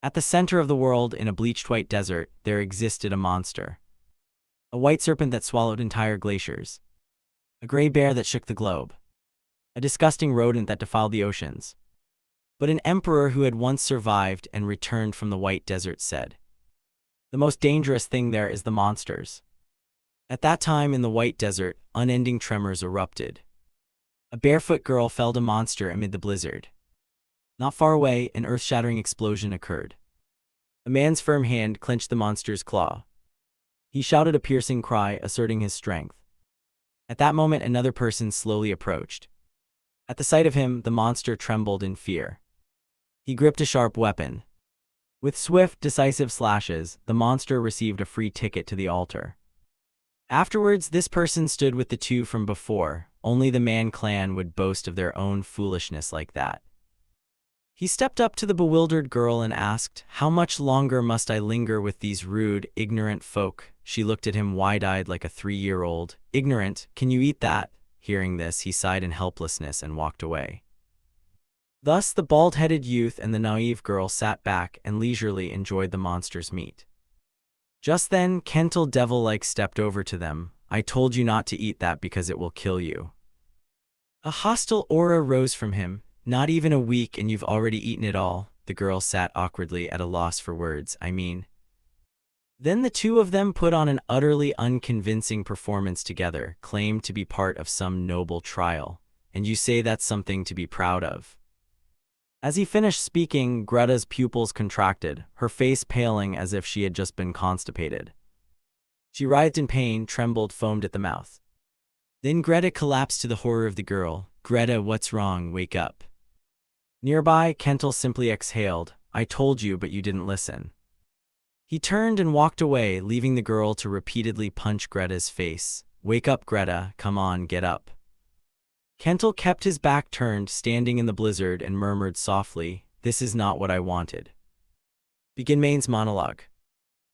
At the center of the world, in a bleached white desert, there existed a monster. A white serpent that swallowed entire glaciers. A gray bear that shook the globe. A disgusting rodent that defiled the oceans. But an emperor who had once survived and returned from the white desert said, "The most dangerous thing there is the monsters." At that time in the white desert, unending tremors erupted. A barefoot girl felled a monster amid the blizzard. Not far away, an earth-shattering explosion occurred. A man's firm hand clenched the monster's claw. He shouted a piercing cry, asserting his strength. At that moment, another person slowly approached. At the sight of him, the monster trembled in fear. He gripped a sharp weapon. With swift, decisive slashes, the monster received a free ticket to the altar. Afterwards, this person stood with the two from before. Only the Man clan would boast of their own foolishness like that. He stepped up to the bewildered girl and asked, "How much longer must I linger with these rude, ignorant folk?" She looked at him wide-eyed like a 3-year-old. "Ignorant? Can you eat that?" Hearing this, he sighed in helplessness and walked away. Thus, the bald-headed youth and the naive girl sat back and leisurely enjoyed the monster's meat. Just then, Kental devil-like stepped over to them. "I told you not to eat that because it will kill you." A hostile aura rose from him. "Not even a week and you've already eaten it all." The girl sat awkwardly at a loss for words. Then the two of them put on an utterly unconvincing performance together, claimed to be part of some noble trial. "And you say that's something to be proud of?" As he finished speaking, Greta's pupils contracted, her face paling as if she had just been constipated. She writhed in pain, trembled, foamed at the mouth. Then Greta collapsed to the horror of the girl. "Greta, what's wrong? Wake up." Nearby, Kental simply exhaled, "I told you, but you didn't listen." He turned and walked away, leaving the girl to repeatedly punch Greta's face. "Wake up, Greta. Come on, get up." Kental kept his back turned, standing in the blizzard, and murmured softly, "This is not what I wanted." Begin Main's monologue.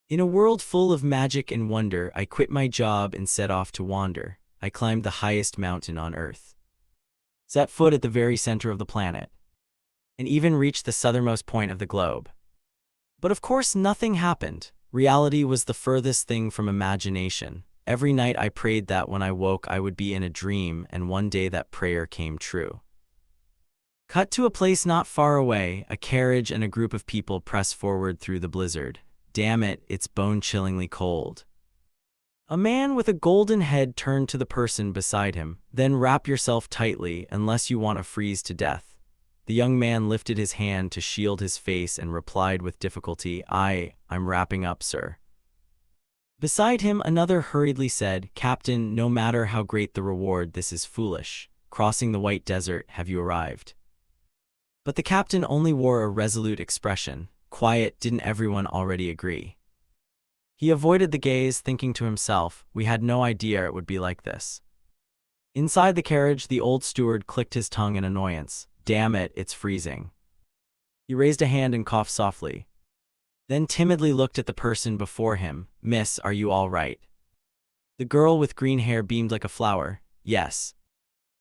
In a world full of magic and wonder, I quit my job and set off to wander. I climbed the highest mountain on Earth. Set foot at the very center of the planet. And even reached the southernmost point of the globe. But of course nothing happened. Reality was the furthest thing from imagination. Every night I prayed that when I woke I would be in a dream, and one day that prayer came true. Cut to a place not far away, a carriage and a group of people press forward through the blizzard. Damn it, it's bone-chillingly cold. A man with a golden head turned to the person beside him. "Then wrap yourself tightly, unless you want to freeze to death." The young man lifted his hand to shield his face and replied with difficulty, I'm wrapping up, sir." Beside him, another hurriedly said, "Captain, no matter how great the reward, this is foolish. Crossing the white desert, have you arrived?" But the captain only wore a resolute expression. Quiet, didn't everyone already agree? He avoided the gaze, thinking to himself, we had no idea it would be like this. Inside the carriage, the old steward clicked his tongue in annoyance. "Damn it, it's freezing." He raised a hand and coughed softly. Then timidly looked at the person before him. "Miss, are you all right?" The girl with green hair beamed like a flower. "Yes."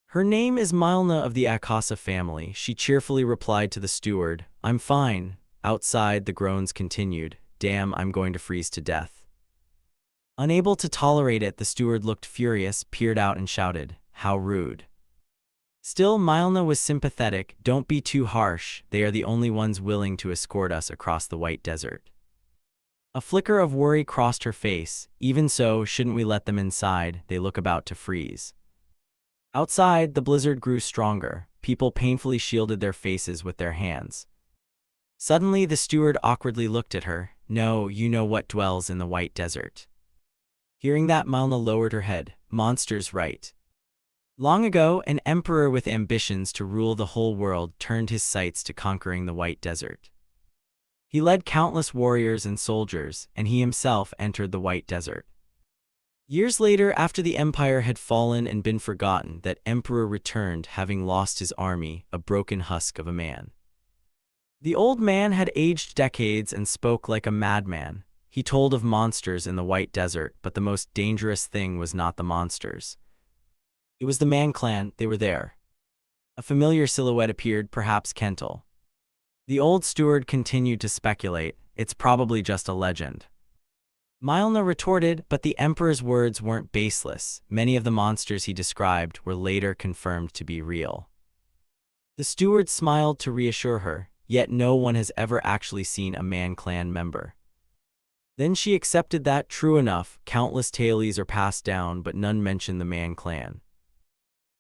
"Her name is Manhwa of the Akasa family," she cheerfully replied to the steward. "I'm fine." Outside, the groans continued. "Damn, I'm going to freeze to death." Unable to tolerate it, the steward looked furious, peered out and shouted, "How rude." Still, Manhwa was sympathetic. "Don't be too harsh. They are the only ones willing to escort us across the white desert." A flicker of worry crossed her face. "Even so, shouldn't we let them inside? They look about to freeze." Outside, the blizzard grew stronger. People painfully shielded their faces with their hands. Suddenly, the steward awkwardly looked at her. "No, you know what dwells in the white desert." Hearing that, Manhwa lowered her head. "Monsters, right." Long ago, an emperor with ambitions to rule the whole world turned his sights to conquering the white desert. He led countless warriors and soldiers, and he himself entered the white desert. Years later, after the empire had fallen and been forgotten, that emperor returned, having lost his army, a broken husk of a man. The old man had aged decades and spoke like a madman. He told of monsters in the white desert, but the most dangerous thing was not the monsters. It was the Man clan. They were there. A familiar silhouette appeared, perhaps Kental. The old steward continued to speculate, it's probably just a legend. Manhwa retorted, but the emperor's words weren't baseless. Many of the monsters he described were later confirmed to be real. The steward smiled to reassure her, yet no one has ever actually seen a Man clan member. Then she accepted that, true enough, countless tales are passed down but none mention the Man clan.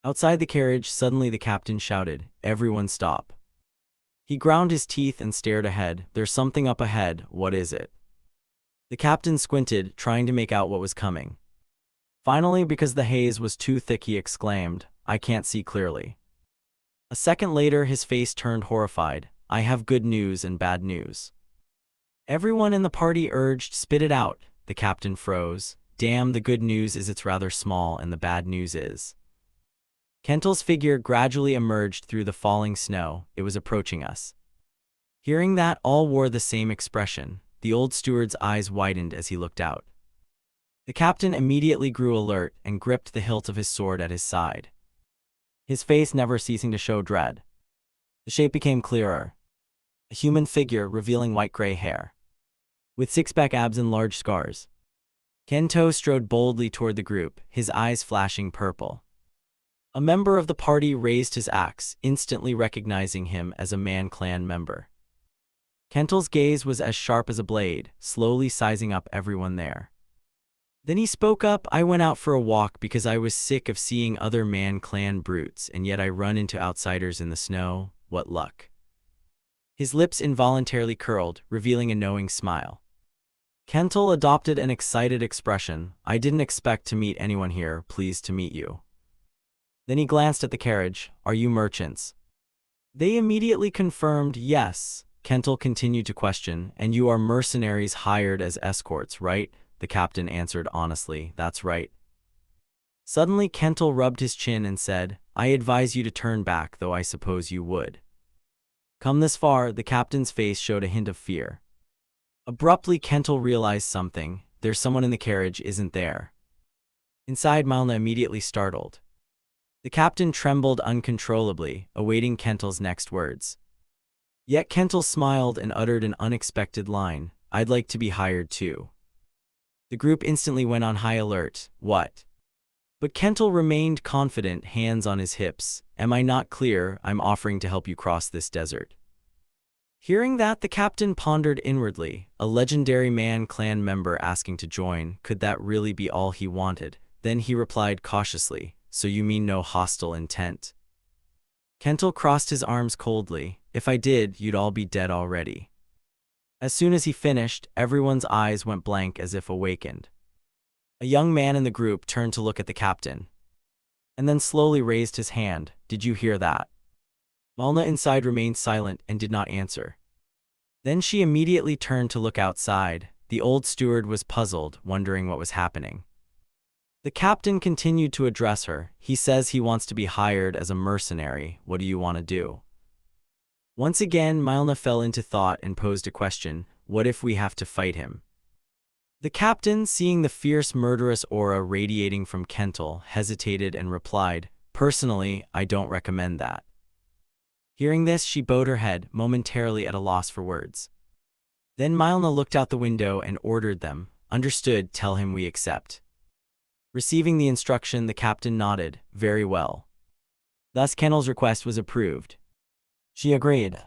Outside the carriage, suddenly the captain shouted, "Everyone stop." He ground his teeth and stared ahead. "There's something up ahead, what is it?" The captain squinted, trying to make out what was coming. Finally, because the haze was too thick, he exclaimed, "I can't see clearly." A second later, his face turned horrified. "I have good news and bad news." Everyone in the party urged, "Spit it out." The captain froze. "Damn, the good news is it's rather small, and the bad news is..." Kentel's figure gradually emerged through the falling snow. It was approaching us. Hearing that, all wore the same expression. The old steward's eyes widened as he looked out. The captain immediately grew alert and gripped the hilt of his sword at his side, his face never ceasing to show dread. The shape became clearer. A human figure, revealing white-gray hair, with six-pack abs and large scars. Kento strode boldly toward the group, his eyes flashing purple. A member of the party raised his axe, instantly recognizing him as a Man clan member. Kentel's gaze was as sharp as a blade, slowly sizing up everyone there. Then he spoke up, "I went out for a walk because I was sick of seeing other Man clan brutes, and yet I run into outsiders in the snow. What luck." His lips involuntarily curled, revealing a knowing smile. Kentel adopted an excited expression. "I didn't expect to meet anyone here, pleased to meet you." Then he glanced at the carriage. "Are you merchants?" They immediately confirmed yes. Kentel continued to question, "And you are mercenaries hired as escorts, right?" The captain answered honestly, "That's right." Suddenly Kentel rubbed his chin and said, "I advise you to turn back, though I suppose you would." Come this far, the captain's face showed a hint of fear. Abruptly Kentel realized something. There's someone in the carriage, isn't there? Inside, Manhwa immediately startled. The captain trembled uncontrollably, awaiting Kentel's next words. Yet Kentel smiled and uttered an unexpected line, "I'd like to be hired too." The group instantly went on high alert. What? But Kentel remained confident, hands on his hips. "Am I not clear? I'm offering to help you cross this desert." Hearing that, the captain pondered inwardly. A legendary Man clan member asking to join, could that really be all he wanted? Then he replied cautiously, "So you mean no hostile intent?" Kentel crossed his arms coldly. "If I did, you'd all be dead already." As soon as he finished, everyone's eyes went blank as if awakened. A young man in the group turned to look at the captain, and then slowly raised his hand. "Did you hear that?" Manhwa inside remained silent and did not answer. Then she immediately turned to look outside. The old steward was puzzled, wondering what was happening. The captain continued to address her. "He says he wants to be hired as a mercenary. What do you want to do?" Once again, Manhwa fell into thought and posed a question. "What if we have to fight him?" The captain, seeing the fierce murderous aura radiating from Kentel, hesitated and replied, "Personally, I don't recommend that." Hearing this, she bowed her head, momentarily at a loss for words. Then Manhwa looked out the window and ordered them, "Understood, tell him we accept." Receiving the instruction, the captain nodded, "Very well." Thus Kentel's request was approved. She agreed.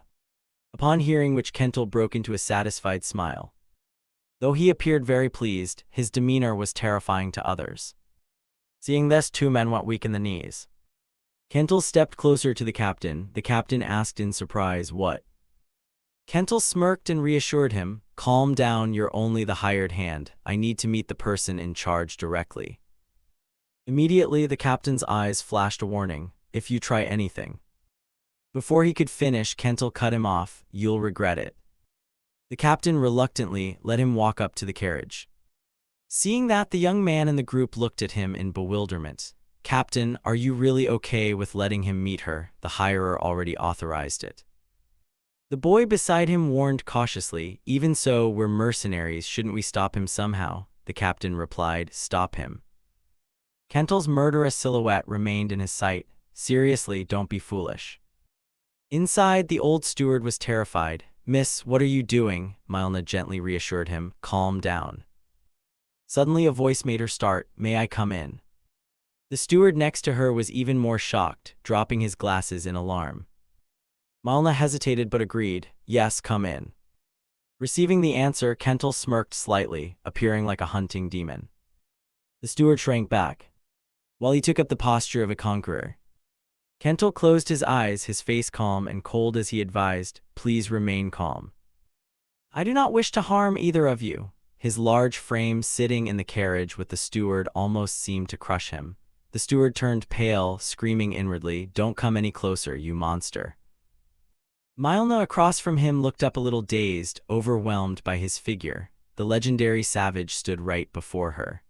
Upon hearing which, Kentel broke into a satisfied smile. Though he appeared very pleased, his demeanor was terrifying to others. Seeing this, two men went weak in the knees. Kentel stepped closer to the captain. The captain asked in surprise, "What?" Kentel smirked and reassured him, "Calm down, you're only the hired hand. I need to meet the person in charge directly." Immediately, the captain's eyes flashed a warning, "If you try anything." Before he could finish, Kentel cut him off, "You'll regret it." The captain reluctantly let him walk up to the carriage. Seeing that, the young man in the group looked at him in bewilderment. "Captain, are you really okay with letting him meet her? The hirer already authorized it." The boy beside him warned cautiously, "Even so, we're mercenaries, shouldn't we stop him somehow?" The captain replied, "Stop him." Kentel's murderous silhouette remained in his sight. "Seriously, don't be foolish." Inside, the old steward was terrified. "Miss, what are you doing?" Manhwa gently reassured him. "Calm down." Suddenly a voice made her start. "May I come in?" The steward next to her was even more shocked, dropping his glasses in alarm. Manhwa hesitated but agreed. "Yes, come in." Receiving the answer, Kental smirked slightly, appearing like a hunting demon. The steward shrank back, while he took up the posture of a conqueror. Kental closed his eyes, his face calm and cold as he advised, "Please remain calm. I do not wish to harm either of you." His large frame sitting in the carriage with the steward almost seemed to crush him. The steward turned pale, screaming inwardly, "Don't come any closer, you monster." Manhwa across from him looked up a little dazed, overwhelmed by his figure. The legendary savage stood right before her.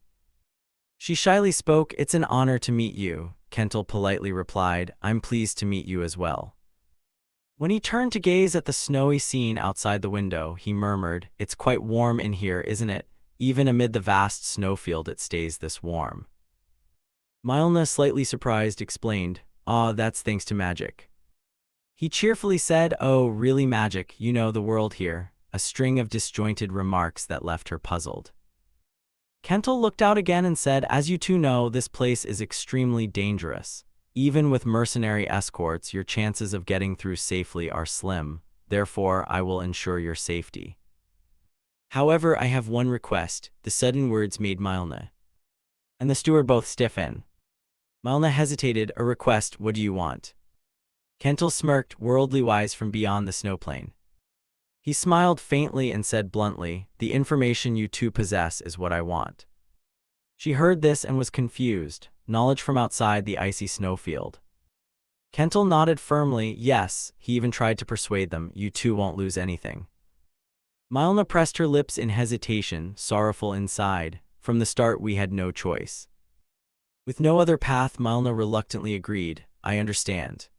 She shyly spoke. "It's an honor to meet you," Kental politely replied. "I'm pleased to meet you as well." When he turned to gaze at the snowy scene outside the window, he murmured, "It's quite warm in here, isn't it? Even amid the vast snowfield it stays this warm." Manhwa, slightly surprised, explained, "Ah, that's thanks to magic." He cheerfully said, "Oh, really magic, you know the world here," a string of disjointed remarks that left her puzzled. Kental looked out again and said, "As you two know, this place is extremely dangerous. Even with mercenary escorts, your chances of getting through safely are slim. Therefore, I will ensure your safety. However, I have one request." The sudden words made Manhwa and the steward both stiffen. Manhwa hesitated. "A request, what do you want?" Kental smirked, worldly wise from beyond the snowplane. He smiled faintly and said bluntly, "The information you two possess is what I want." She heard this and was confused. Knowledge from outside the icy snowfield. Kental nodded firmly, "Yes." He even tried to persuade them, "You two won't lose anything." Manhwa pressed her lips in hesitation, sorrowful inside. "From the start we had no choice." With no other path, Manhwa reluctantly agreed. "I understand."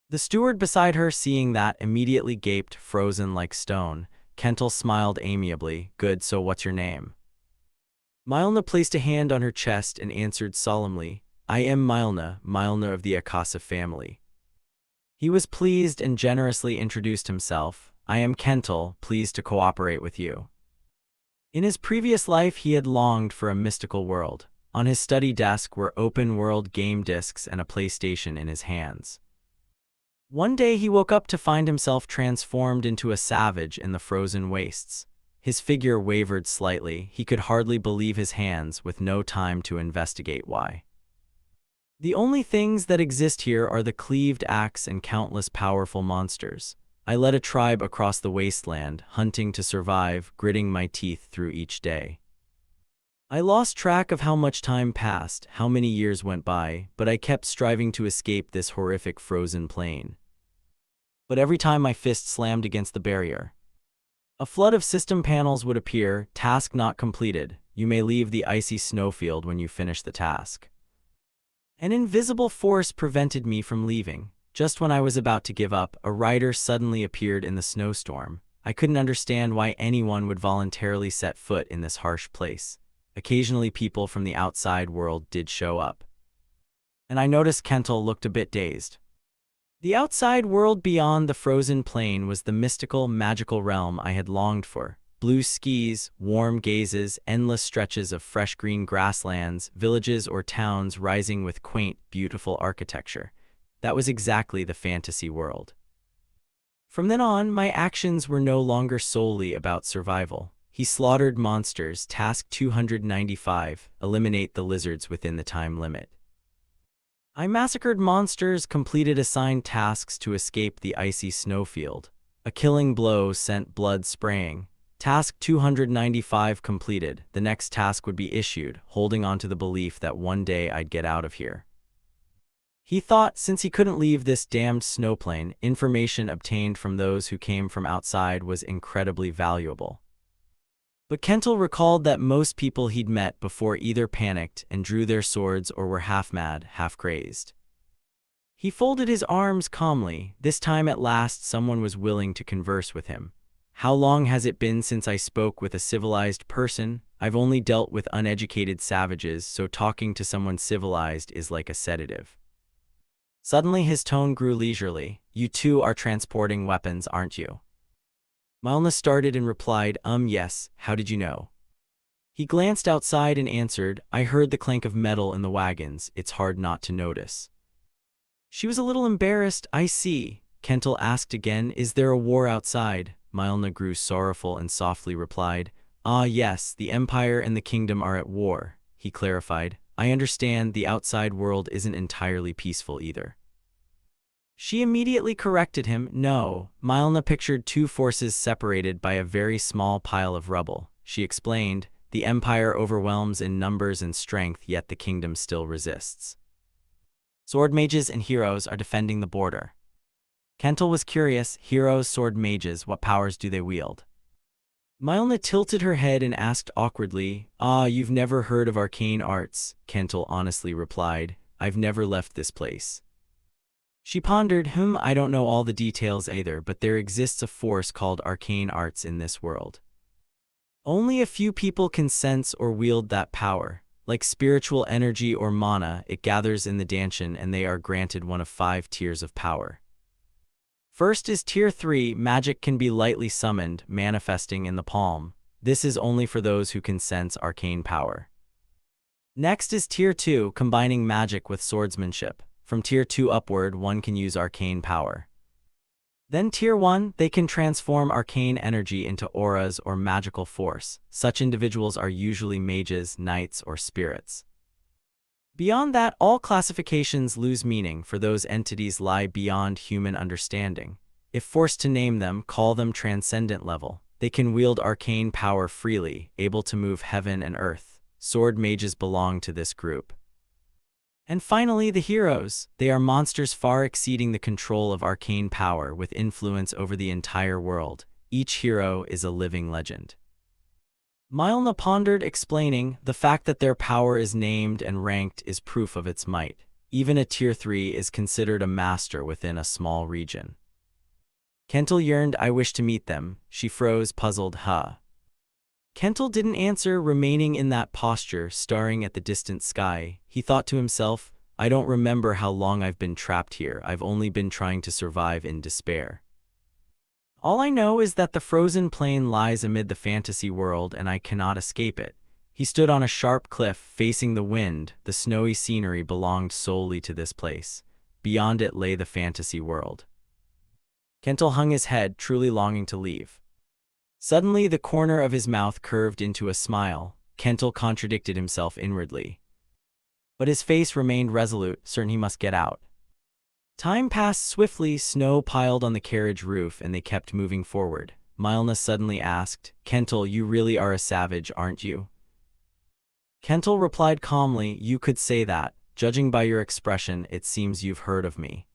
The steward beside her, seeing that, immediately gaped, frozen like stone. Kental smiled amiably. "Good, so what's your name?" Manhwa placed a hand on her chest and answered solemnly, "I am Manhwa of the Akasa family." He was pleased and generously introduced himself. "I am Kental, pleased to cooperate with you." In his previous life he had longed for a mystical world. On his study desk were open-world game discs and a PlayStation in his hands. One day he woke up to find himself transformed into a savage in the frozen wastes. His figure wavered slightly. He could hardly believe his hands, with no time to investigate why. "The only things that exist here are the cleaved axe and countless powerful monsters. I led a tribe across the wasteland, hunting to survive, gritting my teeth through each day. I lost track of how much time passed, how many years went by, but I kept striving to escape this horrific frozen plain. But every time my fist slammed against the barrier, a flood of system panels would appear. Task not completed. You may leave the icy snowfield when you finish the task." An invisible force prevented me from leaving. Just when I was about to give up, a rider suddenly appeared in the snowstorm. I couldn't understand why anyone would voluntarily set foot in this harsh place. Occasionally people from the outside world did show up. And I noticed Kental looked a bit dazed. The outside world beyond the frozen plain was the mystical, magical realm I had longed for. Blue skies, warm gazes, endless stretches of fresh green grasslands, villages or towns rising with quaint, beautiful architecture. That was exactly the fantasy world. From then on, my actions were no longer solely about survival. He slaughtered monsters. Task 295, eliminate the lizards within the time limit. I massacred monsters, completed assigned tasks to escape the icy snowfield. A killing blow sent blood spraying. Task 295 completed. The next task would be issued, holding on to the belief that one day I'd get out of here. He thought, since he couldn't leave this damned snowplane, information obtained from those who came from outside was incredibly valuable. But Kental recalled that most people he'd met before either panicked and drew their swords or were half mad, half crazed. He folded his arms calmly. This time at last someone was willing to converse with him. "How long has it been since I spoke with a civilized person? I've only dealt with uneducated savages, so talking to someone civilized is like a sedative." Suddenly his tone grew leisurely. you too are transporting weapons, aren't you? Malna started and replied, yes, how did you know? He glanced outside and answered, I heard the clank of metal in the wagons, it's hard not to notice. She was a little embarrassed. I see. Kental asked again, is there a war outside? Malna grew sorrowful and softly replied, yes, the Empire and the Kingdom are at war. He clarified, I understand the outside world isn't entirely peaceful either. She immediately corrected him, no. Malna pictured two forces separated by a very small pile of rubble. She explained, the Empire overwhelms in numbers and strength, yet the Kingdom still resists. Sword mages and heroes are defending the border. Kental was curious, heroes, sword mages, what powers do they wield? Malna tilted her head and asked awkwardly, you've never heard of arcane arts? Kental honestly replied, I've never left this place. She pondered, I don't know all the details either, but there exists a force called arcane arts in this world. Only a few people can sense or wield that power. Like spiritual energy or mana, it gathers in the Danshan and they are granted one of 5 tiers of power. First is Tier 3, magic can be lightly summoned, manifesting in the palm. This is only for those who can sense arcane power. Next is Tier 2, combining magic with swordsmanship. From Tier 2 upward, one can use arcane power. Then Tier 1, they can transform arcane energy into auras or magical force. Such individuals are usually mages, knights, or spirits. Beyond that, all classifications lose meaning, for those entities lie beyond human understanding. If forced to name them, call them transcendent level. They can wield arcane power freely, able to move heaven and earth. Sword mages belong to this group. And finally, the heroes. They are monsters far exceeding the control of arcane power, with influence over the entire world. Each hero is a living legend. Malna pondered, explaining, the fact that their power is named and ranked is proof of its might. Even a Tier 3 is considered a master within a small region. Kental yearned, I wish to meet them. She froze, puzzled, Kental didn't answer, remaining in that posture, staring at the distant sky. He thought to himself, I don't remember how long I've been trapped here. I've only been trying to survive in despair. All I know is that the frozen plain lies amid the fantasy world and I cannot escape it. He stood on a sharp cliff, facing the wind. The snowy scenery belonged solely to this place. Beyond it lay the fantasy world. Kental hung his head, truly longing to leave. Suddenly, the corner of his mouth curved into a smile. Kental contradicted himself inwardly. But his face remained resolute, certain he must get out. Time passed swiftly, snow piled on the carriage roof, and they kept moving forward. Malna suddenly asked, Kental, you really are a savage, aren't you? Kental replied calmly, you could say that. Judging by your expression, it seems you've heard of me.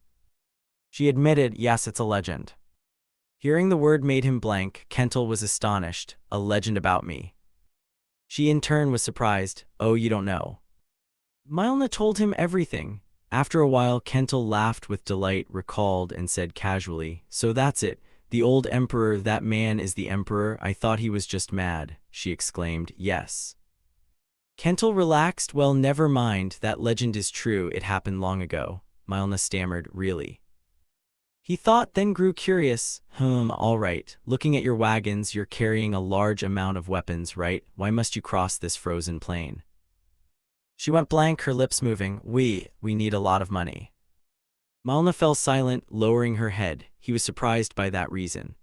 She admitted, yes, it's a legend. Hearing the word made him blank. Kental was astonished. A legend about me. She in turn was surprised. Oh, you don't know. Malna told him everything. After a while, Kental laughed with delight, recalled, and said casually, so that's it. The old emperor, that man is the emperor. I thought he was just mad. She exclaimed, yes. Kental relaxed. Well, never mind. That legend is true. It happened long ago. Malna stammered, really? He thought, then grew curious. All right. Looking at your wagons, you're carrying a large amount of weapons, right? Why must you cross this frozen plain? She went blank, her lips moving. We need a lot of money. Malna fell silent, lowering her head. He was surprised by that reason.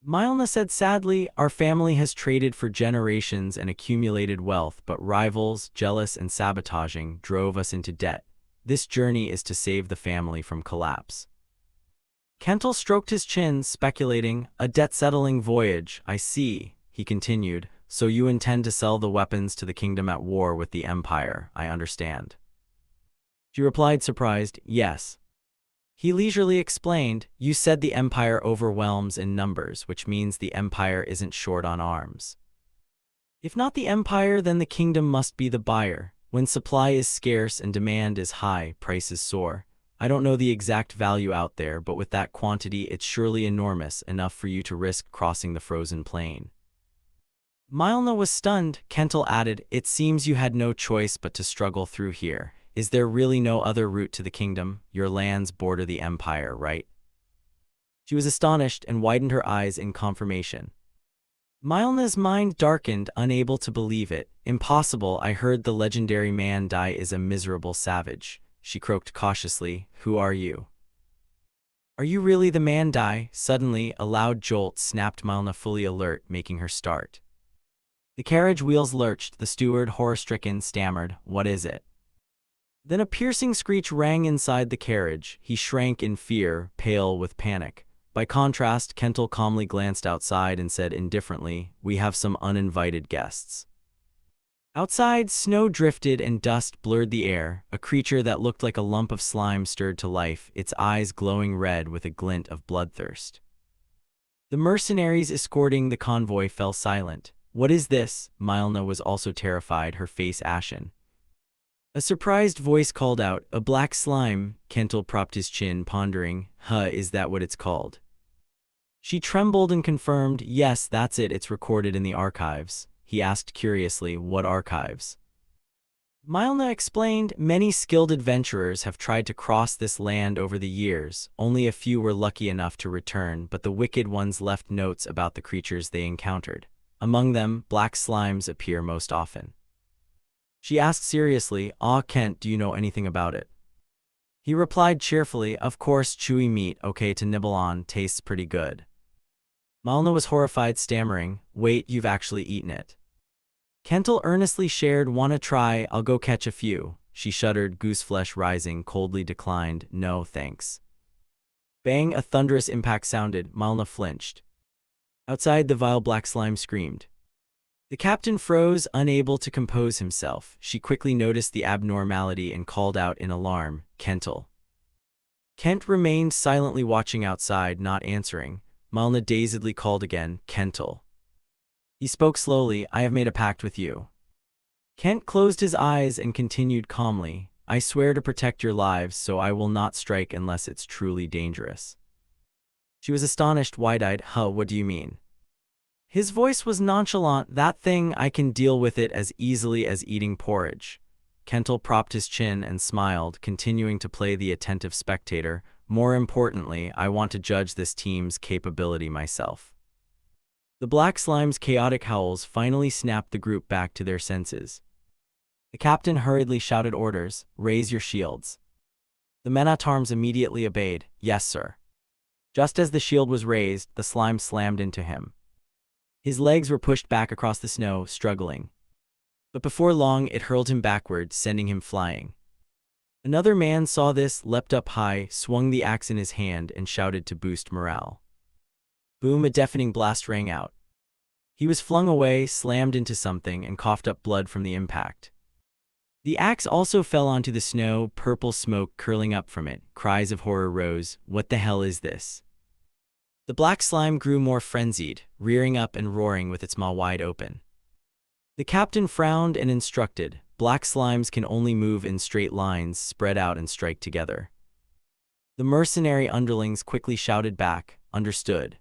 Malna said sadly, our family has traded for generations and accumulated wealth, but rivals, jealous and sabotaging, drove us into debt. This journey is to save the family from collapse. Kental stroked his chin, speculating, a debt-settling voyage, I see, he continued. So you intend to sell the weapons to the kingdom at war with the empire, I understand. She replied, surprised, yes. He leisurely explained, you said the empire overwhelms in numbers, which means the empire isn't short on arms. If not the empire, then the kingdom must be the buyer. When supply is scarce and demand is high, prices soar. I don't know the exact value out there, but with that quantity, it's surely enormous, enough for you to risk crossing the frozen plain. Malna was stunned. Kental added, it seems you had no choice but to struggle through here. Is there really no other route to the kingdom? Your lands border the empire, right? She was astonished and widened her eyes in confirmation. Mylna's mind darkened, unable to believe it. Impossible, I heard the legendary man Dai is a miserable savage. She croaked cautiously, who are you? Are you really the man Dai? Suddenly, a loud jolt snapped Mylna, fully alert, making her start. The carriage wheels lurched. The steward, horror-stricken, stammered, what is it? Then a piercing screech rang inside the carriage. He shrank in fear, pale with panic. By contrast, Kental calmly glanced outside and said indifferently, we have some uninvited guests. Outside, snow drifted and dust blurred the air. A creature that looked like a lump of slime stirred to life, its eyes glowing red with a glint of bloodthirst. The mercenaries escorting the convoy fell silent. What is this? Mylna was also terrified, her face ashen. A surprised voice called out, a black slime. Kental propped his chin, pondering, is that what it's called? She trembled and confirmed, yes, that's it, it's recorded in the archives. He asked curiously, what archives? Mylna explained, many skilled adventurers have tried to cross this land over the years. Only a few were lucky enough to return, but the wicked ones left notes about the creatures they encountered. Among them, black slimes appear most often. She asked seriously, Kent, do you know anything about it? He replied cheerfully, of course, chewy meat, okay to nibble on, tastes pretty good. Mylna was horrified, stammering, wait, you've actually eaten it? Kental earnestly shared, wanna try? I'll go catch a few. She shuddered, gooseflesh rising, coldly declined, no thanks. Bang, a thunderous impact sounded. Mylna flinched. Outside, the vile black slime screamed. The captain froze, unable to compose himself. She quickly noticed the abnormality and called out in alarm, Kental. Kent remained silently watching outside, not answering. Mylna dazedly called again, Kental. He spoke slowly, I have made a pact with you. Kent closed his eyes and continued calmly, I swear to protect your lives, so I will not strike unless it's truly dangerous. She was astonished, wide-eyed, what do you mean? His voice was nonchalant, that thing, I can deal with it as easily as eating porridge. Kental propped his chin and smiled, continuing to play the attentive spectator. More importantly, I want to judge this team's capability myself. The black slime's chaotic howls finally snapped the group back to their senses. The captain hurriedly shouted orders, raise your shields. The men-at-arms immediately obeyed, yes sir. Just as the shield was raised, the slime slammed into him. His legs were pushed back across the snow, struggling. But before long, it hurled him backward, sending him flying. Another man saw this, leapt up high, swung the axe in his hand, and shouted to boost morale. Boom, a deafening blast rang out. He was flung away, slammed into something, and coughed up blood from the impact. The axe also fell onto the snow, purple smoke curling up from it. Cries of horror rose, what the hell is this? The black slime grew more frenzied, rearing up and roaring with its maw wide open. The captain frowned and instructed, black slimes can only move in straight lines, spread out and strike together. The mercenary underlings quickly shouted back, understood.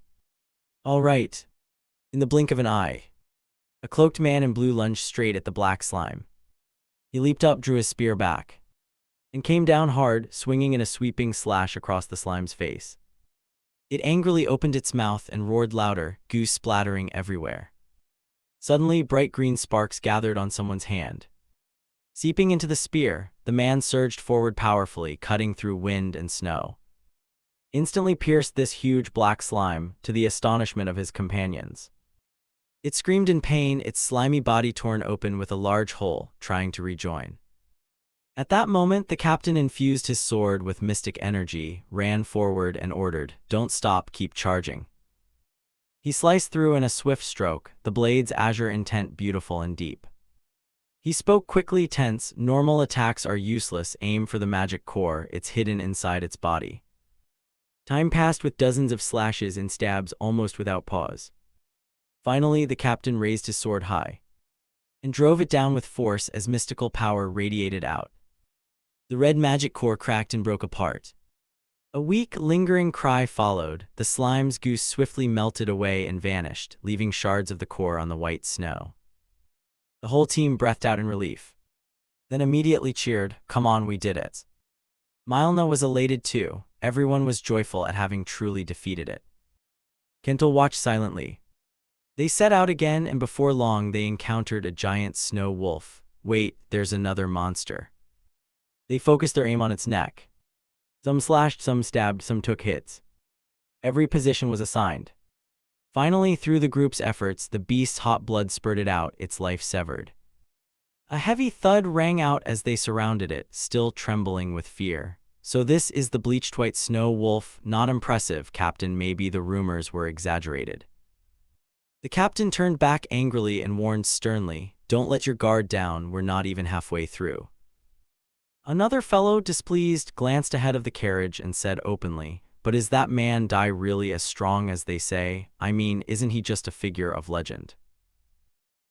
All right. In the blink of an eye, a cloaked man in blue lunged straight at the black slime. He leaped up, drew his spear back, and came down hard, swinging in a sweeping slash across the slime's face. It angrily opened its mouth and roared louder, goose splattering everywhere. Suddenly, bright green sparks gathered on someone's hand. Seeping into the spear, the man surged forward powerfully, cutting through wind and snow. Instantly pierced this huge black slime, to the astonishment of his companions. It screamed in pain, its slimy body torn open with a large hole, trying to rejoin. At that moment, the captain infused his sword with mystic energy, ran forward and ordered, don't stop, keep charging. He sliced through in a swift stroke, the blade's azure intent beautiful and deep. He spoke quickly, tense, normal attacks are useless, aim for the magic core, it's hidden inside its body. Time passed with dozens of slashes and stabs almost without pause. Finally, the captain raised his sword high and drove it down with force as mystical power radiated out. The red magic core cracked and broke apart. A weak, lingering cry followed. The slime's goose swiftly melted away and vanished, leaving shards of the core on the white snow. The whole team breathed out in relief, then immediately cheered, come on, we did it. Mylna was elated too. everyone was joyful at having truly defeated it. Kental watched silently. They set out again, and before long they encountered a giant snow wolf. Wait, there's another monster. They focused their aim on its neck. Some slashed, some stabbed, some took hits. Every position was assigned. Finally, through the group's efforts, the beast's hot blood spurted out, its life severed. A heavy thud rang out as they surrounded it, still trembling with fear. So this is the bleached white snow wolf. Not impressive, Captain. Maybe the rumors were exaggerated. The captain turned back angrily and warned sternly, "Don't let your guard down, we're not even halfway through." Another fellow, displeased, glanced ahead of the carriage and said openly, "But is that man Dai really as strong as they say? I mean, isn't he just a figure of legend?"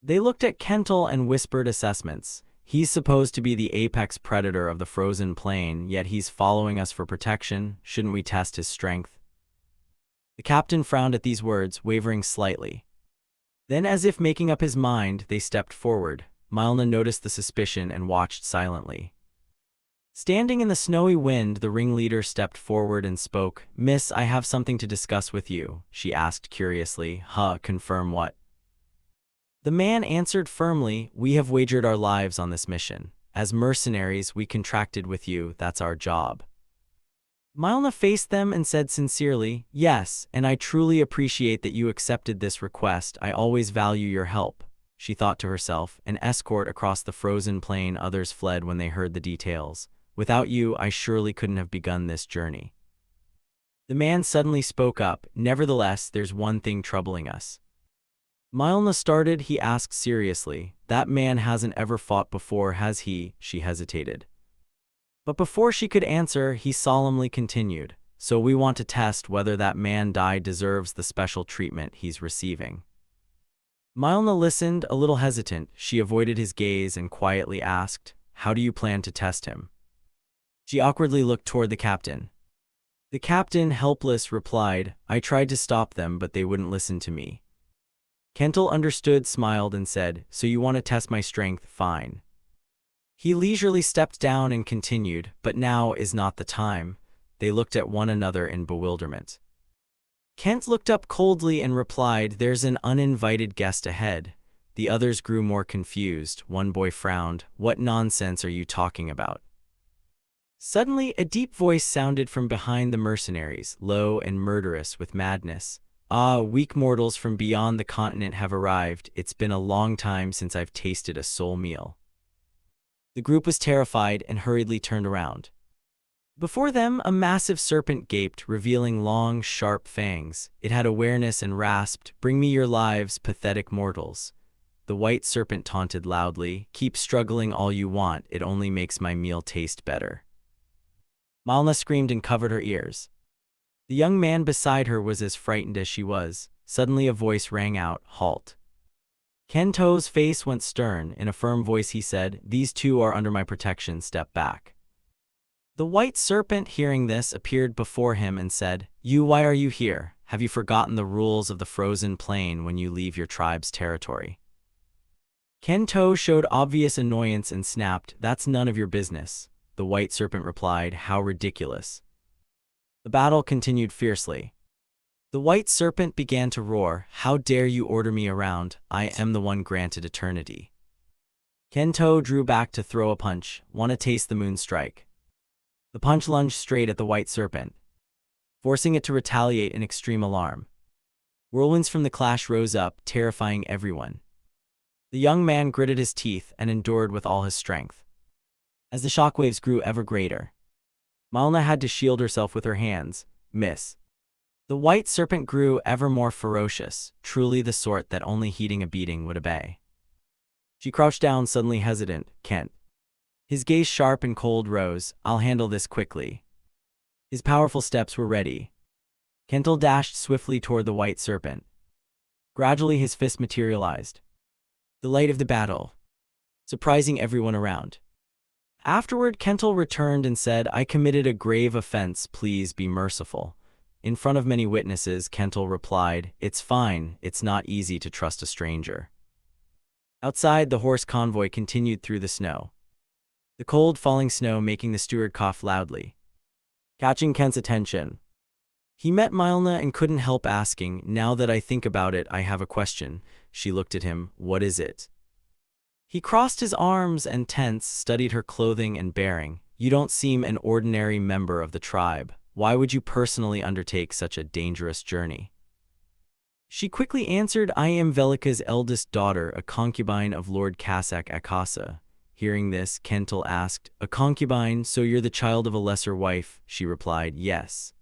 They looked at Kental and whispered assessments. "He's supposed to be the apex predator of the frozen plain, yet he's following us for protection. Shouldn't we test his strength?" The captain frowned at these words, wavering slightly. Then, as if making up his mind, they stepped forward. Manhwa noticed the suspicion and watched silently. Standing in the snowy wind, the ringleader stepped forward and spoke. "Miss, I have something to discuss with you," she asked curiously. Confirm what?" The man answered firmly, "We have wagered our lives on this mission. As mercenaries, we contracted with you, that's our job." Manhwa faced them and said sincerely, "Yes, and I truly appreciate that you accepted this request. I always value your help." She thought to herself, "An escort across the frozen plain." Others fled when they heard the details. "Without you, I surely couldn't have begun this journey." The man suddenly spoke up. "Nevertheless, there's one thing troubling us." Manhwa started. He asked seriously, "That man hasn't ever fought before, has he?" She hesitated. But before she could answer, he solemnly continued, "So we want to test whether that man Dai deserves the special treatment he's receiving." Manhwa listened, a little hesitant. She avoided his gaze and quietly asked, "How do you plan to test him?" She awkwardly looked toward the captain. The captain, helpless, replied, "I tried to stop them, but they wouldn't listen to me." Kental understood, smiled, and said, "So you want to test my strength? Fine." He leisurely stepped down and continued, "But now is not the time." They looked at one another in bewilderment. Kent looked up coldly and replied, "There's an uninvited guest ahead." The others grew more confused. One boy frowned. "What nonsense are you talking about?" Suddenly, a deep voice sounded from behind the mercenaries, low and murderous with madness. "Ah, weak mortals from beyond the continent have arrived. It's been a long time since I've tasted a soul meal." The group was terrified and hurriedly turned around. Before them, a massive serpent gaped, revealing long, sharp fangs. It had awareness and rasped, "Bring me your lives, pathetic mortals." The white serpent taunted loudly, "Keep struggling all you want, it only makes my meal taste better." Manhwa screamed and covered her ears. The young man beside her was as frightened as she was. Suddenly a voice rang out, "Halt." Kento's face went stern. In a firm voice he said, "These two are under my protection, step back." The white serpent, hearing this, appeared before him and said, Why are you here? Have you forgotten the rules of the frozen plain when you leave your tribe's territory?" Kento showed obvious annoyance and snapped, "That's none of your business." The white serpent replied, "How ridiculous." The battle continued fiercely. The white serpent began to roar, "How dare you order me around? I am the one granted eternity." Kento drew back to throw a punch. "Wanna taste the moon strike?" The punch lunged straight at the white serpent, forcing it to retaliate in extreme alarm. Whirlwinds from the clash rose up, terrifying everyone. The young man gritted his teeth and endured with all his strength. As the shockwaves grew ever greater, Manhwa had to shield herself with her hands. "Miss." The white serpent grew ever more ferocious, truly the sort that only heeding a beating would obey. She crouched down, suddenly hesitant. "Kent." His gaze sharp and cold rose. "I'll handle this quickly." His powerful steps were ready. Kental dashed swiftly toward the white serpent. Gradually his fist materialized, the light of the battle, surprising everyone around. Afterward, Kental returned and said, "I committed a grave offense, please be merciful." In front of many witnesses, Kental replied, "It's fine, it's not easy to trust a stranger." Outside, the horse convoy continued through the snow, the cold falling snow making the steward cough loudly. catching Kent's attention. He met Mylna and couldn't help asking, "Now that I think about it, I have a question." She looked at him. "What is it?" He crossed his arms and tense, studied her clothing and bearing. "You don't seem an ordinary member of the tribe. Why would you personally undertake such a dangerous journey?" She quickly answered, "I am Velika's eldest daughter, a concubine of Lord Kasak Akasa." Hearing this, Kental asked, "A concubine, so you're the child of a lesser wife?" She replied, "Yes."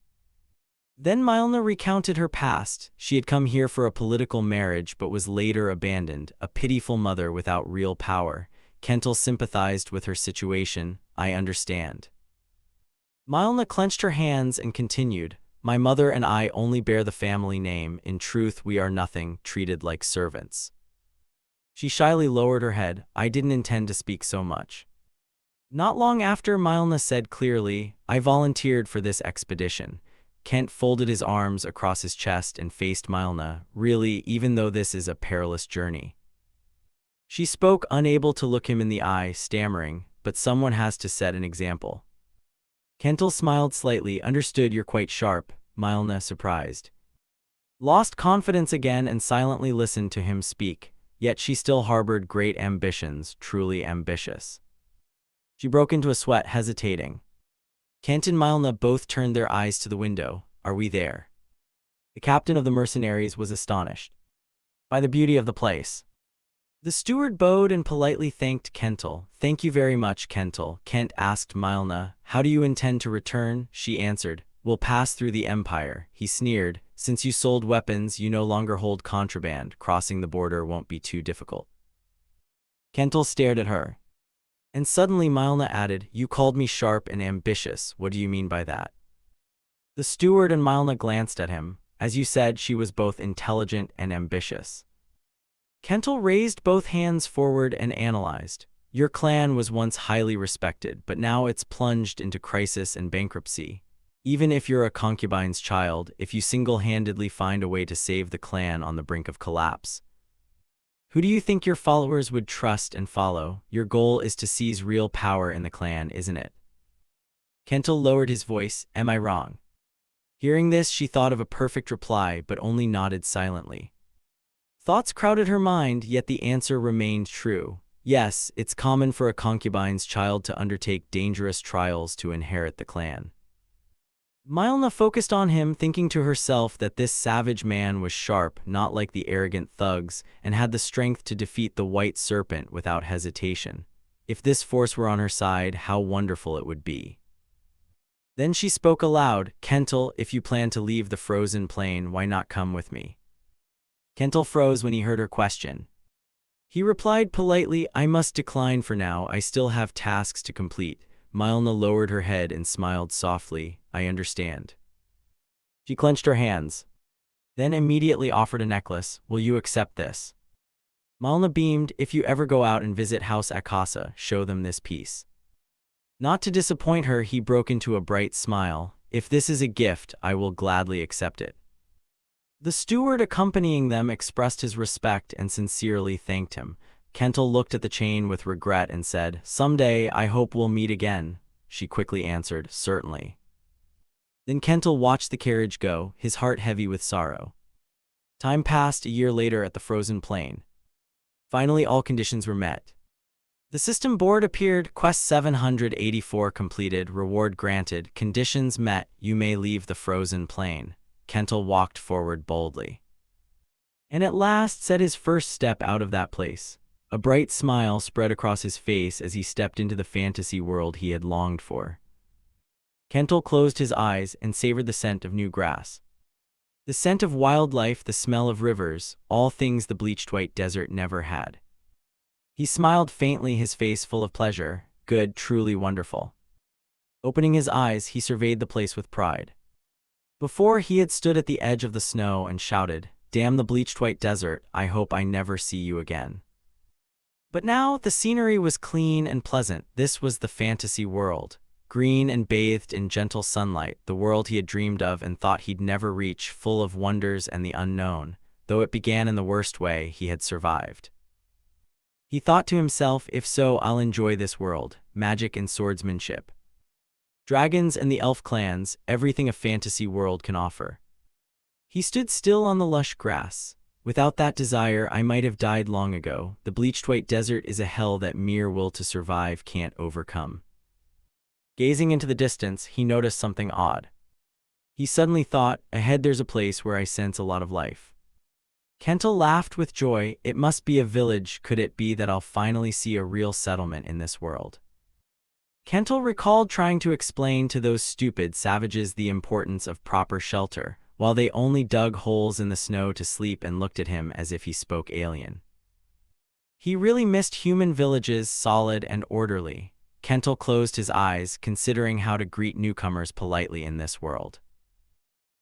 Then Mylna recounted her past. She had come here for a political marriage but was later abandoned, a pitiful mother without real power. Kental sympathized with her situation. "I understand." Mylna clenched her hands and continued, "My mother and I only bear the family name. In truth, we are nothing, treated like servants." She shyly lowered her head. "I didn't intend to speak so much." Not long after, Mylna said clearly, "I volunteered for this expedition." Kent folded his arms across his chest and faced Mylna. "Really, even though this is a perilous journey?" She spoke, unable to look him in the eye, stammering, "But someone has to set an example." Kental smiled slightly. "Understood, you're quite sharp." Mylna, surprised, lost confidence again and silently listened to him speak. Yet she still harbored great ambitions, truly ambitious. She broke into a sweat, hesitating. Kent and Mylna both turned their eyes to the window. "Are we there?" The captain of the mercenaries was astonished by the beauty of the place. The steward bowed and politely thanked Kental. "Thank you very much, Kental." Kent asked Mylna, "How do you intend to return?" She answered, "We'll pass through the Empire." He sneered, "Since you sold weapons, you no longer hold contraband. Crossing the border won't be too difficult." Kental stared at her. And suddenly Mylna added, "You called me sharp and ambitious. What do you mean by that?" The steward and Mylna glanced at him. "As you said, she was both intelligent and ambitious." Kental raised both hands forward and analyzed. "Your clan was once highly respected, but now it's plunged into crisis and bankruptcy. Even if you're a concubine's child, if you single-handedly find a way to save the clan on the brink of collapse, who do you think your followers would trust and follow? Your goal is to seize real power in the clan, isn't it?" Kental lowered his voice. "Am I wrong?" Hearing this, she thought of a perfect reply, but only nodded silently. Thoughts crowded her mind, yet the answer remained true. Yes, it's common for a concubine's child to undertake dangerous trials to inherit the clan. Mylna focused on him, thinking to herself that this savage man was sharp, not like the arrogant thugs, and had the strength to defeat the white serpent without hesitation. If this force were on her side, how wonderful it would be. Then she spoke aloud, "Kental, if you plan to leave the frozen plain, why not come with me?" Kental froze when he heard her question. He replied politely, "I must decline for now. I still have tasks to complete." Mylna lowered her head and smiled softly. "I understand." She clenched her hands, then immediately offered a necklace. "Will you accept this?" Mylna beamed. "If you ever go out and visit House Akasa, show them this piece." Not to disappoint her, he broke into a bright smile. "If this is a gift, I will gladly accept it." The steward accompanying them expressed his respect and sincerely thanked him. Kental looked at the chain with regret and said, "Someday, I hope we'll meet again." She quickly answered, "Certainly." Then Kental watched the carriage go, his heart heavy with sorrow. Time passed. A year later at the frozen plain. Finally, all conditions were met. The system board appeared. Quest 784 completed. Reward granted. Conditions met. You may leave the frozen plain. Kental walked forward boldly, and at last set his first step out of that place. A bright smile spread across his face as he stepped into the fantasy world he had longed for. Kental closed his eyes and savored the scent of new grass, the scent of wildlife, the smell of rivers, all things the bleached white desert never had. He smiled faintly, his face full of pleasure. Good, truly wonderful. Opening his eyes, he surveyed the place with pride. Before, he had stood at the edge of the snow and shouted, "Damn the bleached white desert, I hope I never see you again." But now the scenery was clean and pleasant. This was the fantasy world, green and bathed in gentle sunlight, the world he had dreamed of and thought he'd never reach, full of wonders and the unknown. Though it began in the worst way, he had survived. He thought to himself, if so, I'll enjoy this world, magic and swordsmanship. dragons and the elf clans, everything a fantasy world can offer. He stood still on the lush grass. Without that desire, I might have died long ago. The bleached white desert is a hell that mere will to survive can't overcome. Gazing into the distance, he noticed something odd. He suddenly thought, ahead there's a place where I sense a lot of life. Kental laughed with joy. It must be a village. Could it be that I'll finally see a real settlement in this world? Kental recalled trying to explain to those stupid savages the importance of proper shelter, while they only dug holes in the snow to sleep and looked at him as if he spoke alien. He really missed human villages, solid and orderly. Kental closed his eyes, considering how to greet newcomers politely in this world.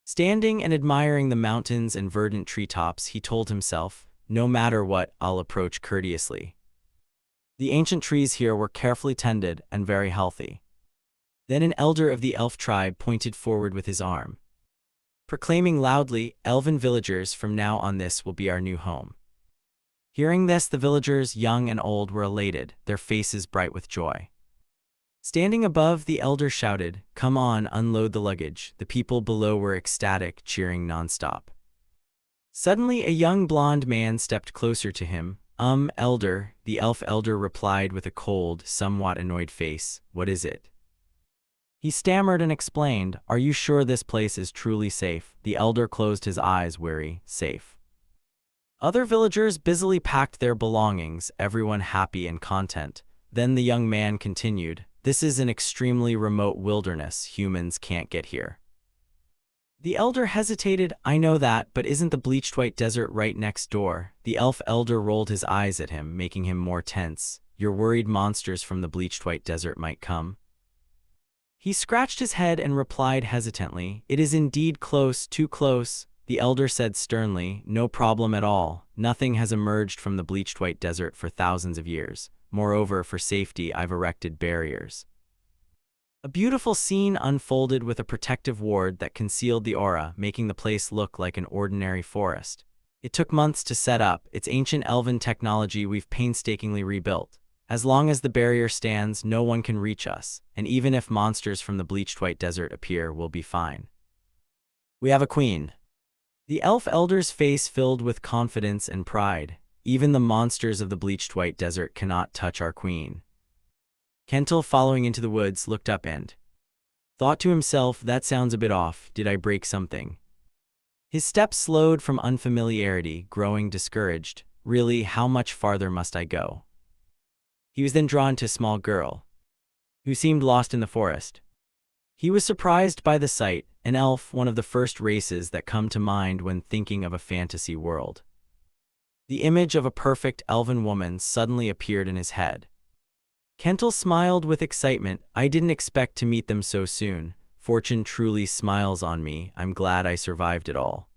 Standing and admiring the mountains and verdant treetops, he told himself, no matter what, I'll approach courteously. The ancient trees here were carefully tended and very healthy. Then an elder of the elf tribe pointed forward with his arm, proclaiming loudly, elven villagers, from now on this will be our new home. Hearing this, the villagers, young and old, were elated, their faces bright with joy. Standing above, the elder shouted, come on, unload the luggage. The people below were ecstatic, cheering nonstop. Suddenly, a young blond man stepped closer to him. Elder, the elf elder replied with a cold, somewhat annoyed face, what is it? He stammered and explained, are you sure this place is truly safe? The elder closed his eyes, weary, safe. Other villagers busily packed their belongings, everyone happy and content. Then the young man continued, this is an extremely remote wilderness, humans can't get here. The elder hesitated, I know that, but isn't the bleached white desert right next door? The elf elder rolled his eyes at him, making him more tense. You're worried monsters from the bleached white desert might come? He scratched his head and replied hesitantly, it is indeed close, too close. The elder said sternly, no problem at all. Nothing has emerged from the bleached white desert for thousands of years. Moreover, for safety, I've erected barriers. A beautiful scene unfolded with a protective ward that concealed the aura, making the place look like an ordinary forest. It took months to set up. It's ancient elven technology we've painstakingly rebuilt. As long as the barrier stands, no one can reach us, and even if monsters from the bleached white desert appear, we'll be fine. We have a queen. The elf elder's face filled with confidence and pride. Even the monsters of the bleached white desert cannot touch our queen. Kental, following into the woods, looked up and thought to himself, that sounds a bit off. Did I break something? His steps slowed from unfamiliarity, growing discouraged. Really, how much farther must I go? He was then drawn to a small girl, who seemed lost in the forest. He was surprised by the sight, an elf, one of the first races that come to mind when thinking of a fantasy world. The image of a perfect elven woman suddenly appeared in his head. Kental smiled with excitement. I didn't expect to meet them so soon. Fortune truly smiles on me. I'm glad I survived it all.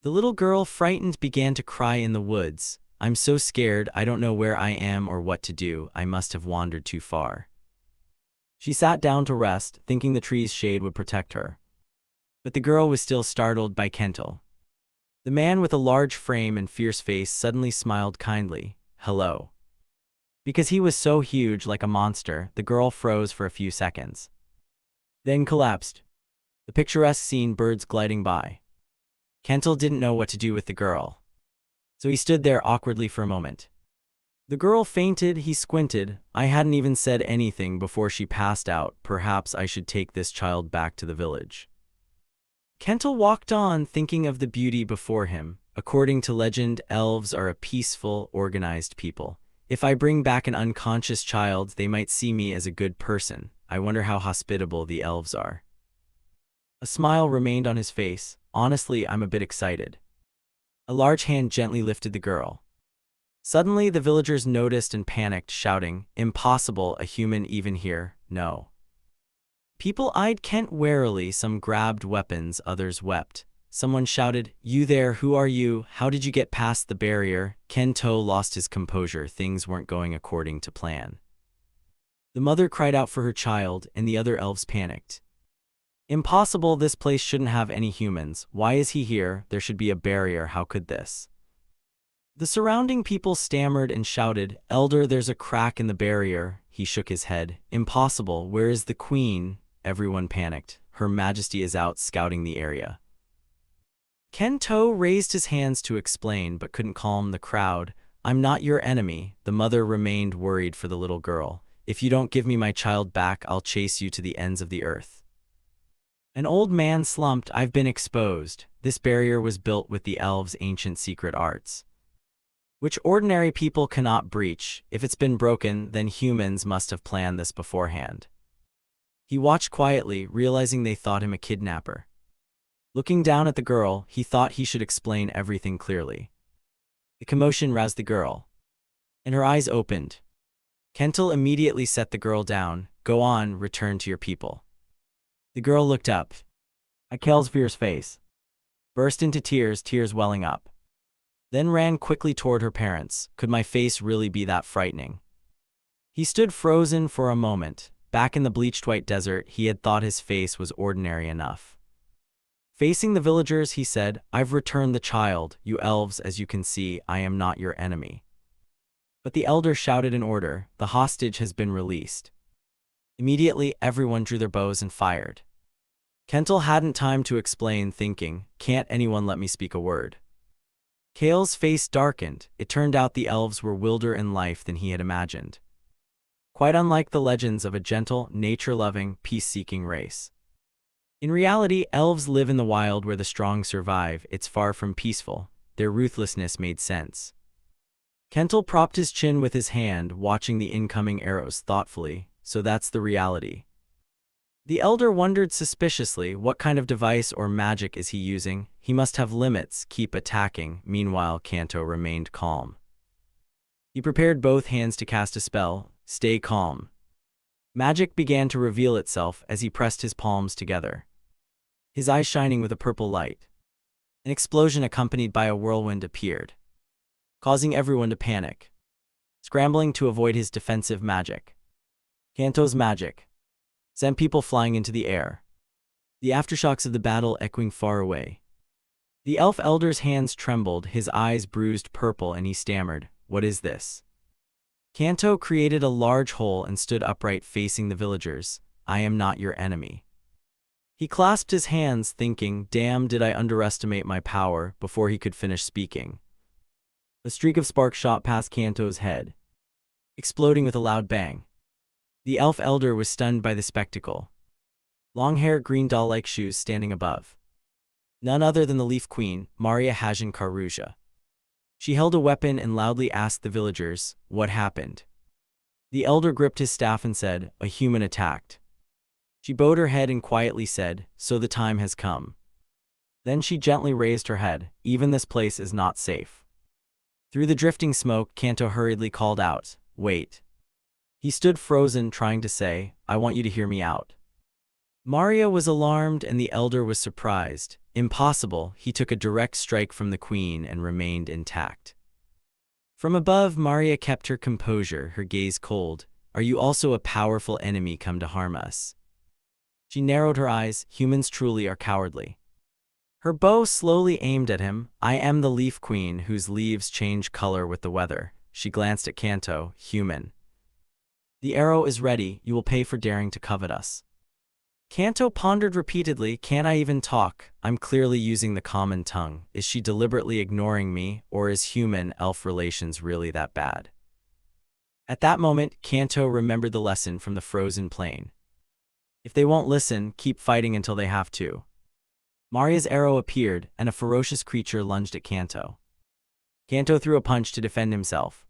The little girl, frightened, began to cry in the woods. I'm so scared, I don't know where I am or what to do. I must have wandered too far. She sat down to rest, thinking the tree's shade would protect her. But the girl was still startled by Kental. The man with a large frame and fierce face suddenly smiled kindly. Hello. Because he was so huge, like a monster, the girl froze for a few seconds, then collapsed. The picturesque scene, birds gliding by. Kental didn't know what to do with the girl, so he stood there awkwardly for a moment. The girl fainted. He squinted. I hadn't even said anything before she passed out. Perhaps I should take this child back to the village. Kental walked on, thinking of the beauty before him. According to legend, elves are a peaceful, organized people. If I bring back an unconscious child, they might see me as a good person. I wonder how hospitable the elves are. A smile remained on his face. Honestly, I'm a bit excited. A large hand gently lifted the girl. Suddenly, the villagers noticed and panicked, shouting, Impossible, a human even here, no. People eyed Kent warily, some grabbed weapons, others wept. Someone shouted, You there, who are you? How did you get past the barrier? Kento lost his composure. Things weren't going according to plan. The mother cried out for her child, and the other elves panicked. Impossible, this place shouldn't have any humans. Why is he here? There should be a barrier. How could this? The surrounding people stammered and shouted, Elder, there's a crack in the barrier. He shook his head. Impossible. Where is the queen? everyone panicked. Her Majesty is out scouting the area. Kento raised his hands to explain but couldn't calm the crowd. I'm not your enemy. The mother remained worried for the little girl. If you don't give me my child back, I'll chase you to the ends of the earth. An old man slumped. I've been exposed. This barrier was built with the elves' ancient secret arts, which ordinary people cannot breach. If it's been broken, then humans must have planned this beforehand. He watched quietly, realizing they thought him a kidnapper. Looking down at the girl, he thought he should explain everything clearly. The commotion roused the girl, and her eyes opened. Kento immediately set the girl down. Go on, return to your people. The girl looked up. Akel's fierce face burst into tears welling up, then ran quickly toward her parents. Could my face really be that frightening? He stood frozen for a moment. Back in the bleached white desert, he had thought his face was ordinary enough. Facing the villagers, he said, I've returned the child. You elves, as you can see, I am not your enemy. But the elder shouted an order. The hostage has been released. Immediately, everyone drew their bows and fired. Kento hadn't time to explain, thinking, can't anyone let me speak a word? Kale's face darkened. It turned out the elves were wilder in life than he had imagined. Quite unlike the legends of a gentle, nature-loving, peace-seeking race. In reality, elves live in the wild where the strong survive. It's far from peaceful. Their ruthlessness made sense. Kento propped his chin with his hand, watching the incoming arrows thoughtfully. So that's the reality. The elder wondered suspiciously, what kind of device or magic is he using? He must have limits. Keep attacking. Meanwhile, Kento remained calm. He prepared both hands to cast a spell. Stay calm. Magic began to reveal itself as he pressed his palms together, his eyes shining with a purple light. An explosion accompanied by a whirlwind appeared, causing everyone to panic, scrambling to avoid his defensive magic. Kento's magic sent people flying into the air, the aftershocks of the battle echoing far away. The elf elder's hands trembled, his eyes bruised purple, and he stammered, What is this? Kento created a large hole and stood upright facing the villagers. I am not your enemy. He clasped his hands, thinking, damn, did I underestimate my power? Before he could finish speaking, a streak of sparks shot past Kento's head, exploding with a loud bang. The elf elder was stunned by the spectacle. Long hair, green doll-like shoes standing above. None other than the Leaf Queen, Maria Hajin Karuja. She held a weapon and loudly asked the villagers, what happened? The elder gripped his staff and said, a human attacked. She bowed her head and quietly said, so the time has come. Then she gently raised her head, even this place is not safe. Through the drifting smoke, Kento hurriedly called out, wait. He stood frozen, trying to say, I want you to hear me out. Maria was alarmed and the elder was surprised. Impossible. He took a direct strike from the queen and remained intact. From above, Maria kept her composure, her gaze cold. Are you also a powerful enemy come to harm us? She narrowed her eyes. Humans truly are cowardly. Her bow slowly aimed at him. I am the Leaf Queen, whose leaves change color with the weather. She glanced at Kento. Human. The arrow is ready. You will pay for daring to covet us. Kento pondered repeatedly. Can't I even talk? I'm clearly using the common tongue. Is she deliberately ignoring me, or is human-elf relations really that bad? At that moment, Kento remembered the lesson from the frozen plain. If they won't listen, keep fighting until they have to. Maria's arrow appeared, and a ferocious creature lunged at Kento. Kento threw a punch to defend himself.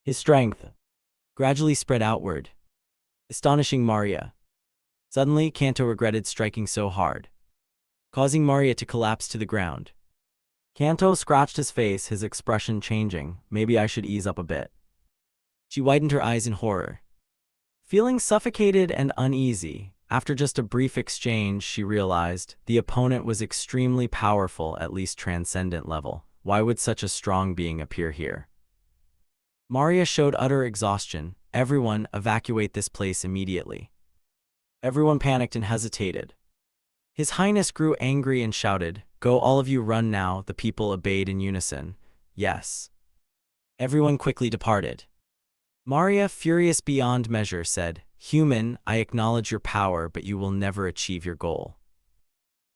His strength gradually spread outward, astonishing Maria. Suddenly, Kento regretted striking so hard, causing Maria to collapse to the ground. Kento scratched his face, his expression changing. Maybe I should ease up a bit. She widened her eyes in horror. Feeling suffocated and uneasy, after just a brief exchange, she realized the opponent was extremely powerful, at least transcendent level. Why would such a strong being appear here? Maria showed utter exhaustion. Everyone, evacuate this place immediately. Everyone panicked and hesitated. His Highness grew angry and shouted, Go, all of you, run now. The people obeyed in unison. Yes. Everyone quickly departed. Maria, furious beyond measure, said, "Human, I acknowledge your power, but you will never achieve your goal."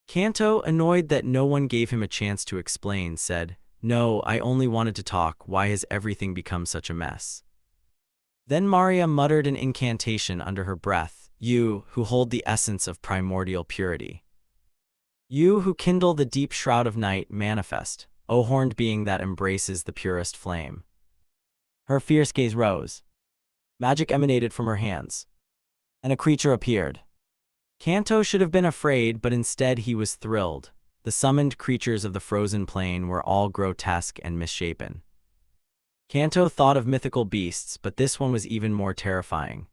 Kanto, annoyed that no one gave him a chance to explain, said, "No, I only wanted to talk. Why has everything become such a mess?" Then Maria muttered an incantation under her breath. "You, who hold the essence of primordial purity. You, who kindle the deep shroud of night, manifest, O horned being that embraces the purest flame." Her fierce gaze rose. Magic emanated from her hands, and a creature appeared. Kanto should have been afraid, but instead he was thrilled. The summoned creatures of the frozen plain were all grotesque and misshapen. Kanto thought of mythical beasts, but this one was even more terrifying.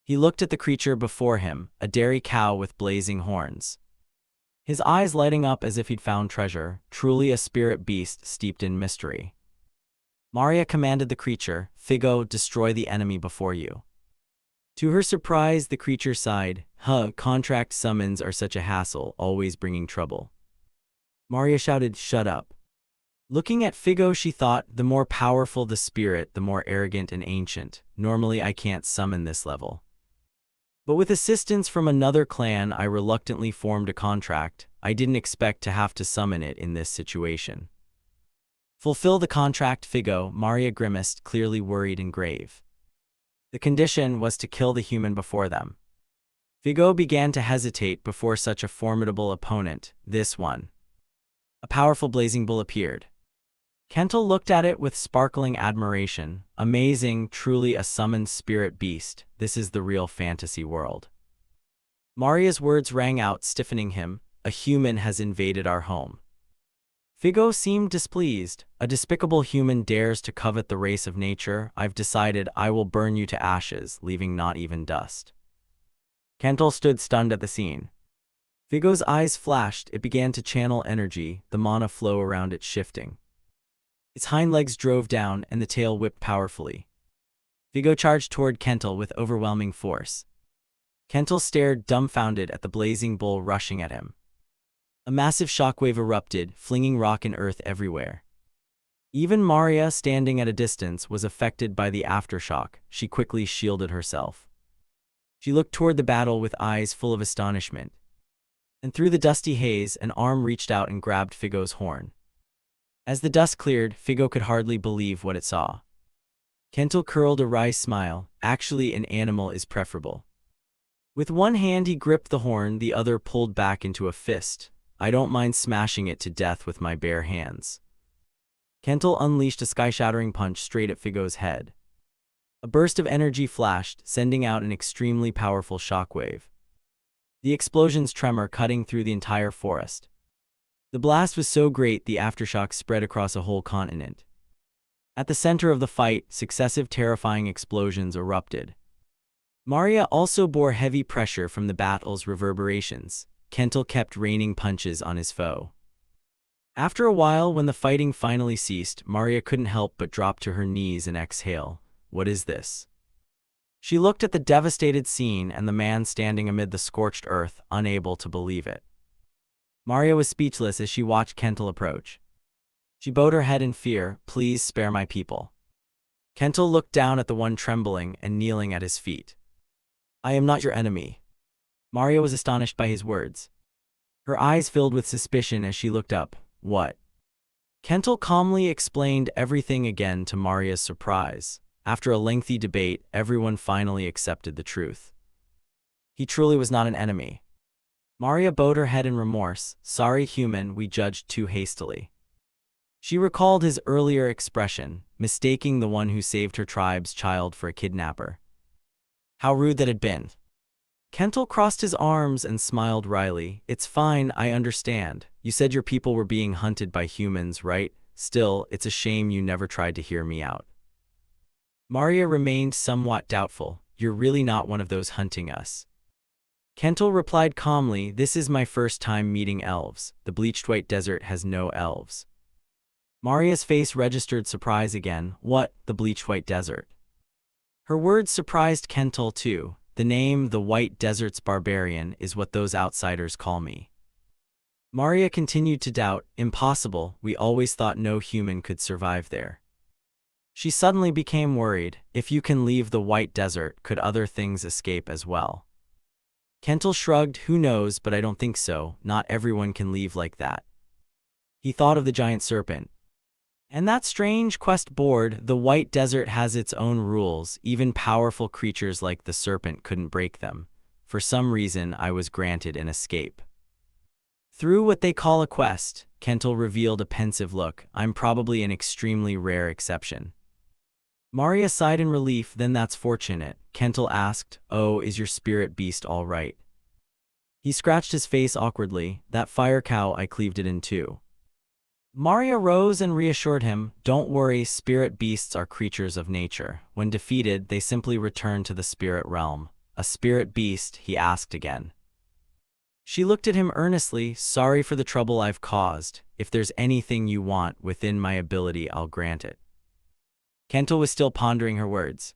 He looked at the creature before him, a dairy cow with blazing horns. His eyes lighting up as if he'd found treasure, truly a spirit beast steeped in mystery. Maria commanded the creature, "Figo, destroy the enemy before you." To her surprise, the creature sighed. Contract summons are such a hassle, always bringing trouble." Maria shouted, "Shut up." Looking at Figo, she thought, the more powerful the spirit, the more arrogant and ancient. Normally I can't summon this level. But with assistance from another clan, I reluctantly formed a contract. I didn't expect to have to summon it in this situation. "Fulfill the contract, Figo," Maria grimaced, clearly worried and grave. The condition was to kill the human before them. Figo began to hesitate before such a formidable opponent. This one. A powerful blazing bull appeared. Kental looked at it with sparkling admiration. "Amazing, truly a summoned spirit beast. This is the real fantasy world." Maria's words rang out, stiffening him. "A human has invaded our home." Figo seemed displeased. "A despicable human dares to covet the race of nature. I've decided I will burn you to ashes, leaving not even dust." Kental stood stunned at the scene. Figo's eyes flashed. It began to channel energy, the mana flow around it shifting. Its hind legs drove down, and the tail whipped powerfully. Figo charged toward Kental with overwhelming force. Kental stared dumbfounded at the blazing bull rushing at him. A massive shockwave erupted, flinging rock and earth everywhere. Even Maria, standing at a distance, was affected by the aftershock. She quickly shielded herself. She looked toward the battle with eyes full of astonishment. And through the dusty haze, an arm reached out and grabbed Figo's horn. As the dust cleared, Figo could hardly believe what it saw. Kental curled a wry smile. "Actually, an animal is preferable." With one hand he gripped the horn, the other pulled back into a fist. "I don't mind smashing it to death with my bare hands." Kental unleashed a sky-shattering punch straight at Figo's head. A burst of energy flashed, sending out an extremely powerful shockwave. The explosion's tremor cutting through the entire forest. The blast was so great the aftershock spread across a whole continent. At the center of the fight, successive terrifying explosions erupted. Maria also bore heavy pressure from the battle's reverberations. Kental kept raining punches on his foe. After a while, when the fighting finally ceased, Maria couldn't help but drop to her knees and exhale. "What is this?" She looked at the devastated scene and the man standing amid the scorched earth, unable to believe it. Maria was speechless as she watched Kental approach. She bowed her head in fear. "Please spare my people." Kental looked down at the one trembling and kneeling at his feet. "I am not your enemy." Maria was astonished by his words. Her eyes filled with suspicion as she looked up. "What?" Kental calmly explained everything again to Maria's surprise. After a lengthy debate, everyone finally accepted the truth. He truly was not an enemy. Maria bowed her head in remorse. "Sorry, human, we judged too hastily." She recalled his earlier expression, mistaking the one who saved her tribe's child for a kidnapper. How rude that had been. Kental crossed his arms and smiled wryly. "It's fine, I understand. You said your people were being hunted by humans, right? Still, it's a shame you never tried to hear me out." Maria remained somewhat doubtful. "You're really not one of those hunting us." Kental replied calmly, "This is my first time meeting elves. The bleached white desert has no elves." Maria's face registered surprise again. "What, the bleached white desert?" Her words surprised Kental too. "The name, the White Desert's Barbarian, is what those outsiders call me." Maria continued to doubt. "Impossible, we always thought no human could survive there." She suddenly became worried. If you can leave the white desert, could other things escape as well? Kental shrugged. Who knows, but I don't think so. Not everyone can leave like that. He thought of the giant serpent. And that strange quest board, the white desert has its own rules. Even powerful creatures like the serpent couldn't break them. For some reason, I was granted an escape. Through what they call a quest, Kental revealed a pensive look. I'm probably an extremely rare exception. Maria sighed in relief. Then that's fortunate. Kental asked, oh, is your spirit beast all right? He scratched his face awkwardly. That fire cow, I cleaved it in two. Maria rose and reassured him, don't worry, spirit beasts are creatures of nature. When defeated, they simply return to the spirit realm. A spirit beast? He asked again. She looked at him earnestly. Sorry for the trouble I've caused. If there's anything you want within my ability, I'll grant it. Kental was still pondering her words.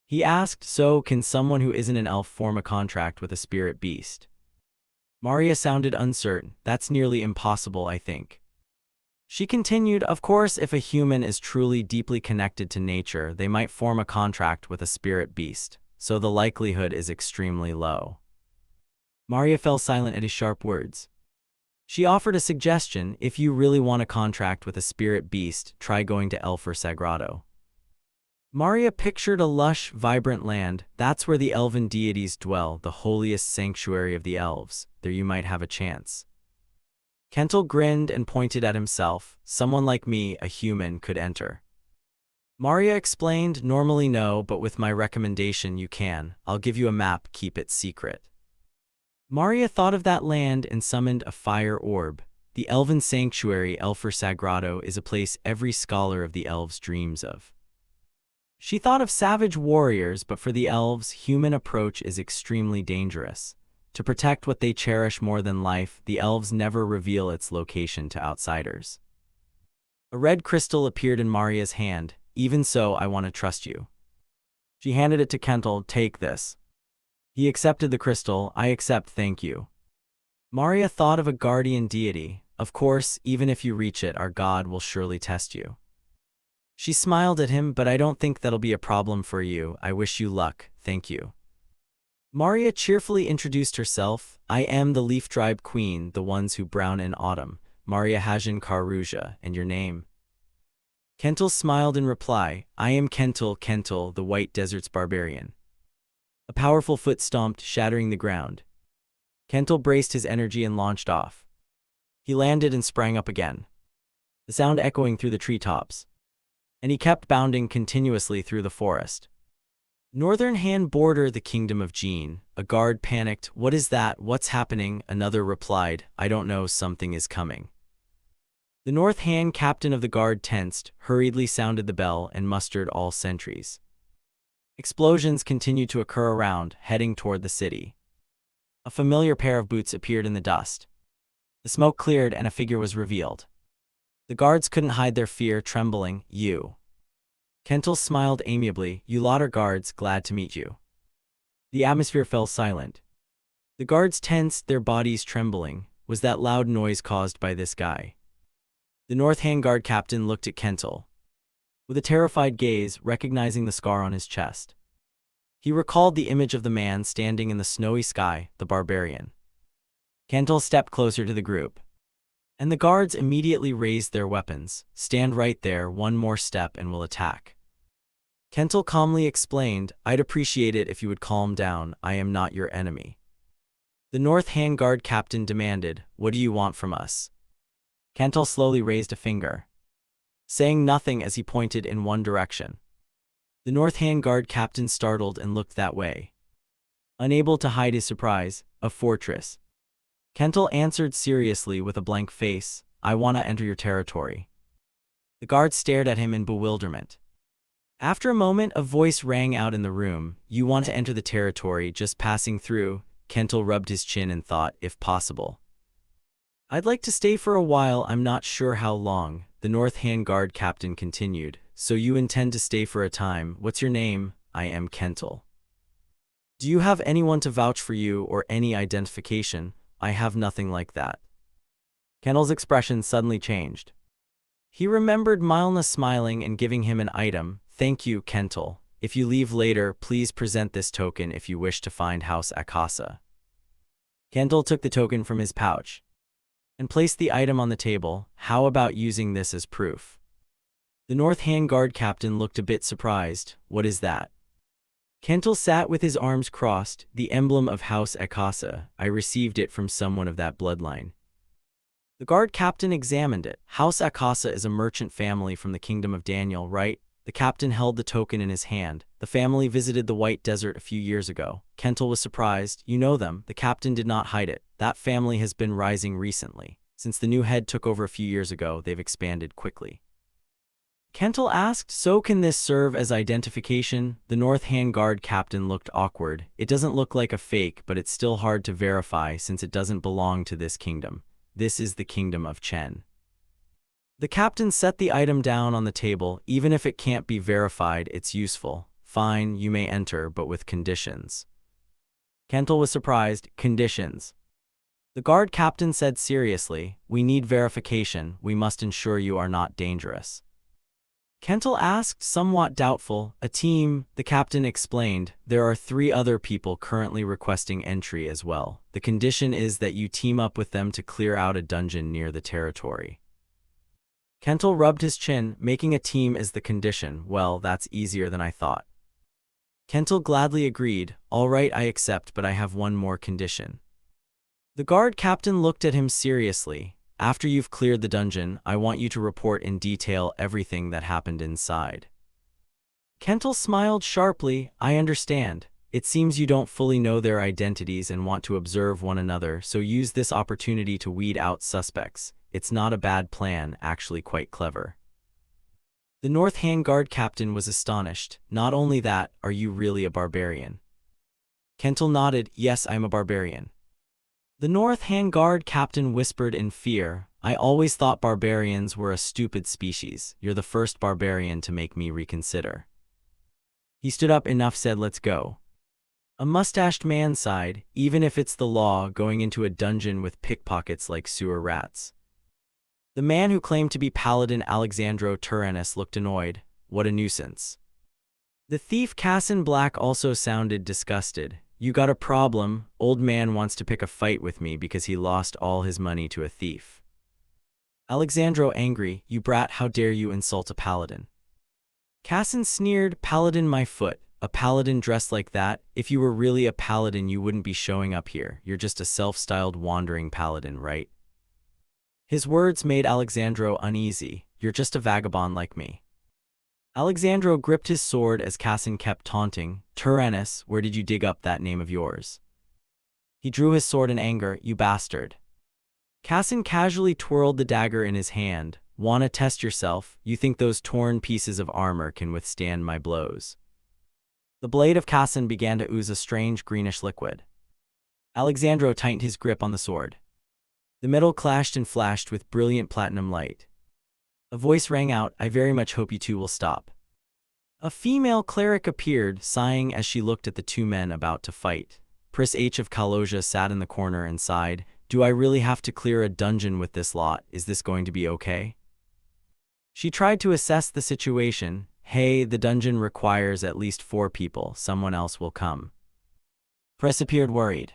He asked, so can someone who isn't an elf form a contract with a spirit beast? Maria sounded uncertain. That's nearly impossible, I think. She continued, of course, if a human is truly deeply connected to nature, they might form a contract with a spirit beast, so the likelihood is extremely low. Maria fell silent at his sharp words. She offered a suggestion. If you really want a contract with a spirit beast, try going to Elfer Sagrado. Maria pictured a lush, vibrant land. That's where the elven deities dwell, the holiest sanctuary of the elves. There you might have a chance. Kental grinned and pointed at himself. Someone like me, a human, could enter. Maria explained, normally no, but with my recommendation you can. I'll give you a map, keep it secret. Maria thought of that land and summoned a fire orb. The elven sanctuary, Elfer Sagrado, is a place every scholar of the elves dreams of. She thought of savage warriors, but for the elves, human approach is extremely dangerous. To protect what they cherish more than life, the elves never reveal its location to outsiders. A red crystal appeared in Maria's hand. Even so, I want to trust you. She handed it to Kental. Take this. He accepted the crystal. I accept, thank you. Maria thought of a guardian deity. Of course, even if you reach it, our god will surely test you. She smiled at him, but I don't think that'll be a problem for you. I wish you luck, thank you. Maria cheerfully introduced herself. I am the Leaf Tribe Queen, the ones who brown in autumn, Maria Hajin Karuja, and your name? Kental smiled in reply. I am Kental, the White Desert's Barbarian. A powerful foot stomped, shattering the ground. Kental braced his energy and launched off. He landed and sprang up again, the sound echoing through the treetops. And he kept bounding continuously through the forest. Northern hand border the kingdom of Jean. A guard panicked. What is that? What's happening? Another replied, I don't know, something is coming. The North hand captain of the guard tensed, hurriedly sounded the bell, and mustered all sentries. Explosions continued to occur around, heading toward the city. A familiar pair of boots appeared in the dust. The smoke cleared and a figure was revealed. The guards couldn't hide their fear, trembling. You. Kental smiled amiably. You Lauder guards, glad to meet you. The atmosphere fell silent. The guards tensed, their bodies trembling. Was that loud noise caused by this guy? The North Hand Guard captain looked at Kental with a terrified gaze, recognizing the scar on his chest. He recalled the image of the man standing in the snowy sky, the Barbarian. Kental stepped closer to the group, and the guards immediately raised their weapons. Stand right there, one more step and we'll attack. Kental calmly explained, I'd appreciate it if you would calm down, I am not your enemy. The North Hand Guard captain demanded, what do you want from us? Kental slowly raised a finger, saying nothing as he pointed in one direction. The North Hand Guard captain startled and looked that way, unable to hide his surprise. A fortress. Kental answered seriously with a blank face, I want to enter your territory. The guard stared at him in bewilderment. After a moment, a voice rang out in the room, you want to enter the territory, just passing through. Kental rubbed his chin and thought, if possible. I'd like to stay for a while, I'm not sure how long. The North Hand Guard captain continued, so you intend to stay for a time. What's your name? I am Kental. Do you have anyone to vouch for you or any identification? I have nothing like that. Kental's expression suddenly changed. He remembered Milna smiling and giving him an item. Thank you, Kental. If you leave later, please present this token if you wish to find House Akasa. Kental took the token from his pouch and placed the item on the table. How about using this as proof? The North Hand Guard captain looked a bit surprised. What is that? Kental sat with his arms crossed. The emblem of House Akasa. I received it from someone of that bloodline. The guard captain examined it. House Akasa is a merchant family from the kingdom of Daniel, right? The captain held the token in his hand. The family visited the White Desert a few years ago. Kental was surprised. You know them. The captain did not hide it. That family has been rising recently. Since the new head took over a few years ago, they've expanded quickly. Kental asked, so can this serve as identification? The North Hand Guard captain looked awkward. It doesn't look like a fake, but it's still hard to verify since it doesn't belong to this kingdom. This is the kingdom of Chen. The captain set the item down on the table. Even if it can't be verified, it's useful. Fine, you may enter, but with conditions. Kental was surprised. Conditions? The guard captain said seriously, we need verification. We must ensure you are not dangerous. Kental asked, somewhat doubtful. A team, the captain explained. There are 3 other people currently requesting entry as well. The condition is that you team up with them to clear out a dungeon near the territory. Kental rubbed his chin. Making a team is the condition. Well, that's easier than I thought. Kental gladly agreed. All right, I accept, but I have one more condition. The guard captain looked at him seriously. After you've cleared the dungeon, I want you to report in detail everything that happened inside. Kental smiled sharply. I understand. It seems you don't fully know their identities and want to observe one another, so use this opportunity to weed out suspects. It's not a bad plan, actually quite clever. The North Hand Guard captain was astonished. Not only that, are you really a barbarian? Kental nodded. Yes, I'm a barbarian. The North Hand Guard captain whispered in fear. I always thought barbarians were a stupid species. You're the first barbarian to make me reconsider. He stood up. Enough said, let's go. A mustached man sighed. Even if it's the law, going into a dungeon with pickpockets like sewer rats. The man who claimed to be Paladin Alexandro Tyrannus looked annoyed. What a nuisance. The thief Cassin Black also sounded disgusted. You got a problem. Old man wants to pick a fight with me because he lost all his money to a thief. Alexandro angry. You brat, how dare you insult a paladin? Cassin sneered. Paladin my foot. A paladin dressed like that? If you were really a paladin you wouldn't be showing up here. You're just a self-styled wandering paladin, right? His words made Alexandro uneasy. You're just a vagabond like me. Alexandro gripped his sword as Cassin kept taunting. Tyrannus, where did you dig up that name of yours? He drew his sword in anger. You bastard. Cassin casually twirled the dagger in his hand. Wanna test yourself? You think those torn pieces of armor can withstand my blows? The blade of Cassin began to ooze a strange greenish liquid. Alexandro tightened his grip on the sword. The metal clashed and flashed with brilliant platinum light. A voice rang out. I very much hope you two will stop. A female cleric appeared, sighing as she looked at the 2 men about to fight. Pris H of Kaloja sat in the corner and sighed. Do I really have to clear a dungeon with this lot? Is this going to be okay? She tried to assess the situation. Hey, the dungeon requires at least 4 people. Someone else will come. Pris appeared worried.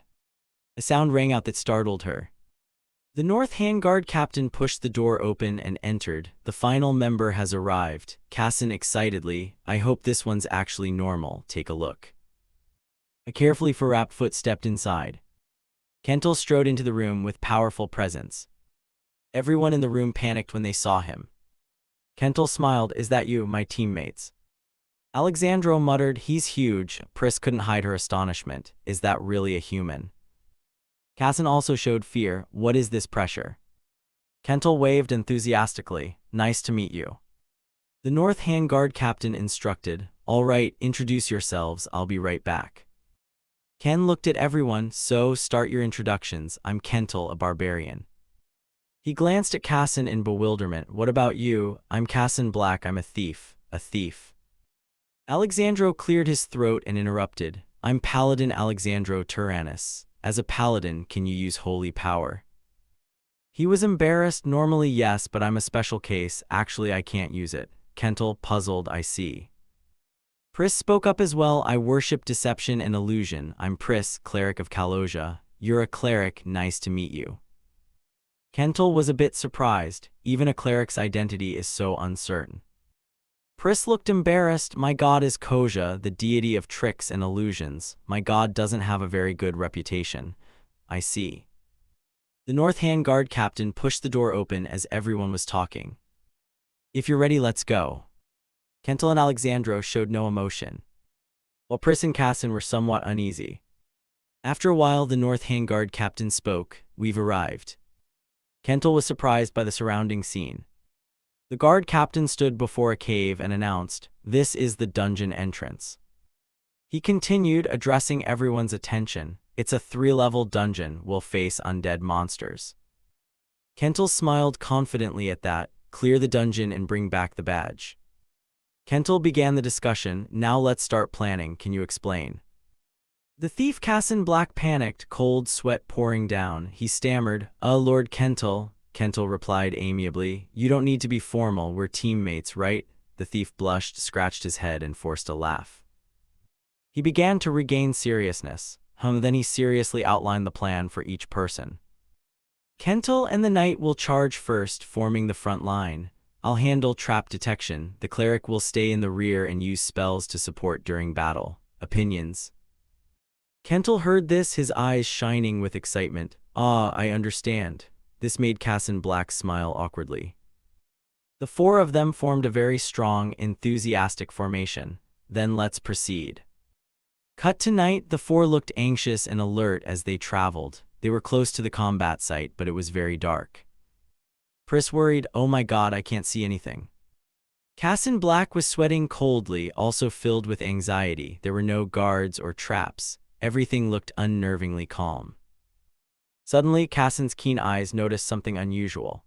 A sound rang out that startled her. The North Hand Guard captain pushed the door open and entered. The final member has arrived. Cassin excitedly. I hope this one's actually normal. Take a look. A carefully wrapped foot stepped inside. Kental strode into the room with powerful presence. Everyone in the room panicked when they saw him. Kental smiled. Is that you, my teammates? Alexandro muttered. He's huge. Pris couldn't hide her astonishment. Is that really a human? Cassin also showed fear. What is this pressure? Kental waved enthusiastically. Nice to meet you. The North Hand Guard captain instructed. All right, introduce yourselves. I'll be right back. Ken looked at everyone. So, start your introductions. I'm Kental, a barbarian. He glanced at Cassin in bewilderment. What about you? I'm Cassin Black. I'm a thief. A thief. Alexandro cleared his throat and interrupted. I'm Paladin Alexandro Tyrannus. As a paladin, can you use holy power? He was embarrassed. Normally, yes, but I'm a special case. Actually, I can't use it. Kental, puzzled, I see. Pris spoke up as well. I worship deception and illusion. I'm Pris, cleric of Kaloja. You're a cleric. Nice to meet you. Kental was a bit surprised. Even a cleric's identity is so uncertain. Pris looked embarrassed. My god is Koja, the deity of tricks and illusions. My god doesn't have a very good reputation. I see. The North Hand Guard captain pushed the door open as everyone was talking. If you're ready, let's go. Kental and Alexandro showed no emotion, while Pris and Cassin were somewhat uneasy. After a while, the North Hand Guard captain spoke. We've arrived. Kental was surprised by the surrounding scene. The guard captain stood before a cave and announced, "This is the dungeon entrance." He continued, addressing everyone's attention. It's a 3-level dungeon. We'll face undead monsters. Kental smiled confidently at that. Clear the dungeon and bring back the badge. Kental began the discussion. Now let's start planning. Can you explain? The thief Cassin Black panicked, cold sweat pouring down. He stammered, Lord Kental. Kental replied amiably, you don't need to be formal. We're teammates, right? The thief blushed, scratched his head, and forced a laugh. He began to regain seriousness. Then he seriously outlined the plan for each person. Kental and the knight will charge first, forming the front line. I'll handle trap detection. The cleric will stay in the rear and use spells to support during battle. Opinions? Kental heard this, his eyes shining with excitement. I understand. This made Cassin Black smile awkwardly. The 4 of them formed a very strong, enthusiastic formation. Then let's proceed. Cut to night. The 4 looked anxious and alert as they traveled. They were close to the combat site, but it was very dark. Pris worried, oh my god, I can't see anything. Cassin Black was sweating coldly, also filled with anxiety. There were no guards or traps. Everything looked unnervingly calm. Suddenly, Cassin's keen eyes noticed something unusual.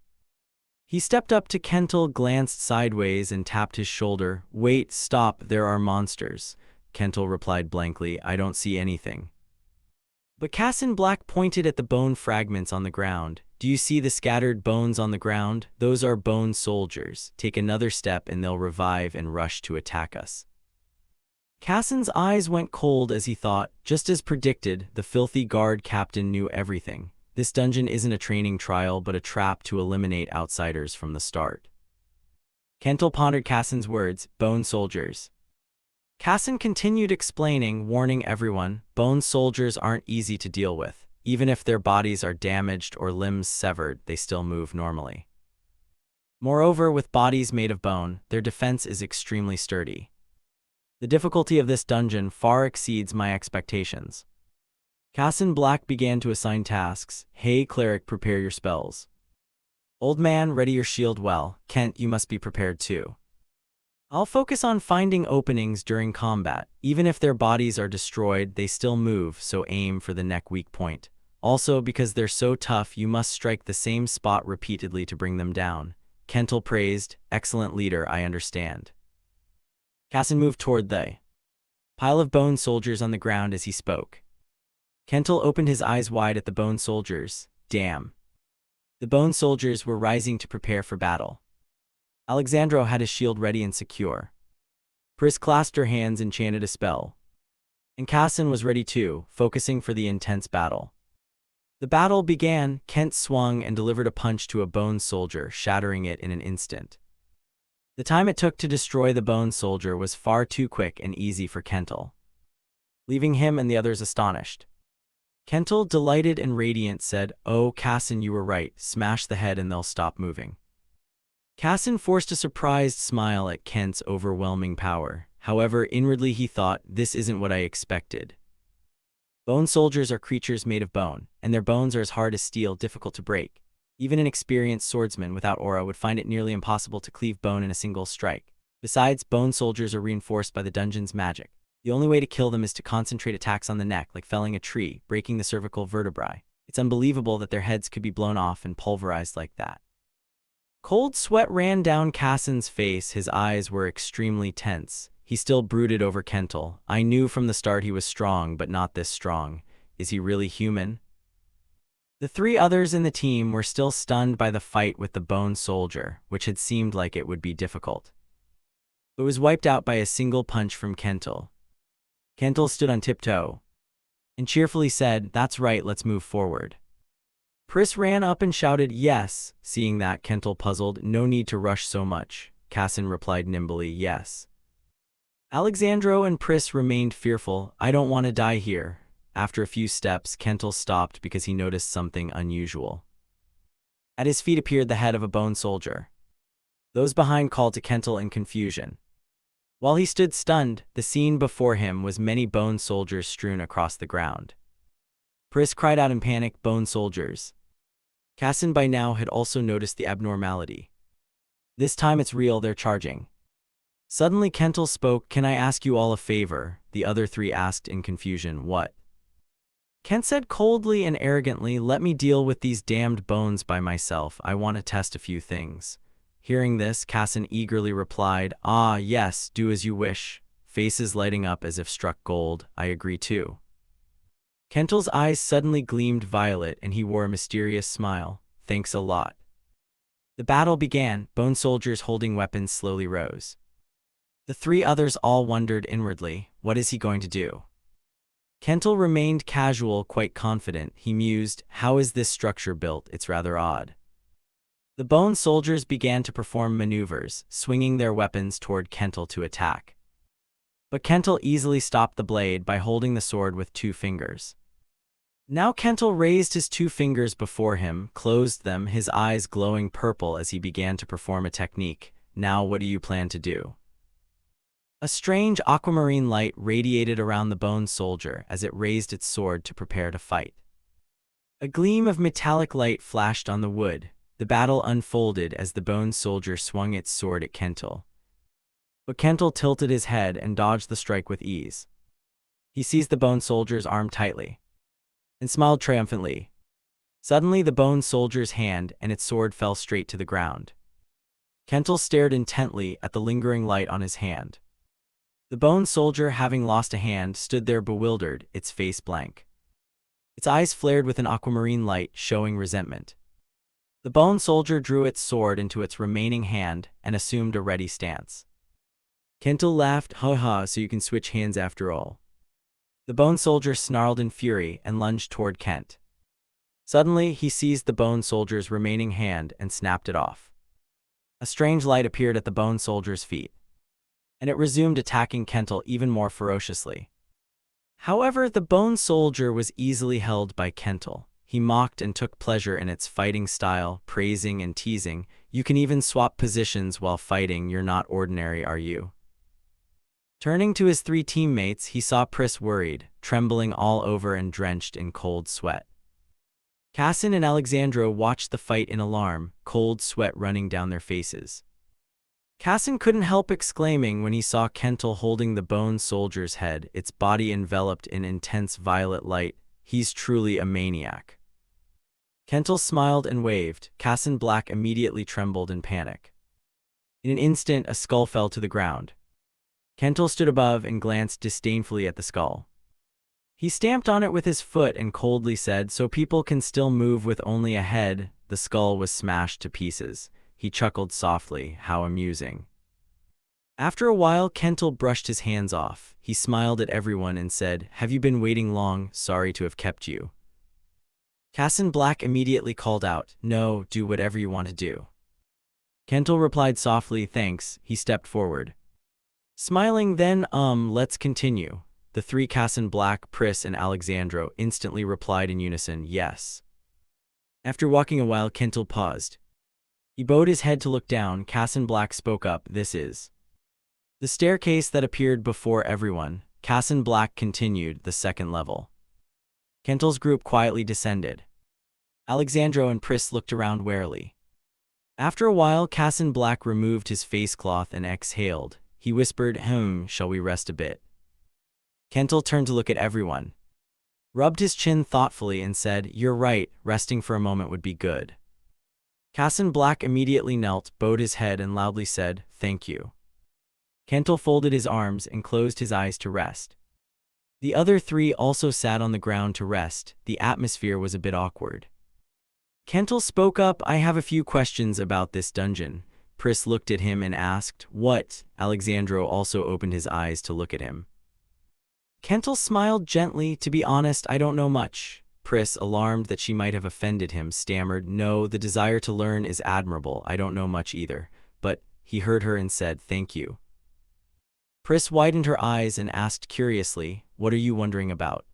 He stepped up to Kental, glanced sideways, and tapped his shoulder. Wait, stop, there are monsters. Kental replied blankly, I don't see anything. But Cassin Black pointed at the bone fragments on the ground. Do you see the scattered bones on the ground? Those are bone soldiers. Take another step and they'll revive and rush to attack us. Cassin's eyes went cold as he thought. Just as predicted, the filthy guard captain knew everything. This dungeon isn't a training trial, but a trap to eliminate outsiders from the start. Kental pondered Cassin's words, bone soldiers. Cassin continued explaining, warning everyone, bone soldiers aren't easy to deal with. Even if their bodies are damaged or limbs severed, they still move normally. Moreover, with bodies made of bone, their defense is extremely sturdy. The difficulty of this dungeon far exceeds my expectations. Cassin Black began to assign tasks. Hey, cleric, prepare your spells. Old man, ready your shield well. Kent, you must be prepared too. I'll focus on finding openings during combat. Even if their bodies are destroyed, they still move, so aim for the neck weak point. Also, because they're so tough, you must strike the same spot repeatedly to bring them down. Kental praised, excellent leader, I understand. Cassin moved toward the pile of bone soldiers on the ground as he spoke. Kental opened his eyes wide at the bone soldiers. Damn. The bone soldiers were rising to prepare for battle. Alexandro had his shield ready and secure. Pris clasped her hands and chanted a spell. And Cassin was ready too, focusing for the intense battle. The battle began. Kent swung and delivered a punch to a bone soldier, shattering it in an instant. The time it took to destroy the bone soldier was far too quick and easy for Kental, leaving him and the others astonished. Kental, delighted and radiant, said, Oh, Cassin, you were right. Smash the head and they'll stop moving. Cassin forced a surprised smile at Kent's overwhelming power. However, inwardly he thought, this isn't what I expected. Bone soldiers are creatures made of bone, and their bones are as hard as steel, difficult to break. Even an experienced swordsman without aura would find it nearly impossible to cleave bone in a single strike. Besides, bone soldiers are reinforced by the dungeon's magic. The only way to kill them is to concentrate attacks on the neck, like felling a tree, breaking the cervical vertebrae. It's unbelievable that their heads could be blown off and pulverized like that. Cold sweat ran down Cassin's face. His eyes were extremely tense. He still brooded over Kental. I knew from the start he was strong, but not this strong. Is he really human? The three others in the team were still stunned by the fight with the bone soldier, which had seemed like it would be difficult. It was wiped out by a single punch from Kental. Kental stood on tiptoe and cheerfully said, "That's right, let's move forward." Pris ran up and shouted, "Yes." Seeing that, Kental puzzled. "No need to rush so much." Cassin replied nimbly, "Yes." Alexandro and Pris remained fearful. "I don't want to die here." After a few steps, Kental stopped because he noticed something unusual. At his feet appeared the head of a bone soldier. Those behind called to Kental in confusion. While he stood stunned, the scene before him was many bone soldiers strewn across the ground. Pris cried out in panic, "Bone soldiers!" Cassin by now had also noticed the abnormality. "This time it's real, they're charging." Suddenly Kental spoke, "Can I ask you all a favor?" The other three asked in confusion, "What?" Kent said coldly and arrogantly, "Let me deal with these damned bones by myself. I want to test a few things." Hearing this, Cassin eagerly replied, "Ah, yes, do as you wish." Faces lighting up as if struck gold, "I agree too." Kental's eyes suddenly gleamed violet and he wore a mysterious smile. "Thanks a lot." The battle began. Bone soldiers holding weapons slowly rose. The three others all wondered inwardly, what is he going to do? Kental remained casual, quite confident. He mused, "How is this structure built? It's rather odd." The bone soldiers began to perform maneuvers, swinging their weapons toward Kental to attack. But Kental easily stopped the blade by holding the sword with 2 fingers. Now Kental raised his 2 fingers before him, closed them, his eyes glowing purple as he began to perform a technique. "Now what do you plan to do?" A strange aquamarine light radiated around the bone soldier as it raised its sword to prepare to fight. A gleam of metallic light flashed on the wood. The battle unfolded as the bone soldier swung its sword at Kental. But Kental tilted his head and dodged the strike with ease. He seized the bone soldier's arm tightly and smiled triumphantly. Suddenly the bone soldier's hand and its sword fell straight to the ground. Kental stared intently at the lingering light on his hand. The bone soldier, having lost a hand, stood there bewildered, its face blank. Its eyes flared with an aquamarine light, showing resentment. The bone soldier drew its sword into its remaining hand and assumed a ready stance. Kental laughed, "Ha ha, so you can switch hands after all." The bone soldier snarled in fury and lunged toward Kent. Suddenly, he seized the bone soldier's remaining hand and snapped it off. A strange light appeared at the bone soldier's feet, and it resumed attacking Kental even more ferociously. However, the bone soldier was easily held by Kental. He mocked and took pleasure in its fighting style, praising and teasing. "You can even swap positions while fighting, you're not ordinary, are you?" Turning to his 3 teammates, he saw Pris worried, trembling all over and drenched in cold sweat. Cassin and Alexandro watched the fight in alarm, cold sweat running down their faces. Cassin couldn't help exclaiming when he saw Kental holding the bone soldier's head, its body enveloped in intense violet light. "He's truly a maniac." Kental smiled and waved. Cassin Black immediately trembled in panic. In an instant, a skull fell to the ground. Kental stood above and glanced disdainfully at the skull. He stamped on it with his foot and coldly said, "So people can still move with only a head?" The skull was smashed to pieces. He chuckled softly, "How amusing." After a while, Kental brushed his hands off. He smiled at everyone and said, "Have you been waiting long? Sorry to have kept you." Cassin Black immediately called out, "No, do whatever you want to do." Kental replied softly, "Thanks." He stepped forward, smiling, then, let's continue." The 3, Cassin Black, Pris, and Alexandro, instantly replied in unison, "Yes." After walking a while, Kental paused. He bowed his head to look down. Cassin Black spoke up, "This is the staircase that appeared before everyone." Cassin Black continued, "The 2nd level." Kental's group quietly descended. Alexandro and Pris looked around warily. After a while, Cassin Black removed his face cloth and exhaled. He whispered, Shall we rest a bit?" Kental turned to look at everyone, rubbed his chin thoughtfully and said, "You're right, resting for a moment would be good." Cassin Black immediately knelt, bowed his head and loudly said, "Thank you." Kental folded his arms and closed his eyes to rest. The other 3 also sat on the ground to rest. The atmosphere was a bit awkward. Kentel spoke up, I have a few questions about this dungeon. Pris looked at him and asked, what? Alexandro also opened his eyes to look at him. Kentel smiled gently, to be honest, I don't know much. Pris, alarmed that she might have offended him, stammered, no, the desire to learn is admirable, I don't know much either. But, he heard her and said, thank you. Pris widened her eyes and asked curiously, what are you wondering about?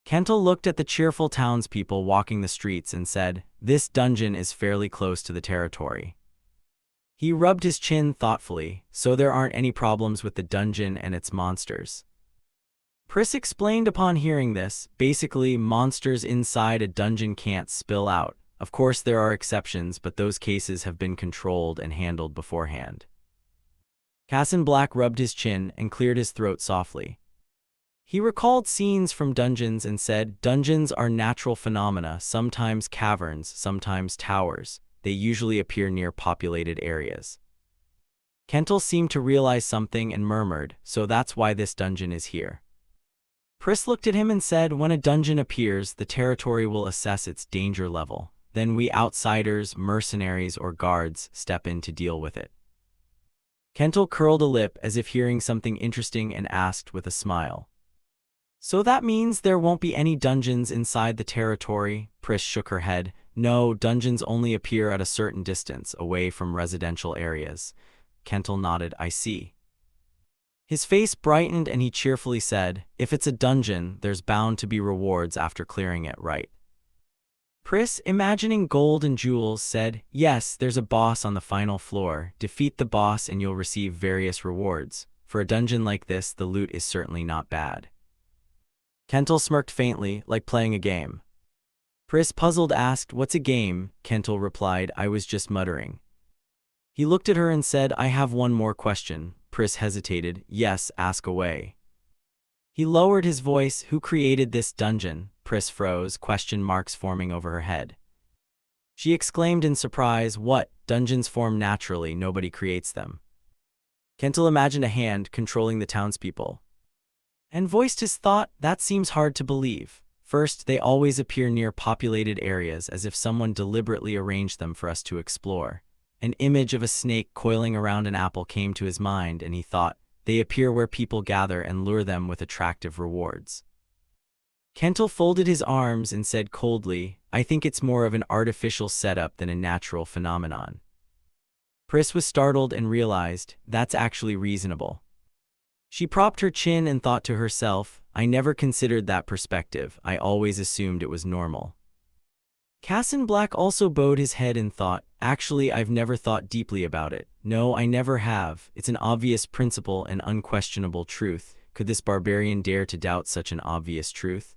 Kentel looked at the cheerful townspeople walking the streets and said, this dungeon is fairly close to the territory. He rubbed his chin thoughtfully, so there aren't any problems with the dungeon and its monsters. Pris explained upon hearing this, basically, monsters inside a dungeon can't spill out. Of course there are exceptions, but those cases have been controlled and handled beforehand. Cassin Black rubbed his chin and cleared his throat softly. He recalled scenes from dungeons and said, dungeons are natural phenomena, sometimes caverns, sometimes towers. They usually appear near populated areas. Kentel seemed to realize something and murmured, so that's why this dungeon is here. Pris looked at him and said, when a dungeon appears, the territory will assess its danger level. Then we outsiders, mercenaries, or guards step in to deal with it. Kentel curled a lip as if hearing something interesting and asked with a smile. So that means there won't be any dungeons inside the territory? Pris shook her head. No, dungeons only appear at a certain distance, away from residential areas. Kentel nodded, I see. His face brightened and he cheerfully said, if it's a dungeon, there's bound to be rewards after clearing it, right? Pris, imagining gold and jewels, said, yes, there's a boss on the final floor. Defeat the boss and you'll receive various rewards. For a dungeon like this, the loot is certainly not bad. Kentel smirked faintly, like playing a game. Pris, puzzled, asked, what's a game? Kentel replied, I was just muttering. He looked at her and said, I have one more question. Pris hesitated, yes, ask away. He lowered his voice, who created this dungeon? Pris froze, question marks forming over her head. She exclaimed in surprise, what? Dungeons form naturally, nobody creates them. Kentel imagined a hand controlling the townspeople and voiced his thought, that seems hard to believe. First, they always appear near populated areas as if someone deliberately arranged them for us to explore. An image of a snake coiling around an apple came to his mind and he thought, they appear where people gather and lure them with attractive rewards. Kentel folded his arms and said coldly, I think it's more of an artificial setup than a natural phenomenon. Pris was startled and realized, that's actually reasonable. She propped her chin and thought to herself, I never considered that perspective, I always assumed it was normal. Cassin Black also bowed his head and thought, actually I've never thought deeply about it. No, I never have. It's an obvious principle and unquestionable truth. Could this barbarian dare to doubt such an obvious truth?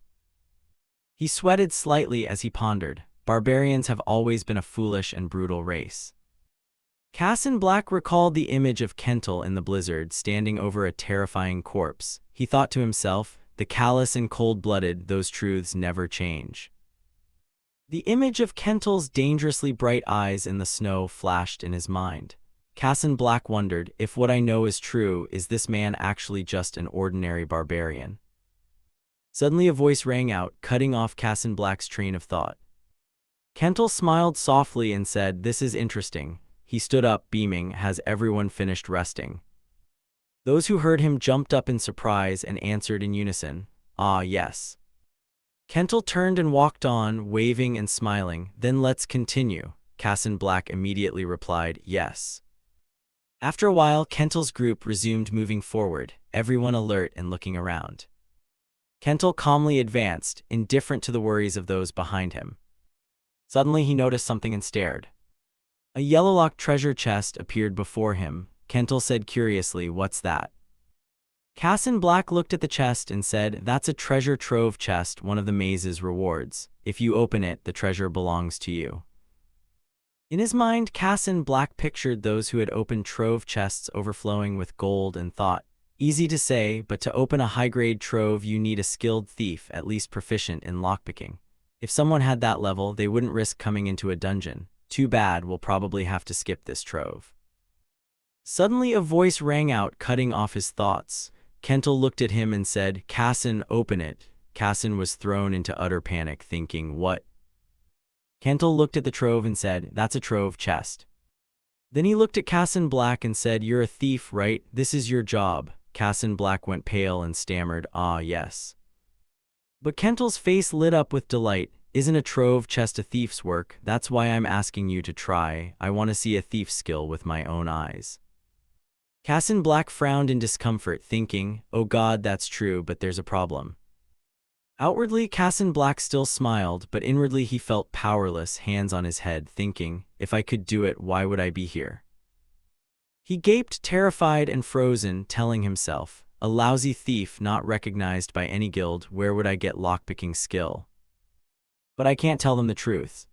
He sweated slightly as he pondered. Barbarians have always been a foolish and brutal race. Cassin Black recalled the image of Kentel in the blizzard standing over a terrifying corpse. He thought to himself, the callous and cold-blooded, those truths never change. The image of Kentel's dangerously bright eyes in the snow flashed in his mind. Cassin Black wondered, if what I know is true, is this man actually just an ordinary barbarian? Suddenly a voice rang out, cutting off Cassin Black's train of thought. Kentel smiled softly and said, this is interesting. He stood up, beaming, has everyone finished resting? Those who heard him jumped up in surprise and answered in unison, ah, yes. Kentel turned and walked on, waving and smiling. Then let's continue. Cassin Black immediately replied, yes. After a while, Kentel's group resumed moving forward, everyone alert and looking around. Kentel calmly advanced, indifferent to the worries of those behind him. Suddenly he noticed something and stared. A yellow-locked treasure chest appeared before him. Kentel said curiously, what's that? Cassin Black looked at the chest and said, that's a treasure trove chest, one of the maze's rewards. If you open it, the treasure belongs to you. In his mind, Cassin Black pictured those who had opened trove chests overflowing with gold and thought, easy to say, but to open a high-grade trove you need a skilled thief, at least proficient in lockpicking. If someone had that level, they wouldn't risk coming into a dungeon. Too bad, we'll probably have to skip this trove. Suddenly a voice rang out, cutting off his thoughts. Kentel looked at him and said, Cassin, open it. Cassin was thrown into utter panic, thinking, what? Kental looked at the trove and said, "That's a trove chest." Then he looked at Cassin Black and said, "You're a thief, right? This is your job." Cassin Black went pale and stammered, "Ah, yes." But Kental's face lit up with delight. "Isn't a trove chest a thief's work? That's why I'm asking you to try. I want to see a thief's skill with my own eyes." Cassin Black frowned in discomfort, thinking, "Oh God, that's true, but there's a problem." Outwardly, Cassin Black still smiled, but inwardly he felt powerless, hands on his head, thinking, "If I could do it, why would I be here?" He gaped, terrified and frozen, telling himself, "A lousy thief, not recognized by any guild, where would I get lockpicking skill? But I can't tell them the truth."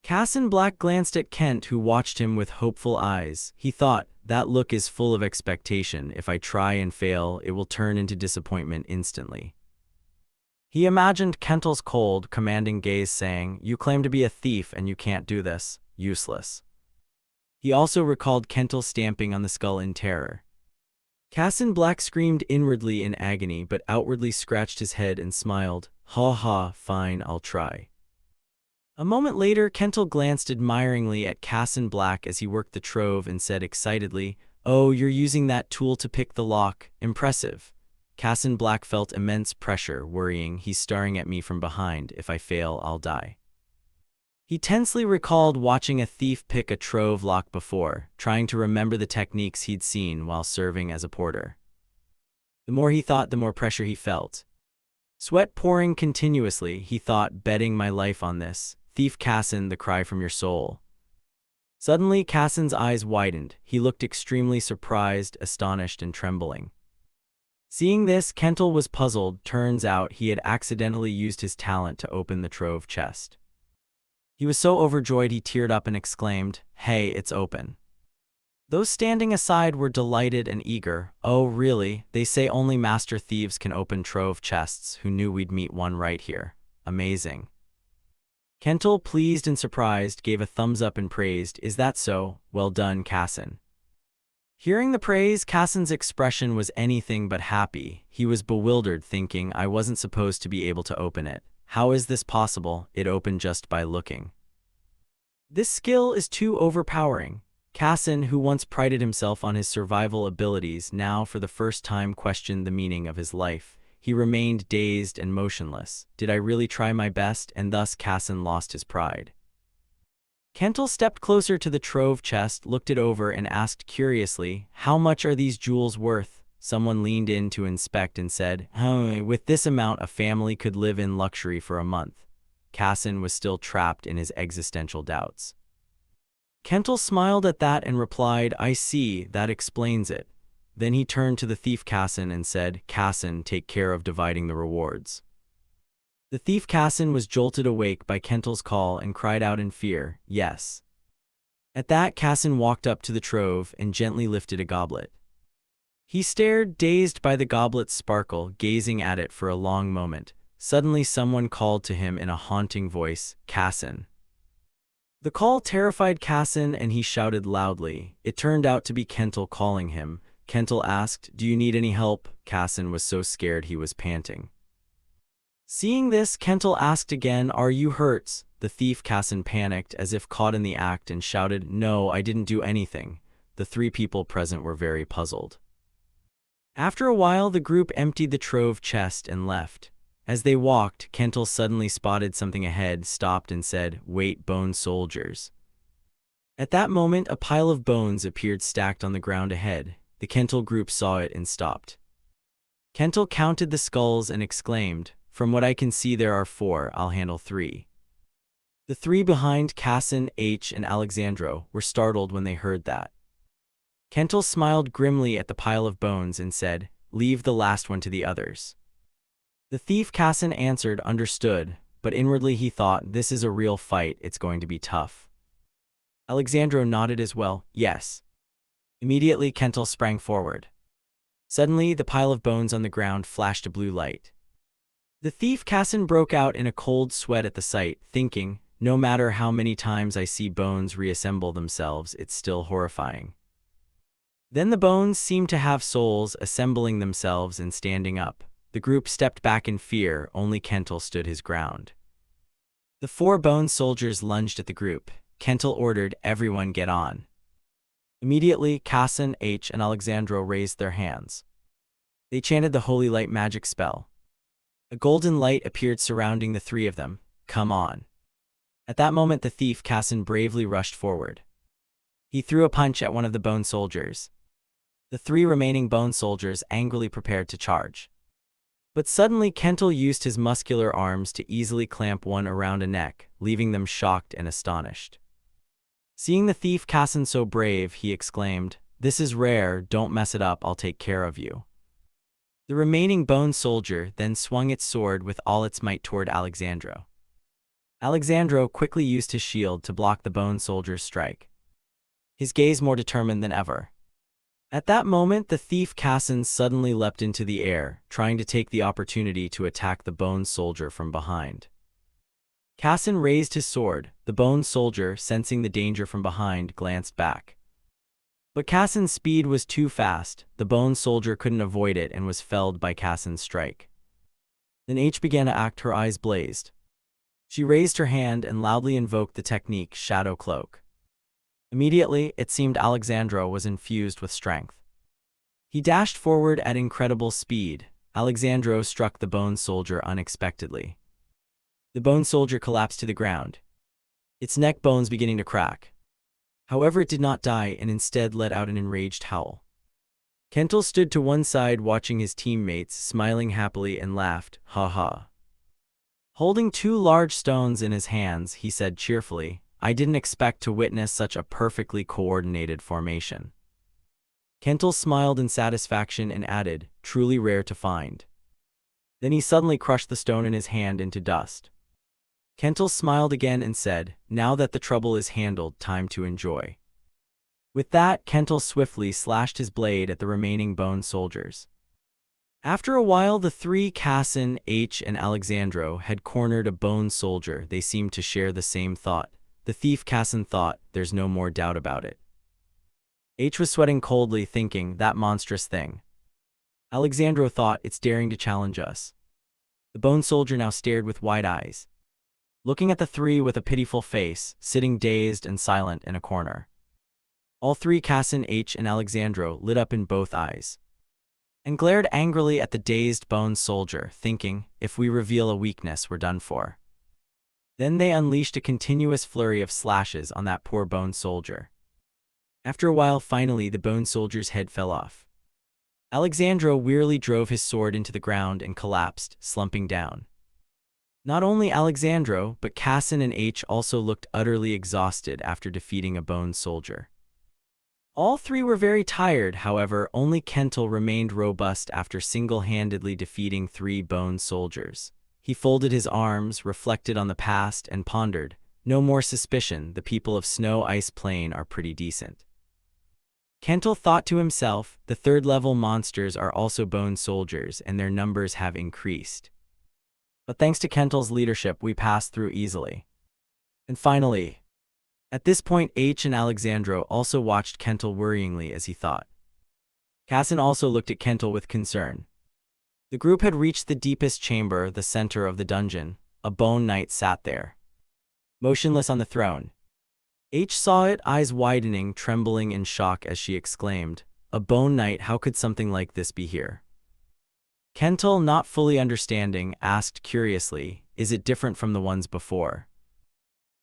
Cassin Black glanced at Kent, who watched him with hopeful eyes. He thought, "That look is full of expectation. If I try and fail, it will turn into disappointment instantly." He imagined Kental's cold, commanding gaze saying, "You claim to be a thief and you can't do this. Useless." He also recalled Kental stamping on the skull in terror. Cassin Black screamed inwardly in agony but outwardly scratched his head and smiled. "Ha ha, fine, I'll try." A moment later, Kental glanced admiringly at Cassin Black as he worked the trove and said excitedly, "Oh, you're using that tool to pick the lock. Impressive." Cassin Black felt immense pressure, worrying, "He's staring at me from behind. If I fail, I'll die." He tensely recalled watching a thief pick a trove lock before, trying to remember the techniques he'd seen while serving as a porter. The more he thought, the more pressure he felt. Sweat pouring continuously, he thought, "Betting my life on this. Thief Cassin, the cry from your soul." Suddenly, Cassin's eyes widened. He looked extremely surprised, astonished, and trembling. Seeing this, Kental was puzzled. Turns out he had accidentally used his talent to open the trove chest. He was so overjoyed he teared up and exclaimed, "Hey, it's open." Those standing aside were delighted and eager. "Oh, really? They say only master thieves can open trove chests. Who knew we'd meet one right here? Amazing." Kental, pleased and surprised, gave a thumbs up and praised, "Is that so? Well done, Cassin." Hearing the praise, Cassin's expression was anything but happy. He was bewildered, thinking, "I wasn't supposed to be able to open it. How is this possible? It opened just by looking." This skill is too overpowering. Cassin, who once prided himself on his survival abilities, now for the first time questioned the meaning of his life. He remained dazed and motionless. Did I really try my best? And thus Cassin lost his pride. Kental stepped closer to the trove chest, looked it over, and asked curiously, "How much are these jewels worth?" Someone leaned in to inspect and said, "With this amount, a family could live in luxury for a month." Cassin was still trapped in his existential doubts. Kental smiled at that and replied, "I see, that explains it." Then he turned to the thief Cassin and said, "Cassin, take care of dividing the rewards." The thief Cassin was jolted awake by Kental's call and cried out in fear, "Yes." At that, Cassin walked up to the trove and gently lifted a goblet. He stared, dazed by the goblet's sparkle, gazing at it for a long moment. Suddenly someone called to him in a haunting voice, "Cassin." The call terrified Cassin and he shouted loudly. It turned out to be Kental calling him. Kental asked, "Do you need any help?" Cassin was so scared he was panting. Seeing this, Kental asked again, "Are you hurt?" The thief Cassin panicked, as if caught in the act, and shouted, "No, I didn't do anything." The three people present were very puzzled. After a while, the group emptied the trove chest and left. As they walked, Kental suddenly spotted something ahead, stopped and said, "Wait, bone soldiers." At that moment, a pile of bones appeared stacked on the ground ahead. The Kental group saw it and stopped. Kental counted the skulls and exclaimed, "From what I can see, there are 4. I'll handle 3. The 3 behind, Cassin, H, and Alexandro, were startled when they heard that. Kental smiled grimly at the pile of bones and said, "Leave the last one to the others." The thief Cassin answered, "Understood," but inwardly he thought, "This is a real fight, it's going to be tough." Alexandro nodded as well, "Yes." Immediately, Kental sprang forward. Suddenly, the pile of bones on the ground flashed a blue light. The thief Cassin broke out in a cold sweat at the sight, thinking, "No matter how many times I see bones reassemble themselves, it's still horrifying." Then the bones seemed to have souls, assembling themselves and standing up. The group stepped back in fear, only Kental stood his ground. The 4 bone soldiers lunged at the group. Kentel ordered everyone get on. Immediately, Kassen, H, and Alexandro raised their hands. They chanted the holy light magic spell. A golden light appeared surrounding the 3 of them. Come on. At that moment, the thief Kassen bravely rushed forward. He threw a punch at one of the bone soldiers. The 3 remaining bone soldiers angrily prepared to charge. But suddenly Kentel used his muscular arms to easily clamp one around a neck, leaving them shocked and astonished. Seeing the thief Kassen so brave, he exclaimed, "This is rare, don't mess it up, I'll take care of you." The remaining bone soldier then swung its sword with all its might toward Alexandro. Alexandro quickly used his shield to block the bone soldier's strike, his gaze more determined than ever. At that moment, the thief Kassen suddenly leapt into the air, trying to take the opportunity to attack the bone soldier from behind. Kassen raised his sword. The bone soldier, sensing the danger from behind, glanced back. But Kassen's speed was too fast. The bone soldier couldn't avoid it and was felled by Kassen's strike. Then H began to act. Her eyes blazed. She raised her hand and loudly invoked the technique Shadow Cloak. Immediately, it seemed Alexandro was infused with strength. He dashed forward at incredible speed. Alexandro struck the bone soldier unexpectedly. The bone soldier collapsed to the ground, its neck bones beginning to crack. However, it did not die and instead let out an enraged howl. Kentel stood to one side watching his teammates, smiling happily, and laughed, "Ha ha." Holding 2 large stones in his hands, he said cheerfully, "I didn't expect to witness such a perfectly coordinated formation." Kentel smiled in satisfaction and added, "Truly rare to find." Then he suddenly crushed the stone in his hand into dust. Kentel smiled again and said, "Now that the trouble is handled, time to enjoy." With that, Kentel swiftly slashed his blade at the remaining bone soldiers. After a while, the 3, Kassen, H, and Alexandro, had cornered a bone soldier. They seemed to share the same thought. The thief Kassen thought, "There's no more doubt about it." H was sweating coldly, thinking, "That monstrous thing." Alexandro thought, "It's daring to challenge us." The bone soldier now stared with wide eyes, looking at the 3 with a pitiful face, sitting dazed and silent in a corner. All 3, Kassen, H, and Alexandro, lit up in both eyes and glared angrily at the dazed bone soldier, thinking, "If we reveal a weakness, we're done for." Then they unleashed a continuous flurry of slashes on that poor bone soldier. After a while, finally, the bone soldier's head fell off. Alexandro wearily drove his sword into the ground and collapsed, slumping down. Not only Alexandro, but Kassen and H also looked utterly exhausted after defeating a bone soldier. All 3 were very tired. However, only Kentel remained robust after single-handedly defeating 3 bone soldiers. He folded his arms, reflected on the past, and pondered, "No more suspicion, the people of Snow Ice Plain are pretty decent." Kentel thought to himself, "The 3rd-level monsters are also bone soldiers, and their numbers have increased. But thanks to Kentel's leadership, we passed through easily." And finally, at this point, H and Alexandro also watched Kentel worryingly as he thought. Kassen also looked at Kentel with concern. The group had reached the deepest chamber, the center of the dungeon. A bone knight sat there, motionless on the throne. H saw it, eyes widening, trembling in shock as she exclaimed, "A bone knight, how could something like this be here?" Kentel, not fully understanding, asked curiously, "Is it different from the ones before?"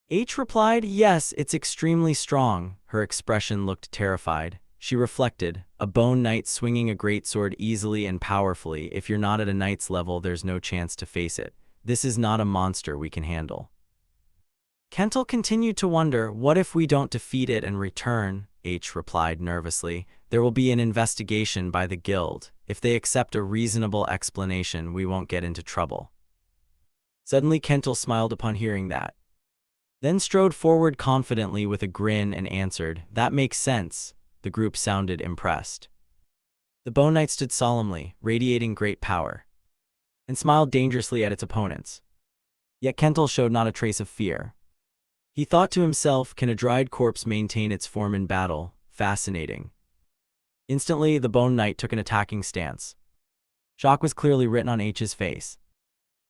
H replied, "Yes, it's extremely strong." Her expression looked terrified. She reflected, "A bone knight swinging a greatsword easily and powerfully. If you're not at a knight's level, there's no chance to face it. This is not a monster we can handle." Kentel continued to wonder, "What if we don't defeat it and return?" H replied nervously, "There will be an investigation by the guild. If they accept a reasonable explanation, we won't get into trouble." Suddenly Kentel smiled upon hearing that, then strode forward confidently with a grin and answered, "That makes sense." The group sounded impressed. The bone knight stood solemnly, radiating great power, and smiled dangerously at its opponents. Yet Kentel showed not a trace of fear. He thought to himself, "Can a dried corpse maintain its form in battle? Fascinating." Instantly, the bone knight took an attacking stance. Shock was clearly written on H's face.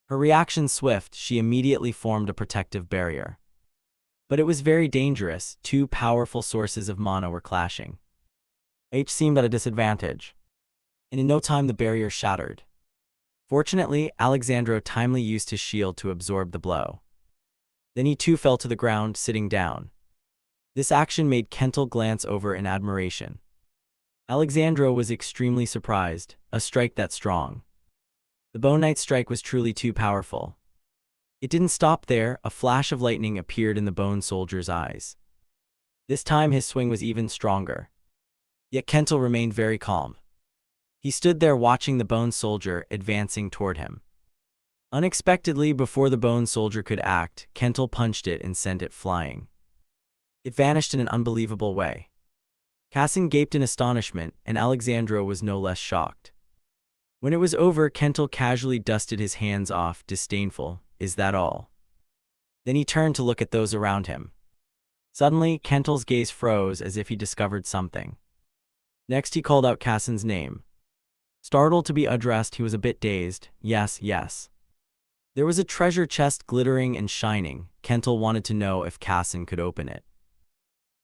Her reaction swift, she immediately formed a protective barrier. But it was very dangerous, two powerful sources of mana were clashing. H seemed at a disadvantage, and in no time the barrier shattered. Fortunately, Alexandro timely used his shield to absorb the blow. Then he too fell to the ground, sitting down. This action made Kentel glance over in admiration. Alexandro was extremely surprised, a strike that strong. The Bone Knight's strike was truly too powerful. It didn't stop there, a flash of lightning appeared in the Bone Soldier's eyes. This time his swing was even stronger. Yet Kentel remained very calm. He stood there watching the Bone Soldier advancing toward him. Unexpectedly, before the Bone Soldier could act, Kentel punched it and sent it flying. It vanished in an unbelievable way. Cassin gaped in astonishment, and Alexandro was no less shocked. When it was over, Kentel casually dusted his hands off, disdainful. Is that all? Then he turned to look at those around him. Suddenly, Kentel's gaze froze as if he discovered something. Next he called out Cassin's name. Startled to be addressed, he was a bit dazed. Yes, yes. There was a treasure chest glittering and shining. Kentel wanted to know if Cassin could open it.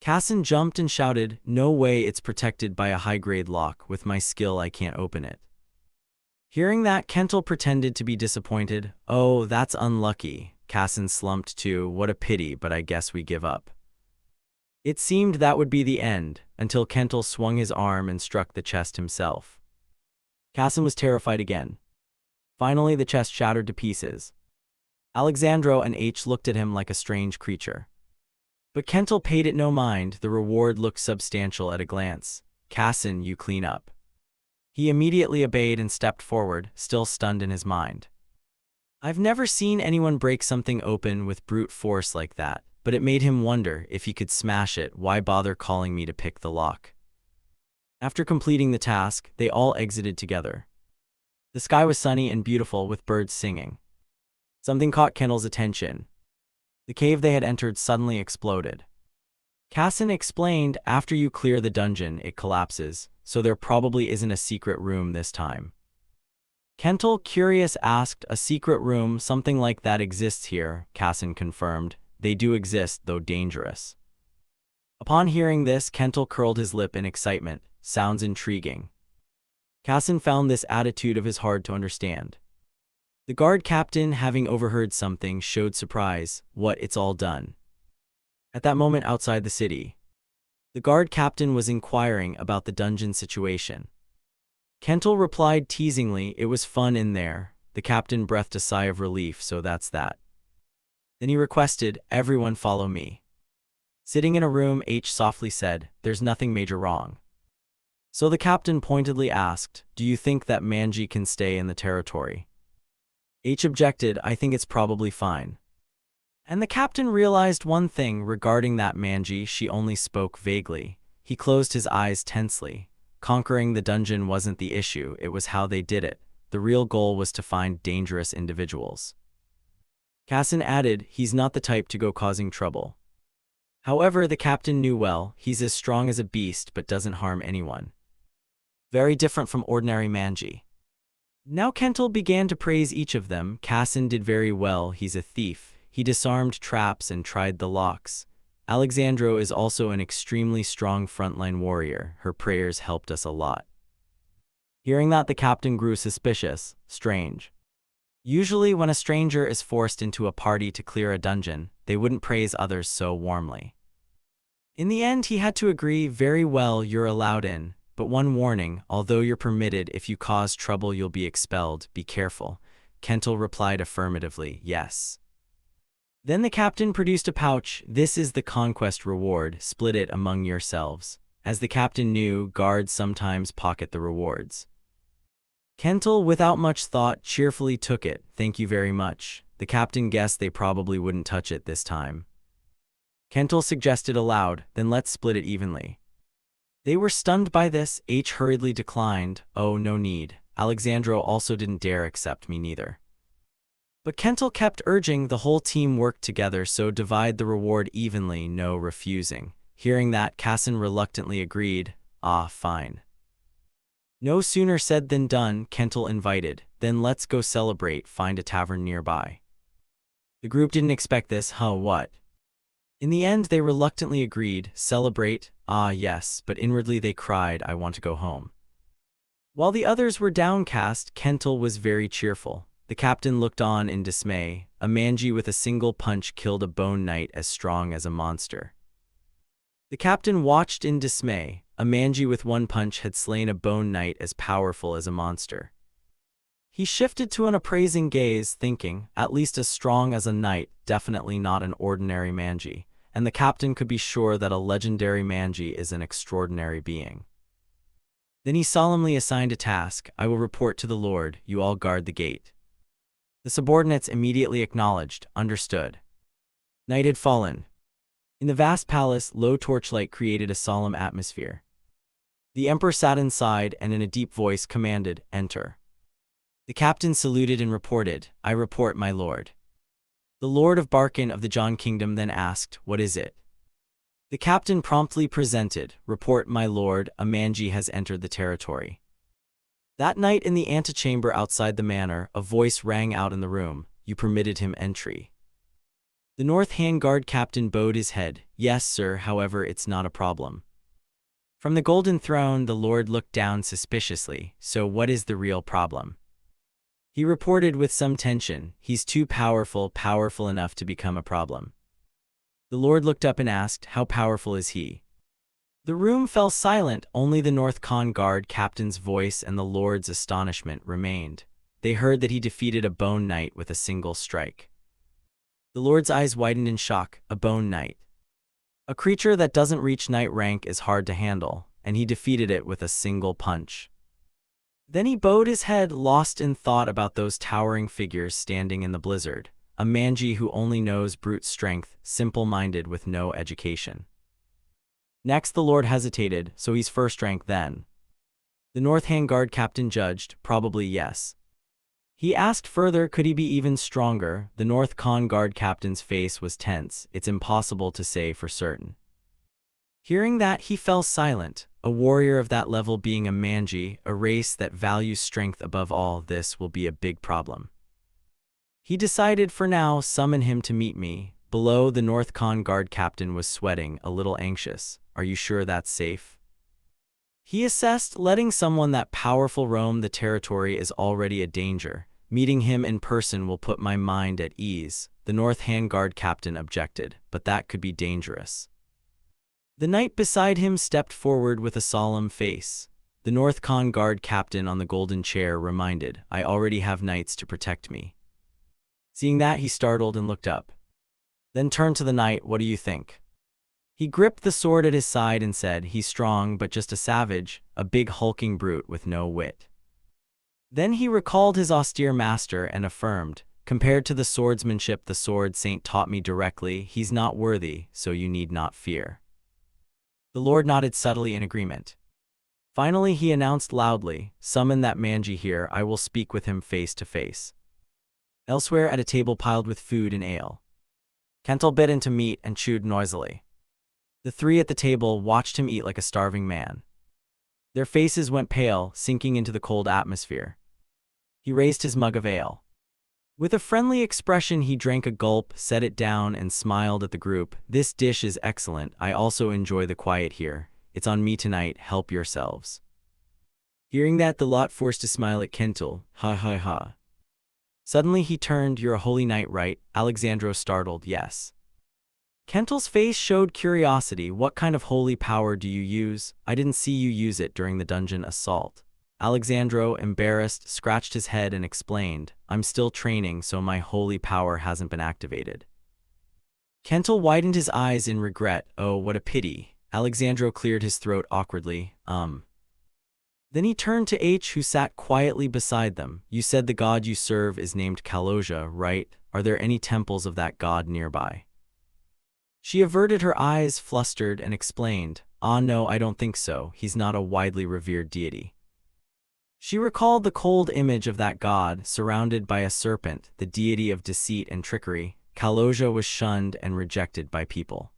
Cassin jumped and shouted, "No way, it's protected by a high-grade lock. With my skill I can't open it." Hearing that, Kentel pretended to be disappointed. "Oh, that's unlucky." Cassin slumped too. "What a pity, but I guess we give up." It seemed that would be the end, until Kentel swung his arm and struck the chest himself. Cassin was terrified again. Finally, the chest shattered to pieces. Alexandro and H looked at him like a strange creature. But Kentel paid it no mind. The reward looked substantial at a glance. "Cassin, you clean up." He immediately obeyed and stepped forward, still stunned in his mind. I've never seen anyone break something open with brute force like that, but it made him wonder if he could smash it. Why bother calling me to pick the lock? After completing the task, they all exited together. The sky was sunny and beautiful with birds singing. Something caught Kentel's attention. The cave they had entered suddenly exploded. Cassin explained, "After you clear the dungeon, it collapses, so there probably isn't a secret room this time." Kentel, curious, asked, "A secret room, something like that exists here?" Cassin confirmed, "They do exist, though dangerous." Upon hearing this, Kentel curled his lip in excitement. Sounds intriguing. Cassin found this attitude of his hard to understand. The guard captain, having overheard something, showed surprise. "What, it's all done?" At that moment outside the city, the guard captain was inquiring about the dungeon situation. Kentel replied teasingly, "It was fun in there." The captain breathed a sigh of relief. "So that's that." Then he requested, "Everyone follow me." Sitting in a room, H softly said, "There's nothing major wrong." So the captain pointedly asked, "Do you think that Manji can stay in the territory?" H objected, "I think it's probably fine." And the captain realized one thing regarding that Manji. She only spoke vaguely. He closed his eyes tensely. Conquering the dungeon wasn't the issue, it was how they did it. The real goal was to find dangerous individuals. Cassin added, "He's not the type to go causing trouble." However, the captain knew well, he's as strong as a beast but doesn't harm anyone. Very different from ordinary Manji. Now Kentel began to praise each of them. Cassin did very well, he's a thief. He disarmed traps and tried the locks. Alexandro is also an extremely strong frontline warrior. Her prayers helped us a lot. Hearing that, the captain grew suspicious. Strange. Usually when a stranger is forced into a party to clear a dungeon, they wouldn't praise others so warmly. In the end, he had to agree. "Very well, you're allowed in. But one warning, although you're permitted, if you cause trouble you'll be expelled. Be careful." Kentel replied affirmatively, "Yes." Then the captain produced a pouch. "This is the conquest reward. Split it among yourselves." As the captain knew, guards sometimes pocket the rewards. Kentel, without much thought, cheerfully took it. "Thank you very much." The captain guessed they probably wouldn't touch it this time. Kentel suggested aloud, "Then let's split it evenly." They were stunned by this. H hurriedly declined, "Oh, no need. Alexandro also didn't dare accept me neither." But Kentel kept urging. The whole team worked together, so divide the reward evenly, no refusing. Hearing that, Cassin reluctantly agreed. "Ah, fine." No sooner said than done. Kentel invited, Then let's go celebrate, find a tavern nearby. The group didn't expect this, what? In the end, they reluctantly agreed, celebrate, ah yes, but inwardly they cried, I want to go home. While the others were downcast, Kental was very cheerful. The captain looked on in dismay. A manji with a single punch killed a bone knight as strong as a monster. The captain watched in dismay. A manji with one punch had slain a bone knight as powerful as a monster. He shifted to an appraising gaze, thinking, at least as strong as a knight, definitely not an ordinary manji, and the captain could be sure that a legendary manji is an extraordinary being. Then he solemnly assigned a task. I will report to the Lord, you all guard the gate. The subordinates immediately acknowledged, understood. Night had fallen. In the vast palace, low torchlight created a solemn atmosphere. The emperor sat inside and in a deep voice commanded, enter. The captain saluted and reported, I report, my lord. The lord of Barkin of the John Kingdom then asked, what is it? The captain promptly presented, report, my lord, a manji has entered the territory. That night in the antechamber outside the manor, a voice rang out in the room, you permitted him entry. The North Hand Guard captain bowed his head, yes sir, however it's not a problem. From the golden throne the lord looked down suspiciously, so what is the real problem? He reported with some tension, he's too powerful enough to become a problem. The lord looked up and asked, how powerful is he? The room fell silent, only the North Con Guard captain's voice and the lord's astonishment remained. They heard that he defeated a bone knight with a single strike. The lord's eyes widened in shock, a bone knight. A creature that doesn't reach knight rank is hard to handle, and he defeated it with a single punch. Then he bowed his head, lost in thought about those towering figures standing in the blizzard, a manji who only knows brute strength, simple-minded with no education. Next the lord hesitated, so he's first rank then. The North Hand Guard captain judged, probably yes. He asked further, could he be even stronger? The North Con Guard captain's face was tense, it's impossible to say for certain. Hearing that, he fell silent. A warrior of that level being a manji, a race that values strength above all, this will be a big problem. He decided for now, summon him to meet me. Below, the North Con Guard captain was sweating, a little anxious. Are you sure that's safe? He assessed, letting someone that powerful roam the territory is already a danger. Meeting him in person will put my mind at ease. The North Hand Guard captain objected, but that could be dangerous. The knight beside him stepped forward with a solemn face. The North Con Guard captain on the golden chair reminded, I already have knights to protect me. Seeing that, he startled and looked up. Then turned to the knight, what do you think? He gripped the sword at his side and said, he's strong but just a savage, a big hulking brute with no wit. Then he recalled his austere master and affirmed, compared to the swordsmanship the sword saint taught me directly, he's not worthy, so you need not fear. The lord nodded subtly in agreement. Finally he announced loudly, summon that manji here, I will speak with him face to face. Elsewhere at a table piled with food and ale. Kental bit into meat and chewed noisily. The three at the table watched him eat like a starving man. Their faces went pale, sinking into the cold atmosphere. He raised his mug of ale. With a friendly expression he drank a gulp, set it down and smiled at the group. This dish is excellent, I also enjoy the quiet here. It's on me tonight, help yourselves. Hearing that, the lot forced a smile at Kental, ha ha ha. Suddenly he turned, you're a holy knight, right? Alexandro startled, yes. Kental's face showed curiosity, what kind of holy power do you use? I didn't see you use it during the dungeon assault. Alexandro, embarrassed, scratched his head and explained, I'm still training so my holy power hasn't been activated. Kental widened his eyes in regret, oh what a pity. Alexandro cleared his throat awkwardly, Then he turned to H who sat quietly beside them. You said the god you serve is named Kaloja, right? Are there any temples of that god nearby? She averted her eyes, flustered, and explained, no, I don't think so, he's not a widely revered deity. She recalled the cold image of that god, surrounded by a serpent, the deity of deceit and trickery. Kaloja was shunned and rejected by people.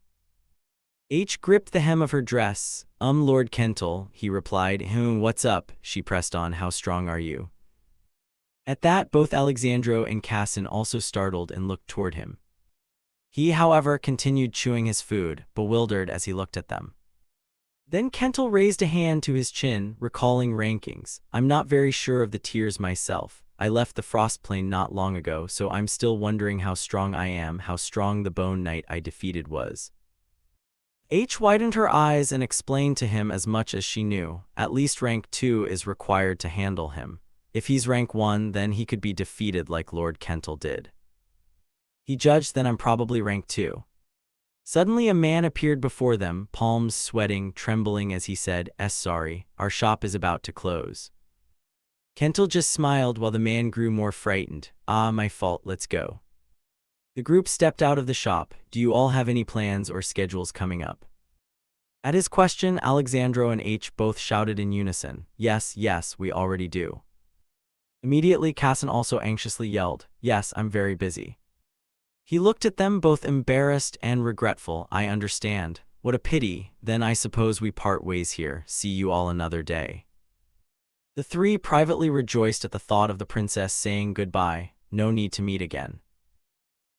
H gripped the hem of her dress. Lord Kental, he replied. What's up? She pressed on, how strong are you? At that, both Alexandro and Cassin also startled and looked toward him. He, however, continued chewing his food, bewildered as he looked at them. Then Kentel raised a hand to his chin, recalling rankings. I'm not very sure of the tiers myself. I left the frost plane not long ago, so I'm still wondering how strong I am, how strong the bone knight I defeated was. H widened her eyes and explained to him as much as she knew. At least rank 2 is required to handle him. If he's rank 1, then he could be defeated like Lord Kentel did. He judged, then I'm probably rank 2. Suddenly a man appeared before them, palms sweating, trembling as he said, Sorry, our shop is about to close. Kentel just smiled while the man grew more frightened. My fault, let's go. The group stepped out of the shop. Do you all have any plans or schedules coming up? At his question, Alexandro and H both shouted in unison, Yes, yes, we already do. Immediately, Cassin also anxiously yelled, Yes, I'm very busy. He looked at them, both embarrassed and regretful. I understand. What a pity. Then I suppose we part ways here. See you all another day. The three privately rejoiced at the thought of the princess saying goodbye. No need to meet again.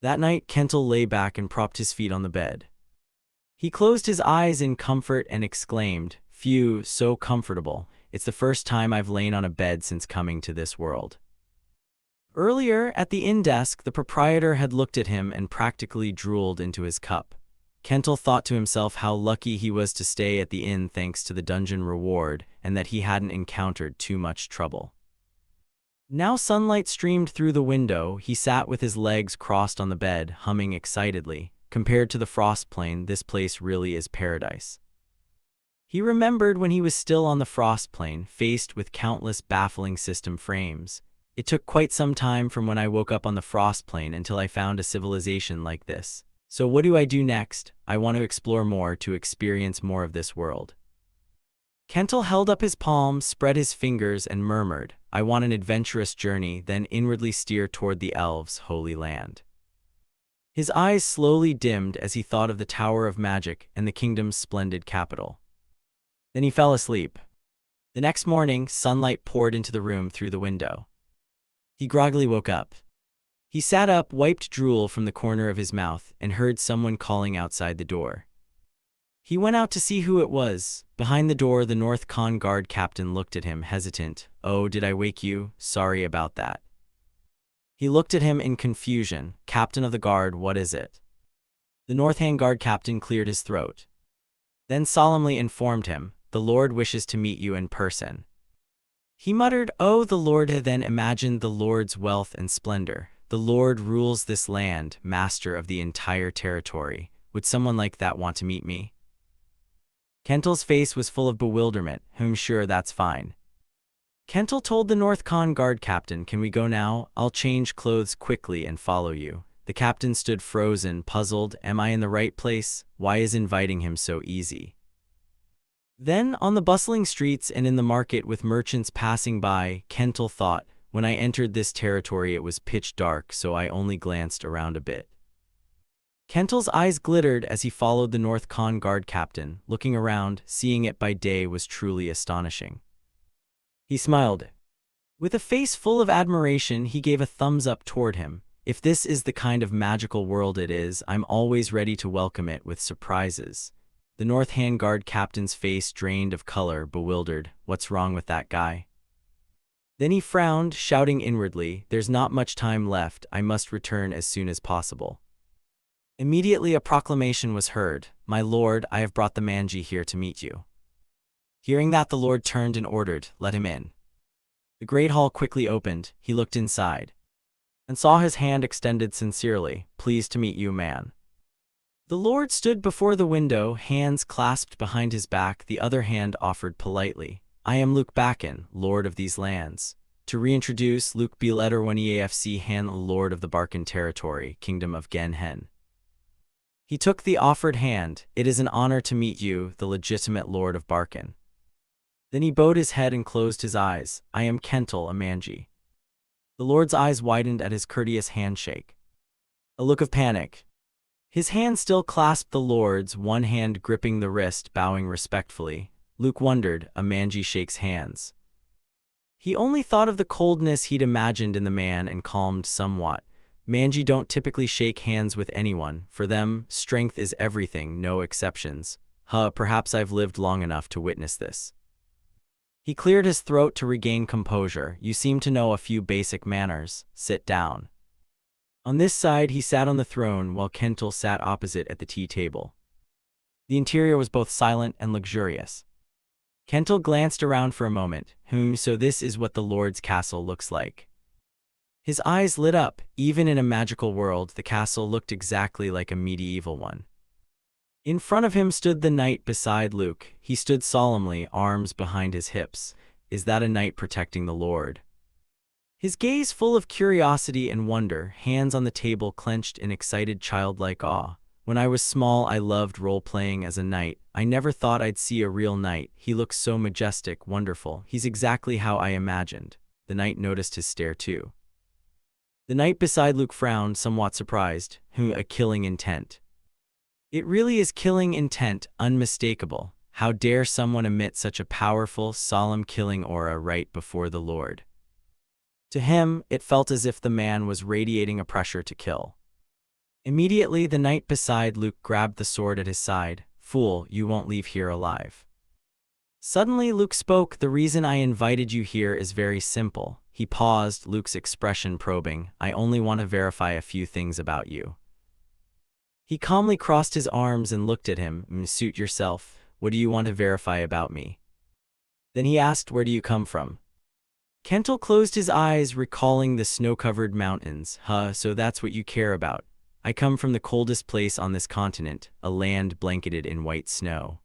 That night, Kentel lay back and propped his feet on the bed. He closed his eyes in comfort and exclaimed, Phew, so comfortable. It's the first time I've lain on a bed since coming to this world. Earlier, at the inn desk, the proprietor had looked at him and practically drooled into his cup. Kentel thought to himself how lucky he was to stay at the inn thanks to the dungeon reward, and that he hadn't encountered too much trouble. Now sunlight streamed through the window. He sat with his legs crossed on the bed, humming excitedly. Compared to the frost plane, this place really is paradise. He remembered when he was still on the frost plane, faced with countless baffling system frames. It took quite some time from when I woke up on the frost plane until I found a civilization like this. So what do I do next? I want to explore more, to experience more of this world. Kentel held up his palms, spread his fingers, and murmured, I want an adventurous journey, then inwardly steer toward the elves' holy land. His eyes slowly dimmed as he thought of the Tower of Magic and the kingdom's splendid capital. Then he fell asleep. The next morning, sunlight poured into the room through the window. He groggily woke up. He sat up, wiped drool from the corner of his mouth, and heard someone calling outside the door. He went out to see who it was. Behind the door, the North Con guard captain looked at him, hesitant. Oh, did I wake you? Sorry about that. He looked at him in confusion. Captain of the guard, what is it? The North Hand guard captain cleared his throat. Then solemnly informed him, the Lord wishes to meet you in person. He muttered, Oh, the Lord. Then imagined the Lord's wealth and splendor. The Lord rules this land, master of the entire territory. Would someone like that want to meet me? Kentel's face was full of bewilderment. Sure, that's fine. Kentel told the North Con guard captain, Can we go now? I'll change clothes quickly and follow you. The captain stood frozen, puzzled. Am I in the right place? Why is inviting him so easy? Then, on the bustling streets and in the market with merchants passing by, Kentel thought, When I entered this territory it was pitch dark, so I only glanced around a bit. Kentel's eyes glittered as he followed the North Con guard captain. Looking around, seeing it by day was truly astonishing. He smiled. With a face full of admiration, he gave a thumbs up toward him. If this is the kind of magical world it is, I'm always ready to welcome it with surprises. The North Hand guard captain's face drained of color, bewildered. What's wrong with that guy? Then he frowned, shouting inwardly, There's not much time left, I must return as soon as possible. Immediately a proclamation was heard, My lord, I have brought the manji here to meet you. Hearing that, the lord turned and ordered, Let him in. The great hall quickly opened. He looked inside and saw his hand extended sincerely. Pleased to meet you, man. The lord stood before the window, hands clasped behind his back, the other hand offered politely. I am Luke Bakken, lord of these lands. To reintroduce, Luke Biletter EAFC Han, lord of the Barkan territory, kingdom of Genhen. He took the offered hand. It is an honor to meet you, the legitimate lord of Barkan. Then he bowed his head and closed his eyes. I am Kentel, a manji. The lord's eyes widened at his courteous handshake. A look of panic. His hand still clasped the lord's, one hand gripping the wrist, bowing respectfully. Luke wondered, a manji shakes hands. He only thought of the coldness he'd imagined in the man and calmed somewhat. Manji don't typically shake hands with anyone. For them, strength is everything, no exceptions. Perhaps I've lived long enough to witness this. He cleared his throat to regain composure. You seem to know a few basic manners. Sit down. On this side, he sat on the throne while Kental sat opposite at the tea table. The interior was both silent and luxurious. Kental glanced around for a moment. So this is what the Lord's castle looks like. His eyes lit up. Even in a magical world, the castle looked exactly like a medieval one. In front of him stood the knight beside Luke. He stood solemnly, arms behind his hips. Is that a knight protecting the Lord? His gaze full of curiosity and wonder, hands on the table clenched in excited childlike awe. When I was small, I loved role-playing as a knight. I never thought I'd see a real knight. He looks so majestic, wonderful. He's exactly how I imagined. The knight noticed his stare too. The knight beside Luke frowned, somewhat surprised. A killing intent. It really is killing intent, unmistakable. How dare someone emit such a powerful, solemn killing aura right before the Lord? To him, it felt as if the man was radiating a pressure to kill. Immediately, the knight beside Luke grabbed the sword at his side. Fool, you won't leave here alive. Suddenly, Luke spoke. The reason I invited you here is very simple. He paused, Luke's expression probing. I only want to verify a few things about you. He calmly crossed his arms and looked at him. Suit yourself. What do you want to verify about me? Then he asked, where do you come from? Kental closed his eyes, recalling the snow-covered mountains. So that's what you care about. I come from the coldest place on this continent, a land blanketed in white snow.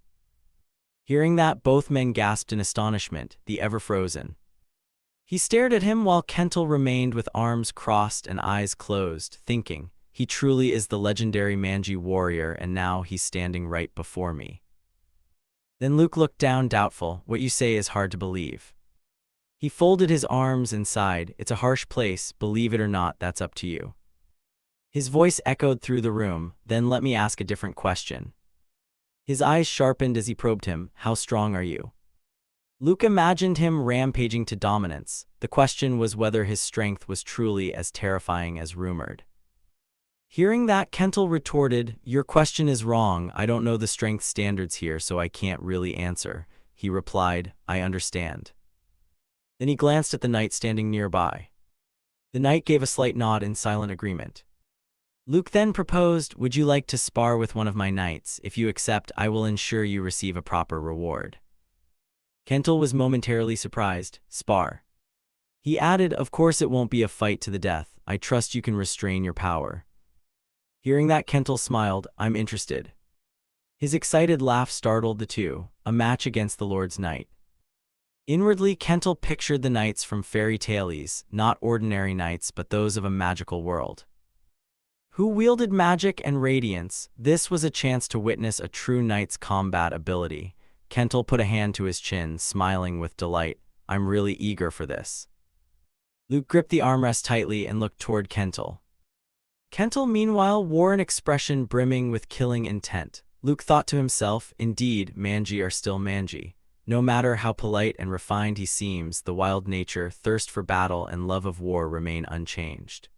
Hearing that, both men gasped in astonishment, the ever-frozen. He stared at him while Kental remained with arms crossed and eyes closed, thinking, he truly is the legendary Manji warrior, and now he's standing right before me. Then Luke looked down, doubtful. What you say is hard to believe. He folded his arms and sighed. It's a harsh place, believe it or not, that's up to you. His voice echoed through the room. Then let me ask a different question. His eyes sharpened as he probed him. How strong are you? Luke imagined him rampaging to dominance. The question was whether his strength was truly as terrifying as rumored. Hearing that, Kental retorted, your question is wrong. I don't know the strength standards here, so I can't really answer. He replied, I understand. Then he glanced at the knight standing nearby. The knight gave a slight nod in silent agreement. Luke then proposed, would you like to spar with one of my knights? If you accept, I will ensure you receive a proper reward. Kental was momentarily surprised. Spar. He added, of course it won't be a fight to the death. I trust you can restrain your power. Hearing that, Kental smiled. I'm interested. His excited laugh startled the two. A match against the Lord's knight. Inwardly, Kental pictured the knights from fairy tales, not ordinary knights but those of a magical world. Who wielded magic and radiance. This was a chance to witness a true knight's combat ability. Kental put a hand to his chin, smiling with delight. I'm really eager for this. Luke gripped the armrest tightly and looked toward Kental. Kental, meanwhile, wore an expression brimming with killing intent. Luke thought to himself, indeed, Manji are still Manji. No matter how polite and refined he seems, the wild nature, thirst for battle, and love of war remain unchanged.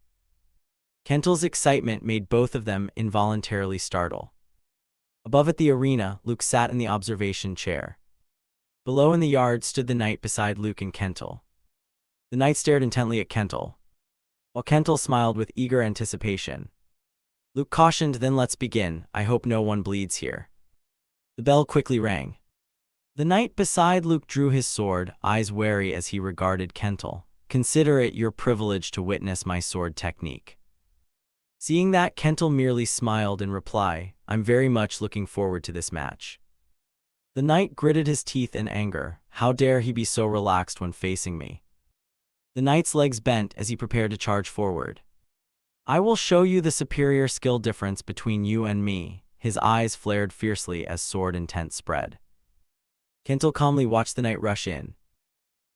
Kental's excitement made both of them involuntarily startle. Above at the arena, Luke sat in the observation chair. Below in the yard stood the knight beside Luke and Kental. The knight stared intently at Kental, while Kental smiled with eager anticipation. Luke cautioned, then let's begin. I hope no one bleeds here. The bell quickly rang. The knight beside Luke drew his sword, eyes wary as he regarded Kental. Consider it your privilege to witness my sword technique. Seeing that, Kental merely smiled in reply, I'm very much looking forward to this match. The knight gritted his teeth in anger. How dare he be so relaxed when facing me? The knight's legs bent as he prepared to charge forward. I will show you the superior skill difference between you and me. His eyes flared fiercely as sword intent spread. Kental calmly watched the knight rush in.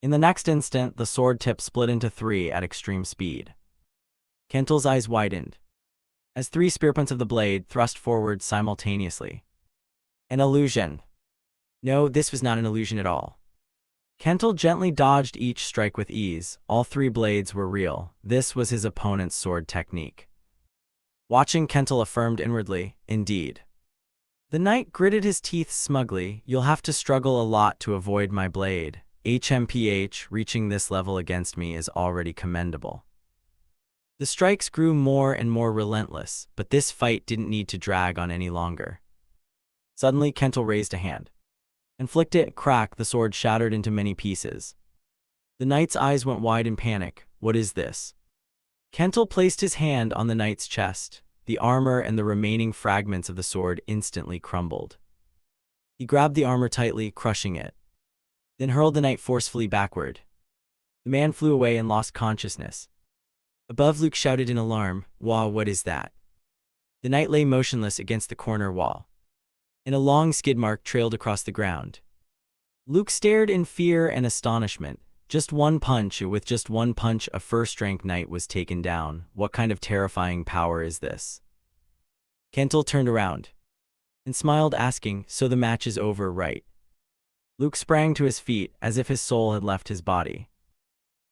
In the next instant, the sword tip split into three at extreme speed. Kental's eyes widened as three spearpoints of the blade thrust forward simultaneously. An illusion. No, this was not an illusion at all. Kentel gently dodged each strike with ease. All three blades were real. This was his opponent's sword technique. Watching, Kentel affirmed inwardly, "Indeed." The knight gritted his teeth smugly. "You'll have to struggle a lot to avoid my blade. HMPH, reaching this level against me is already commendable." The strikes grew more and more relentless, but this fight didn't need to drag on any longer. Suddenly, Kentel raised a hand and flicked it. Crack, the sword shattered into many pieces. The knight's eyes went wide in panic. "What is this?" Kentel placed his hand on the knight's chest. The armor and the remaining fragments of the sword instantly crumbled. He grabbed the armor tightly, crushing it, then hurled the knight forcefully backward. The man flew away and lost consciousness. Above, Luke shouted in alarm, "Wah, what is that?" The knight lay motionless against the corner wall, and a long skid mark trailed across the ground. Luke stared in fear and astonishment. With just one punch, a first-rank knight was taken down. What kind of terrifying power is this? Kentel turned around and smiled, asking, "So the match is over, right?" Luke sprang to his feet as if his soul had left his body.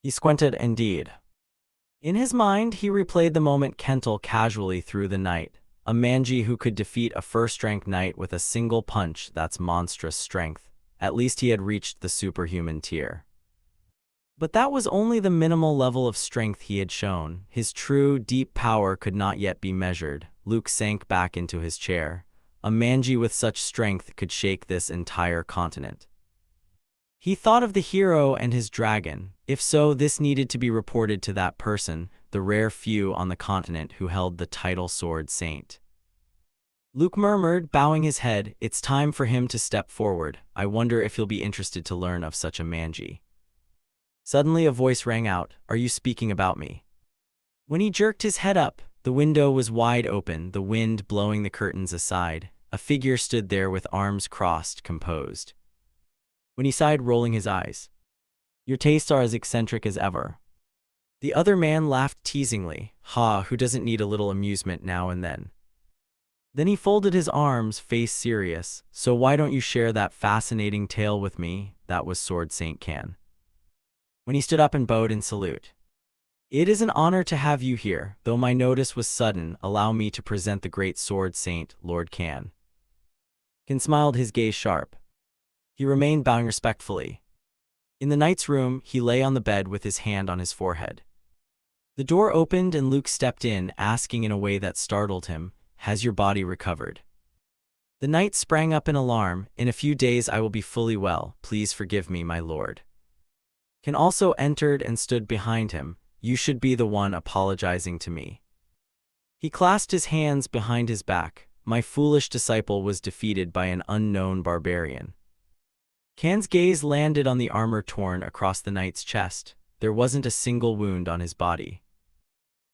He squinted. "Indeed." In his mind, he replayed the moment Kentel casually threw the knight. A manji who could defeat a first-rank knight with a single punch, that's monstrous strength. At least he had reached the superhuman tier. But that was only the minimal level of strength he had shown. His true, deep power could not yet be measured. Luke sank back into his chair. A manji with such strength could shake this entire continent. He thought of the hero and his dragon. If so, this needed to be reported to that person, the rare few on the continent who held the title Sword Saint. Luke murmured, bowing his head, "It's time for him to step forward. I wonder if he'll be interested to learn of such a manji." Suddenly a voice rang out, "Are you speaking about me?" When he jerked his head up, the window was wide open, the wind blowing the curtains aside. A figure stood there with arms crossed, composed. When he sighed, rolling his eyes, "Your tastes are as eccentric as ever." The other man laughed teasingly. "Ha, who doesn't need a little amusement now and then?" Then he folded his arms, face serious. "So why don't you share that fascinating tale with me?" That was Sword Saint Kan. When he stood up and bowed in salute. "It is an honor to have you here, though my notice was sudden. Allow me to present the great Sword Saint, Lord Kan." Kan smiled, his gaze sharp. He remained bowing respectfully. In the knight's room, he lay on the bed with his hand on his forehead. The door opened and Luke stepped in, asking in a way that startled him, "Has your body recovered?" The knight sprang up in alarm. "In a few days I will be fully well. Please forgive me, my lord." Kan also entered and stood behind him. "You should be the one apologizing to me." He clasped his hands behind his back. "My foolish disciple was defeated by an unknown barbarian." Kan's gaze landed on the armor torn across the knight's chest. There wasn't a single wound on his body.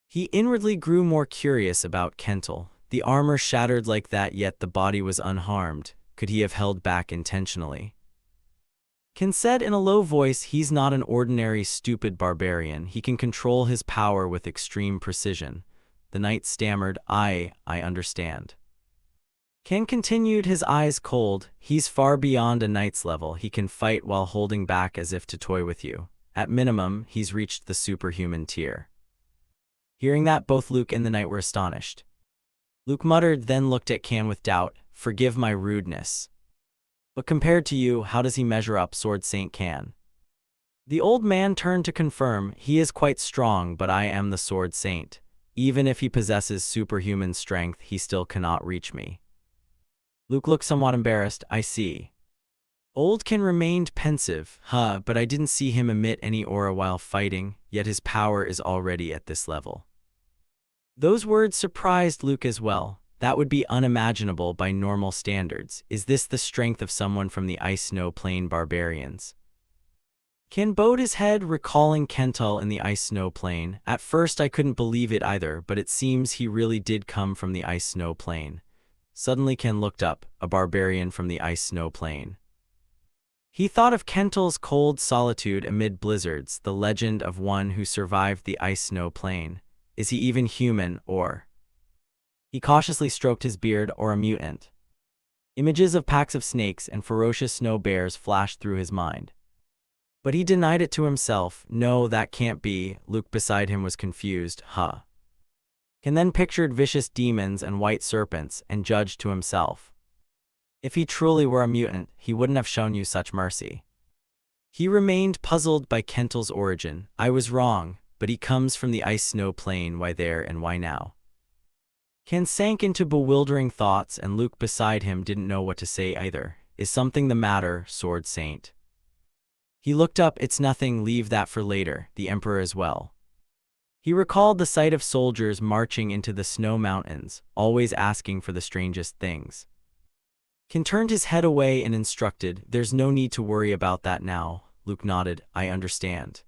He inwardly grew more curious about Kentel. The armor shattered like that, yet the body was unharmed. Could he have held back intentionally? Kan said in a low voice, "He's not an ordinary stupid barbarian. He can control his power with extreme precision." The knight stammered, I understand." Kan continued, his eyes cold. "He's far beyond a knight's level. He can fight while holding back as if to toy with you. At minimum, he's reached the superhuman tier." Hearing that, both Luke and the knight were astonished. Luke muttered, then looked at Kan with doubt. "Forgive my rudeness. But compared to you, how does he measure up, Sword Saint Kan?" The old man turned to confirm, "He is quite strong, but I am the Sword Saint. Even if he possesses superhuman strength, he still cannot reach me." Luke looked somewhat embarrassed. "I see." Old Kan remained pensive. But I didn't see him emit any aura while fighting, yet his power is already at this level." Those words surprised Luke as well. That would be unimaginable by normal standards. Is this the strength of someone from the Ice-Snow Plain barbarians? Kan bowed his head, recalling Kentel in the Ice-Snow Plain. "At first I couldn't believe it either, but it seems he really did come from the Ice-Snow Plain." Suddenly Kan looked up, "A barbarian from the Ice-Snow Plain." He thought of Kentel's cold solitude amid blizzards, the legend of one who survived the Ice-Snow Plain. Is he even human, or... He cautiously stroked his beard, or a mutant? Images of packs of snakes and ferocious snow bears flashed through his mind. But he denied it to himself. No, that can't be. Luke beside him was confused. Ken then pictured vicious demons and white serpents and judged to himself. If he truly were a mutant, he wouldn't have shown you such mercy. He remained puzzled by Kentel's origin. I was wrong, but he comes from the ice-snow plain. Why there and why now? Ken sank into bewildering thoughts, and Luke beside him didn't know what to say either. Is something the matter, Sword Saint? He looked up. It's nothing, leave that for later, the Emperor as well. He recalled the sight of soldiers marching into the snow mountains, always asking for the strangest things. Ken turned his head away and instructed, there's no need to worry about that now. Luke nodded, I understand.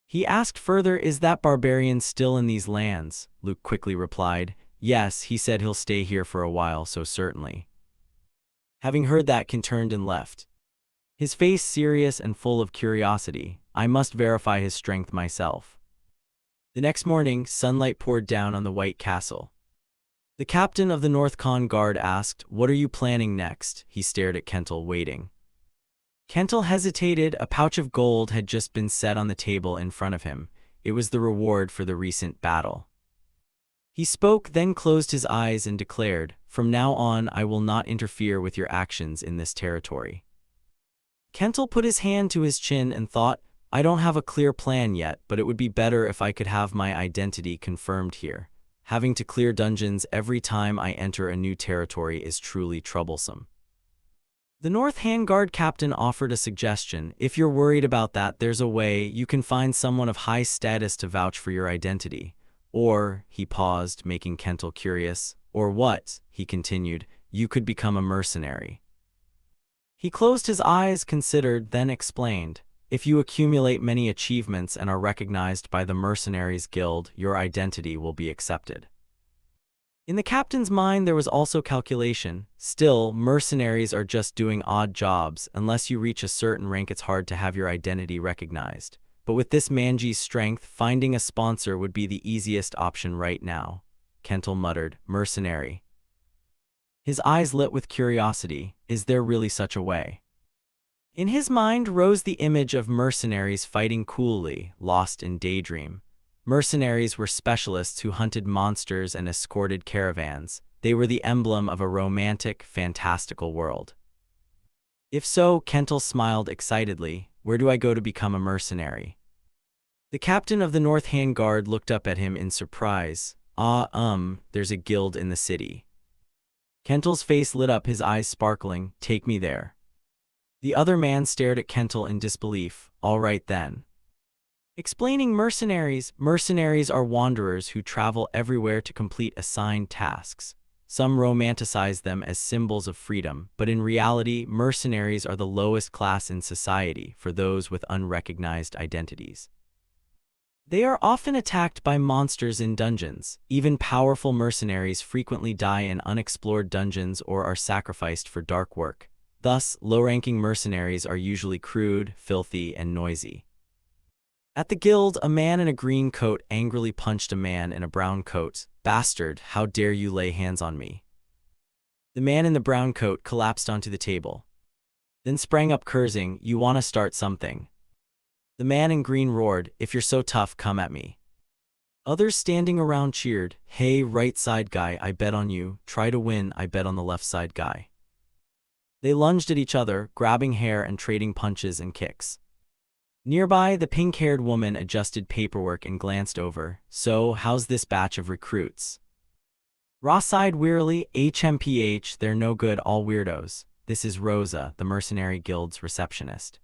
He asked further, is that Barbarian still in these lands? Luke quickly replied, yes, he said he'll stay here for a while, so certainly. Having heard that, Ken turned and left. His face serious and full of curiosity. I must verify his strength myself. The next morning, sunlight poured down on the White Castle. The captain of the Northcon Guard asked, what are you planning next? He stared at Kentel, waiting. Kentel hesitated. A pouch of gold had just been set on the table in front of him. It was the reward for the recent battle. He spoke, then closed his eyes and declared, from now on I will not interfere with your actions in this territory. Kentel put his hand to his chin and thought, I don't have a clear plan yet, but it would be better if I could have my identity confirmed here. Having to clear dungeons every time I enter a new territory is truly troublesome. The North Hand Guard captain offered a suggestion. If you're worried about that, there's a way. You can find someone of high status to vouch for your identity. Or, he paused, making Kentel curious. Or what? He continued, you could become a mercenary. He closed his eyes, considered, then explained. If you accumulate many achievements and are recognized by the Mercenaries Guild, your identity will be accepted. In the captain's mind there was also calculation. Still, mercenaries are just doing odd jobs. Unless you reach a certain rank, it's hard to have your identity recognized. But with this Manji's strength, finding a sponsor would be the easiest option right now. Kentel muttered, mercenary. His eyes lit with curiosity. Is there really such a way? In his mind rose the image of mercenaries fighting coolly, lost in daydream. Mercenaries were specialists who hunted monsters and escorted caravans. They were the emblem of a romantic, fantastical world. If so, Kentel smiled excitedly, where do I go to become a mercenary? The captain of the North Hand Guard looked up at him in surprise. There's a guild in the city. Kentel's face lit up, his eyes sparkling. Take me there. The other man stared at Kentel in disbelief. All right then. Explaining mercenaries. Mercenaries are wanderers who travel everywhere to complete assigned tasks. Some romanticize them as symbols of freedom, but in reality, mercenaries are the lowest class in society for those with unrecognized identities. They are often attacked by monsters in dungeons. Even powerful mercenaries frequently die in unexplored dungeons or are sacrificed for dark work. Thus, low-ranking mercenaries are usually crude, filthy, and noisy. At the guild, a man in a green coat angrily punched a man in a brown coat. Bastard, how dare you lay hands on me? The man in the brown coat collapsed onto the table. Then sprang up cursing, you want to start something? The man in green roared, if you're so tough, come at me. Others standing around cheered, hey, right side guy, I bet on you. Try to win, I bet on the left side guy. They lunged at each other, grabbing hair and trading punches and kicks. Nearby, the pink-haired woman adjusted paperwork and glanced over. So, how's this batch of recruits? Ross sighed wearily, HMPH, they're no good, all weirdos. This is Rosa, the Mercenary Guild's receptionist.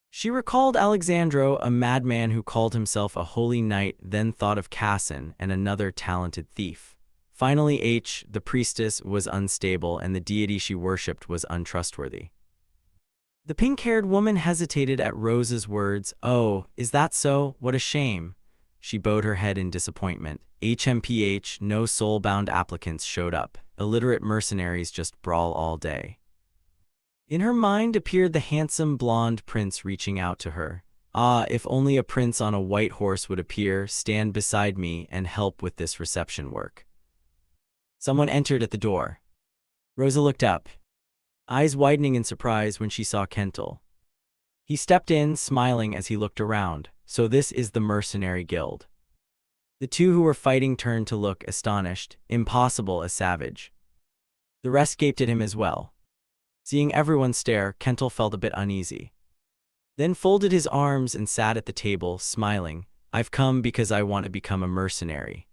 She recalled Alexandro, a madman who called himself a holy knight, then thought of Cassin and another talented thief. Finally, the priestess, was unstable and the deity she worshipped was untrustworthy. The pink-haired woman hesitated at Rosa's words. Oh, is that so? What a shame. She bowed her head in disappointment. HMPH, no soul-bound applicants showed up. Illiterate mercenaries just brawl all day. In her mind appeared the handsome blonde prince reaching out to her. If only a prince on a white horse would appear, stand beside me, and help with this reception work. Someone entered at the door. Rosa looked up, eyes widening in surprise when she saw Kentel. He stepped in, smiling as he looked around. So this is the mercenary guild. The two who were fighting turned to look astonished, impossible as savage. The rest gaped at him as well. Seeing everyone stare, Kentel felt a bit uneasy. Then folded his arms and sat at the table, smiling. I've come because I want to become a mercenary.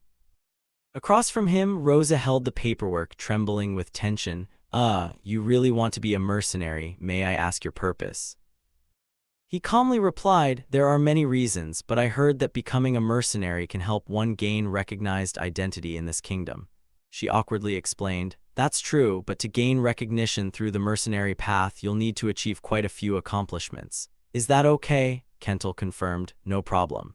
Across from him, Rosa held the paperwork, trembling with tension. You really want to be a mercenary? May I ask your purpose? He calmly replied, there are many reasons, but I heard that becoming a mercenary can help one gain recognized identity in this kingdom. She awkwardly explained, that's true, but to gain recognition through the mercenary path, you'll need to achieve quite a few accomplishments. Is that okay? Kentel confirmed, no problem.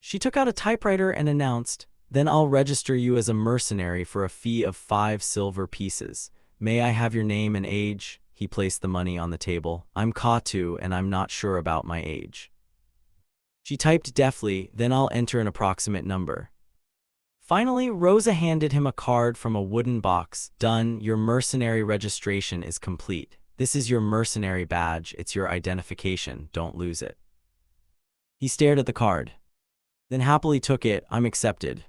She took out a typewriter and announced, then I'll register you as a mercenary for a fee of 5 silver pieces. May I have your name and age? He placed the money on the table. I'm Katu and I'm not sure about my age. She typed deftly, then I'll enter an approximate number. Finally, Rosa handed him a card from a wooden box. Done, your mercenary registration is complete. This is your mercenary badge, it's your identification, don't lose it. He stared at the card, then happily took it. I'm accepted.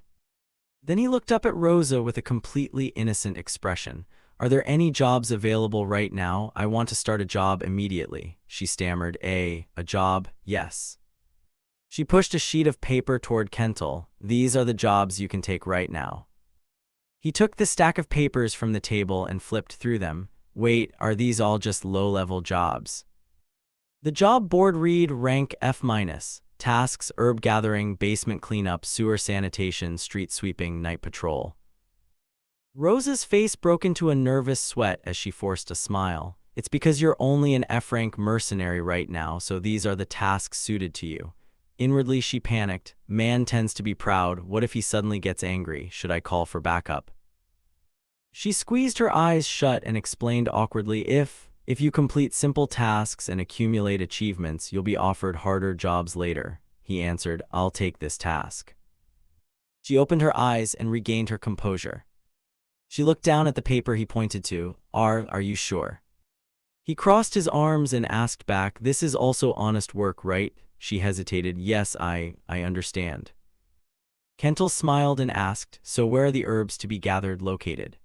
Then he looked up at Rosa with a completely innocent expression. Are there any jobs available right now? I want to start a job immediately. She stammered, a job? Yes. She pushed a sheet of paper toward Kentel. These are the jobs you can take right now. He took the stack of papers from the table and flipped through them. Wait, are these all just low-level jobs? The job board read rank F-. Tasks, herb gathering, basement cleanup, sewer sanitation, street sweeping, night patrol. Rosa's face broke into a nervous sweat as she forced a smile. It's because you're only an F-rank mercenary right now, so these are the tasks suited to you. Inwardly, she panicked. Man tends to be proud. What if he suddenly gets angry? Should I call for backup? She squeezed her eyes shut and explained awkwardly, if you complete simple tasks and accumulate achievements, you'll be offered harder jobs later. He answered, I'll take this task. She opened her eyes and regained her composure. She looked down at the paper he pointed to. Are you sure? He crossed his arms and asked back, this is also honest work, right? She hesitated. Yes, I understand. Kentel smiled and asked, so where are the herbs to be gathered located?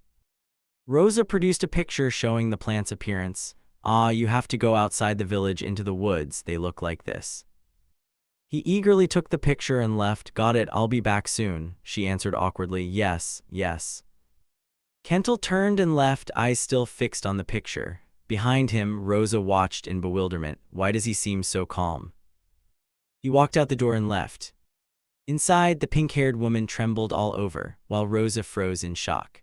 Rosa produced a picture showing the plant's appearance. You have to go outside the village into the woods. They look like this. He eagerly took the picture and left. Got it, I'll be back soon, she answered awkwardly. Yes. Kentel turned and left, eyes still fixed on the picture. Behind him, Rosa watched in bewilderment. Why does he seem so calm? He walked out the door and left. Inside, the pink-haired woman trembled all over, while Rosa froze in shock.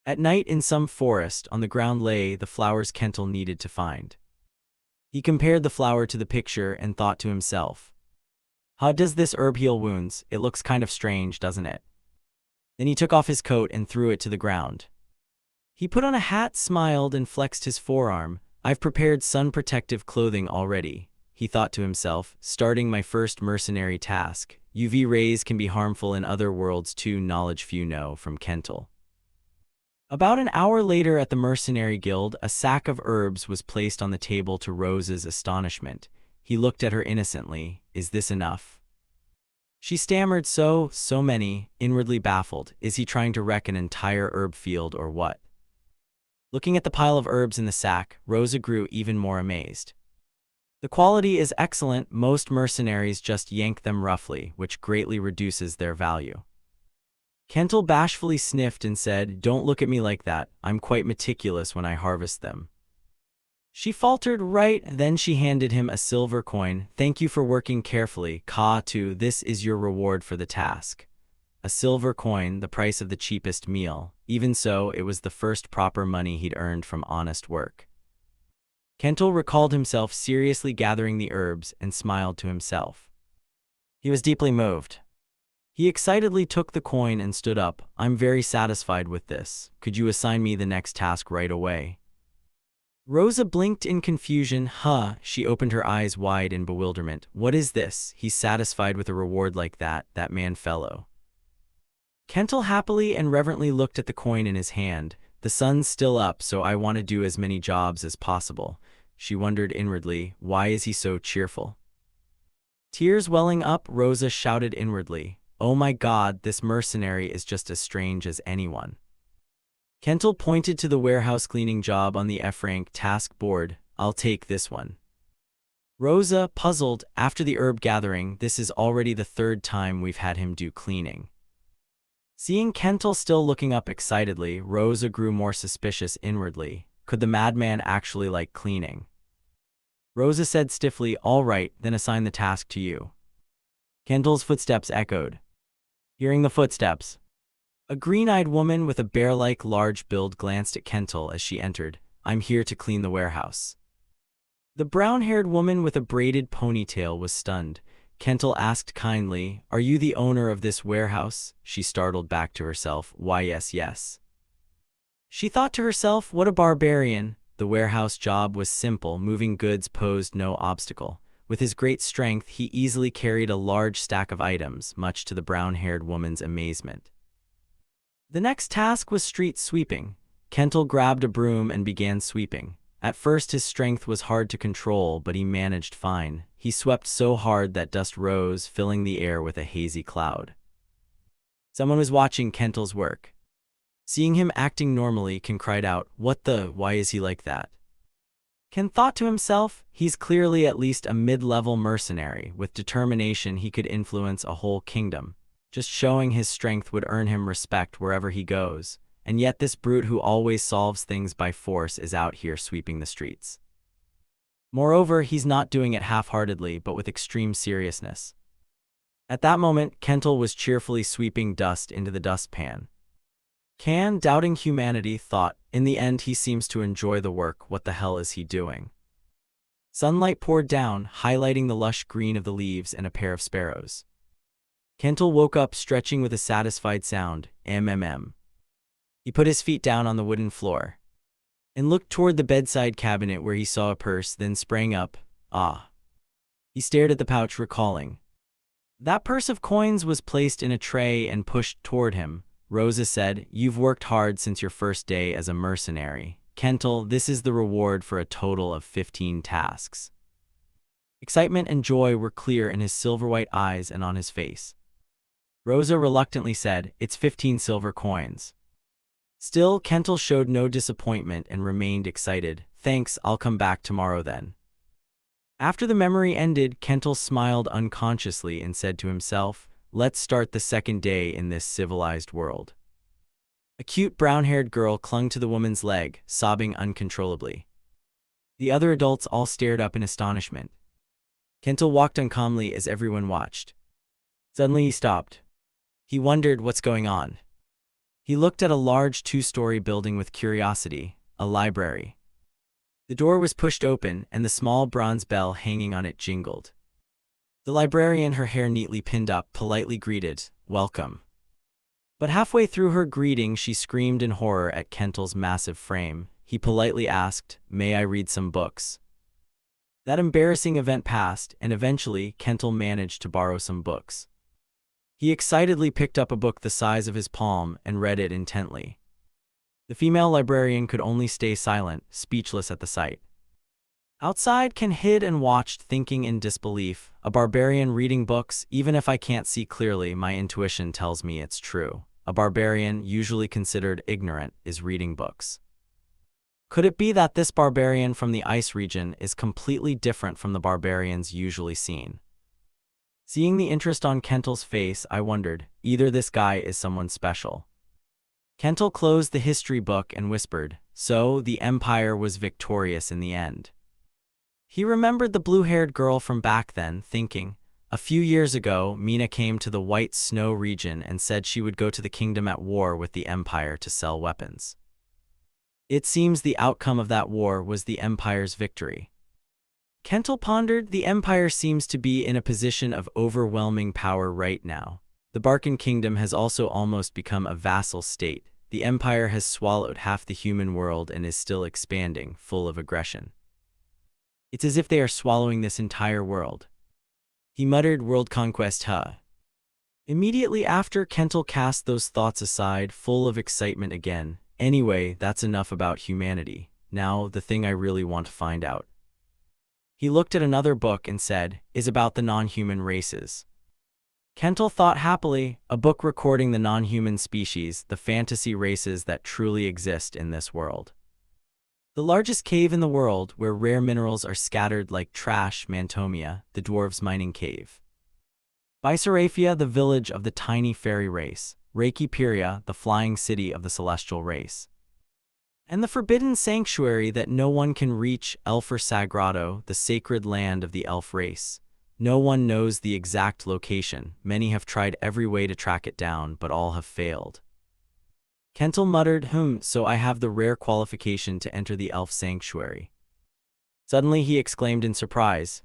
At night in some forest, on the ground lay the flowers Kentel needed to find. He compared the flower to the picture and thought to himself, how does this herb heal wounds? It looks kind of strange, doesn't it? Then he took off his coat and threw it to the ground. He put on a hat, smiled, and flexed his forearm. I've prepared sun-protective clothing already, he thought to himself, starting my first mercenary task. UV rays can be harmful in other worlds too, knowledge few know, from Kentel. About an hour later at the Mercenary Guild, a sack of herbs was placed on the table to Rosa's astonishment. He looked at her innocently. Is this enough? She stammered, so many, inwardly baffled. Is he trying to wreck an entire herb field or what? Looking at the pile of herbs in the sack, Rosa grew even more amazed. The quality is excellent. Most mercenaries just yank them roughly, which greatly reduces their value. Kentel bashfully sniffed and said, don't look at me like that. I'm quite meticulous when I harvest them. She faltered. Right. Then she handed him a silver coin. Thank you for working carefully, Ka-tu. This is your reward for the task. A silver coin, the price of the cheapest meal. Even so, it was the first proper money he'd earned from honest work. Kentel recalled himself seriously gathering the herbs and smiled to himself. He was deeply moved. He excitedly took the coin and stood up. I'm very satisfied with this. Could you assign me the next task right away? Rosa blinked in confusion. She opened her eyes wide in bewilderment. What is this? He's satisfied with a reward like that man fellow. Kentel happily and reverently looked at the coin in his hand. The sun's still up, so I want to do as many jobs as possible. she wondered inwardly, why is he so cheerful? Tears welling up, Rosa shouted inwardly, oh my God, this mercenary is just as strange as anyone. Kentel pointed to the warehouse cleaning job on the F-rank task board. I'll take this one. Rosa, puzzled, after the herb gathering, this is already the third time we've had him do cleaning. Seeing Kentel still looking up excitedly, Rosa grew more suspicious inwardly. Could the madman actually like cleaning? Rosa said stiffly, all right, then assign the task to you. Kentel's footsteps echoed. Hearing the footsteps, a green-eyed woman with a bear-like large build glanced at Kentel as she entered. I'm here to clean the warehouse. The brown-haired woman with a braided ponytail was stunned. Kentel asked kindly, are you the owner of this warehouse? She startled back to herself, why yes, yes. She thought to herself, what a barbarian. The warehouse job was simple, moving goods posed no obstacle. With his great strength, he easily carried a large stack of items, much to the brown-haired woman's amazement. The next task was street sweeping. Kentel grabbed a broom and began sweeping. At first his strength was hard to control, but he managed fine. He swept so hard that dust rose, filling the air with a hazy cloud. Someone was watching Kentel's work. Seeing him acting normally, Ken cried out, why is he like that? Ken thought to himself, he's clearly at least a mid-level mercenary. With determination he could influence a whole kingdom. Just showing his strength would earn him respect wherever he goes. And yet this brute who always solves things by force is out here sweeping the streets. Moreover, he's not doing it half-heartedly, but with extreme seriousness. At that moment, Kentel was cheerfully sweeping dust into the dustpan. Ken, doubting humanity, thought, in the end he seems to enjoy the work, what the hell is he doing? Sunlight poured down, highlighting the lush green of the leaves and a pair of sparrows. Kentel woke up stretching with a satisfied sound, mmm. He put his feet down on the wooden floor and looked toward the bedside cabinet where he saw a purse, then sprang up. Ah! He stared at the pouch, recalling. That purse of coins was placed in a tray and pushed toward him. Rosa said, you've worked hard since your first day as a mercenary. Kentel, this is the reward for a total of 15 tasks. Excitement and joy were clear in his silver-white eyes and on his face. Rosa reluctantly said, it's 15 silver coins. Still, Kentel showed no disappointment and remained excited. Thanks, I'll come back tomorrow then. After the memory ended, Kentel smiled unconsciously and said to himself, let's start the second day in this civilized world. A cute brown-haired girl clung to the woman's leg, sobbing uncontrollably. The other adults all stared up in astonishment. Kentel walked uncalmly as everyone watched. Suddenly he stopped. He wondered what's going on. He looked at a large two-story building with curiosity, a library. The door was pushed open, and the small bronze bell hanging on it jingled. The librarian, her hair neatly pinned up, politely greeted, welcome. But halfway through her greeting she screamed in horror at Kentel's massive frame. He politely asked, may I read some books? That embarrassing event passed, and eventually Kentel managed to borrow some books. He excitedly picked up a book the size of his palm and read it intently. The female librarian could only stay silent, speechless at the sight. Outside, Ken hid and watched, thinking in disbelief. A barbarian reading books, even if I can't see clearly, my intuition tells me it's true. A barbarian, usually considered ignorant, is reading books. Could it be that this barbarian from the ice region is completely different from the barbarians usually seen? Seeing the interest on Kentel's face, I wondered, either this guy is someone special. Kentel closed the history book and whispered, so the Empire was victorious in the end. He remembered the blue-haired girl from back then, thinking, a few years ago, Mina came to the White Snow region and said she would go to the kingdom at war with the Empire to sell weapons. It seems the outcome of that war was the Empire's victory. Kentel pondered, the Empire seems to be in a position of overwhelming power right now. The Barcan Kingdom has also almost become a vassal state. The Empire has swallowed half the human world and is still expanding, full of aggression. It's as if they are swallowing this entire world. He muttered, world conquest, huh? Immediately after, Kentel cast those thoughts aside, full of excitement again. Anyway, that's enough about humanity. Now, the thing I really want to find out. He looked at another book and said, is about the non-human races. Kental thought happily, a book recording the non-human species, the fantasy races that truly exist in this world. The largest cave in the world, where rare minerals are scattered like trash, Mantomia, the dwarves' mining cave. Biseraphia, the village of the tiny fairy race. RecapMyManhwa, the flying city of the celestial race. And the forbidden sanctuary that no one can reach, Elfer Sagrado, the sacred land of the elf race. No one knows the exact location. Many have tried every way to track it down, but all have failed. Kental muttered, so I have the rare qualification to enter the elf sanctuary. Suddenly he exclaimed in surprise,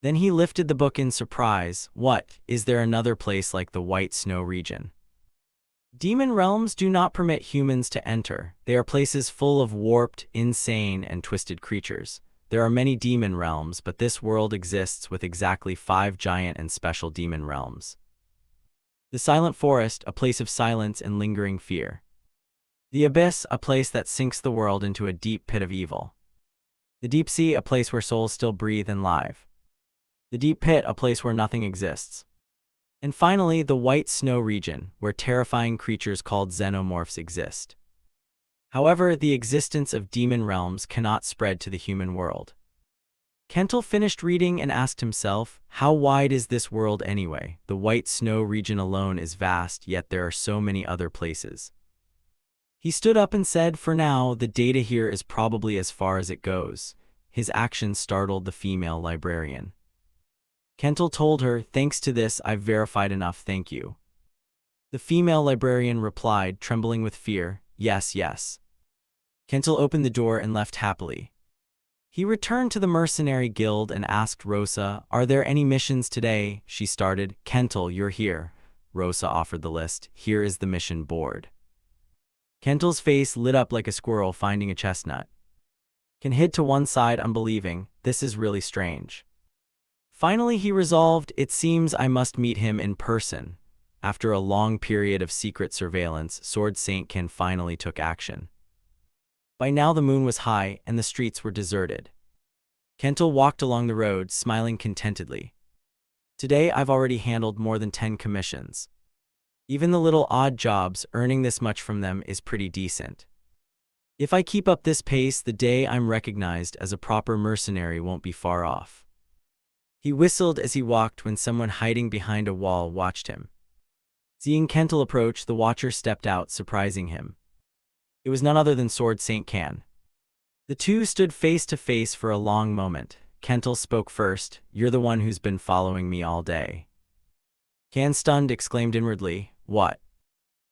Then he lifted the book in surprise. What, is there another place like the White Snow region? Demon realms do not permit humans to enter. They are places full of warped, insane, and twisted creatures. There are many demon realms, but this world exists with exactly 5 giant and special demon realms. The Silent Forest, a place of silence and lingering fear. The Abyss, a place that sinks the world into a deep pit of evil. The Deep Sea, a place where souls still breathe and live. The Deep Pit, a place where nothing exists. And finally, the White Snow region, where terrifying creatures called xenomorphs exist. However, the existence of demon realms cannot spread to the human world. Kental finished reading and asked himself, how wide is this world anyway? The White Snow region alone is vast, yet there are so many other places. He stood up and said, for now, the data here is probably as far as it goes. His action startled the female librarian. Kental told her, thanks to this, I've verified enough, thank you. The female librarian replied, trembling with fear, yes, yes. Kental opened the door and left happily. He returned to the mercenary guild and asked Rosa, are there any missions today? She started. Kental, you're here. Rosa offered the list. Here is the mission board. Kental's face lit up like a squirrel finding a chestnut. Ken hid to one side, unbelieving. This is really strange. Finally he resolved, it seems I must meet him in person. After a long period of secret surveillance, Sword Saint Ken finally took action. By now the moon was high and the streets were deserted. Kental walked along the road, smiling contentedly. Today I've already handled more than 10 commissions. Even the little odd jobs, earning this much from them is pretty decent. If I keep up this pace, the day I'm recognized as a proper mercenary won't be far off. He whistled as he walked when someone hiding behind a wall watched him. Seeing Kental approach, the watcher stepped out, surprising him. It was none other than Sword Saint Ken. The two stood face to face for a long moment. Kental spoke first, you're the one who's been following me all day. Ken, stunned, exclaimed inwardly, what?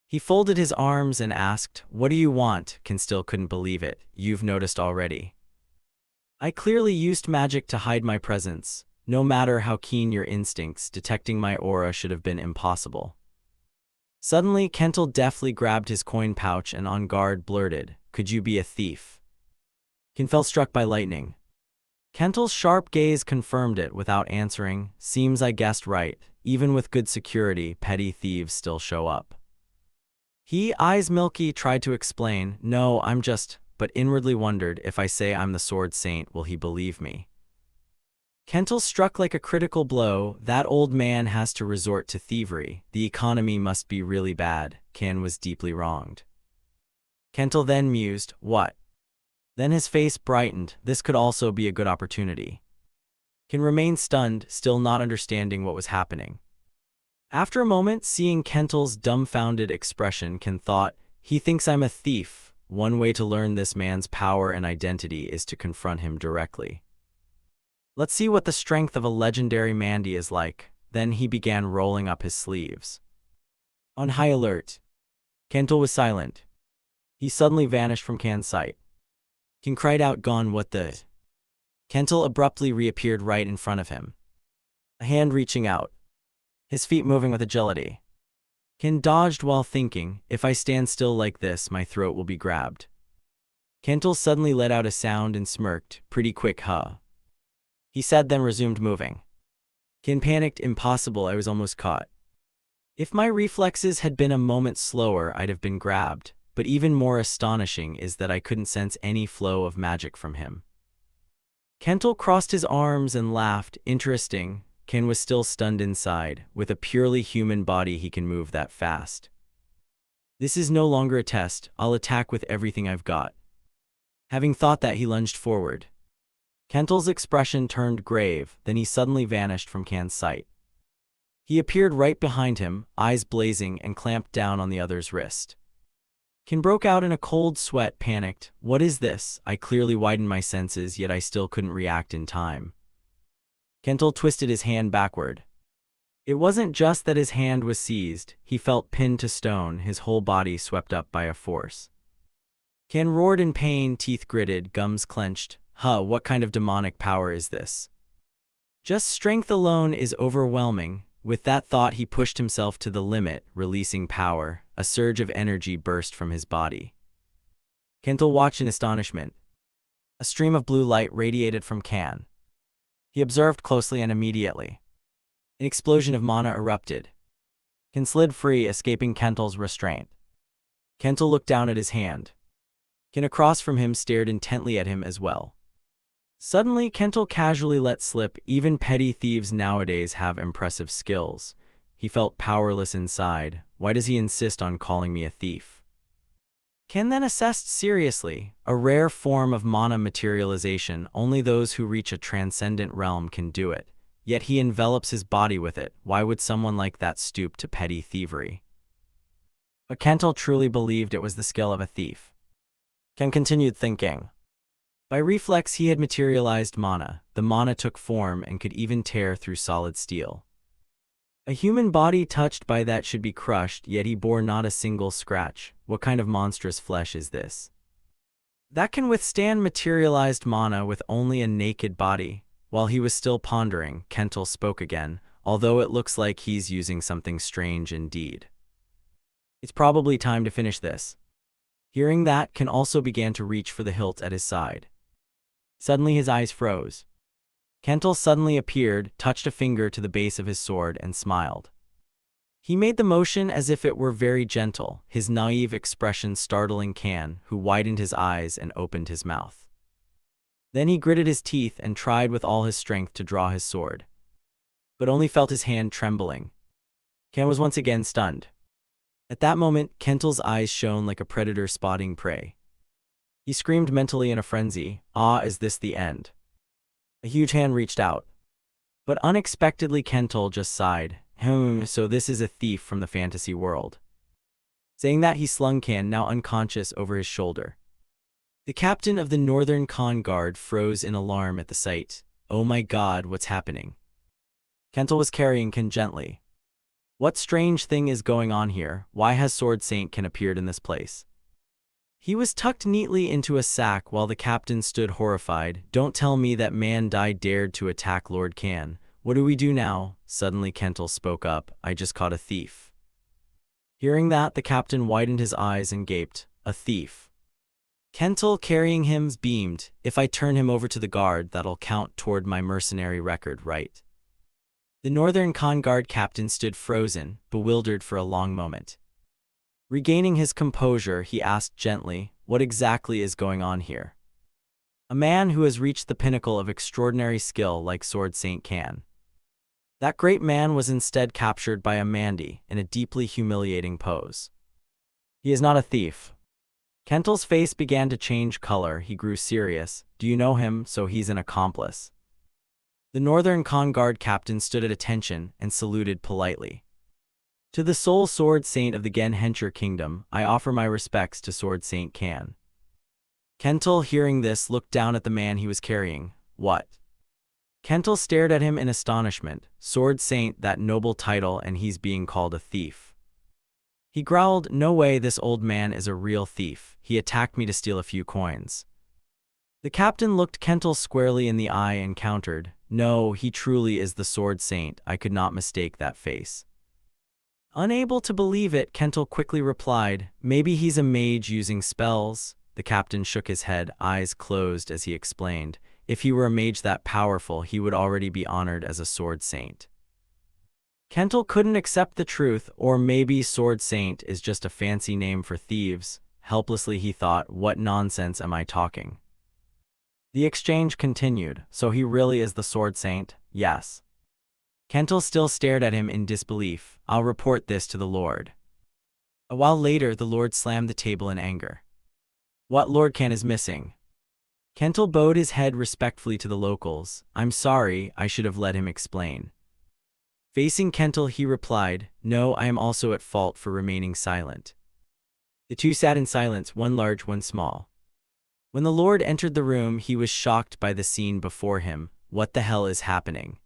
He folded his arms and asked, what do you want? Ken still couldn't believe it. You've noticed already. I clearly used magic to hide my presence. No matter how keen your instincts, detecting my aura should have been impossible. Suddenly, Kental deftly grabbed his coin pouch and on guard blurted, could you be a thief? Ken felt struck by lightning. Kental's sharp gaze confirmed it without answering, seems I guessed right, even with good security, petty thieves still show up. He, eyes milky, tried to explain, no, I'm just, but inwardly wondered, if I say I'm the Sword Saint, will he believe me? Kental struck like a critical blow. That old man has to resort to thievery. The economy must be really bad. Ken was deeply wronged. Kental then mused, what? Then his face brightened. This could also be a good opportunity. Ken remained stunned, still not understanding what was happening. After a moment, seeing Kental's dumbfounded expression, Ken thought, he thinks I'm a thief. One way to learn this man's power and identity is to confront him directly. Let's see what the strength of a legendary Mandy is like. Then he began rolling up his sleeves. On high alert. Kental was silent. He suddenly vanished from Ken's sight. Ken cried out, gone, what the? Kental abruptly reappeared right in front of him. A hand reaching out. His feet moving with agility. Ken dodged while thinking, if I stand still like this, my throat will be grabbed. Kental suddenly let out a sound and smirked, pretty quick, huh? He said, then resumed moving. Ken panicked, impossible, I was almost caught. If my reflexes had been a moment slower, I'd have been grabbed, but even more astonishing is that I couldn't sense any flow of magic from him. Kental crossed his arms and laughed. Interesting. Ken was still stunned inside. With a purely human body he can move that fast. This is no longer a test. I'll attack with everything I've got. Having thought that, he lunged forward. Kental's expression turned grave, then he suddenly vanished from Ken's sight. He appeared right behind him, eyes blazing, and clamped down on the other's wrist. Ken broke out in a cold sweat, panicked. What is this? I clearly widened my senses, yet I still couldn't react in time. Kental twisted his hand backward. It wasn't just that his hand was seized, he felt pinned to stone, his whole body swept up by a force. Ken roared in pain, teeth gritted, gums clenched. What kind of demonic power is this? Just strength alone is overwhelming. With that thought, he pushed himself to the limit, releasing power. A surge of energy burst from his body. Kental watched in astonishment. A stream of blue light radiated from Ken. He observed closely, and immediately an explosion of mana erupted. Ken slid free, escaping Kental's restraint. Kental looked down at his hand. Ken across from him stared intently at him as well. Suddenly, Kental casually let slip. Even petty thieves nowadays have impressive skills. He felt powerless inside. Why does he insist on calling me a thief? Ken then assessed seriously. A rare form of mana materialization. Only those who reach a transcendent realm can do it. Yet he envelops his body with it. Why would someone like that stoop to petty thievery? But Kental truly believed it was the skill of a thief. Ken continued thinking. By reflex, he had materialized mana. The mana took form and could even tear through solid steel. A human body touched by that should be crushed, yet he bore not a single scratch. What kind of monstrous flesh is this that can withstand materialized mana with only a naked body? While he was still pondering, Kental spoke again, although it looks like he's using something strange indeed. It's probably time to finish this. Hearing that, Ken also began to reach for the hilt at his side. Suddenly his eyes froze. Kental suddenly appeared, touched a finger to the base of his sword, and smiled. He made the motion as if it were very gentle, his naive expression startling Ken, who widened his eyes and opened his mouth. Then he gritted his teeth and tried with all his strength to draw his sword, but only felt his hand trembling. Ken was once again stunned. At that moment, Kental's eyes shone like a predator spotting prey. He screamed mentally in a frenzy, is this the end? A huge hand reached out. But unexpectedly, Kental just sighed. So this is a thief from the fantasy world. Saying that, he slung Ken, now unconscious, over his shoulder. The captain of the Northern Con Guard froze in alarm at the sight. Oh my god, what's happening? Kental was carrying Ken gently. What strange thing is going on here? Why has Sword Saint Ken appeared in this place? He was tucked neatly into a sack while the captain stood horrified. Don't tell me that man dared to attack Lord Ken. What do we do now? Suddenly Kental spoke up. I just caught a thief. Hearing that, the captain widened his eyes and gaped. A thief? Kental, carrying him, beamed. If I turn him over to the guard, that'll count toward my mercenary record, right? The Northern Con Guard captain stood frozen, bewildered for a long moment. Regaining his composure, he asked gently, what exactly is going on here? A man who has reached the pinnacle of extraordinary skill like Sword Saint Ken. That great man was instead captured by a Mandy in a deeply humiliating pose. He is not a thief. Kental's face began to change color. He grew serious. Do you know him? So he's an accomplice. The Northern Con Guard captain stood at attention and saluted politely. To the sole Sword Saint of the Genhencher Kingdom, I offer my respects to Sword Saint Ken. Kental, hearing this, looked down at the man he was carrying. What? Kental stared at him in astonishment. Sword Saint, that noble title, and he's being called a thief. He growled, no way, this old man is a real thief. He attacked me to steal a few coins. The captain looked Kental squarely in the eye and countered, no, he truly is the Sword Saint. I could not mistake that face. Unable to believe it, Kental quickly replied, maybe he's a mage using spells. The captain shook his head, eyes closed as he explained, if he were a mage that powerful, he would already be honored as a Sword Saint. Kental couldn't accept the truth, or maybe Sword Saint is just a fancy name for thieves. Helplessly he thought, what nonsense am I talking? The exchange continued. So he really is the sword saint? Yes. Kental still stared at him in disbelief. I'll report this to the Lord. A while later, the Lord slammed the table in anger. What Lord Can is missing? Kental bowed his head respectfully to the locals. I'm sorry, I should have let him explain. Facing Kental, he replied, No, I am also at fault for remaining silent. The two sat in silence, one large, one small. When the Lord entered the room, he was shocked by the scene before him. What the hell is happening?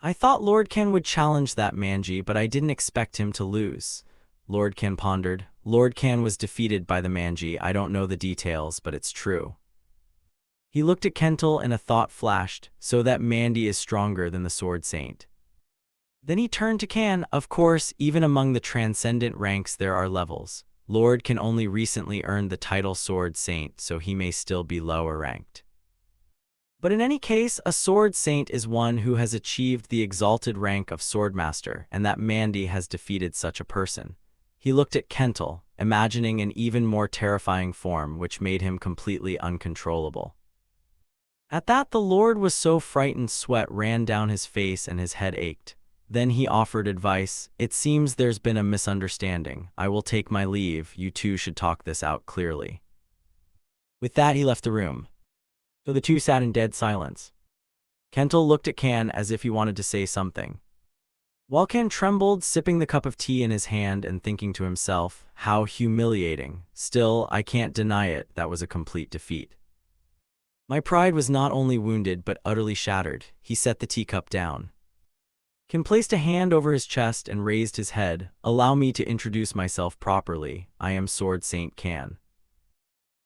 I thought Lord Ken would challenge that Manji, but I didn't expect him to lose. Lord Ken pondered. Lord Ken was defeated by the Manji. I don't know the details, but it's true. He looked at Kental and a thought flashed. So that Mandy is stronger than the Sword Saint. Then he turned to Kan. Of course, even among the transcendent ranks there are levels. Lord Can only recently earned the title Sword Saint, so he may still be lower ranked. But in any case, a Sword Saint is one who has achieved the exalted rank of Swordmaster, and that Mandy has defeated such a person. He looked at Kental, imagining an even more terrifying form which made him completely uncontrollable. At that, the Lord was so frightened sweat ran down his face and his head ached. Then he offered advice. It seems there's been a misunderstanding. I will take my leave. You two should talk this out clearly. With that, he left the room. So the two sat in dead silence. Kental looked at Kan as if he wanted to say something. While Kan trembled, sipping the cup of tea in his hand and thinking to himself, how humiliating. Still, I can't deny it, that was a complete defeat. My pride was not only wounded but utterly shattered. He set the teacup down. Kan placed a hand over his chest and raised his head. Allow me to introduce myself properly. I am Sword Saint Kan.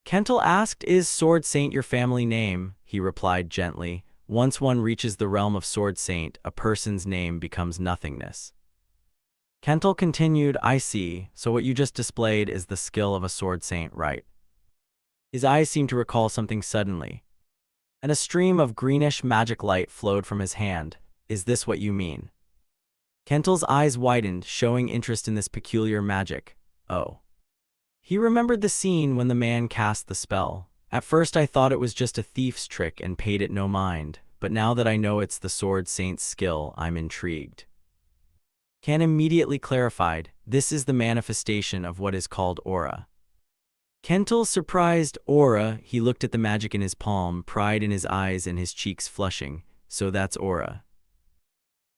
Kental asked, Is Sword Saint your family name? He replied gently, Once one reaches the realm of Sword Saint, a person's name becomes nothingness. Kental continued, I see, so what you just displayed is the skill of a Sword Saint, right? His eyes seemed to recall something suddenly, and a stream of greenish magic light flowed from his hand. Is this what you mean? Kental's eyes widened, showing interest in this peculiar magic. Oh. He remembered the scene when the man cast the spell. At first I thought it was just a thief's trick and paid it no mind, but now that I know it's the Sword Saint's skill, I'm intrigued. Kan immediately clarified, this is the manifestation of what is called aura. Kental surprised aura. He looked at the magic in his palm, pride in his eyes and his cheeks flushing. So that's aura.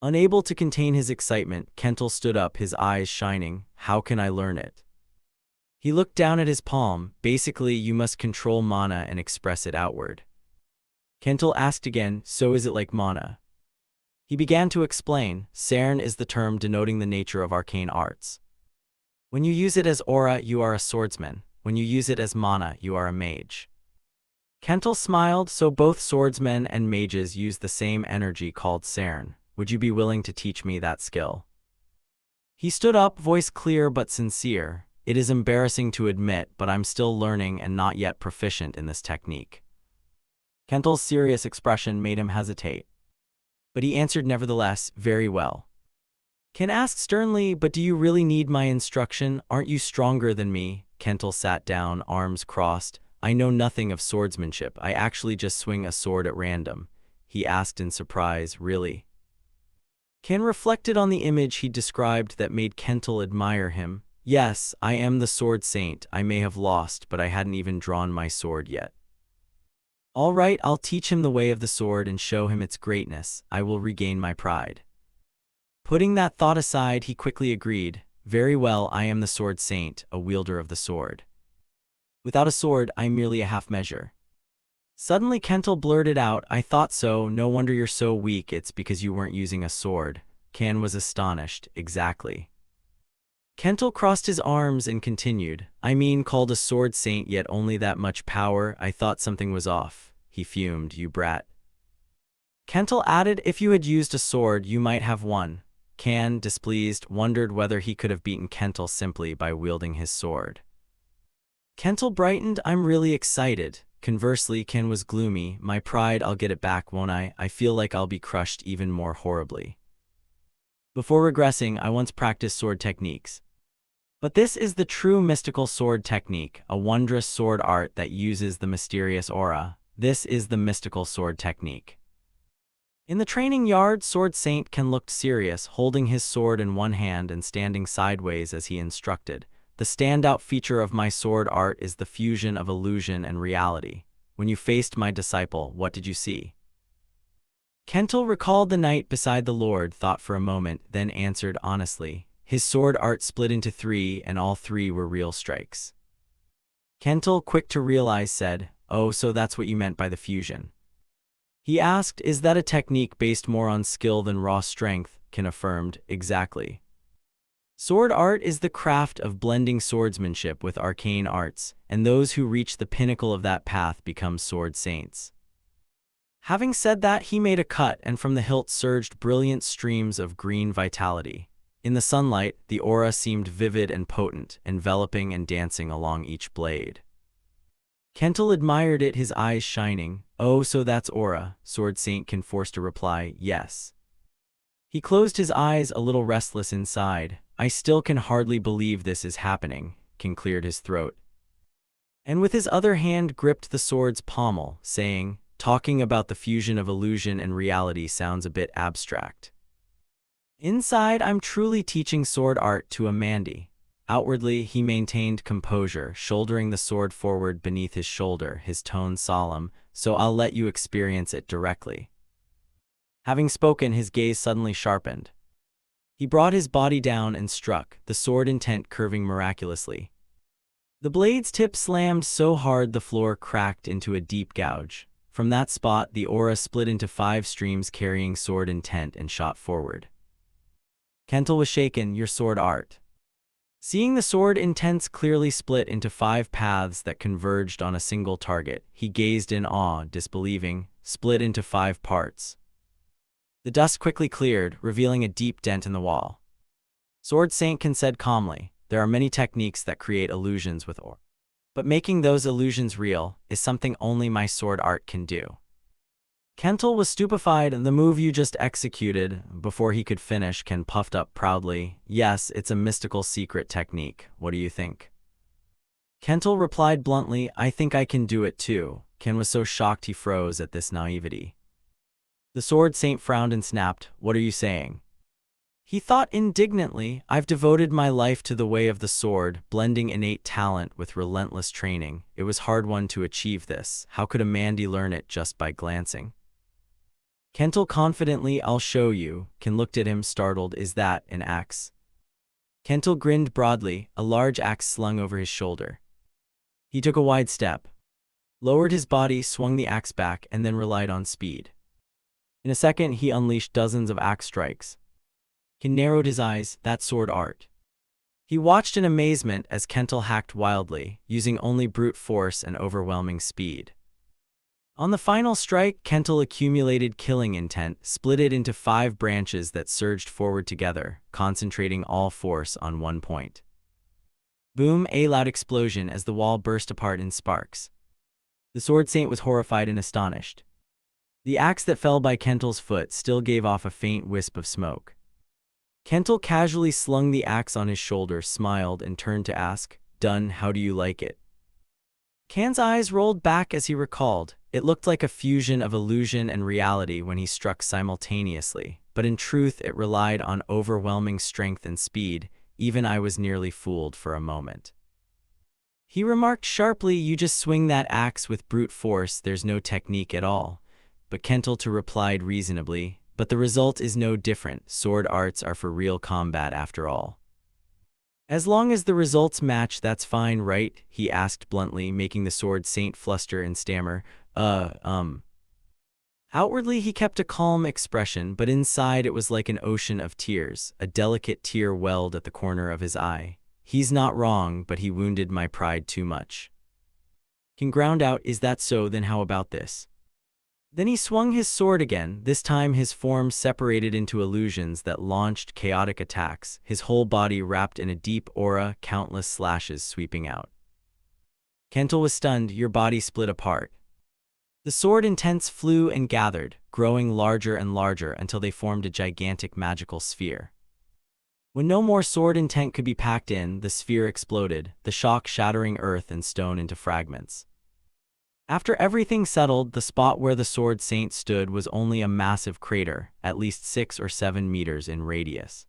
Unable to contain his excitement, Kental stood up, his eyes shining. How can I learn it? He looked down at his palm. Basically, you must control mana and express it outward. Kental asked again, so is it like mana? He began to explain. Saren is the term denoting the nature of arcane arts. When you use it as aura, you are a swordsman. When you use it as mana, you are a mage. Kental smiled. So both swordsmen and mages use the same energy called Saren. Would you be willing to teach me that skill? He stood up, voice clear but sincere. It is embarrassing to admit, but I'm still learning and not yet proficient in this technique. Kental's serious expression made him hesitate. But he answered nevertheless, very well. Kan asked sternly, but do you really need my instruction? Aren't you stronger than me? Kental sat down, arms crossed. I know nothing of swordsmanship. I actually just swing a sword at random. He asked in surprise, really? Kan reflected on the image he described that made Kental admire him. Yes, I am the Sword Saint. I may have lost, but I hadn't even drawn my sword yet. All right, I'll teach him the way of the sword and show him its greatness. I will regain my pride. Putting that thought aside, he quickly agreed. Very well, I am the Sword Saint, a wielder of the sword. Without a sword, I'm merely a half measure. Suddenly Kental blurted out, I thought so. No wonder you're so weak. It's because you weren't using a sword. Kan was astonished. Exactly. Kental crossed his arms and continued, I mean, called a Sword Saint, yet only that much power. I thought something was off. He fumed, you brat. Kental added, if you had used a sword, you might have won. Kan, displeased, wondered whether he could have beaten Kental simply by wielding his sword. Kental brightened, I'm really excited. Conversely, Kan was gloomy. My pride, I'll get it back, won't I? I feel like I'll be crushed even more horribly. Before regressing, I once practiced sword techniques. But this is the true mystical sword technique, a wondrous sword art that uses the mysterious aura. This is the mystical sword technique. In the training yard, Sword Saint can look serious, holding his sword in one hand and standing sideways as he instructed. The standout feature of my sword art is the fusion of illusion and reality. When you faced my disciple, what did you see? Kental recalled the knight beside the Lord, thought for a moment, then answered honestly. His sword art split into 3, and all 3 were real strikes. Kental, quick to realize, said, "Oh, so that's what you meant by the fusion." He asked, "Is that a technique based more on skill than raw strength?" Ken affirmed, "Exactly. Sword art is the craft of blending swordsmanship with arcane arts, and those who reach the pinnacle of that path become sword saints." Having said that, he made a cut, and from the hilt surged brilliant streams of green vitality. In the sunlight, the aura seemed vivid and potent, enveloping and dancing along each blade. Kental admired it, his eyes shining. "Oh, so that's aura," Sword Saint Ken forced a reply, "Yes." He closed his eyes, a little restless inside. "I still can hardly believe this is happening." Ken cleared his throat, and with his other hand gripped the sword's pommel, saying, "Talking about the fusion of illusion and reality sounds a bit abstract. Inside, I'm truly teaching sword art to a Mandy." Outwardly, he maintained composure, shouldering the sword forward beneath his shoulder, his tone solemn, "So I'll let you experience it directly." Having spoken, his gaze suddenly sharpened. He brought his body down and struck, the sword intent curving miraculously. The blade's tip slammed so hard the floor cracked into a deep gouge. From that spot, the aura split into 5 streams carrying sword intent and shot forward. Kental was shaken. "Your sword art." Seeing the sword intents clearly split into 5 paths that converged on a single target, he gazed in awe, disbelieving. "Split into 5 parts." The dust quickly cleared, revealing a deep dent in the wall. Sword Saint Ken said calmly, "There are many techniques that create illusions with aura, but making those illusions real is something only my sword art can do." Kental was stupefied. "The move you just executed." Before he could finish, Ken puffed up proudly. "Yes, it's a mystical secret technique. What do you think?" Kental replied bluntly, "I think I can do it too." Ken was so shocked he froze at this naivety. The Sword Saint frowned and snapped, "What are you saying?" He thought indignantly, "I've devoted my life to the way of the sword, blending innate talent with relentless training. It was hard-won to achieve this. How could a Mandy learn it just by glancing?" Kental confidently, "I'll show you." Ken looked at him, startled. "Is that an axe?" Kental grinned broadly, a large axe slung over his shoulder. He took a wide step, lowered his body, swung the axe back, and then relied on speed. In a second, he unleashed dozens of axe strikes. Ken narrowed his eyes. "That sword art." He watched in amazement as Kental hacked wildly, using only brute force and overwhelming speed. On the final strike, Kental accumulated killing intent, split it into 5 branches that surged forward together, concentrating all force on one point. Boom! A loud explosion as the wall burst apart in sparks. The Sword Saint was horrified and astonished. The axe that fell by Kental's foot still gave off a faint wisp of smoke. Kental casually slung the axe on his shoulder, smiled, and turned to ask, "Done, how do you like it?" Ken's eyes rolled back as he recalled. It looked like a fusion of illusion and reality when he struck simultaneously, but in truth it relied on overwhelming strength and speed. Even I was nearly fooled for a moment. He remarked sharply, "You just swing that axe with brute force, there's no technique at all." But Kental replied reasonably, "But the result is no different. Sword arts are for real combat after all." "As long as the results match, that's fine, right?" he asked bluntly, making the Sword Saint fluster and stammer, Outwardly, he kept a calm expression, but inside it was like an ocean of tears. A delicate tear welled at the corner of his eye. "He's not wrong, but he wounded my pride too much." Ken ground out, "Is that so? Then how about this?" Then he swung his sword again. This time his form separated into illusions that launched chaotic attacks, his whole body wrapped in a deep aura, countless slashes sweeping out. Kental was stunned. "Your body split apart." The sword intents flew and gathered, growing larger and larger until they formed a gigantic magical sphere. When no more sword intent could be packed in, the sphere exploded, the shock shattering earth and stone into fragments. After everything settled, the spot where the sword saint stood was only a massive crater, at least 6 or 7 meters in radius.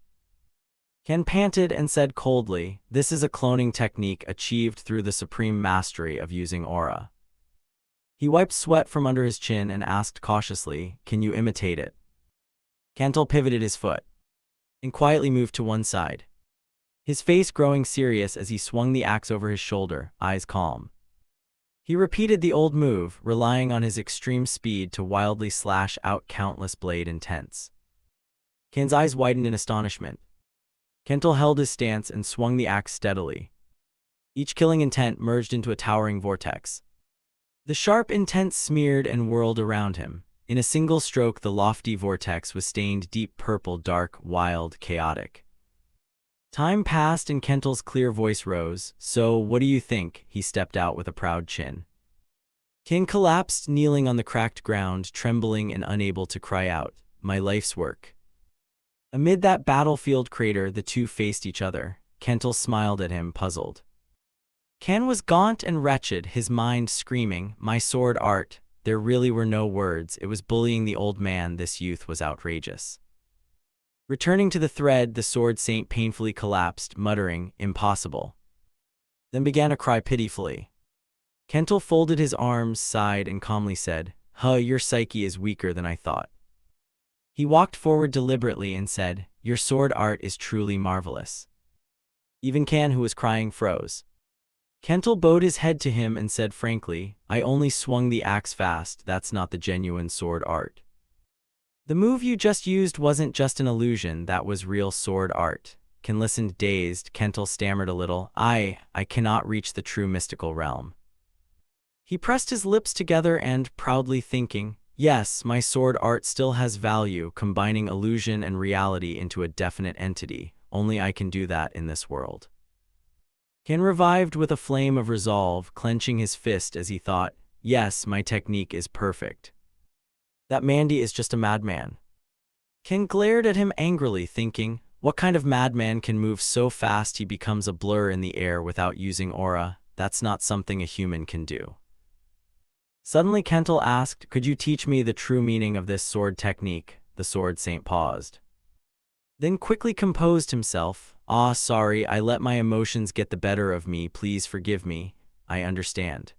Ken panted and said coldly, "This is a cloning technique achieved through the supreme mastery of using aura." He wiped sweat from under his chin and asked cautiously, "Can you imitate it?" Kentel pivoted his foot and quietly moved to one side, his face growing serious as he swung the axe over his shoulder, eyes calm. He repeated the old move, relying on his extreme speed to wildly slash out countless blade intents. Ken's eyes widened in astonishment. Kentel held his stance and swung the axe steadily. Each killing intent merged into a towering vortex. The sharp intent smeared and whirled around him. In a single stroke, the lofty vortex was stained deep purple, dark, wild, chaotic. Time passed and Kentel's clear voice rose. "So, what do you think?" He stepped out with a proud chin. Ken collapsed, kneeling on the cracked ground, trembling and unable to cry out, "My life's work." Amid that battlefield crater, the two faced each other. Kentel smiled at him, puzzled. Ken was gaunt and wretched, his mind screaming, "My sword art." There really were no words. It was bullying the old man. This youth was outrageous. Returning to the thread, the sword saint painfully collapsed, muttering, "Impossible," then began to cry pitifully. Kentel folded his arms, sighed, and calmly said, Your psyche is weaker than I thought." He walked forward deliberately and said, "Your sword art is truly marvelous." Even Ken, who was crying, froze. Kentel bowed his head to him and said frankly, "I only swung the axe fast. That's not the genuine sword art. The move you just used wasn't just an illusion, that was real sword art." Ken listened dazed. Kentel stammered a little, I cannot reach the true mystical realm." He pressed his lips together and, proudly thinking, "Yes, my sword art still has value, combining illusion and reality into a definite entity. Only I can do that in this world." Ken revived with a flame of resolve, clenching his fist as he thought, "Yes, my technique is perfect. That Mandy is just a madman." Ken glared at him angrily, thinking, what kind of madman can move so fast he becomes a blur in the air without using aura? That's not something a human can do. Suddenly Kentel asked, "Could you teach me the true meaning of this sword technique?" The sword saint paused, then quickly composed himself. Sorry, I let my emotions get the better of me. Please forgive me. I understand."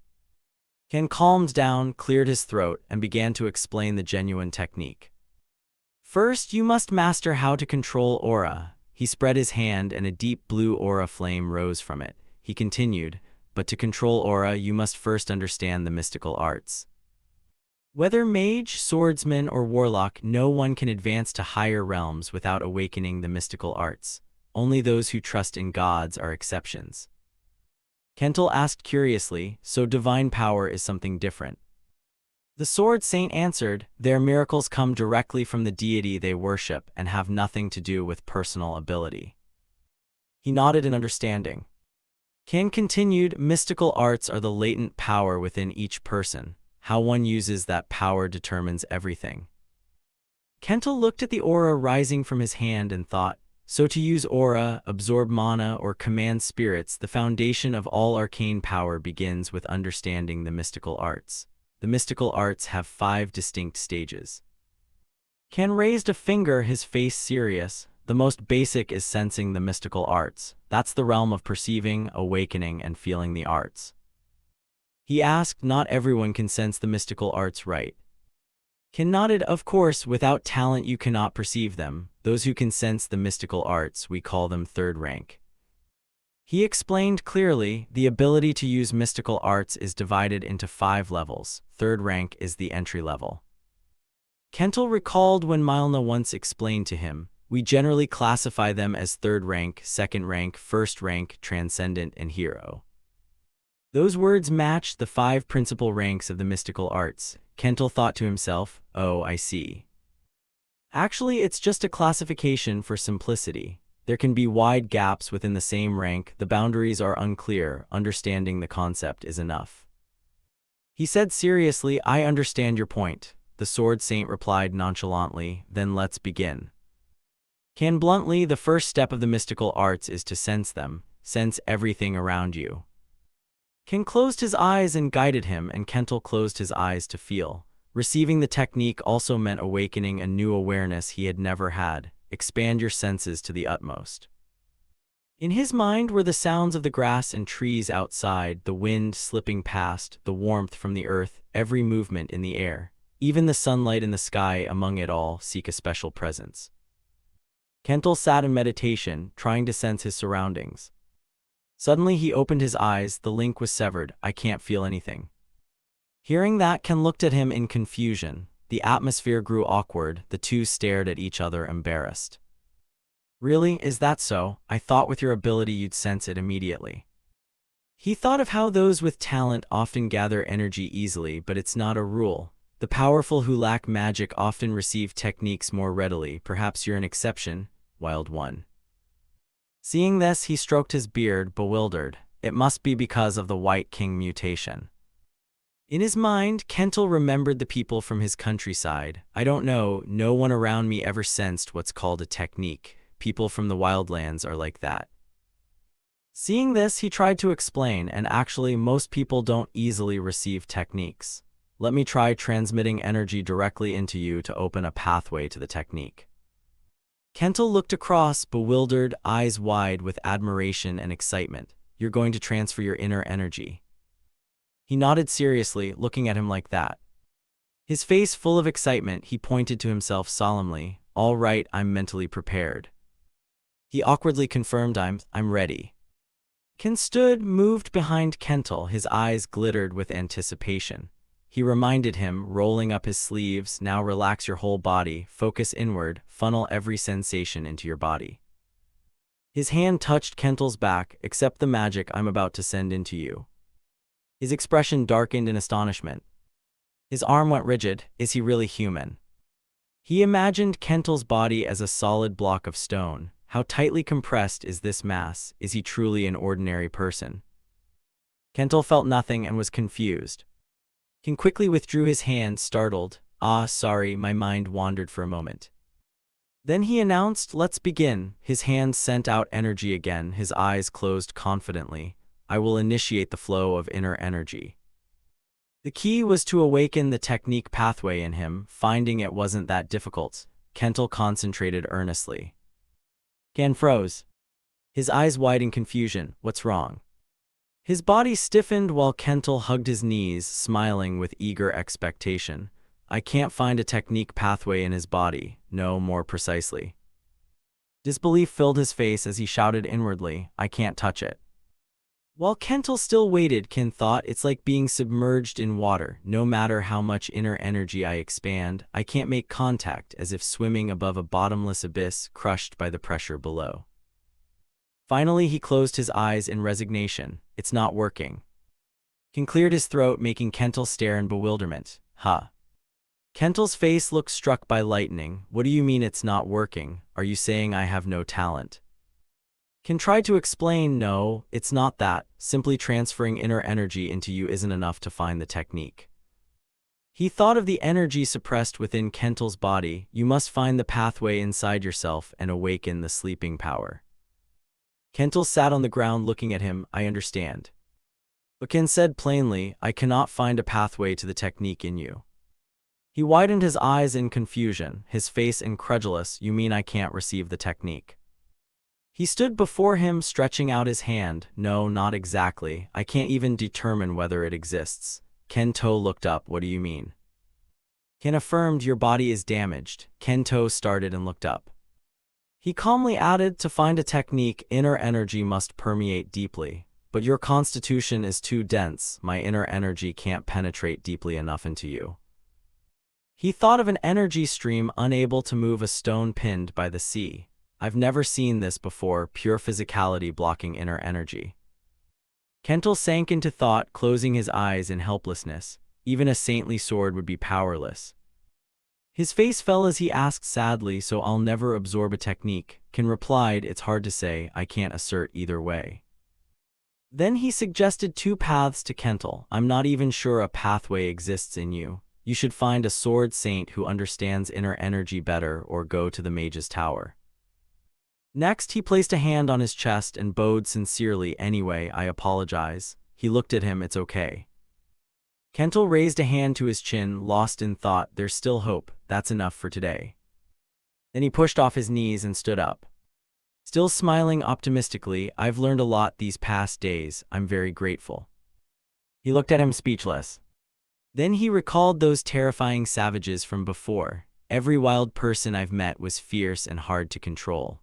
Ken calmed down, cleared his throat, and began to explain the genuine technique. "First, you must master how to control aura." He spread his hand and a deep blue aura flame rose from it. He continued, "But to control aura, you must first understand the mystical arts. Whether mage, swordsman, or warlock, no one can advance to higher realms without awakening the mystical arts. Only those who trust in gods are exceptions." Kentel asked curiously, "So divine power is something different?" The sword saint answered, "Their miracles come directly from the deity they worship and have nothing to do with personal ability." He nodded in understanding. Ken continued, "Mystical arts are the latent power within each person. How one uses that power determines everything." Kentel looked at the aura rising from his hand and thought, so to use aura, absorb mana, or command spirits, the foundation of all arcane power begins with understanding the mystical arts. The mystical arts have 5 distinct stages. Ken raised a finger, his face serious. "The most basic is sensing the mystical arts. That's the realm of perceiving, awakening, and feeling the arts." He asked, "Not everyone can sense the mystical arts, right?" Ken nodded, "Of course, without talent you cannot perceive them. Those who can sense the mystical arts, we call them third rank." He explained clearly, the ability to use mystical arts is divided into 5 levels. Third rank is the entry level. Kentel recalled when Manhwa once explained to him, "We generally classify them as third rank, second rank, first rank, transcendent, and hero." Those words matched the 5 principal ranks of the mystical arts. Kentel thought to himself, "Oh, I see. Actually, it's just a classification for simplicity. There can be wide gaps within the same rank, the boundaries are unclear, understanding the concept is enough." He said seriously, "I understand your point." The sword saint replied nonchalantly, "Then let's begin." Ken bluntly, "The first step of the mystical arts is to sense them. Sense everything around you." Ken closed his eyes and guided him, and Kental closed his eyes to feel. Receiving the technique also meant awakening a new awareness he had never had. Expand your senses to the utmost. In his mind were the sounds of the grass and trees outside, the wind slipping past, the warmth from the earth, every movement in the air. Even the sunlight in the sky among it all seek a special presence. Kental sat in meditation, trying to sense his surroundings. Suddenly he opened his eyes, the link was severed, I can't feel anything. Hearing that, Ken looked at him in confusion. The atmosphere grew awkward, the two stared at each other embarrassed. Really, is that so? I thought with your ability you'd sense it immediately. He thought of how those with talent often gather energy easily, but it's not a rule. The powerful who lack magic often receive techniques more readily. Perhaps you're an exception, wild one. Seeing this, he stroked his beard, bewildered. It must be because of the White King mutation. In his mind, Kental remembered the people from his countryside. I don't know, no one around me ever sensed what's called a technique. People from the wildlands are like that. Seeing this, he tried to explain, and actually most people don't easily receive techniques. Let me try transmitting energy directly into you to open a pathway to the technique. Kental looked across, bewildered, eyes wide with admiration and excitement. You're going to transfer your inner energy. He nodded seriously, looking at him like that. His face full of excitement, he pointed to himself solemnly. All right, I'm mentally prepared. He awkwardly confirmed, I'm ready. Ken stood, moved behind Kental, his eyes glittered with anticipation. He reminded him, rolling up his sleeves, now relax your whole body, focus inward, funnel every sensation into your body. His hand touched Kental's back, accept the magic I'm about to send into you. His expression darkened in astonishment. His arm went rigid. Is he really human? He imagined Kental's body as a solid block of stone. How tightly compressed is this mass? Is he truly an ordinary person? Kental felt nothing and was confused. Ken quickly withdrew his hand, startled. Sorry, my mind wandered for a moment. Then he announced, let's begin. His hand sent out energy again, his eyes closed confidently. I will initiate the flow of inner energy. The key was to awaken the technique pathway in him. Finding it wasn't that difficult. Kental concentrated earnestly. Ken froze. His eyes wide in confusion. What's wrong? His body stiffened while Kental hugged his knees, smiling with eager expectation. I can't find a technique pathway in his body. No, more precisely. Disbelief filled his face as he shouted inwardly, I can't touch it. While Kental still waited, Ken thought, it's like being submerged in water. No matter how much inner energy I expand, I can't make contact, as if swimming above a bottomless abyss, crushed by the pressure below. Finally, he closed his eyes in resignation. It's not working. Ken cleared his throat, making Kental stare in bewilderment. Kental's face looked struck by lightning. What do you mean it's not working? Are you saying I have no talent? Ken tried to explain, no, it's not that. Simply transferring inner energy into you isn't enough to find the technique. He thought of the energy suppressed within Kental's body. You must find the pathway inside yourself and awaken the sleeping power. Kental sat on the ground looking at him. I understand. But Ken said plainly, I cannot find a pathway to the technique in you. He widened his eyes in confusion, his face incredulous. You mean I can't receive the technique? He stood before him, stretching out his hand. No, not exactly. I can't even determine whether it exists. Kental looked up. What do you mean? Ken affirmed, your body is damaged. Kental started and looked up. He calmly added, to find a technique, inner energy must permeate deeply. But your constitution is too dense. My inner energy can't penetrate deeply enough into you. He thought of an energy stream unable to move a stone pinned by the sea. I've never seen this before, pure physicality blocking inner energy. Kental sank into thought, closing his eyes in helplessness. Even a saintly sword would be powerless. His face fell as he asked sadly, so I'll never absorb a technique. Ken replied, it's hard to say, I can't assert either way. Then he suggested two paths to Kental. I'm not even sure a pathway exists in you. You should find a sword saint who understands inner energy better, or go to the mage's tower. Next, he placed a hand on his chest and bowed sincerely. Anyway, I apologize. He looked at him. It's okay. Kental raised a hand to his chin, lost in thought. There's still hope. That's enough for today. Then he pushed off his knees and stood up. Still smiling optimistically, I've learned a lot these past days. I'm very grateful. He looked at him speechless. Then he recalled those terrifying savages from before. Every wild person I've met was fierce and hard to control.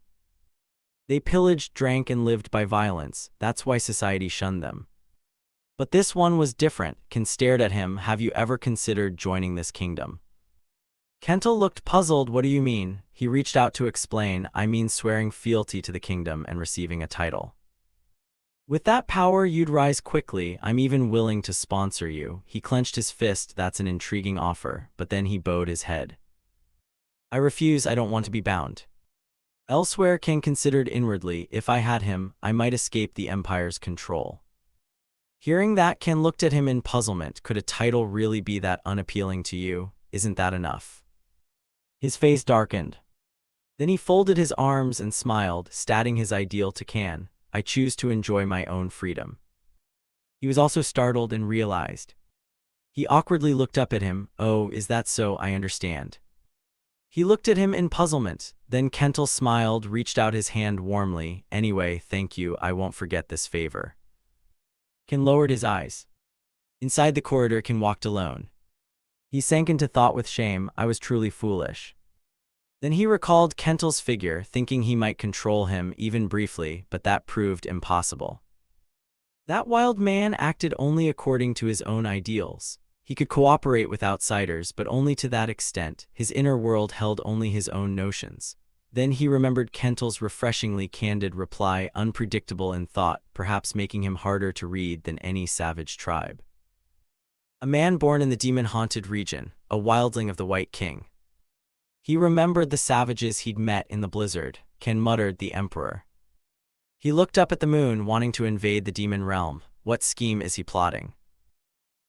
They pillaged, drank, and lived by violence. That's why society shunned them. But this one was different. Ken stared at him. Have you ever considered joining this kingdom? Kental looked puzzled. What do you mean? He reached out to explain. I mean swearing fealty to the kingdom and receiving a title. With that power, you'd rise quickly. I'm even willing to sponsor you. He clenched his fist. That's an intriguing offer, but then he bowed his head. I refuse. I don't want to be bound. Elsewhere, Ken considered inwardly. If I had him, I might escape the Empire's control. Hearing that, Ken looked at him in puzzlement. Could a title really be that unappealing to you? Isn't that enough? His face darkened. Then he folded his arms and smiled, stating his ideal to Ken. I choose to enjoy my own freedom. He was also startled and realized. He awkwardly looked up at him. Oh, is that so? I understand. He looked at him in puzzlement. Then Kental smiled, reached out his hand warmly. Anyway, thank you. I won't forget this favor. Ken lowered his eyes. Inside the corridor, Ken walked alone. He sank into thought with shame. I was truly foolish. Then he recalled Kental's figure, thinking he might control him even briefly, but that proved impossible. That wild man acted only according to his own ideals. He could cooperate with outsiders, but only to that extent. His inner world held only his own notions. Then he remembered Kental's refreshingly candid reply, unpredictable in thought, perhaps making him harder to read than any savage tribe. A man born in the demon-haunted region, a wildling of the White King. He remembered the savages he'd met in the blizzard. Ken muttered, the Emperor. He looked up at the moon, wanting to invade the demon realm. What scheme is he plotting?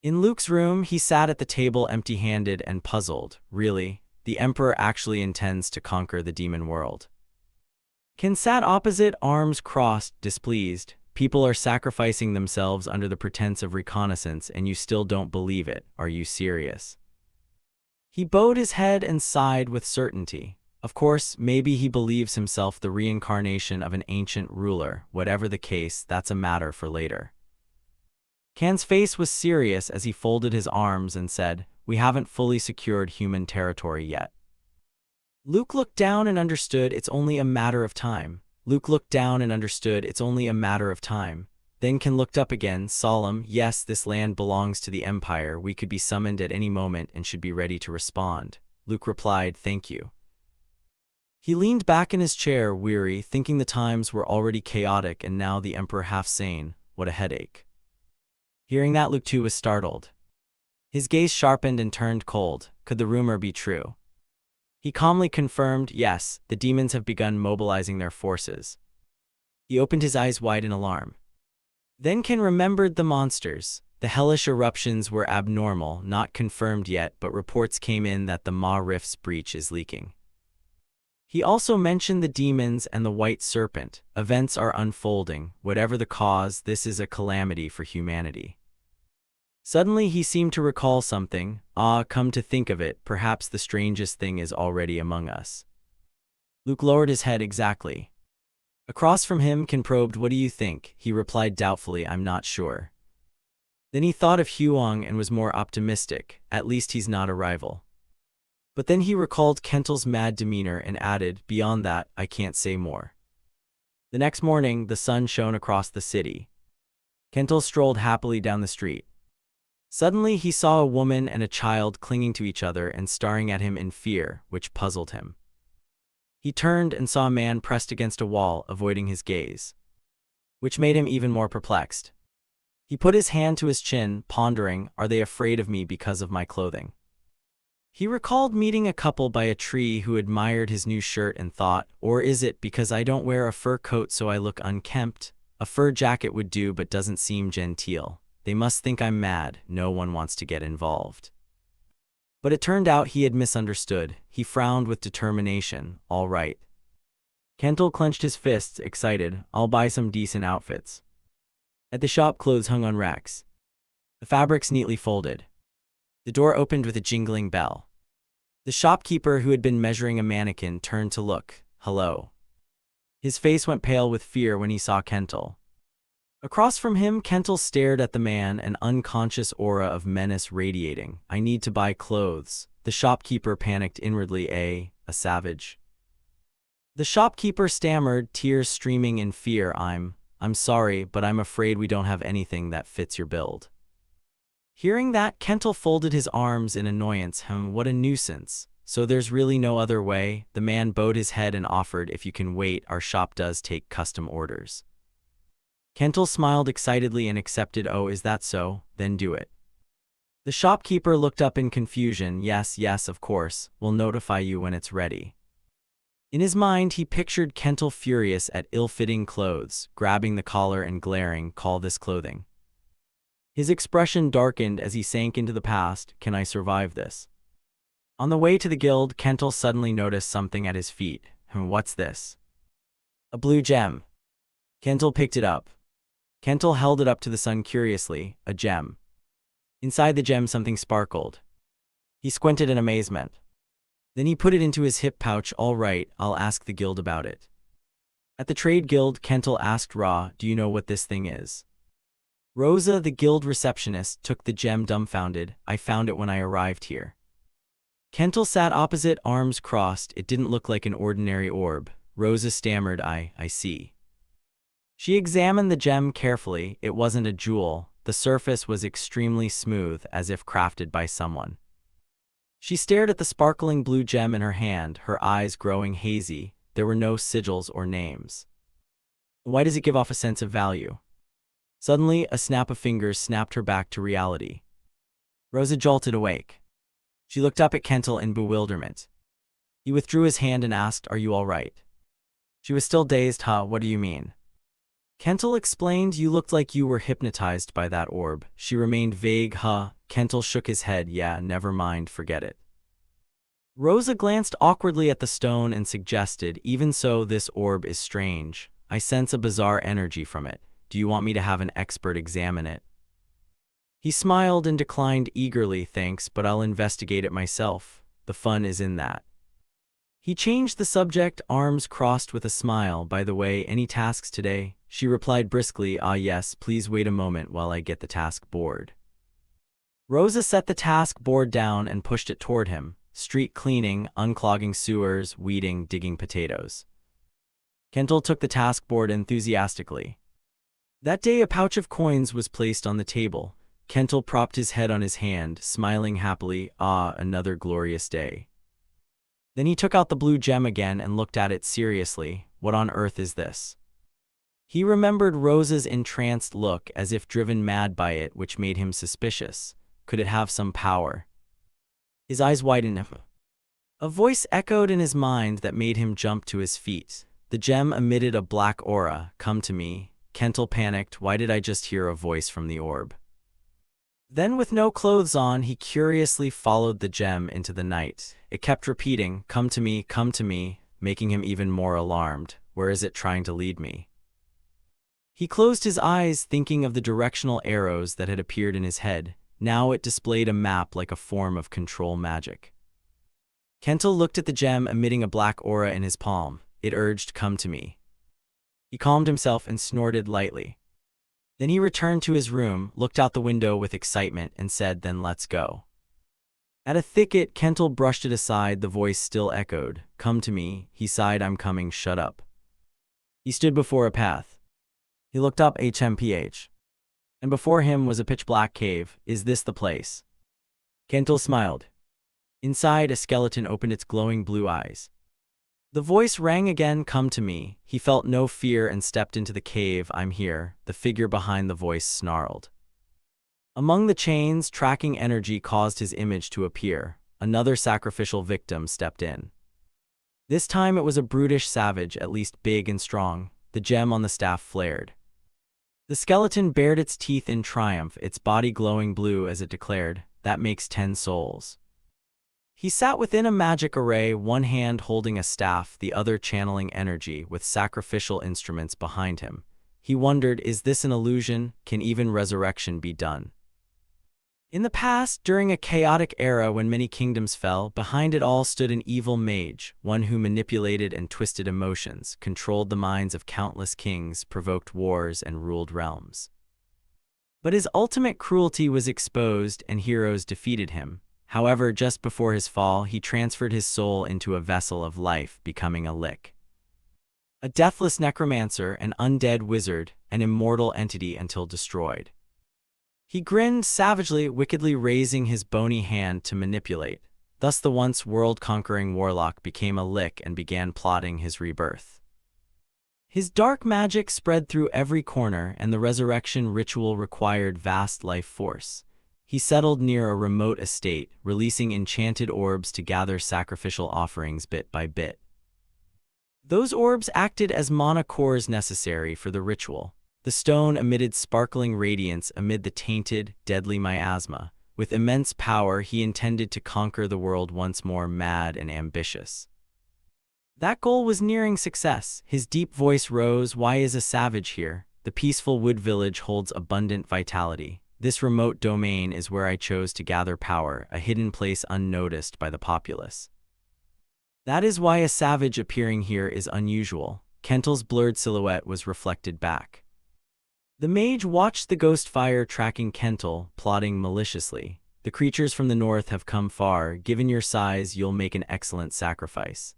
In Luke's room, he sat at the table empty-handed and puzzled. Really, the Emperor actually intends to conquer the demon world. Ken sat opposite, arms crossed, displeased. People are sacrificing themselves under the pretense of reconnaissance, and you still don't believe it. Are you serious? He bowed his head and sighed with certainty. Of course, maybe he believes himself the reincarnation of an ancient ruler. Whatever the case, that's a matter for later. Ken's face was serious as he folded his arms and said, we haven't fully secured human territory yet. Luke looked down and understood. It's only a matter of time. Luke looked down and understood. It's only a matter of time. Then Ken looked up again, solemn. Yes, this land belongs to the Empire. We could be summoned at any moment and should be ready to respond. Luke replied, thank you. He leaned back in his chair, weary, thinking the times were already chaotic and now the Emperor half sane. What a headache. Hearing that, Luke too was startled. His gaze sharpened and turned cold. Could the rumor be true? He calmly confirmed, yes, the demons have begun mobilizing their forces. He opened his eyes wide in alarm. Then Ken remembered the monsters. The hellish eruptions were abnormal, not confirmed yet, but reports came in that the Ma Rift's breach is leaking. He also mentioned the demons and the white serpent. Events are unfolding. Whatever the cause, this is a calamity for humanity. Suddenly he seemed to recall something. Come to think of it, perhaps the strangest thing is already among us. Luke lowered his head. Exactly. Across from him, Ken probed, what do you think? He replied doubtfully, I'm not sure. Then he thought of Huang and was more optimistic. At least he's not a rival. But then he recalled Kental's mad demeanor and added, beyond that, I can't say more. The next morning, the sun shone across the city. Kental strolled happily down the street. Suddenly, he saw a woman and a child clinging to each other and staring at him in fear, which puzzled him. He turned and saw a man pressed against a wall, avoiding his gaze, which made him even more perplexed. He put his hand to his chin, pondering, are they afraid of me because of my clothing? He recalled meeting a couple by a tree who admired his new shirt and thought, or is it because I don't wear a fur coat so I look unkempt? A fur jacket would do but doesn't seem genteel. They must think I'm mad. No one wants to get involved. But it turned out he had misunderstood. He frowned with determination. All right. Kental clenched his fists, excited. I'll buy some decent outfits. At the shop, clothes hung on racks, the fabrics neatly folded. The door opened with a jingling bell. The shopkeeper, who had been measuring a mannequin, turned to look. Hello. His face went pale with fear when he saw Kental. Across from him, Kental stared at the man, an unconscious aura of menace radiating. I need to buy clothes. The shopkeeper panicked inwardly. A savage. The shopkeeper stammered, tears streaming in fear. I'm sorry, but I'm afraid we don't have anything that fits your build. Hearing that, Kental folded his arms in annoyance. What a nuisance. So there's really no other way? The man bowed his head and offered, if you can wait, our shop does take custom orders. Kental smiled excitedly and accepted. Oh, is that so? Then do it. The shopkeeper looked up in confusion. Yes, of course. We'll notify you when it's ready. In his mind, he pictured Kental furious at ill-fitting clothes, grabbing the collar and glaring, call this clothing. His expression darkened as he sank into the past. Can I survive this? On the way to the guild, Kental suddenly noticed something at his feet. What's this? A blue gem. Kental picked it up. Kental held it up to the sun curiously. A gem. Inside the gem, something sparkled. He squinted in amazement. Then he put it into his hip pouch. All right, I'll ask the guild about it. At the trade guild, Kental asked Ra, do you know what this thing is? Rosa, the guild receptionist, took the gem dumbfounded. I found it when I arrived here. Kental sat opposite, arms crossed. It didn't look like an ordinary orb. Rosa stammered, I see. She examined the gem carefully. It wasn't a jewel. The surface was extremely smooth, as if crafted by someone. She stared at the sparkling blue gem in her hand, her eyes growing hazy. There were no sigils or names. Why does it give off a sense of value? Suddenly, a snap of fingers snapped her back to reality. Rosa jolted awake. She looked up at Kental in bewilderment. He withdrew his hand and asked, are you all right? She was still dazed. What do you mean? Kental explained, you looked like you were hypnotized by that orb. She remained vague. Kental shook his head. Yeah, never mind, forget it. Rosa glanced awkwardly at the stone and suggested, even so, this orb is strange. I sense a bizarre energy from it. Do you want me to have an expert examine it? He smiled and declined eagerly. Thanks, but I'll investigate it myself. The fun is in that. He changed the subject, arms crossed with a smile. By the way, any tasks today? She replied briskly, yes, please wait a moment while I get the task board. Rosa set the task board down and pushed it toward him. Street cleaning, unclogging sewers, weeding, digging potatoes. Kental took the task board enthusiastically. That day, a pouch of coins was placed on the table. Kental propped his head on his hand, smiling happily. Another glorious day. Then he took out the blue gem again and looked at it seriously. What on earth is this? He remembered Rosa's entranced look, as if driven mad by it, which made him suspicious. Could it have some power? His eyes widened. A voice echoed in his mind that made him jump to his feet. The gem emitted a black aura. Come to me. Kental panicked. Why did I just hear a voice from the orb? Then, with no clothes on, he curiously followed the gem into the night. It kept repeating, come to me, making him even more alarmed. Where is it trying to lead me? He closed his eyes, thinking of the directional arrows that had appeared in his head. Now it displayed a map like a form of control magic. Kental looked at the gem, emitting a black aura in his palm. It urged, come to me. He calmed himself and snorted lightly. Then he returned to his room, looked out the window with excitement, and said, then let's go. At a thicket, Kental brushed it aside. The voice still echoed. Come to me. He sighed. I'm coming. Shut up. He stood before a path. He looked up HMPH. And before him was a pitch-black cave. Is this the place? Kental smiled. Inside, a skeleton opened its glowing blue eyes. The voice rang again, come to me. He felt no fear and stepped into the cave. I'm here. The figure behind the voice snarled. Among the chains, tracking energy caused his image to appear. Another sacrificial victim stepped in. This time it was a brutish savage, at least big and strong. The gem on the staff flared. The skeleton bared its teeth in triumph, its body glowing blue as it declared, that makes 10 souls. He sat within a magic array, one hand holding a staff, the other channeling energy, with sacrificial instruments behind him. He wondered, is this an illusion? Can even resurrection be done? In the past, during a chaotic era when many kingdoms fell, behind it all stood an evil mage, one who manipulated and twisted emotions, controlled the minds of countless kings, provoked wars, and ruled realms. But his ultimate cruelty was exposed, and heroes defeated him. However, just before his fall, he transferred his soul into a vessel of life, becoming a Lick. A deathless necromancer, an undead wizard, an immortal entity until destroyed. He grinned savagely, wickedly raising his bony hand to manipulate. Thus the once world-conquering warlock became a Lick and began plotting his rebirth. His dark magic spread through every corner, and the resurrection ritual required vast life force. He settled near a remote estate, releasing enchanted orbs to gather sacrificial offerings bit by bit. Those orbs acted as mana cores necessary for the ritual. The stone emitted sparkling radiance amid the tainted, deadly miasma. With immense power, he intended to conquer the world once more, mad and ambitious. That goal was nearing success. His deep voice rose. Why is a savage here? The peaceful wood village holds abundant vitality. This remote domain is where I chose to gather power, a hidden place unnoticed by the populace. That is why a savage appearing here is unusual. Kentel's blurred silhouette was reflected back. The mage watched the ghost fire, tracking Kentel, plotting maliciously. The creatures from the north have come far. Given your size, you'll make an excellent sacrifice.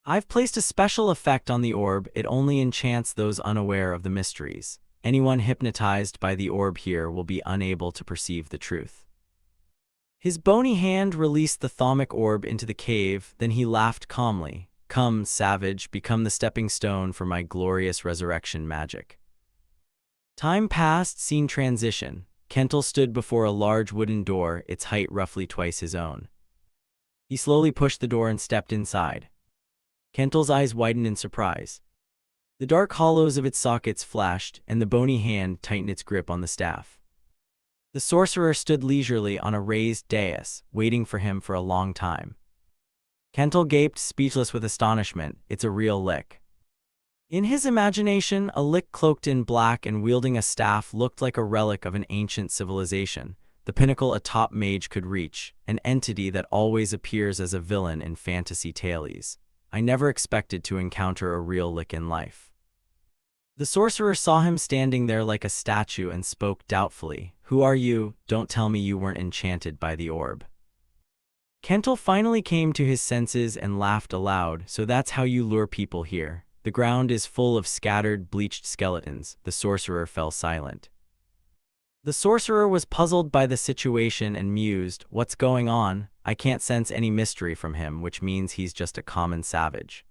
I've placed a special effect on the orb. It only enchants those unaware of the mysteries. Anyone hypnotized by the orb here will be unable to perceive the truth. His bony hand released the thaumic orb into the cave, then he laughed calmly. Come, savage, become the stepping stone for my glorious resurrection magic. Time passed, scene transition. Kentel stood before a large wooden door, its height roughly twice his own. He slowly pushed the door and stepped inside. Kentel's eyes widened in surprise. The dark hollows of its sockets flashed, and the bony hand tightened its grip on the staff. The sorcerer stood leisurely on a raised dais, waiting for him for a long time. Kentel gaped, speechless with astonishment. It's a real Lick. In his imagination, a Lick cloaked in black and wielding a staff looked like a relic of an ancient civilization, the pinnacle a top mage could reach, an entity that always appears as a villain in fantasy tales. I never expected to encounter a real Lick in life. The sorcerer saw him standing there like a statue and spoke doubtfully. Who are you? Don't tell me you weren't enchanted by the orb. Kentel finally came to his senses and laughed aloud. So that's how you lure people here. The ground is full of scattered, bleached skeletons. The sorcerer fell silent. The sorcerer was puzzled by the situation and mused, what's going on? I can't sense any mystery from him, which means he's just a common savage.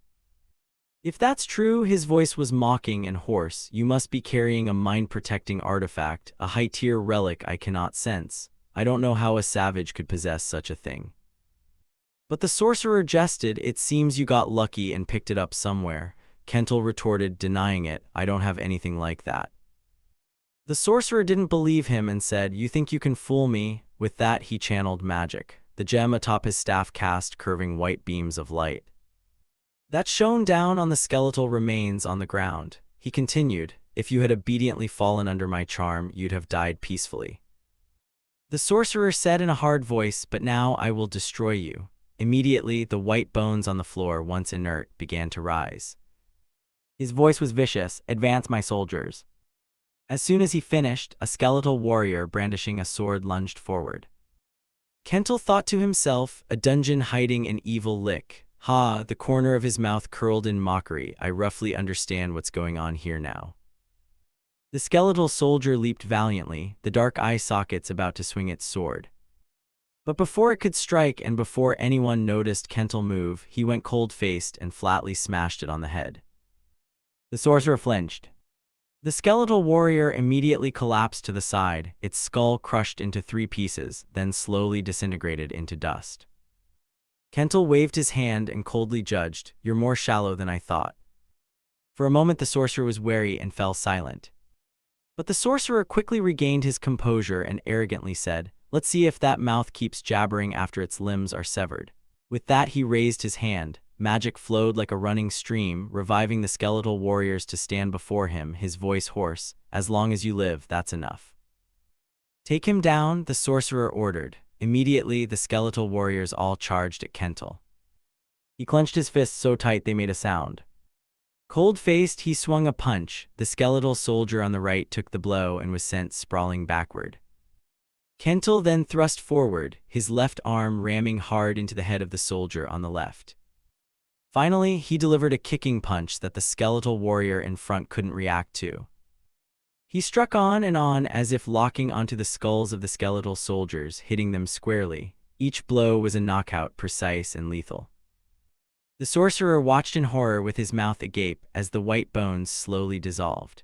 If that's true, his voice was mocking and hoarse, you must be carrying a mind-protecting artifact, a high-tier relic I cannot sense. I don't know how a savage could possess such a thing. But the sorcerer jested, it seems you got lucky and picked it up somewhere. Kentel retorted, denying it, I don't have anything like that. The sorcerer didn't believe him and said, you think you can fool me? With that he channeled magic. The gem atop his staff cast curving white beams of light that shone down on the skeletal remains on the ground. He continued, if you had obediently fallen under my charm, you'd have died peacefully. The sorcerer said in a hard voice, but now I will destroy you. Immediately, the white bones on the floor, once inert, began to rise. His voice was vicious, advance my soldiers. As soon as he finished, a skeletal warrior brandishing a sword lunged forward. Kentel thought to himself, a dungeon hiding an evil Lick. Ha, the corner of his mouth curled in mockery. I roughly understand what's going on here now. The skeletal soldier leaped valiantly, the dark eye sockets about to swing its sword. But before it could strike and before anyone noticed Kentel move, he went cold-faced and flatly smashed it on the head. The sorcerer flinched. The skeletal warrior immediately collapsed to the side, its skull crushed into 3 pieces, then slowly disintegrated into dust. Kentel waved his hand and coldly judged, you're more shallow than I thought. For a moment the sorcerer was wary and fell silent. But the sorcerer quickly regained his composure and arrogantly said, let's see if that mouth keeps jabbering after its limbs are severed. With that he raised his hand. Magic flowed like a running stream, reviving the skeletal warriors to stand before him, his voice hoarse. "As long as you live, that's enough." "Take him down," the sorcerer ordered. Immediately, the skeletal warriors all charged at Kental. He clenched his fists so tight they made a sound. Cold-faced, he swung a punch. The skeletal soldier on the right took the blow and was sent sprawling backward. Kental then thrust forward, his left arm ramming hard into the head of the soldier on the left. Finally, he delivered a kicking punch that the skeletal warrior in front couldn't react to. He struck on and on as if locking onto the skulls of the skeletal soldiers, hitting them squarely. Each blow was a knockout, precise and lethal. The sorcerer watched in horror with his mouth agape as the white bones slowly dissolved.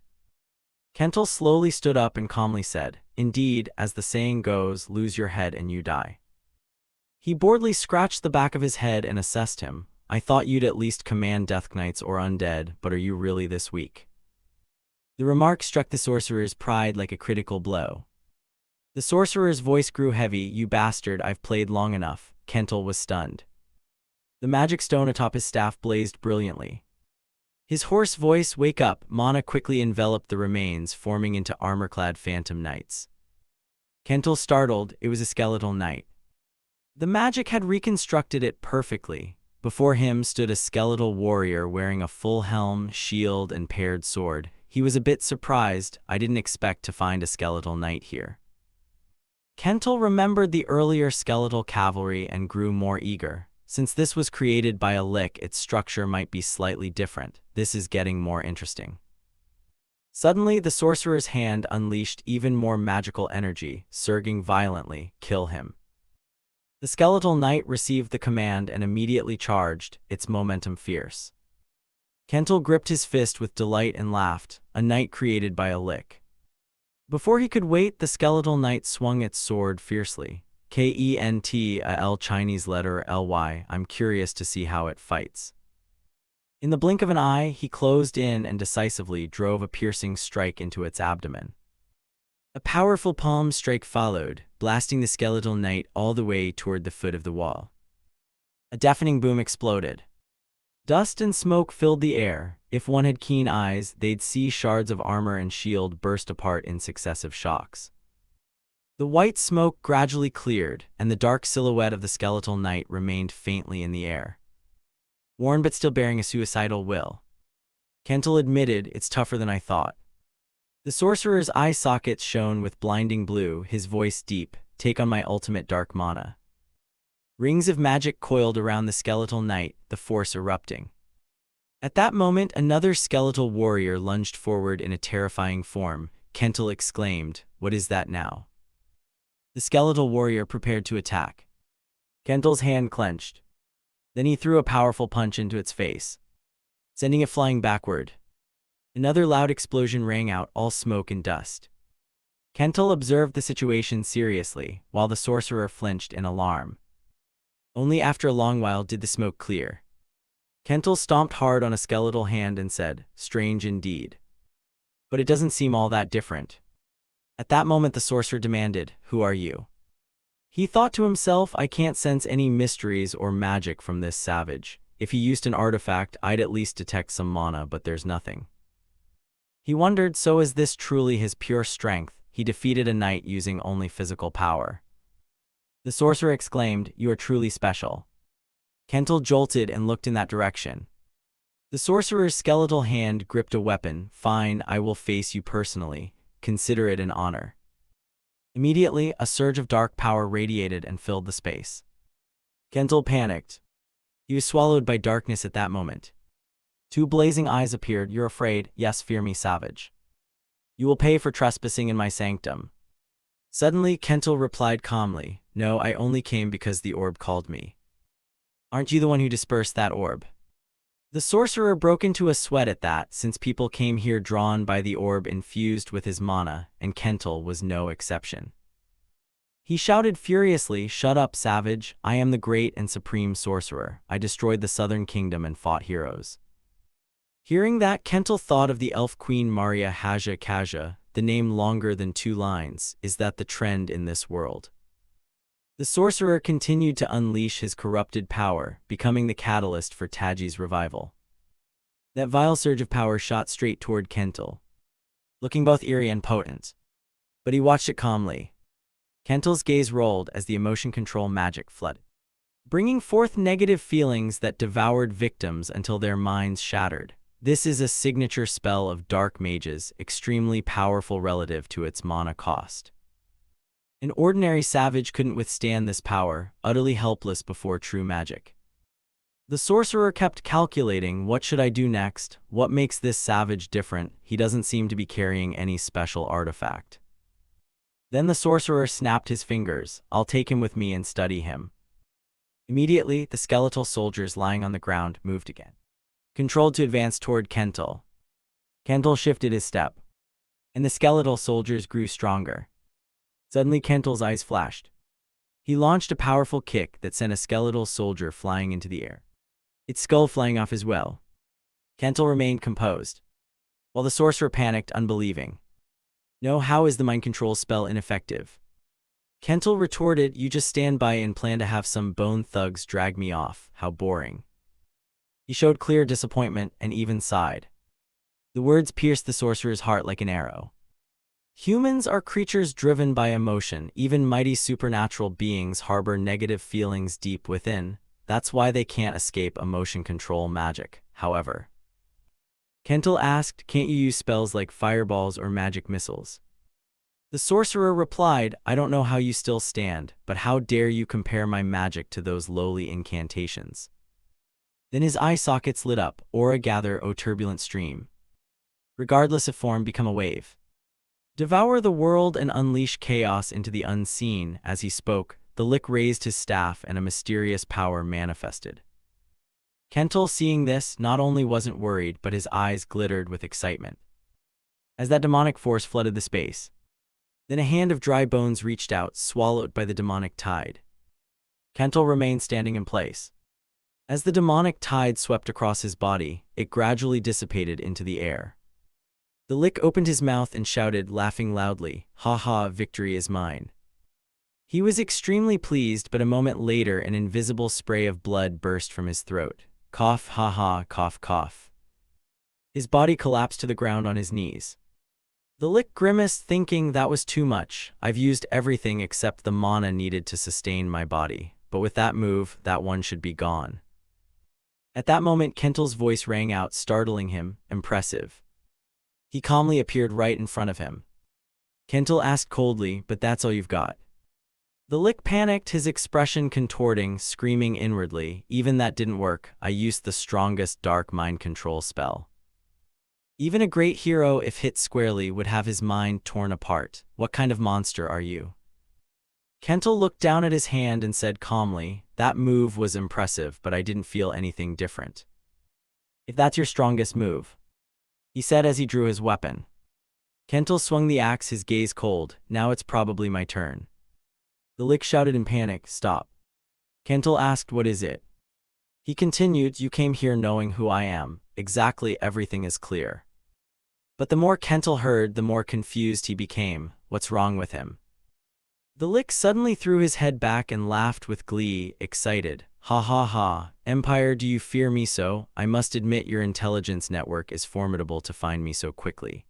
Kental slowly stood up and calmly said, "Indeed, as the saying goes, lose your head and you die." He boredly scratched the back of his head and assessed him. "I thought you'd at least command death knights or undead, but are you really this weak?" The remark struck the sorcerer's pride like a critical blow. The sorcerer's voice grew heavy. "You bastard, I've played long enough." Kental was stunned. The magic stone atop his staff blazed brilliantly. His hoarse voice, "Wake up!" Mana quickly enveloped the remains, forming into armor-clad phantom knights. Kental startled. It was a skeletal knight. The magic had reconstructed it perfectly. Before him stood a skeletal warrior wearing a full helm, shield, and paired sword. He was a bit surprised. "I didn't expect to find a skeletal knight here." Kental remembered the earlier skeletal cavalry and grew more eager. Since this was created by a lick, its structure might be slightly different. This is getting more interesting. Suddenly, the sorcerer's hand unleashed even more magical energy, surging violently. "Kill him." The skeletal knight received the command and immediately charged, its momentum fierce. Kental gripped his fist with delight and laughed, a knight created by a lick. Before he could wait, the skeletal knight swung its sword fiercely. Kental, Chinese letter Ly. "I'm curious to see how it fights." In the blink of an eye, he closed in and decisively drove a piercing strike into its abdomen. A powerful palm strike followed, blasting the skeletal knight all the way toward the foot of the wall. A deafening boom exploded. Dust and smoke filled the air. If one had keen eyes, they'd see shards of armor and shield burst apart in successive shocks. The white smoke gradually cleared, and the dark silhouette of the skeletal knight remained faintly in the air. Worn but still bearing a suicidal will. Kental admitted, "It's tougher than I thought." The sorcerer's eye sockets shone with blinding blue, his voice deep. "Take on my ultimate dark mana." Rings of magic coiled around the skeletal knight, the force erupting. At that moment, another skeletal warrior lunged forward in a terrifying form. Kental exclaimed, "What is that now?" The skeletal warrior prepared to attack. Kental's hand clenched. Then he threw a powerful punch into its face, sending it flying backward. Another loud explosion rang out, all smoke and dust. Kental observed the situation seriously, while the sorcerer flinched in alarm. Only after a long while did the smoke clear. Kental stomped hard on a skeletal hand and said, "Strange indeed. But it doesn't seem all that different." At that moment the sorcerer demanded, "Who are you?" He thought to himself, "I can't sense any mysteries or magic from this savage. If he used an artifact, I'd at least detect some mana, but there's nothing." He wondered, so is this truly his pure strength? He defeated a knight using only physical power. The sorcerer exclaimed, "You are truly special." Kental jolted and looked in that direction. The sorcerer's skeletal hand gripped a weapon. "Fine, I will face you personally. Consider it an honor." Immediately, a surge of dark power radiated and filled the space. Kental panicked. He was swallowed by darkness at that moment. Two blazing eyes appeared. "You're afraid? Yes, fear me, savage. You will pay for trespassing in my sanctum." Suddenly, Kental replied calmly, "No, I only came because the orb called me." "Aren't you the one who dispersed that orb?" The sorcerer broke into a sweat at that, since people came here drawn by the orb infused with his mana, and Kental was no exception. He shouted furiously, "Shut up, savage! I am the great and supreme sorcerer. I destroyed the southern kingdom and fought heroes." Hearing that, Kental thought of the elf queen Maria Haja Kaja, the name longer than 2 lines. Is that the trend in this world? The sorcerer continued to unleash his corrupted power, becoming the catalyst for Taji's revival. That vile surge of power shot straight toward Kental, looking both eerie and potent. But he watched it calmly. Kental's gaze rolled as the emotion control magic flooded, bringing forth negative feelings that devoured victims until their minds shattered. This is a signature spell of dark mages, extremely powerful relative to its mana cost. An ordinary savage couldn't withstand this power, utterly helpless before true magic. The sorcerer kept calculating, what should I do next? What makes this savage different? He doesn't seem to be carrying any special artifact. Then the sorcerer snapped his fingers. I'll take him with me and study him. Immediately, the skeletal soldiers lying on the ground moved again, controlled to advance toward Kental. Kental shifted his step, and the skeletal soldiers grew stronger. Suddenly, Kental's eyes flashed. He launched a powerful kick that sent a skeletal soldier flying into the air, its skull flying off as well. Kental remained composed, while the sorcerer panicked, unbelieving. No, how is the mind control spell ineffective? Kental retorted, you just stand by and plan to have some bone thugs drag me off. How boring. He showed clear disappointment and even sighed. The words pierced the sorcerer's heart like an arrow. Humans are creatures driven by emotion. Even mighty supernatural beings harbor negative feelings deep within. That's why they can't escape emotion control magic. However, Kental asked, can't you use spells like fireballs or magic missiles? The sorcerer replied, I don't know how you still stand, but how dare you compare my magic to those lowly incantations? Then his eye sockets lit up. Aura gather, O turbulent stream. Regardless of form, become a wave. Devour the world and unleash chaos into the unseen. As he spoke, the Lick raised his staff and a mysterious power manifested. Kental, seeing this, not only wasn't worried, but his eyes glittered with excitement as that demonic force flooded the space. Then a hand of dry bones reached out, swallowed by the demonic tide. Kental remained standing in place. As the demonic tide swept across his body, it gradually dissipated into the air. The Lick opened his mouth and shouted, laughing loudly, ha ha, victory is mine. He was extremely pleased, but a moment later an invisible spray of blood burst from his throat. Cough, ha ha, cough, cough. His body collapsed to the ground on his knees. The Lick grimaced, thinking, that was too much. I've used everything except the mana needed to sustain my body, but with that move, that one should be gone. At that moment, Kental's voice rang out, startling him. Impressive. He calmly appeared right in front of him. Kental asked coldly, but that's all you've got? The Lick panicked, his expression contorting, screaming inwardly, even that didn't work. I used the strongest dark mind control spell. Even a great hero, if hit squarely, would have his mind torn apart. What kind of monster are you? Kental looked down at his hand and said calmly, that move was impressive, but I didn't feel anything different. If that's your strongest move, he said as he drew his weapon. Kental swung the axe, his gaze cold. Now it's probably my turn. The Lick shouted in panic, stop. Kental asked, what is it? He continued, you came here knowing who I am. Exactly, everything is clear. But the more Kental heard, the more confused he became. What's wrong with him? The Lick suddenly threw his head back and laughed with glee, excited. Ha ha ha, Empire, do you fear me so? I must admit your intelligence network is formidable to find me so quickly.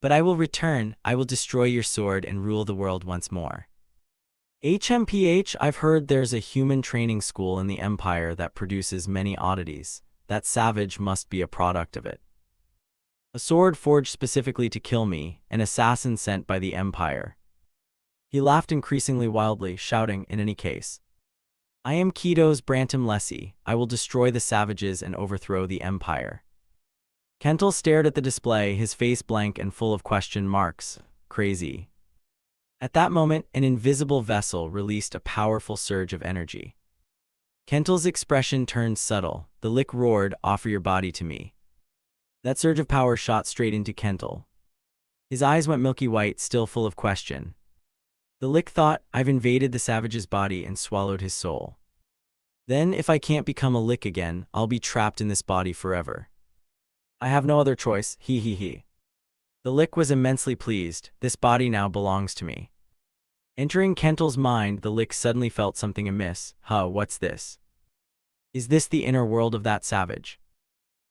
But I will return, I will destroy your sword and rule the world once more. HMPH, I've heard there's a human training school in the Empire that produces many oddities. That savage must be a product of it. A sword forged specifically to kill me, an assassin sent by the Empire. He laughed increasingly wildly, shouting, in any case, I am Keto's Brantum Lessie. I will destroy the savages and overthrow the Empire. Kental stared at the display, his face blank and full of question marks. Crazy. At that moment, an invisible vessel released a powerful surge of energy. Kental's expression turned subtle. The Lick roared, offer your body to me. That surge of power shot straight into Kental. His eyes went milky white, still full of question. The Lick thought, I've invaded the savage's body and swallowed his soul. Then, if I can't become a Lick again, I'll be trapped in this body forever. I have no other choice, he he he. The Lick was immensely pleased, this body now belongs to me. Entering Kentel's mind, the Lick suddenly felt something amiss. Huh, what's this? Is this the inner world of that savage?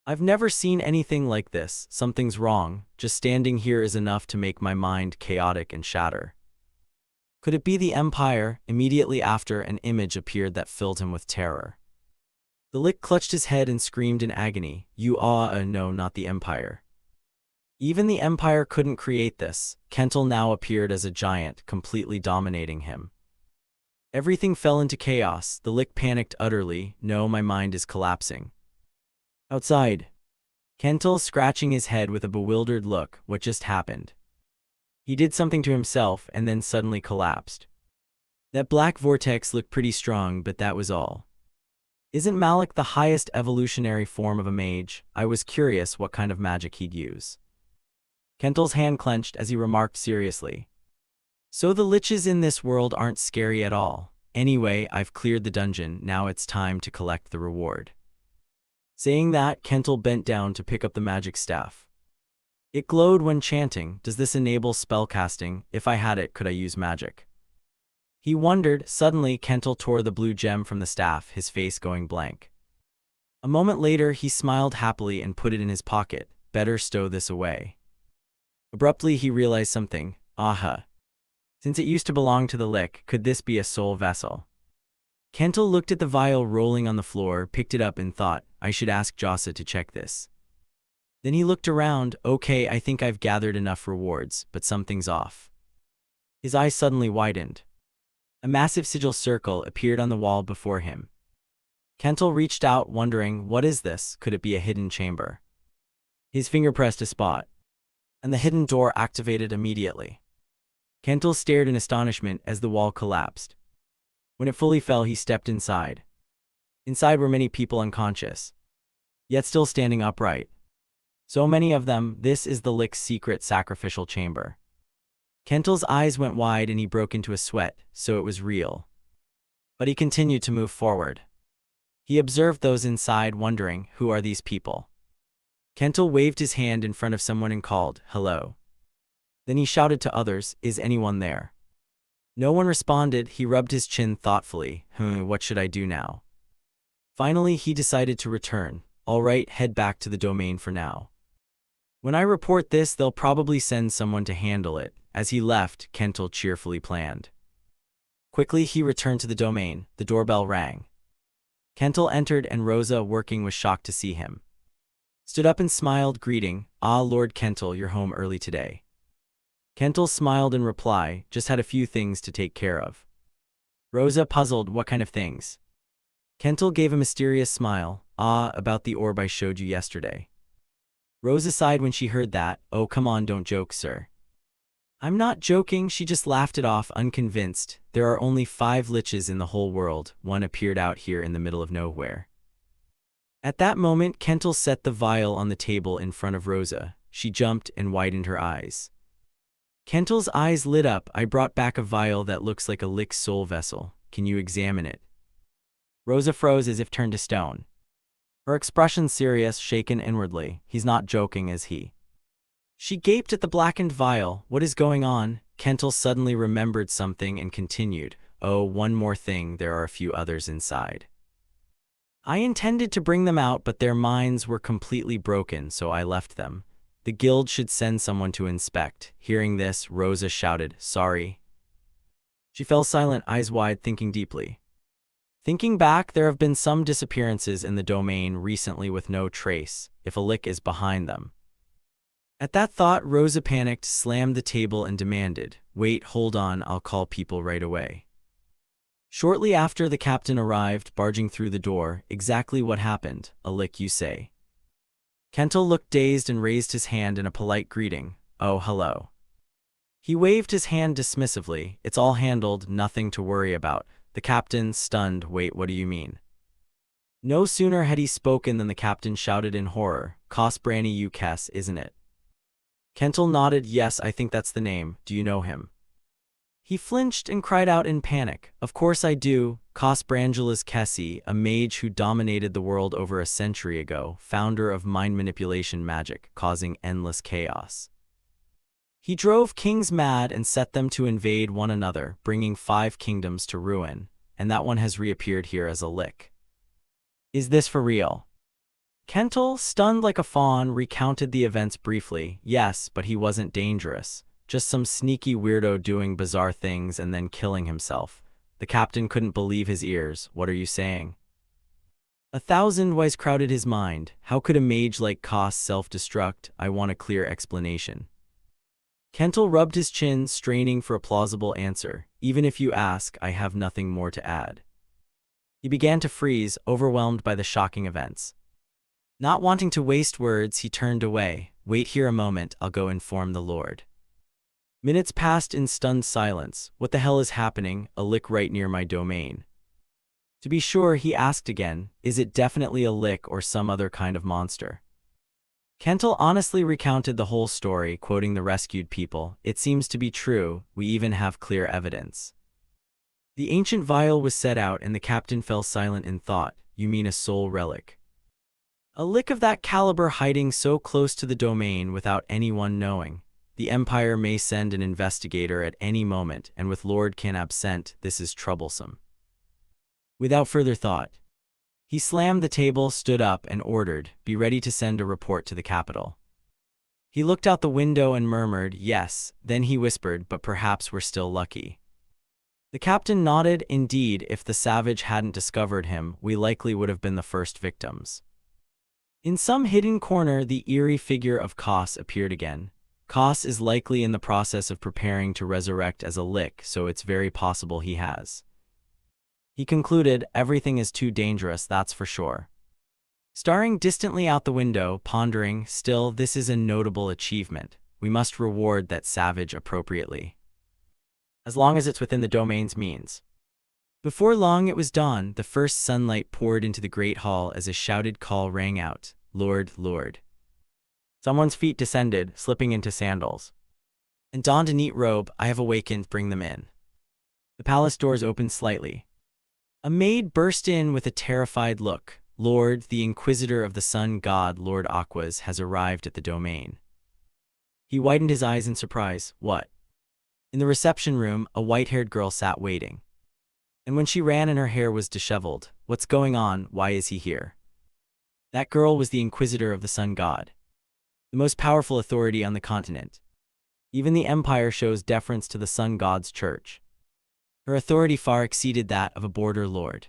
I've never seen anything like this. Something's wrong. Just standing here is enough to make my mind chaotic and shatter. Could it be the Empire? Immediately after, an image appeared that filled him with terror. The Lick clutched his head and screamed in agony. No, not the Empire. Even the Empire couldn't create this. Kentel now appeared as a giant, completely dominating him. Everything fell into chaos. The Lick panicked utterly. No, my mind is collapsing. Outside. Kentel scratching his head with a bewildered look. What just happened? He did something to himself and then suddenly collapsed. That black vortex looked pretty strong, but that was all. Isn't Malik the highest evolutionary form of a mage? I was curious what kind of magic he'd use. Kentel's hand clenched as he remarked seriously. So the liches in this world aren't scary at all. Anyway, I've cleared the dungeon. Now it's time to collect the reward. Saying that, Kentel bent down to pick up the magic staff. It glowed when chanting. Does this enable spellcasting? If I had it, could I use magic? He wondered. Suddenly, Kentel tore the blue gem from the staff, his face going blank. A moment later, he smiled happily and put it in his pocket. Better stow this away. Abruptly, he realized something. Aha. Since it used to belong to the Lick, could this be a soul vessel? Kentel looked at the vial rolling on the floor, picked it up and thought, I should ask Jossa to check this. Then he looked around. Okay, I think I've gathered enough rewards, but something's off. His eyes suddenly widened. A massive sigil circle appeared on the wall before him. Kentel reached out, wondering, what is this? Could it be a hidden chamber? His finger pressed a spot, and the hidden door activated immediately. Kentel stared in astonishment as the wall collapsed. When it fully fell, he stepped inside. Inside were many people unconscious, yet still standing upright. So many of them. This is the Lick's secret sacrificial chamber. Kentel's eyes went wide and he broke into a sweat. So it was real. But he continued to move forward. He observed those inside, wondering, who are these people? Kentel waved his hand in front of someone and called, hello. Then he shouted to others, is anyone there? No one responded. He rubbed his chin thoughtfully. What should I do now? Finally, he decided to return. All right, head back to the domain for now. When I report this, they'll probably send someone to handle it. As he left, Kentel cheerfully planned. Quickly, he returned to the domain. The doorbell rang. Kentel entered and Rosa, working, was shocked to see him. Stood up and smiled, greeting, Lord Kentel, you're home early today. Kentel smiled in reply, just had a few things to take care of. Rosa, puzzled, what kind of things? Kentel gave a mysterious smile, about the orb I showed you yesterday. Rosa sighed when she heard that. Oh, come on, don't joke, sir. I'm not joking, she just laughed it off, unconvinced. There are only 5 liches in the whole world. One appeared out here in the middle of nowhere. At that moment, Kentel set the vial on the table in front of Rosa. She jumped and widened her eyes. Kentel's eyes lit up. I brought back a vial that looks like a Lick's soul vessel. Can you examine it? Rosa froze as if turned to stone. Her expression serious, shaken inwardly. He's not joking, is he? She gaped at the blackened vial. What is going on? Kentel suddenly remembered something and continued. Oh, one more thing, there are a few others inside. I intended to bring them out, but their minds were completely broken, so I left them. The guild should send someone to inspect. Hearing this, Rosa shouted, sorry. She fell silent, eyes wide, thinking deeply. Thinking back, there have been some disappearances in the domain recently with no trace, if a Lick is behind them. At that thought, Rosa panicked, slammed the table and demanded, wait, hold on, I'll call people right away. Shortly after, the captain arrived, barging through the door. Exactly what happened? A Lick, you say? Kentel looked dazed and raised his hand in a polite greeting. Oh, hello. He waved his hand dismissively. It's all handled, nothing to worry about. The captain, stunned, wait, what do you mean? No sooner had he spoken than the captain shouted in horror, Cosbrani you Kess, isn't it? Kentel nodded, yes, I think that's the name. Do you know him? He flinched and cried out in panic. Of course I do. Cosbrangelas Kessi, a mage who dominated the world over a century ago, founder of mind manipulation magic, causing endless chaos. He drove kings mad and set them to invade one another, bringing 5 kingdoms to ruin, and that one has reappeared here as a lick. Is this for real? Kental, stunned like a fawn, recounted the events briefly. Yes, but he wasn't dangerous. Just some sneaky weirdo doing bizarre things and then killing himself. The captain couldn't believe his ears. What are you saying? 1,000 whys crowded his mind. How could a mage like Koss self-destruct? I want a clear explanation. Kental rubbed his chin, straining for a plausible answer. Even if you ask, I have nothing more to add. He began to freeze, overwhelmed by the shocking events. Not wanting to waste words, he turned away. Wait here a moment, I'll go inform the Lord. Minutes passed in stunned silence. What the hell is happening? A lick right near my domain. To be sure, he asked again, is it definitely a lick or some other kind of monster? Kental honestly recounted the whole story, quoting the rescued people. It seems to be true, we even have clear evidence. The ancient vial was set out and the captain fell silent in thought. You mean a soul relic? A lick of that caliber hiding so close to the domain without anyone knowing. The Empire may send an investigator at any moment, and with Lord Kan absent, this is troublesome. Without further thought, he slammed the table, stood up, and ordered, be ready to send a report to the capital. He looked out the window and murmured, yes, then he whispered, but perhaps we're still lucky. The captain nodded. Indeed, if the savage hadn't discovered him, we likely would have been the first victims. In some hidden corner, the eerie figure of Koss appeared again. Koss is likely in the process of preparing to resurrect as a lick, so it's very possible he has. He concluded, everything is too dangerous, that's for sure. Staring distantly out the window, pondering, still, this is a notable achievement. We must reward that savage appropriately. As long as it's within the domain's means. Before long it was dawn. The first sunlight poured into the great hall as a shouted call rang out. Lord, Lord. Someone's feet descended, slipping into sandals, and donned a neat robe. I have awakened, bring them in. The palace doors opened slightly. A maid burst in with a terrified look. Lord, the Inquisitor of the Sun God, Lord Aquas, has arrived at the domain. He widened his eyes in surprise. What? In the reception room, a white-haired girl sat waiting. And when she ran and her hair was disheveled, what's going on? Why is he here? That girl was the Inquisitor of the Sun God, the most powerful authority on the continent. Even the Empire shows deference to the Sun God's church. Her authority far exceeded that of a border lord.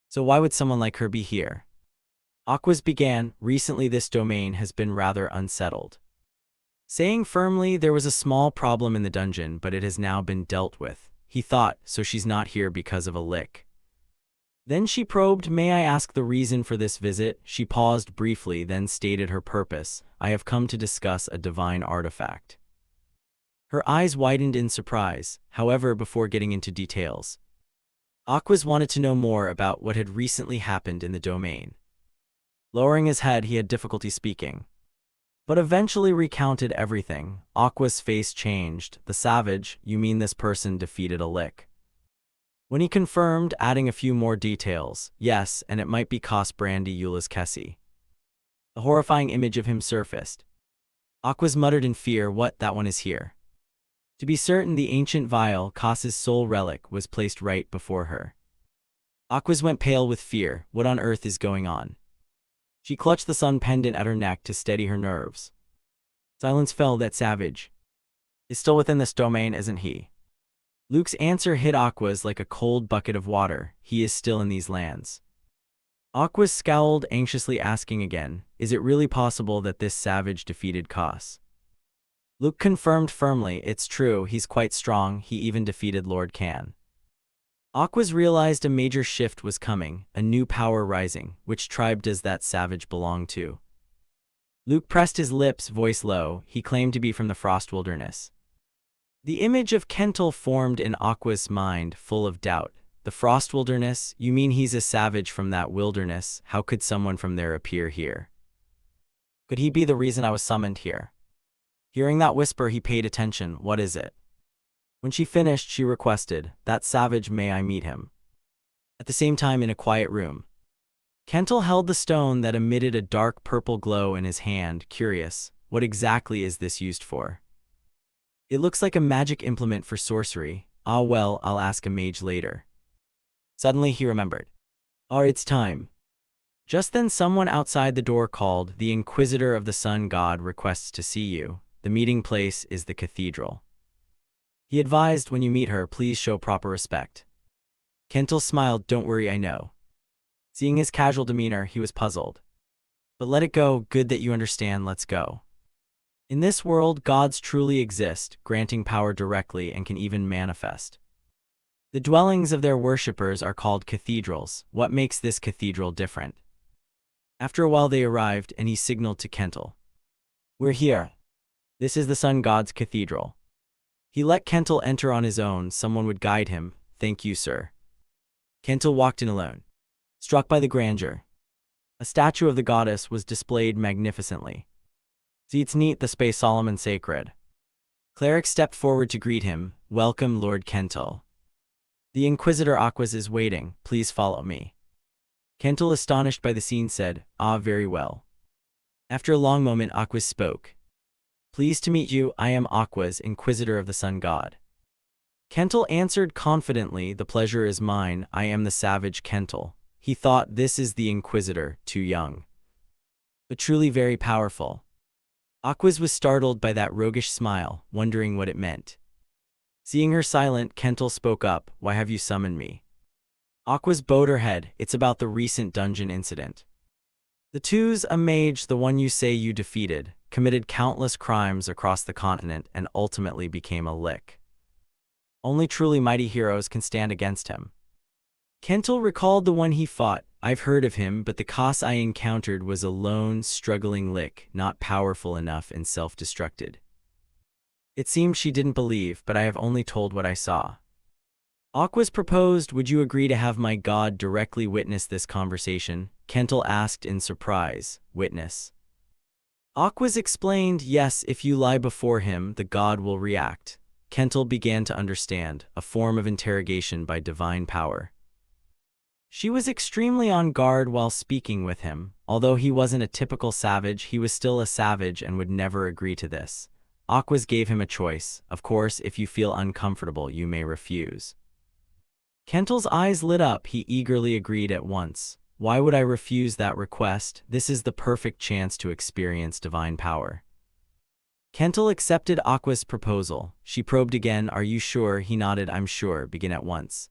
So why would someone like her be here? Aquas began, recently this domain has been rather unsettled. Saying firmly, there was a small problem in the dungeon, but it has now been dealt with. He thought, so she's not here because of a lick. Then she probed, may I ask the reason for this visit? She paused briefly, then stated her purpose. I have come to discuss a divine artifact. Her eyes widened in surprise, however, before getting into details. Aquas wanted to know more about what had recently happened in the domain. Lowering his head, he had difficulty speaking, but eventually recounted everything. Aqua's face changed. The savage, you mean this person defeated a lick? When he confirmed, adding a few more details, yes, and it might be Koss Brandy Euless Kessi. The horrifying image of him surfaced. Aquas muttered in fear, what, that one is here. To be certain, the ancient vial, Koss's soul relic, was placed right before her. Aquas went pale with fear. What on earth is going on? She clutched the sun pendant at her neck to steady her nerves. Silence fell. That savage is still within this domain, isn't he? Luke's answer hit Aquas like a cold bucket of water. He is still in these lands. Aquas scowled, anxiously asking again, is it really possible that this savage defeated Koss? Luke confirmed firmly, it's true, he's quite strong, he even defeated Lord Kan. Aquas realized a major shift was coming, a new power rising. Which tribe does that savage belong to? Luke pressed his lips, voice low. He claimed to be from the Frost Wilderness. The image of Kental formed in Aquas' mind, full of doubt. The Frost Wilderness? You mean he's a savage from that wilderness? How could someone from there appear here? Could he be the reason I was summoned here? Hearing that whisper, he paid attention. What is it? When she finished, she requested, that savage, may I meet him? At the same time, in a quiet room, Kental held the stone that emitted a dark purple glow in his hand, curious. What exactly is this used for? It looks like a magic implement for sorcery. Ah well, I'll ask a mage later. Suddenly he remembered. Ah, it's time. Just then someone outside the door called, "The Inquisitor of the Sun God requests to see you. The meeting place is the cathedral." He advised, when you meet her, please show proper respect. Kental smiled, "Don't worry, I know." Seeing his casual demeanor, he was puzzled. "But let it go, good that you understand, let's go." In this world, gods truly exist, granting power directly and can even manifest. The dwellings of their worshippers are called cathedrals. What makes this cathedral different? After a while they arrived, and he signaled to Kental. "We're here. This is the Sun God's cathedral." He let Kental enter on his own, someone would guide him. "Thank you, sir." Kental walked in alone, struck by the grandeur. A statue of the goddess was displayed magnificently. "See, it's neat, the space solemn and sacred." Cleric stepped forward to greet him. "Welcome, Lord Kental. The Inquisitor Aquas is waiting, please follow me." Kental, astonished by the scene, said, "Ah, very well." After a long moment, Aquas spoke. "Pleased to meet you, I am Aquas, Inquisitor of the Sun God." Kental answered confidently, "The pleasure is mine, I am the savage Kental." He thought, this is the Inquisitor, too young, but truly very powerful. Aquas was startled by that roguish smile, wondering what it meant. Seeing her silent, Kental spoke up, "Why have you summoned me?" Aquas bowed her head. "It's about the recent dungeon incident. The two's a mage, the one you say you defeated, committed countless crimes across the continent and ultimately became a lick. Only truly mighty heroes can stand against him." Kental recalled the one he fought. "I've heard of him, but the Kos I encountered was a lone, struggling lick, not powerful enough and self-destructed." It seemed she didn't believe, but I have only told what I saw. Aquas proposed, "Would you agree to have my god directly witness this conversation?" Kental asked in surprise. "Witness?" Aquas explained, "Yes, if you lie before him, the god will react." Kental began to understand, a form of interrogation by divine power. She was extremely on guard while speaking with him. Although he wasn't a typical savage, he was still a savage and would never agree to this. Aquas gave him a choice. "Of course, if you feel uncomfortable, you may refuse." Kental's eyes lit up. He eagerly agreed at once. "Why would I refuse that request? This is the perfect chance to experience divine power." Kental accepted Aqua's proposal. She probed again. "Are you sure?" He nodded. "I'm sure. Begin at once."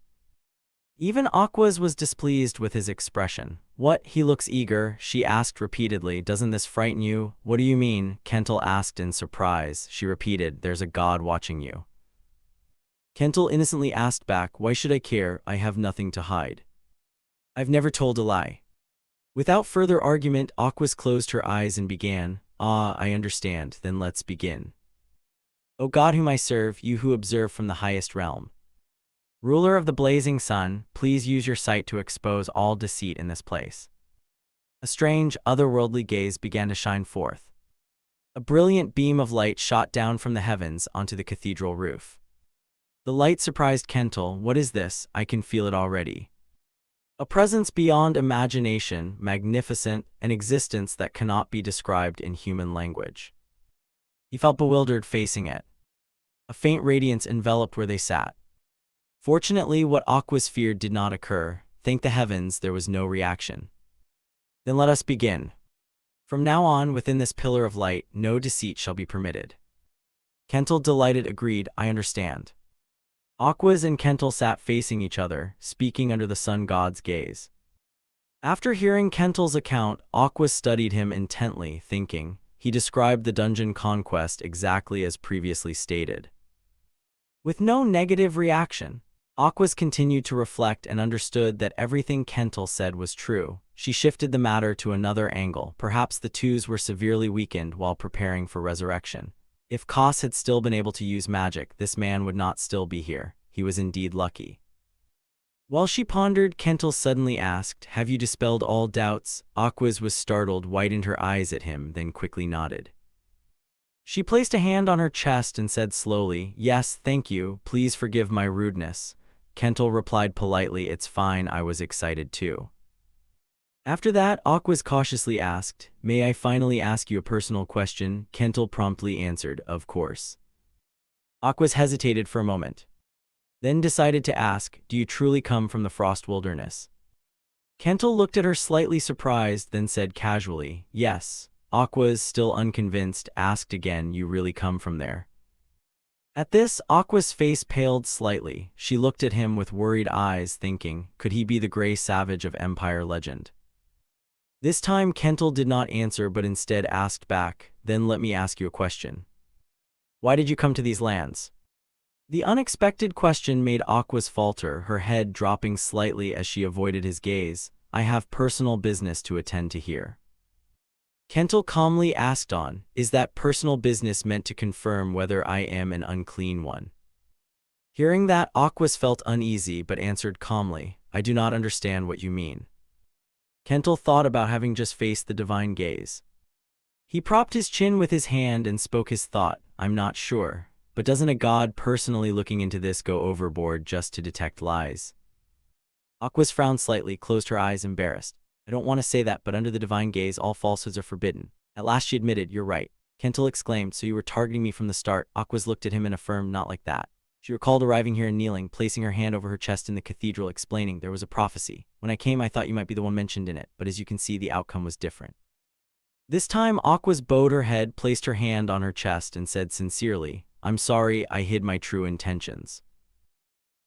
Even Aquas was displeased with his expression. "What? He looks eager," she asked repeatedly. "Doesn't this frighten you?" "What do you mean?" Kental asked in surprise. She repeated, "There's a god watching you." Kental innocently asked back, "Why should I care? I have nothing to hide. I've never told a lie." Without further argument, Aquas closed her eyes and began, "Ah, I understand, then let's begin. O God whom I serve, you who observe from the highest realm, ruler of the blazing sun, please use your sight to expose all deceit in this place." A strange, otherworldly gaze began to shine forth. A brilliant beam of light shot down from the heavens onto the cathedral roof. The light surprised Kental. "What is this? I can feel it already. A presence beyond imagination, magnificent, an existence that cannot be described in human language." He felt bewildered facing it. A faint radiance enveloped where they sat. Fortunately, what Aquas feared did not occur. Thank the heavens, there was no reaction. "Then let us begin. From now on, within this pillar of light, no deceit shall be permitted." Kental, delighted, agreed, "I understand." Aquas and Kental sat facing each other, speaking under the sun god's gaze. After hearing Kental's account, Aquas studied him intently, thinking. He described the dungeon conquest exactly as previously stated, with no negative reaction. Aquas continued to reflect and understood that everything Kental said was true. She shifted the matter to another angle. Perhaps the twos were severely weakened while preparing for resurrection. If Kos had still been able to use magic, this man would not still be here. He was indeed lucky. While she pondered, Kental suddenly asked, "Have you dispelled all doubts?" Aquas was startled, widened her eyes at him, then quickly nodded. She placed a hand on her chest and said slowly, "Yes, thank you. Please forgive my rudeness." Kental replied politely, "It's fine, I was excited too." After that, Aquas cautiously asked, "May I finally ask you a personal question?" Kental promptly answered, "Of course." Aquas hesitated for a moment, then decided to ask, do you truly come from the frost wilderness? Kental looked at her slightly surprised, then said casually, yes. Aquas, still unconvinced, asked again, you really come from there? At this, Aqua's face paled slightly. She looked at him with worried eyes, thinking, could he be the gray savage of Empire legend? This time Kental did not answer but instead asked back, then let me ask you a question. Why did you come to these lands? The unexpected question made Aquas falter, her head dropping slightly as she avoided his gaze. I have personal business to attend to here. Kental calmly asked on, is that personal business meant to confirm whether I am an unclean one? Hearing that, Aquas felt uneasy but answered calmly, I do not understand what you mean. Kental thought about having just faced the divine gaze. He propped his chin with his hand and spoke his thought, I'm not sure, but doesn't a god personally looking into this go overboard just to detect lies? Aquas frowned slightly, closed her eyes, embarrassed. I don't want to say that, but under the divine gaze, all falsehoods are forbidden. At last she admitted, you're right. Kental exclaimed, so you were targeting me from the start? Aquas looked at him and affirmed, not like that. She recalled arriving here and kneeling, placing her hand over her chest in the cathedral, explaining, there was a prophecy. When I came, I thought you might be the one mentioned in it, but as you can see, the outcome was different. This time, Aquas bowed her head, placed her hand on her chest, and said sincerely, I'm sorry, I hid my true intentions.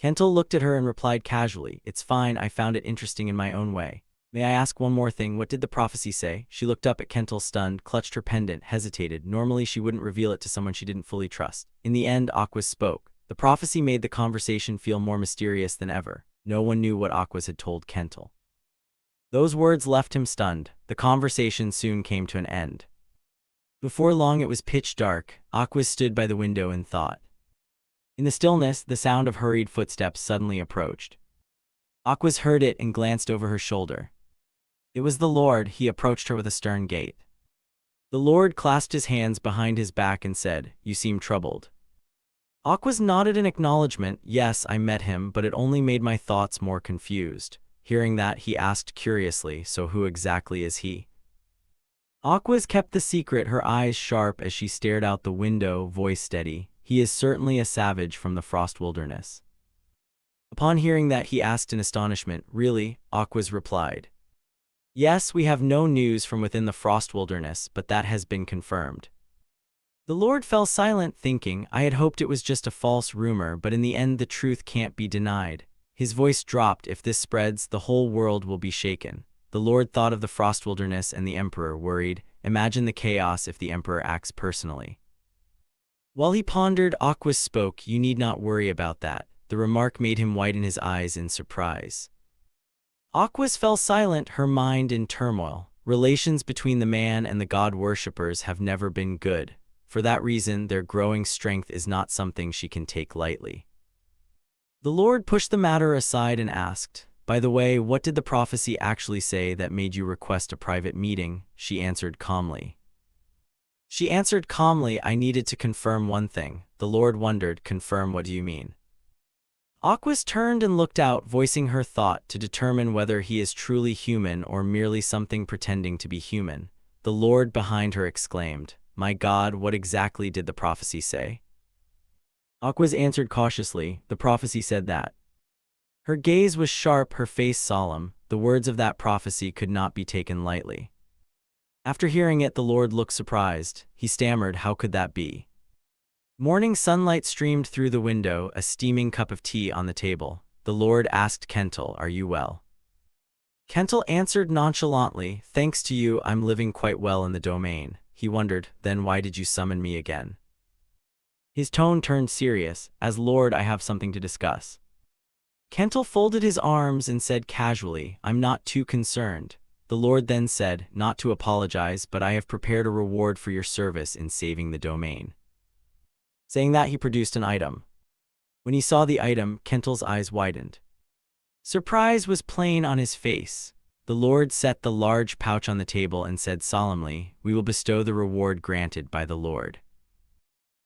Kental looked at her and replied casually, it's fine, I found it interesting in my own way. May I ask one more thing, what did the prophecy say? She looked up at Kental stunned, clutched her pendant, hesitated. Normally she wouldn't reveal it to someone she didn't fully trust. In the end, Aquas spoke. The prophecy made the conversation feel more mysterious than ever. No one knew what Aquas had told Kental. Those words left him stunned. The conversation soon came to an end. Before long it was pitch dark. Aquas stood by the window and thought. In the stillness, the sound of hurried footsteps suddenly approached. Aquas heard it and glanced over her shoulder. It was the Lord. He approached her with a stern gait. The Lord clasped his hands behind his back and said, you seem troubled. Aquas nodded in acknowledgement. Yes, I met him, but it only made my thoughts more confused. Hearing that, he asked curiously, so who exactly is he? Aquas kept the secret, her eyes sharp as she stared out the window, voice steady. He is certainly a savage from the frost wilderness. Upon hearing that, he asked in astonishment, really? Aquas replied. Yes, we have no news from within the frost wilderness, but that has been confirmed. The Lord fell silent, thinking, I had hoped it was just a false rumor, but in the end the truth can't be denied. His voice dropped, if this spreads, the whole world will be shaken. The Lord thought of the frost wilderness and the Emperor, worried. Imagine the chaos if the Emperor acts personally. While he pondered, Aquas spoke, you need not worry about that. The remark made him widen his eyes in surprise. Aquas fell silent, her mind in turmoil. Relations between the man and the god worshippers have never been good. For that reason, their growing strength is not something she can take lightly. The Lord pushed the matter aside and asked, by the way, what did the prophecy actually say that made you request a private meeting? She answered calmly, I needed to confirm one thing. The Lord wondered, confirm, what do you mean? Aquas turned and looked out, voicing her thought to determine whether he is truly human or merely something pretending to be human. The Lord behind her exclaimed, my God, what exactly did the prophecy say? Aquas answered cautiously, the prophecy said that. Her gaze was sharp, her face solemn. The words of that prophecy could not be taken lightly. After hearing it, the Lord looked surprised. He stammered, how could that be? Morning sunlight streamed through the window, a steaming cup of tea on the table. The Lord asked Kental, are you well? Kental answered nonchalantly, thanks to you, I'm living quite well in the domain. He wondered, then why did you summon me again? His tone turned serious, as Lord, I have something to discuss. Kental folded his arms and said casually, I'm not too concerned. The Lord then said, not to apologize, but I have prepared a reward for your service in saving the domain. Saying that, he produced an item. When he saw the item, Kental's eyes widened. Surprise was plain on his face. The Lord set the large pouch on the table and said solemnly, we will bestow the reward granted by the Lord.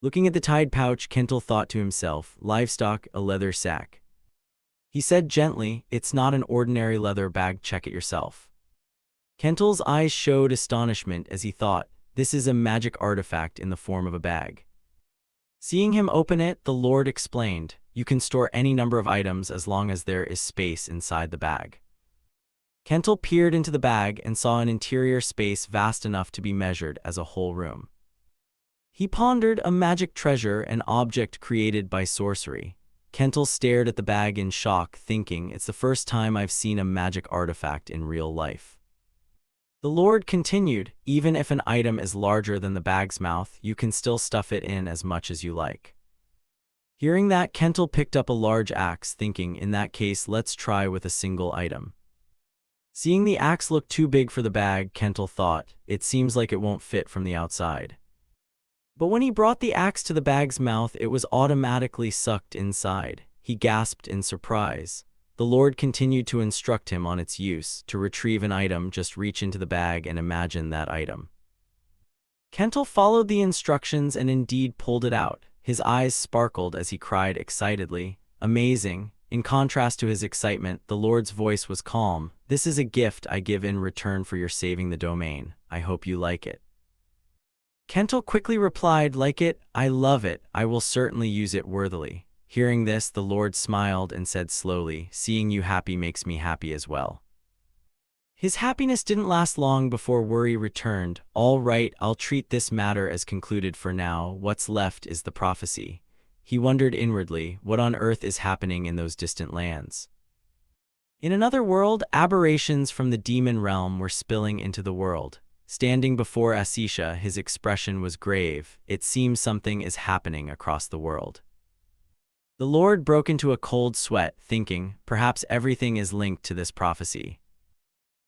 Looking at the tied pouch, Kental thought to himself, livestock, a leather sack. He said gently, it's not an ordinary leather bag, check it yourself. Kental's eyes showed astonishment as he thought, this is a magic artifact in the form of a bag. Seeing him open it, the Lord explained, "You can store any number of items as long as there is space inside the bag." Kentel peered into the bag and saw an interior space vast enough to be measured as a whole room. He pondered, a magic treasure, an object created by sorcery. Kentel stared at the bag in shock, thinking, it's the first time I've seen a magic artifact in real life. The Lord continued, even if an item is larger than the bag's mouth, you can still stuff it in as much as you like. Hearing that, Kentel picked up a large axe, thinking, in that case, let's try with a single item. Seeing the axe look too big for the bag, Kentel thought, it seems like it won't fit from the outside. But when he brought the axe to the bag's mouth, it was automatically sucked inside. He gasped in surprise. The Lord continued to instruct him on its use. To retrieve an item, just reach into the bag and imagine that item. Kentel followed the instructions and indeed pulled it out. His eyes sparkled as he cried excitedly, "Amazing!" In contrast to his excitement, the Lord's voice was calm. "This is a gift I give in return for your saving the domain. I hope you like it." Kentel quickly replied, "Like it? I love it. I will certainly use it worthily." Hearing this, the Lord smiled and said slowly, "Seeing you happy makes me happy as well." His happiness didn't last long before worry returned. "All right, I'll treat this matter as concluded for now. What's left is the prophecy." He wondered inwardly, what on earth is happening in those distant lands? In another world, aberrations from the demon realm were spilling into the world. Standing before Asisha, his expression was grave. It seems something is happening across the world. The Lord broke into a cold sweat, thinking, perhaps everything is linked to this prophecy.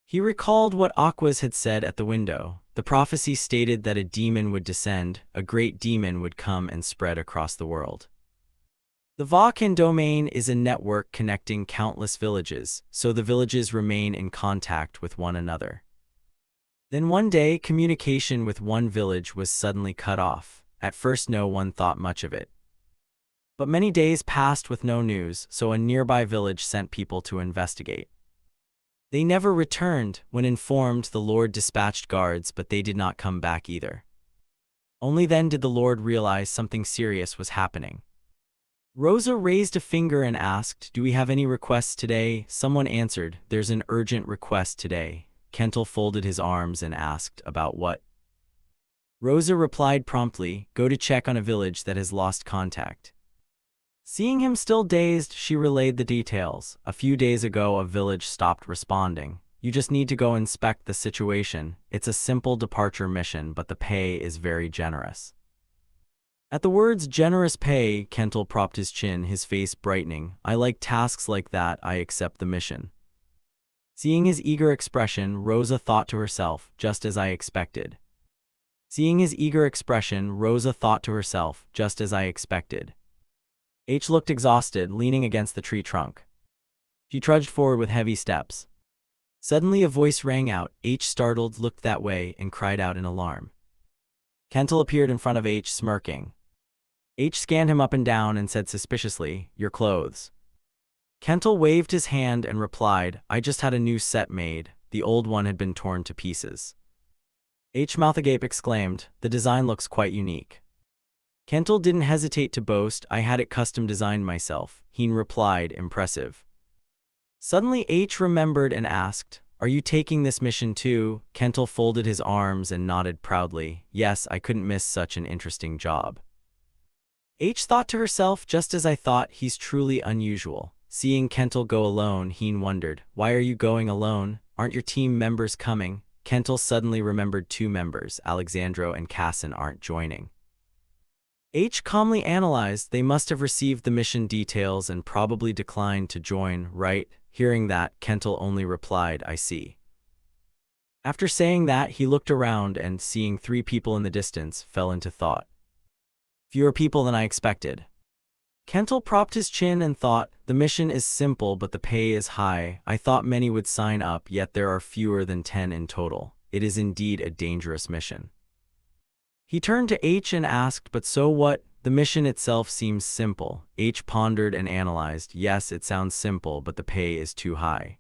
He recalled what Aquas had said at the window. The prophecy stated that a demon would descend, a great demon would come and spread across the world. The Vakan domain is a network connecting countless villages, so the villages remain in contact with one another. Then one day, communication with one village was suddenly cut off. At first no one thought much of it. But many days passed with no news, so a nearby village sent people to investigate. They never returned. When informed, the Lord dispatched guards, but they did not come back either. Only then did the Lord realize something serious was happening. Rosa raised a finger and asked, "Do we have any requests today?" Someone answered, "There's an urgent request today." Kentel folded his arms and asked, "About what?" Rosa replied promptly, "Go to check on a village that has lost contact." Seeing him still dazed, she relayed the details. "A few days ago, a village stopped responding. You just need to go inspect the situation. It's a simple departure mission, but the pay is very generous." At the words "generous pay," Kentel propped his chin, his face brightening. "I like tasks like that. I accept the mission." Seeing his eager expression, Rosa thought to herself, "Just as I expected." H looked exhausted, leaning against the tree trunk. She trudged forward with heavy steps. Suddenly a voice rang out. H, startled, looked that way and cried out in alarm. Kentel appeared in front of H, smirking. H scanned him up and down and said suspiciously, "Your clothes." Kentel waved his hand and replied, "I just had a new set made. The old one had been torn to pieces." H mouth agape exclaimed, "The design looks quite unique." Kentel didn't hesitate to boast, "I had it custom designed myself." Heen replied, "Impressive." Suddenly H remembered and asked, "Are you taking this mission too?" Kentel folded his arms and nodded proudly, "Yes, I couldn't miss such an interesting job." H thought to herself, "Just as I thought, he's truly unusual." Seeing Kentel go alone, Heen wondered, "Why are you going alone? Aren't your team members coming?" Kentel suddenly remembered two members, Alexandro and Cassin, aren't joining. H calmly analyzed, they must have received the mission details and probably declined to join, right? Hearing that, Kentel only replied, "I see." After saying that, he looked around and, seeing 3 people in the distance, fell into thought. Fewer people than I expected. Kentel propped his chin and thought, the mission is simple but the pay is high. I thought many would sign up, yet there are fewer than 10 in total. It is indeed a dangerous mission. He turned to H and asked, "But so what? The mission itself seems simple." H pondered and analyzed, "Yes, it sounds simple, but the pay is too high.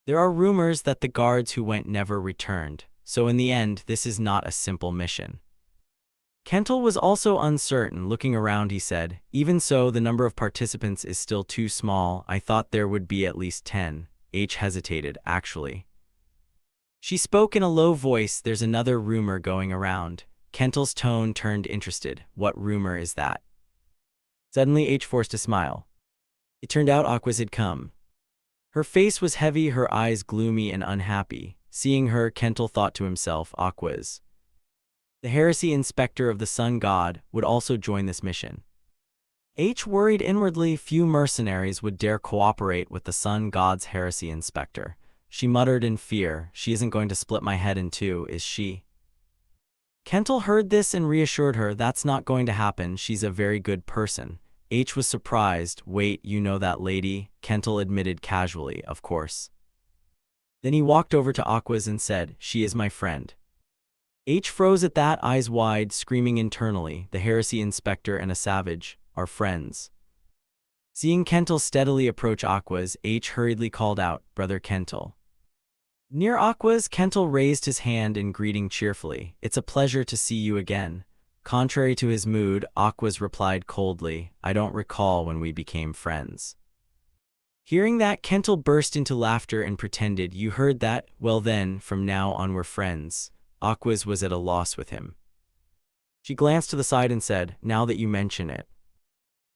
There are rumors that the guards who went never returned, so in the end, this is not a simple mission." Kentel was also uncertain. Looking around, he said, "Even so, the number of participants is still too small. I thought there would be at least 10. H hesitated, actually. She spoke in a low voice. "There's another rumor going around." Kentel's tone turned interested. "What rumor is that?" Suddenly H forced a smile. It turned out Aquas had come. Her face was heavy, her eyes gloomy and unhappy. Seeing her, Kentel thought to himself, Aquas, the heresy inspector of the sun god, would also join this mission. H worried inwardly. Few mercenaries would dare cooperate with the sun god's heresy inspector. She muttered in fear, "She isn't going to split my head in two, is she?" Kentel heard this and reassured her, "That's not going to happen. She's a very good person." H was surprised. "Wait, you know that lady?" Kentel admitted casually, "Of course." Then he walked over to Aquas and said, "She is my friend." H froze at that, eyes wide, screaming internally, "The heresy inspector and a savage are friends." Seeing Kentel steadily approach Aquas, H hurriedly called out, "Brother Kentel." Near Aquas, Kentel raised his hand in greeting cheerfully. "It's a pleasure to see you again." Contrary to his mood, Aquas replied coldly, "I don't recall when we became friends." Hearing that, Kentel burst into laughter and pretended, "You heard that? Well then, from now on we're friends." Aquas was at a loss with him. She glanced to the side and said, "Now that you mention it."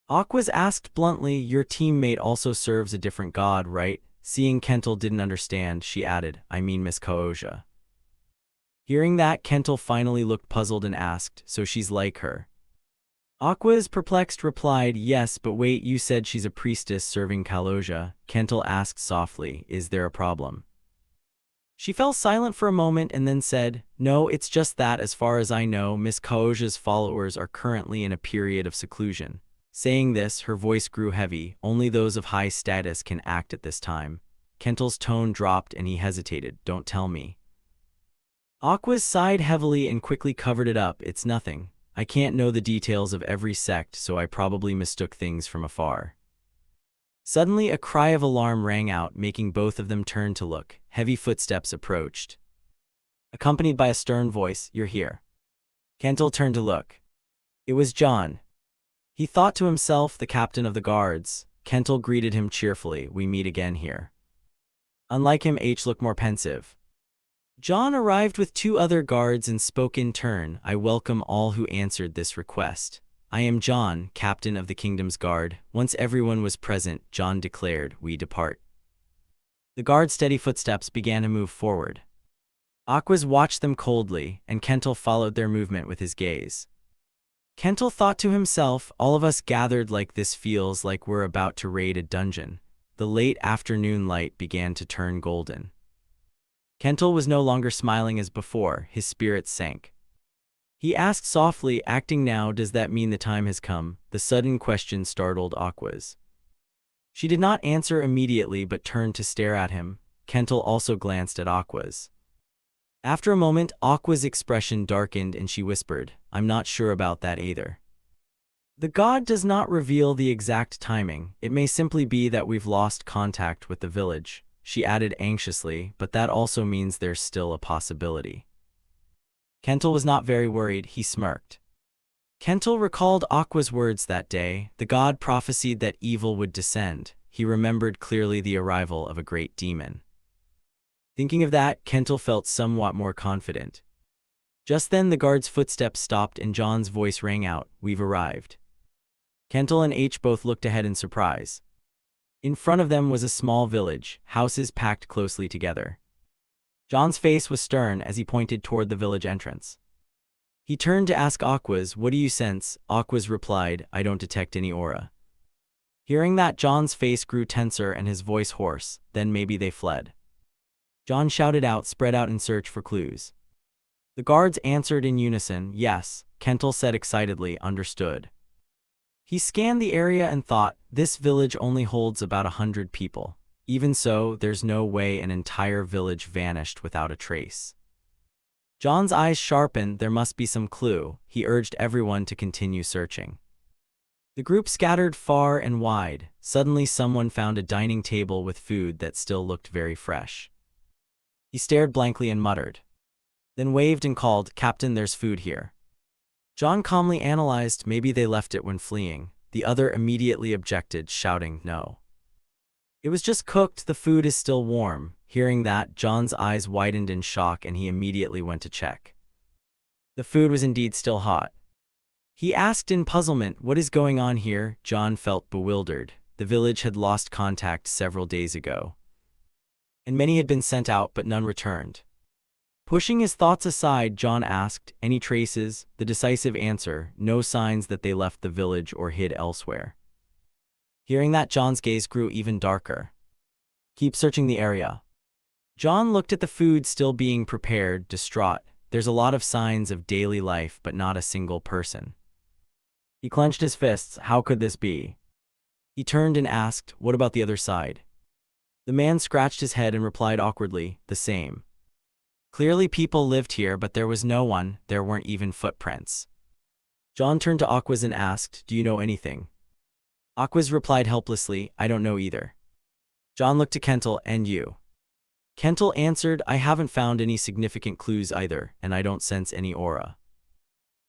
Aquas asked bluntly, "Your teammate also serves a different god, right?" Seeing Kentel didn't understand, she added, "I mean Miss Koosha." Hearing that, Kentel finally looked puzzled and asked, "So she's like her?" Aquas, perplexed, replied, "Yes, but wait, you said she's a priestess serving Kaloja." Kentel asked softly, "Is there a problem?" She fell silent for a moment and then said, "No, it's just that as far as I know, Miss Kaoja's followers are currently in a period of seclusion." Saying this, her voice grew heavy. "Only those of high status can act at this time." Kentel's tone dropped and he hesitated. "Don't tell me." Aquas sighed heavily and quickly covered it up. "It's nothing. I can't know the details of every sect, so I probably mistook things from afar." Suddenly, a cry of alarm rang out, making both of them turn to look. Heavy footsteps approached, accompanied by a stern voice, "You're here." Kentel turned to look. It was John. He thought to himself, the captain of the guards. Kentel greeted him cheerfully, "We meet again here." Unlike him, H looked more pensive. John arrived with two other guards and spoke in turn, "I welcome all who answered this request. I am John, captain of the kingdom's guard." Once everyone was present, John declared, "We depart." The guard's steady footsteps began to move forward. Aquas watched them coldly, and Kentel followed their movement with his gaze. Kentel thought to himself, "All of us gathered like this feels like we're about to raid a dungeon." The late afternoon light began to turn golden. Kentel was no longer smiling as before, his spirits sank. He asked softly, acting now, "Does that mean the time has come?" The sudden question startled Aquas. She did not answer immediately but turned to stare at him. Kentel also glanced at Aquas. After a moment, Aqua's expression darkened and she whispered, "I'm not sure about that either. The god does not reveal the exact timing. It may simply be that we've lost contact with the village." She added anxiously, "But that also means there's still a possibility." Kentel was not very worried, he smirked. Kentel recalled Aqua's words that day. The god prophesied that evil would descend. He remembered clearly the arrival of a great demon. Thinking of that, Kentel felt somewhat more confident. Just then the guard's footsteps stopped and John's voice rang out, "We've arrived." Kentel and H both looked ahead in surprise. In front of them was a small village, houses packed closely together. John's face was stern as he pointed toward the village entrance. He turned to ask Aquas, "What do you sense?" Aquas replied, "I don't detect any aura." Hearing that, John's face grew tenser and his voice hoarse. "Then maybe they fled." John shouted out, "Spread out in search for clues." The guards answered in unison, "Yes." Kentel said excitedly, "Understood." He scanned the area and thought, this village only holds about 100 people. Even so, there's no way an entire village vanished without a trace. John's eyes sharpened. There must be some clue. He urged everyone to continue searching. The group scattered far and wide. Suddenly someone found a dining table with food that still looked very fresh. He stared blankly and muttered, then waved and called, "Captain, there's food here." John calmly analyzed, maybe they left it when fleeing. The other immediately objected, shouting, no. It was just cooked, the food is still warm. Hearing that, John's eyes widened in shock and he immediately went to check. The food was indeed still hot. He asked in puzzlement, what is going on here? John felt bewildered. The village had lost contact several days ago, and many had been sent out but none returned. Pushing his thoughts aside, John asked, any traces? The decisive answer, no signs that they left the village or hid elsewhere. Hearing that, John's gaze grew even darker. Keep searching the area. John looked at the food still being prepared, distraught. There's a lot of signs of daily life, but not a single person. He clenched his fists. How could this be? He turned and asked, what about the other side? The man scratched his head and replied awkwardly, the same. Clearly people lived here, but there was no one, there weren't even footprints. John turned to Aquaz and asked, do you know anything? Aquaz replied helplessly, I don't know either. John looked to Kentel, and you? Kentel answered, I haven't found any significant clues either, and I don't sense any aura.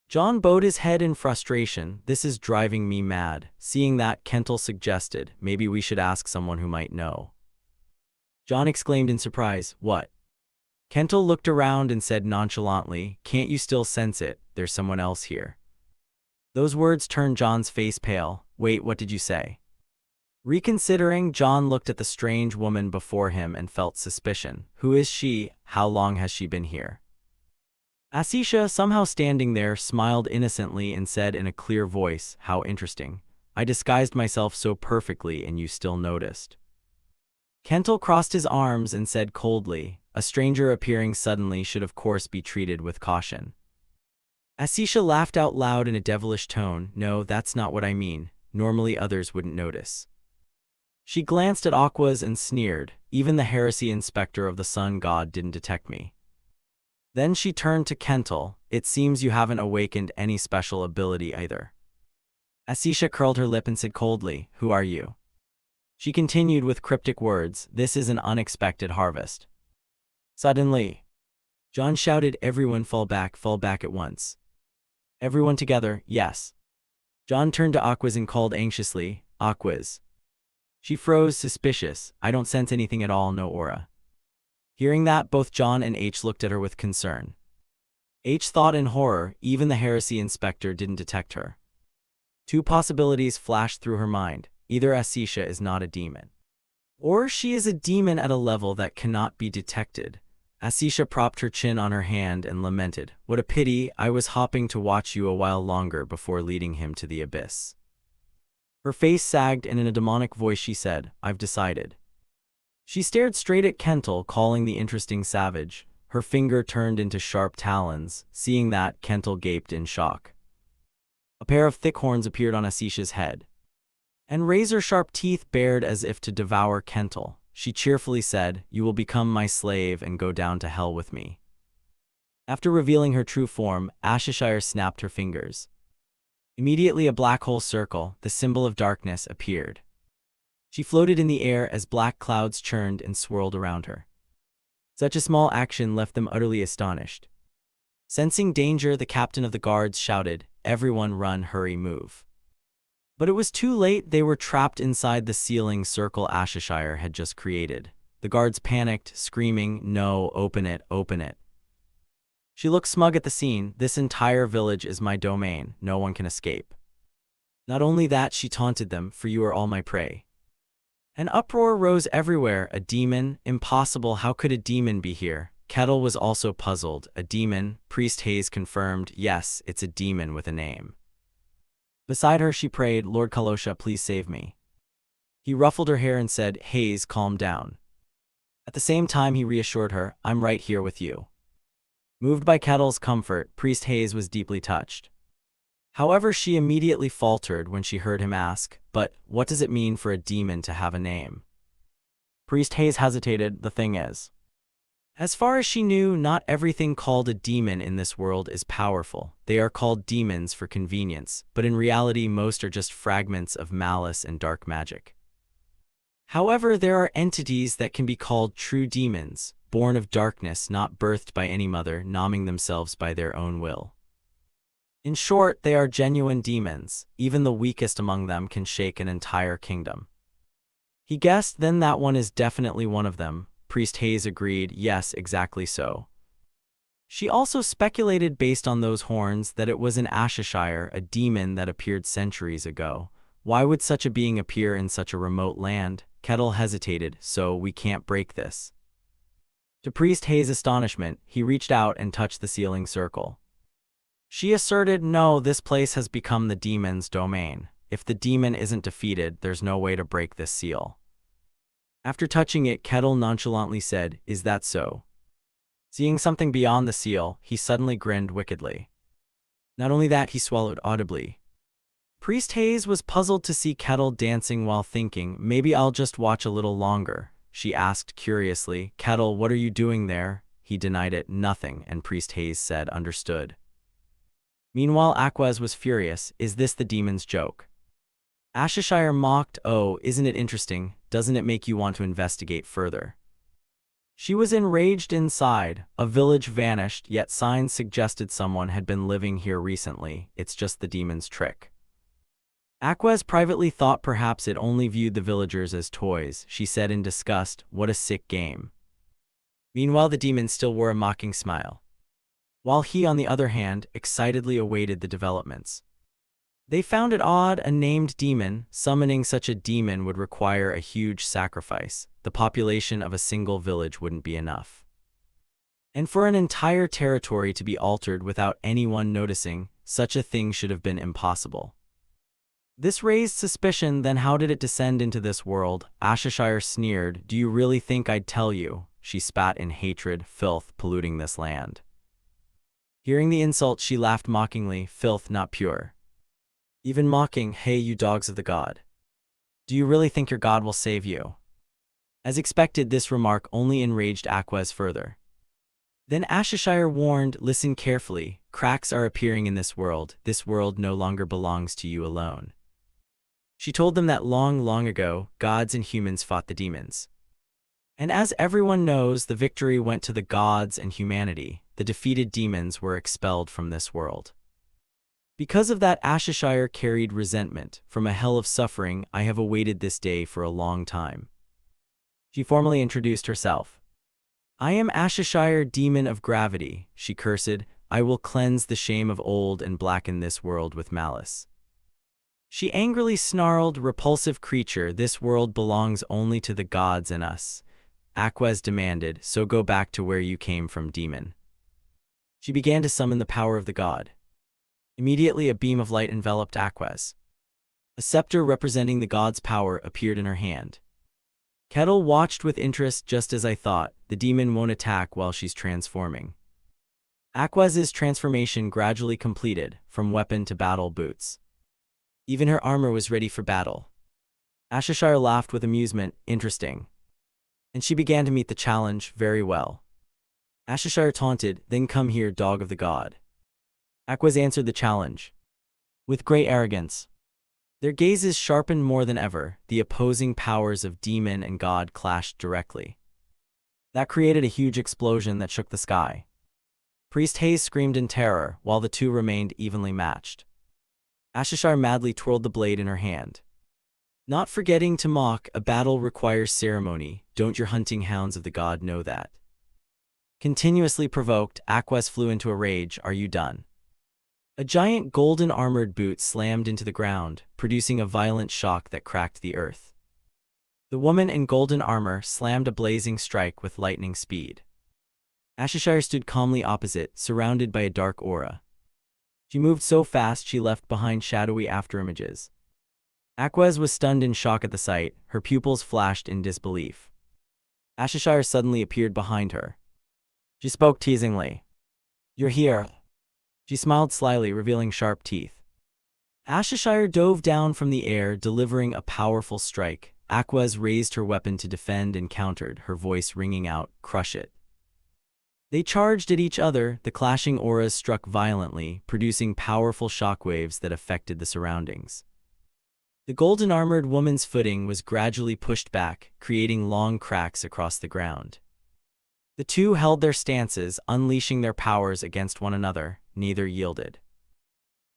John bowed his head in frustration. This is driving me mad. Seeing that, Kentel suggested, maybe we should ask someone who might know. John exclaimed in surprise, what? Kentel looked around and said nonchalantly, can't you still sense it? There's someone else here. Those words turned John's face pale. Wait, what did you say? Reconsidering, John looked at the strange woman before him and felt suspicion. Who is she? How long has she been here? Asisha, somehow standing there, smiled innocently and said in a clear voice, how interesting. I disguised myself so perfectly and you still noticed. Kentel crossed his arms and said coldly, a stranger appearing suddenly should of course be treated with caution. Asisha laughed out loud in a devilish tone, no, that's not what I mean. Normally others wouldn't notice. She glanced at Aquaz and sneered, even the heresy inspector of the sun god didn't detect me. Then she turned to Kentel, it seems you haven't awakened any special ability either. Asisha curled her lip and said coldly, who are you? She continued with cryptic words, this is an unexpected harvest. Suddenly, John shouted, everyone fall back at once. Everyone together, yes. John turned to Aquaz and called anxiously, Aquaz. She froze, suspicious, I don't sense anything at all, no aura. Hearing that, both John and H looked at her with concern. H thought in horror, even the heresy inspector didn't detect her. Two possibilities flashed through her mind, either Asisha is not a demon, or she is a demon at a level that cannot be detected. Asisha propped her chin on her hand and lamented, what a pity, I was hoping to watch you a while longer before leading him to the abyss. Her face sagged and in a demonic voice she said, I've decided. She stared straight at Kentel, calling the interesting savage. Her finger turned into sharp talons. Seeing that, Kentel gaped in shock. A pair of thick horns appeared on Asisha's head, and razor-sharp teeth bared as if to devour Kentel. She cheerfully said, you will become my slave and go down to hell with me. After revealing her true form, Asishire snapped her fingers. Immediately a black hole circle, the symbol of darkness, appeared. She floated in the air as black clouds churned and swirled around her. Such a small action left them utterly astonished. Sensing danger, the captain of the guards shouted, everyone run, hurry, move. But it was too late, they were trapped inside the sealing circle Asishire had just created. The guards panicked, screaming, no, open it, open it. She looked smug at the scene, this entire village is my domain, no one can escape. Not only that, she taunted them, for you are all my prey. An uproar rose everywhere, a demon, impossible, how could a demon be here? Kettle was also puzzled, a demon, Priest Hayes confirmed, yes, it's a demon with a name. Beside her she prayed, Lord Kalosha, please save me. He ruffled her hair and said, Hayes, calm down. At the same time he reassured her, I'm right here with you. Moved by Kettle's comfort, Priest Hayes was deeply touched. However, she immediately faltered when she heard him ask, but what does it mean for a demon to have a name? Priest Hayes hesitated, the thing is, as far as she knew, not everything called a demon in this world is powerful. They are called demons for convenience, but in reality most are just fragments of malice and dark magic. However, there are entities that can be called true demons, born of darkness, not birthed by any mother, naming themselves by their own will. In short, they are genuine demons. Even the weakest among them can shake an entire kingdom. He guessed then that one is definitely one of them. Priest Hayes agreed, yes, exactly so. She also speculated based on those horns that it was an Ashishire, a demon that appeared centuries ago. Why would such a being appear in such a remote land? Kettle hesitated, so we can't break this. To Priest Hayes' astonishment, he reached out and touched the sealing circle. She asserted, no, this place has become the demon's domain. If the demon isn't defeated, there's no way to break this seal. After touching it, Kettle nonchalantly said, is that so? Seeing something beyond the seal, he suddenly grinned wickedly. Not only that, he swallowed audibly. Priest Hayes was puzzled to see Kettle dancing while thinking, maybe I'll just watch a little longer. She asked curiously, Kettle, what are you doing there? He denied it, nothing, and Priest Hayes said, understood. Meanwhile, Aquez was furious, is this the demon's joke? Ashishire mocked, oh, isn't it interesting? Doesn't it make you want to investigate further? She was enraged inside. A village vanished, yet signs suggested someone had been living here recently. It's just the demon's trick. Aquez privately thought perhaps it only viewed the villagers as toys. She said in disgust, what a sick game. Meanwhile, the demon still wore a mocking smile, while he, on the other hand, excitedly awaited the developments. They found it odd, a named demon. Summoning such a demon would require a huge sacrifice. The population of a single village wouldn't be enough. And for an entire territory to be altered without anyone noticing, such a thing should have been impossible. This raised suspicion. Then how did it descend into this world? Ashishire sneered, do you really think I'd tell you? She spat in hatred, filth polluting this land. Hearing the insult, she laughed mockingly, filth not pure. Even mocking, hey you dogs of the god. Do you really think your god will save you? As expected, this remark only enraged Aquez further. Then Ashishire warned, listen carefully, cracks are appearing in this world no longer belongs to you alone. She told them that long ago, gods and humans fought the demons. And as everyone knows, the victory went to the gods and humanity. The defeated demons were expelled from this world. Because of that, Ashishire carried resentment. From a hell of suffering, I have awaited this day for a long time. She formally introduced herself. I am Ashishire, demon of gravity, she cursed. I will cleanse the shame of old and blacken this world with malice. She angrily snarled, repulsive creature, this world belongs only to the gods and us. Aquez demanded, so go back to where you came from, demon. She began to summon the power of the god. Immediately a beam of light enveloped Aquez. A scepter representing the god's power appeared in her hand. Kettle watched with interest. Just as I thought, the demon won't attack while she's transforming. Aquez's transformation gradually completed, from weapon to battle boots. Even her armor was ready for battle. Ashishire laughed with amusement, interesting. And she began to meet the challenge very well. Ashishire taunted, then come here, dog of the god. Aquez answered the challenge with great arrogance. Their gazes sharpened more than ever. The opposing powers of demon and god clashed directly. That created a huge explosion that shook the sky. Priest Hayes screamed in terror, while the two remained evenly matched. Ashishire madly twirled the blade in her hand. Not forgetting to mock, a battle requires ceremony. Don't your hunting hounds of the god know that? Continuously provoked, Aquez flew into a rage. Are you done? A giant golden armored boot slammed into the ground, producing a violent shock that cracked the earth. The woman in golden armor slammed a blazing strike with lightning speed. Ashishire stood calmly opposite, surrounded by a dark aura. She moved so fast she left behind shadowy afterimages. Aquez was stunned in shock at the sight, her pupils flashed in disbelief. Ashishire suddenly appeared behind her. She spoke teasingly. You're here. She smiled slyly, revealing sharp teeth. Ashishire dove down from the air, delivering a powerful strike. Aquez raised her weapon to defend and countered, her voice ringing out, crush it. They charged at each other. The clashing auras struck violently, producing powerful shockwaves that affected the surroundings. The golden-armored woman's footing was gradually pushed back, creating long cracks across the ground. The two held their stances, unleashing their powers against one another. Neither yielded.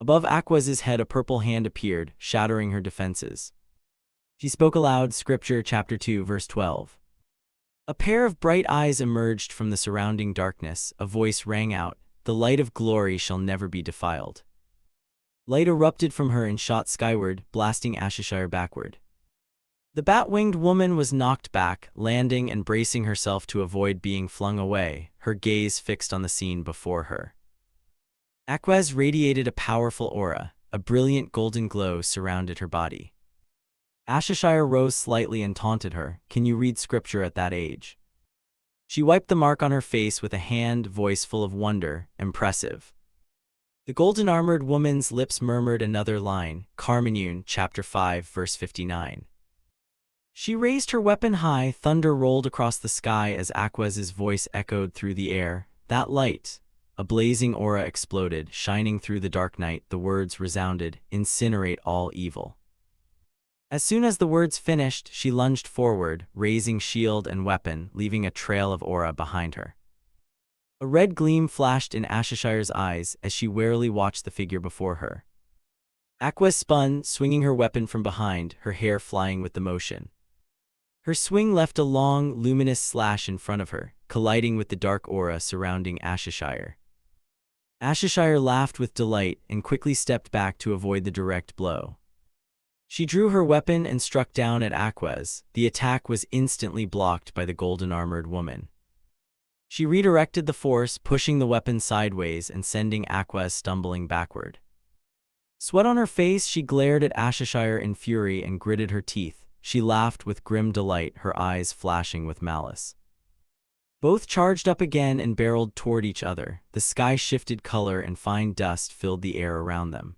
Above Aquaz's head a purple hand appeared, shattering her defenses. She spoke aloud, Scripture chapter 2 verse 12. A pair of bright eyes emerged from the surrounding darkness, a voice rang out, "The light of glory shall never be defiled." Light erupted from her and shot skyward, blasting Ashishire backward. The bat-winged woman was knocked back, landing and bracing herself to avoid being flung away, her gaze fixed on the scene before her. Aquaz radiated a powerful aura, a brilliant golden glow surrounded her body. Ashishire rose slightly and taunted her, "Can you read scripture at that age?" She wiped the mark on her face with a hand, voice full of wonder, "Impressive." The golden-armored woman's lips murmured another line, Carmenune, chapter 5, verse 59. She raised her weapon high, thunder rolled across the sky as Aquaz's voice echoed through the air. That light, a blazing aura exploded, shining through the dark night. The words resounded, "Incinerate all evil." As soon as the words finished, she lunged forward, raising shield and weapon, leaving a trail of aura behind her. A red gleam flashed in Ashishire's eyes as she warily watched the figure before her. Aquaz spun, swinging her weapon from behind, her hair flying with the motion. Her swing left a long, luminous slash in front of her, colliding with the dark aura surrounding Ashishire. Ashishire laughed with delight and quickly stepped back to avoid the direct blow. She drew her weapon and struck down at Aquaz. The attack was instantly blocked by the golden-armored woman. She redirected the force, pushing the weapon sideways and sending Aquaz stumbling backward. Sweat on her face, she glared at Ashishire in fury and gritted her teeth. She laughed with grim delight, her eyes flashing with malice. Both charged up again and barreled toward each other. The sky shifted color and fine dust filled the air around them.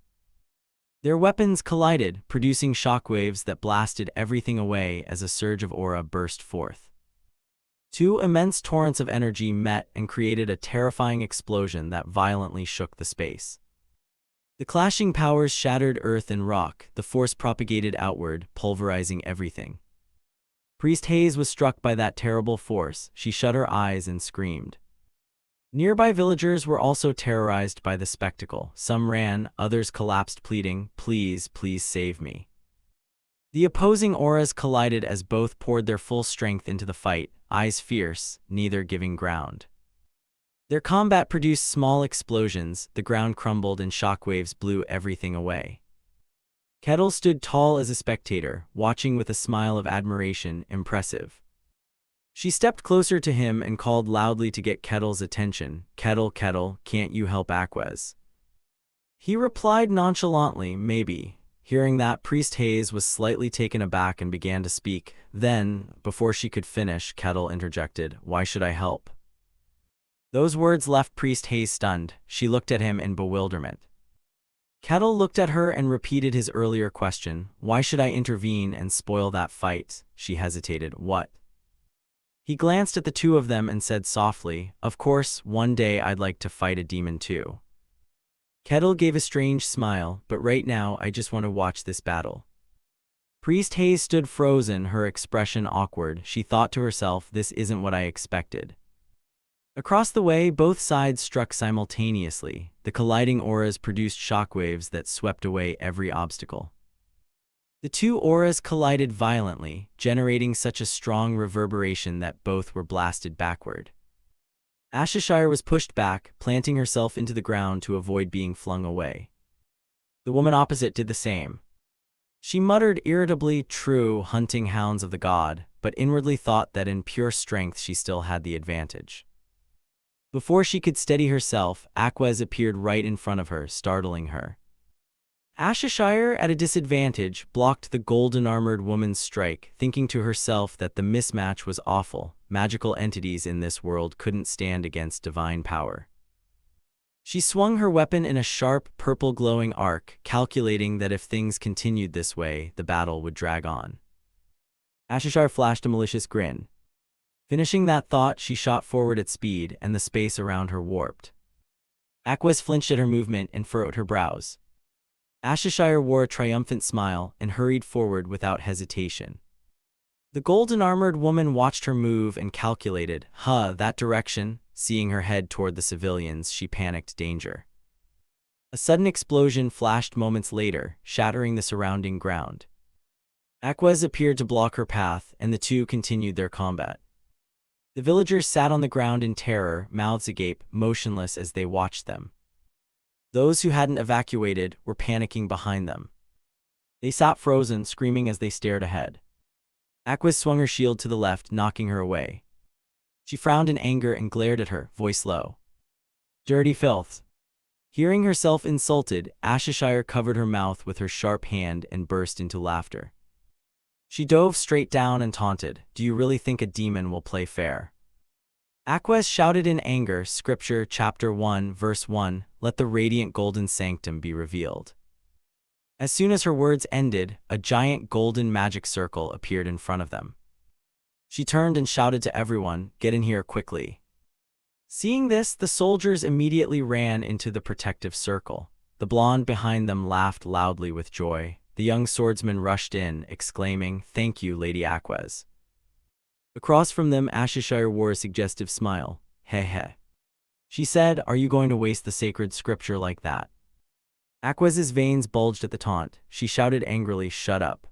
Their weapons collided, producing shockwaves that blasted everything away as a surge of aura burst forth. Two immense torrents of energy met and created a terrifying explosion that violently shook the space. The clashing powers shattered earth and rock, the force propagated outward, pulverizing everything. Priest Hayes was struck by that terrible force. She shut her eyes and screamed. Nearby villagers were also terrorized by the spectacle. Some ran, others collapsed pleading, "Please, please save me." The opposing auras collided as both poured their full strength into the fight, eyes fierce, neither giving ground. Their combat produced small explosions, the ground crumbled and shockwaves blew everything away. Kettle stood tall as a spectator, watching with a smile of admiration, impressive. She stepped closer to him and called loudly to get Kettle's attention. "Kettle, Kettle, can't you help Aquaz?" He replied nonchalantly, "Maybe." Hearing that, Priest Hayes was slightly taken aback and began to speak. Then, before she could finish, Kettle interjected, "Why should I help?" Those words left Priest Hayes stunned. She looked at him in bewilderment. Kettle looked at her and repeated his earlier question, "Why should I intervene and spoil that fight?" She hesitated. "What?" He glanced at the two of them and said softly, "Of course, one day I'd like to fight a demon too." Kettle gave a strange smile, "But right now I just want to watch this battle." Priest Hayes stood frozen, her expression awkward. She thought to herself, "This isn't what I expected." Across the way, both sides struck simultaneously. The colliding auras produced shockwaves that swept away every obstacle. The two auras collided violently, generating such a strong reverberation that both were blasted backward. Ashishire was pushed back, planting herself into the ground to avoid being flung away. The woman opposite did the same. She muttered irritably, "True, hunting hounds of the god," but inwardly thought that in pure strength she still had the advantage. Before she could steady herself, Aquaz appeared right in front of her, startling her. Ashishire, at a disadvantage, blocked the golden-armored woman's strike, thinking to herself that the mismatch was awful. Magical entities in this world couldn't stand against divine power. She swung her weapon in a sharp, purple-glowing arc, calculating that if things continued this way, the battle would drag on. Ashishire flashed a malicious grin. Finishing that thought, she shot forward at speed, and the space around her warped. Aquaz flinched at her movement and furrowed her brows. Ashishire wore a triumphant smile and hurried forward without hesitation. The golden-armored woman watched her move and calculated, that direction." Seeing her head toward the civilians, she panicked, "Danger." A sudden explosion flashed moments later, shattering the surrounding ground. Aquez appeared to block her path, and the two continued their combat. The villagers sat on the ground in terror, mouths agape, motionless as they watched them. Those who hadn't evacuated were panicking behind them. They sat frozen, screaming as they stared ahead. Aquez swung her shield to the left, knocking her away. She frowned in anger and glared at her, voice low. "Dirty filth." Hearing herself insulted, Ashishire covered her mouth with her sharp hand and burst into laughter. She dove straight down and taunted, "Do you really think a demon will play fair?" Aquez shouted in anger, Scripture chapter 1 verse 1, "Let the radiant golden sanctum be revealed." As soon as her words ended, a giant golden magic circle appeared in front of them. She turned and shouted to everyone, "Get in here quickly." Seeing this, the soldiers immediately ran into the protective circle. The blonde behind them laughed loudly with joy. The young swordsman rushed in, exclaiming, "Thank you, Lady Aquez." Across from them, Ashishire wore a suggestive smile. "Heh heh." She said, "Are you going to waste the sacred scripture like that?" Aquez's veins bulged at the taunt. She shouted angrily, "Shut up."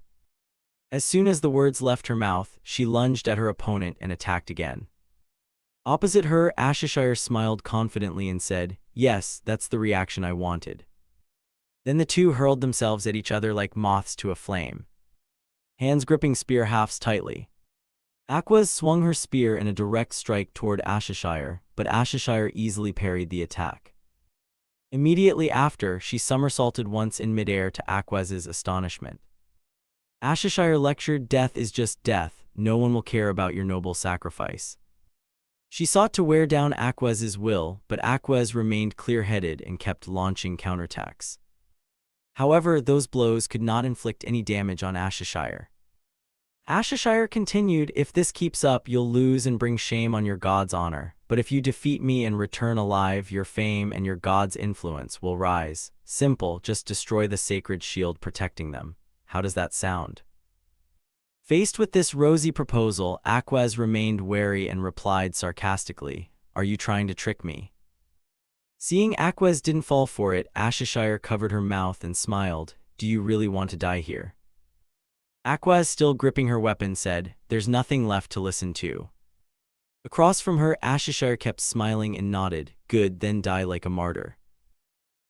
As soon as the words left her mouth, she lunged at her opponent and attacked again. Opposite her, Ashishire smiled confidently and said, "Yes, that's the reaction I wanted." Then the two hurled themselves at each other like moths to a flame, hands gripping spear hafts tightly. Aquez swung her spear in a direct strike toward Ashishire, but Ashishire easily parried the attack. Immediately after, she somersaulted once in midair to Aquez's astonishment. Ashishire lectured, "Death is just death, no one will care about your noble sacrifice." She sought to wear down Aquez's will, but Aquez remained clear-headed and kept launching counterattacks. However, those blows could not inflict any damage on Ashishire. Ashishire continued, "If this keeps up, you'll lose and bring shame on your god's honor. But if you defeat me and return alive, your fame and your god's influence will rise. Simple, just destroy the sacred shield protecting them. How does that sound?" Faced with this rosy proposal, Aquez remained wary and replied sarcastically, "Are you trying to trick me?" Seeing Aquez didn't fall for it, Ashishire covered her mouth and smiled, "Do you really want to die here?" Aquez, still gripping her weapon, said, "There's nothing left to listen to." Across from her, Ashishire kept smiling and nodded, "Good, then die like a martyr."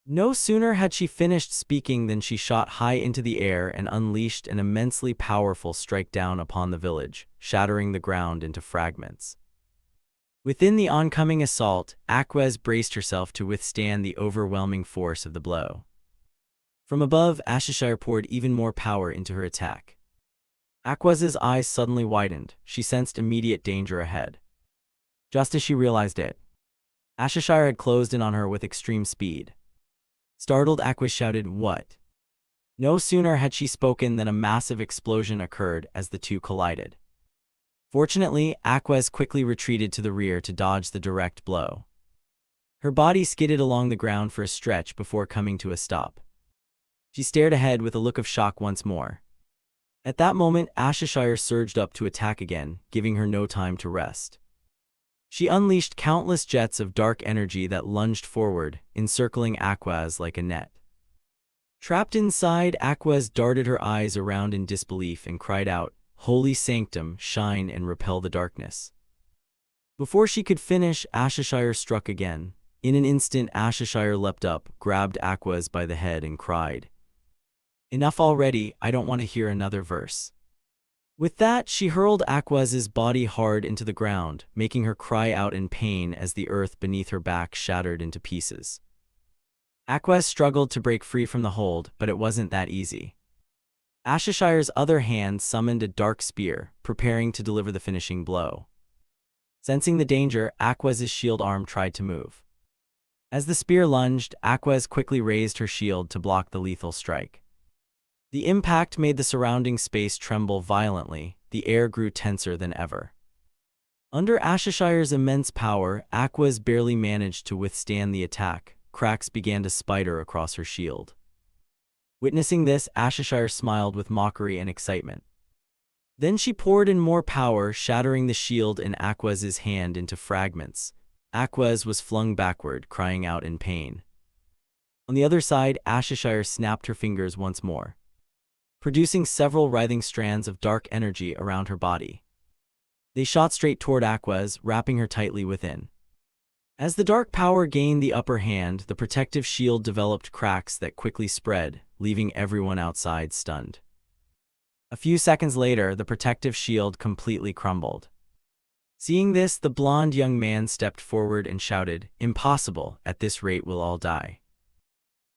No sooner had she finished speaking than she shot high into the air and unleashed an immensely powerful strike down upon the village, shattering the ground into fragments. Within the oncoming assault, Aquez braced herself to withstand the overwhelming force of the blow. From above, Ashishire poured even more power into her attack. Aquez's eyes suddenly widened. She sensed immediate danger ahead. Just as she realized it, Ashishire had closed in on her with extreme speed. Startled, Aquez shouted, "What?" No sooner had she spoken than a massive explosion occurred as the two collided. Fortunately, Aquez quickly retreated to the rear to dodge the direct blow. Her body skidded along the ground for a stretch before coming to a stop. She stared ahead with a look of shock once more. At that moment, Ashishire surged up to attack again, giving her no time to rest. She unleashed countless jets of dark energy that lunged forward, encircling Aquez like a net. Trapped inside, Aquez darted her eyes around in disbelief and cried out, "Holy sanctum, shine and repel the darkness." Before she could finish, Ashishire struck again. In an instant, Ashishire leapt up, grabbed Aquez by the head and cried, "Enough already, I don't want to hear another verse." With that, she hurled Aquez's body hard into the ground, making her cry out in pain as the earth beneath her back shattered into pieces. Aquez struggled to break free from the hold, but it wasn't that easy. Ashishire's other hand summoned a dark spear, preparing to deliver the finishing blow. Sensing the danger, Aquez's shield arm tried to move. As the spear lunged, Aquez quickly raised her shield to block the lethal strike. The impact made the surrounding space tremble violently. The air grew tenser than ever. Under Ashishire's immense power, Aquez barely managed to withstand the attack. Cracks began to spider across her shield. Witnessing this, Ashishire smiled with mockery and excitement. Then she poured in more power, shattering the shield in Aquez's hand into fragments. Aquez was flung backward, crying out in pain. On the other side, Ashishire snapped her fingers once more, producing several writhing strands of dark energy around her body. They shot straight toward Aquez, wrapping her tightly within. As the dark power gained the upper hand, the protective shield developed cracks that quickly spread, leaving everyone outside stunned. A few seconds later, the protective shield completely crumbled. Seeing this, the blonde young man stepped forward and shouted, "Impossible, at this rate we'll all die."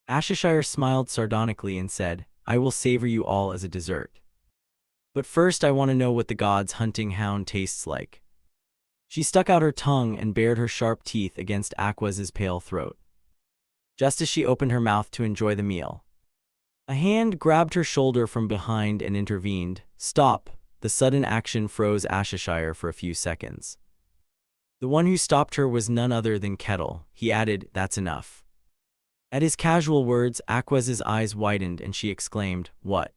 Ashishire smiled sardonically and said, "I will savor you all as a dessert. But first I want to know what the god's hunting hound tastes like." She stuck out her tongue and bared her sharp teeth against Aquez's pale throat. Just as she opened her mouth to enjoy the meal, a hand grabbed her shoulder from behind and intervened. "Stop." The sudden action froze Ashishire for a few seconds. The one who stopped her was none other than Kettle. He added, "That's enough." At his casual words, Aquez's eyes widened and she exclaimed, "What?"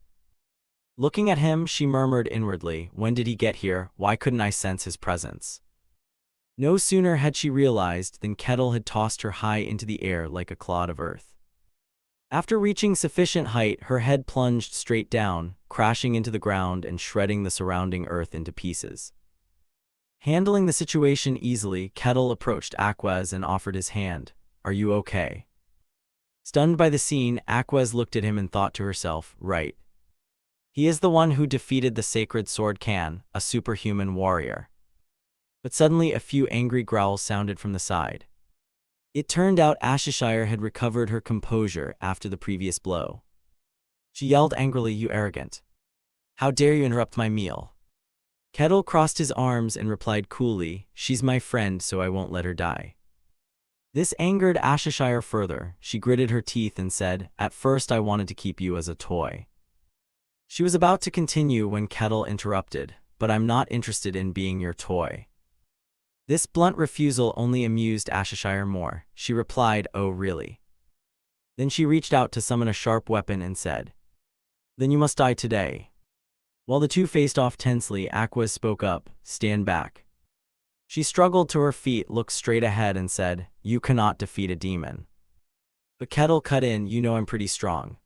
Looking at him, she murmured inwardly, "When did he get here? Why couldn't I sense his presence?" No sooner had she realized than Kettle had tossed her high into the air like a clod of earth. After reaching sufficient height, her head plunged straight down, crashing into the ground and shredding the surrounding earth into pieces. Handling the situation easily, Kettle approached Aquez and offered his hand. "Are you okay?" Stunned by the scene, Aquez looked at him and thought to herself, "Right. He is the one who defeated the sacred sword Kan, a superhuman warrior." But suddenly a few angry growls sounded from the side. It turned out Ashishire had recovered her composure after the previous blow. She yelled angrily, "You arrogant! How dare you interrupt my meal?" Kettle crossed his arms and replied coolly, "She's my friend, so I won't let her die." This angered Ashishire further. She gritted her teeth and said, "At first I wanted to keep you as a toy." She was about to continue when Kettle interrupted, "But I'm not interested in being your toy." This blunt refusal only amused Ashishire more. She replied, "Oh, really?" Then she reached out to summon a sharp weapon and said, "Then you must die today." While the two faced off tensely, Aquez spoke up, "Stand back." She struggled to her feet, looked straight ahead and said, "You cannot defeat a demon." But Kettle cut in, "You know I'm pretty strong."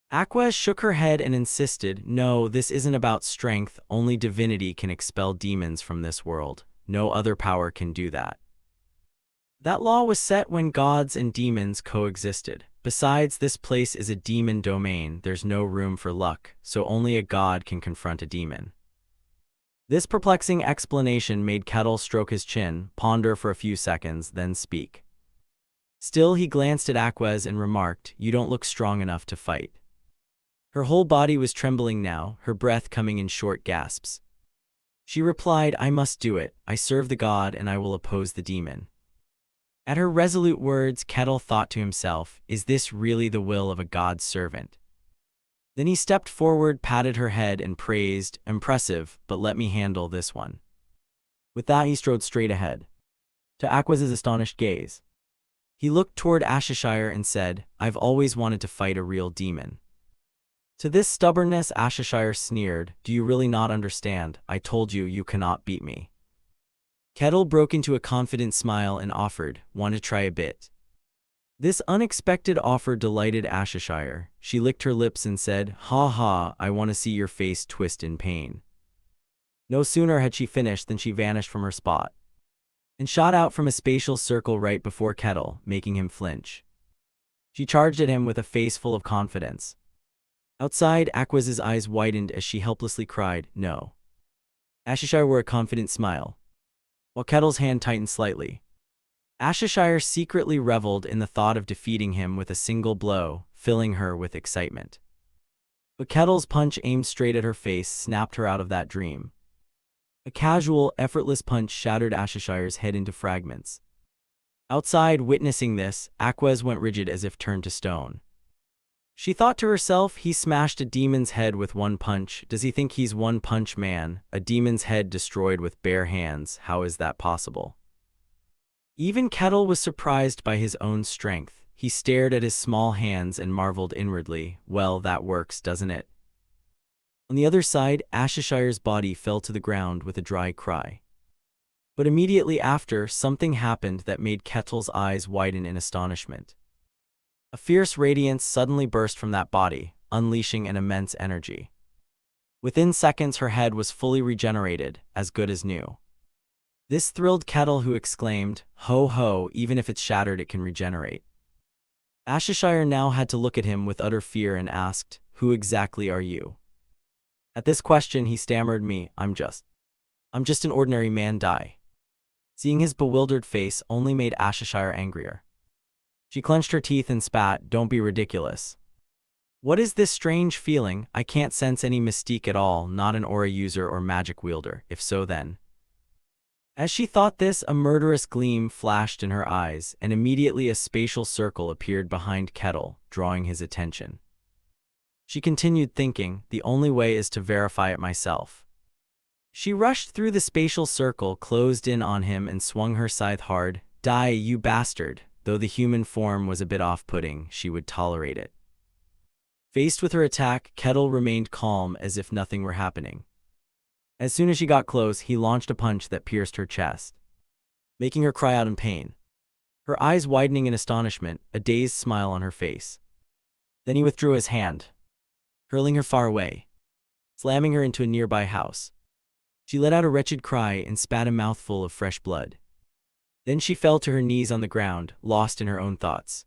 Aquez shook her head and insisted, "No, this isn't about strength. Only divinity can expel demons from this world. No other power can do that. That law was set when gods and demons coexisted. Besides, this place is a demon domain. There's no room for luck, so only a god can confront a demon." This perplexing explanation made Kettle stroke his chin, ponder for a few seconds, then speak. Still, he glanced at Aquez and remarked, "You don't look strong enough to fight." Her whole body was trembling now, her breath coming in short gasps. She replied, "I must do it. I serve the god and I will oppose the demon." At her resolute words, Kettle thought to himself, "Is this really the will of a god's servant?" Then he stepped forward, patted her head and praised, "Impressive, but let me handle this one." With that, he strode straight ahead. To Aquez's astonished gaze, he looked toward Ashishire and said, "I've always wanted to fight a real demon." To this stubbornness, Ashishire sneered, "Do you really not understand? I told you, you cannot beat me." Kettle broke into a confident smile and offered, "Want to try a bit?" This unexpected offer delighted Ashishire. She licked her lips and said, "Ha ha, I want to see your face twist in pain." No sooner had she finished than she vanished from her spot and shot out from a spatial circle right before Kettle, making him flinch. She charged at him with a face full of confidence. Outside, Aquez's eyes widened as she helplessly cried, "No." Ashishire wore a confident smile, while Kettle's hand tightened slightly. Ashishire secretly reveled in the thought of defeating him with a single blow, filling her with excitement. But Kettle's punch aimed straight at her face snapped her out of that dream. A casual, effortless punch shattered Ashishire's head into fragments. Outside, witnessing this, Aquez went rigid as if turned to stone. She thought to herself, "He smashed a demon's head with one punch. Does he think he's One Punch Man? A demon's head destroyed with bare hands. How is that possible?" Even Kettle was surprised by his own strength. He stared at his small hands and marveled inwardly, "Well, that works, doesn't it?" On the other side, Ashishire's body fell to the ground with a dry cry. But immediately after, something happened that made Kettle's eyes widen in astonishment. A fierce radiance suddenly burst from that body, unleashing an immense energy. Within seconds, her head was fully regenerated, as good as new. This thrilled Kettle, who exclaimed, "Ho ho, even if it's shattered it can regenerate." Ashishire now had to look at him with utter fear and asked, "Who exactly are you?" At this question he stammered, I'm just an ordinary man." Seeing his bewildered face only made Ashishire angrier. She clenched her teeth and spat, "Don't be ridiculous. What is this strange feeling? I can't sense any mystique at all, not an aura user or magic wielder, if so then." As she thought this, a murderous gleam flashed in her eyes, and immediately a spatial circle appeared behind Kettle, drawing his attention. She continued thinking, "The only way is to verify it myself." She rushed through the spatial circle, closed in on him, and swung her scythe hard. "Die, you bastard!" Though the human form was a bit off-putting, she would tolerate it. Faced with her attack, Kettle remained calm as if nothing were happening. As soon as she got close, he launched a punch that pierced her chest, making her cry out in pain. Her eyes widening in astonishment, a dazed smile on her face. Then he withdrew his hand, hurling her far away, slamming her into a nearby house. She let out a wretched cry and spat a mouthful of fresh blood. Then she fell to her knees on the ground, lost in her own thoughts.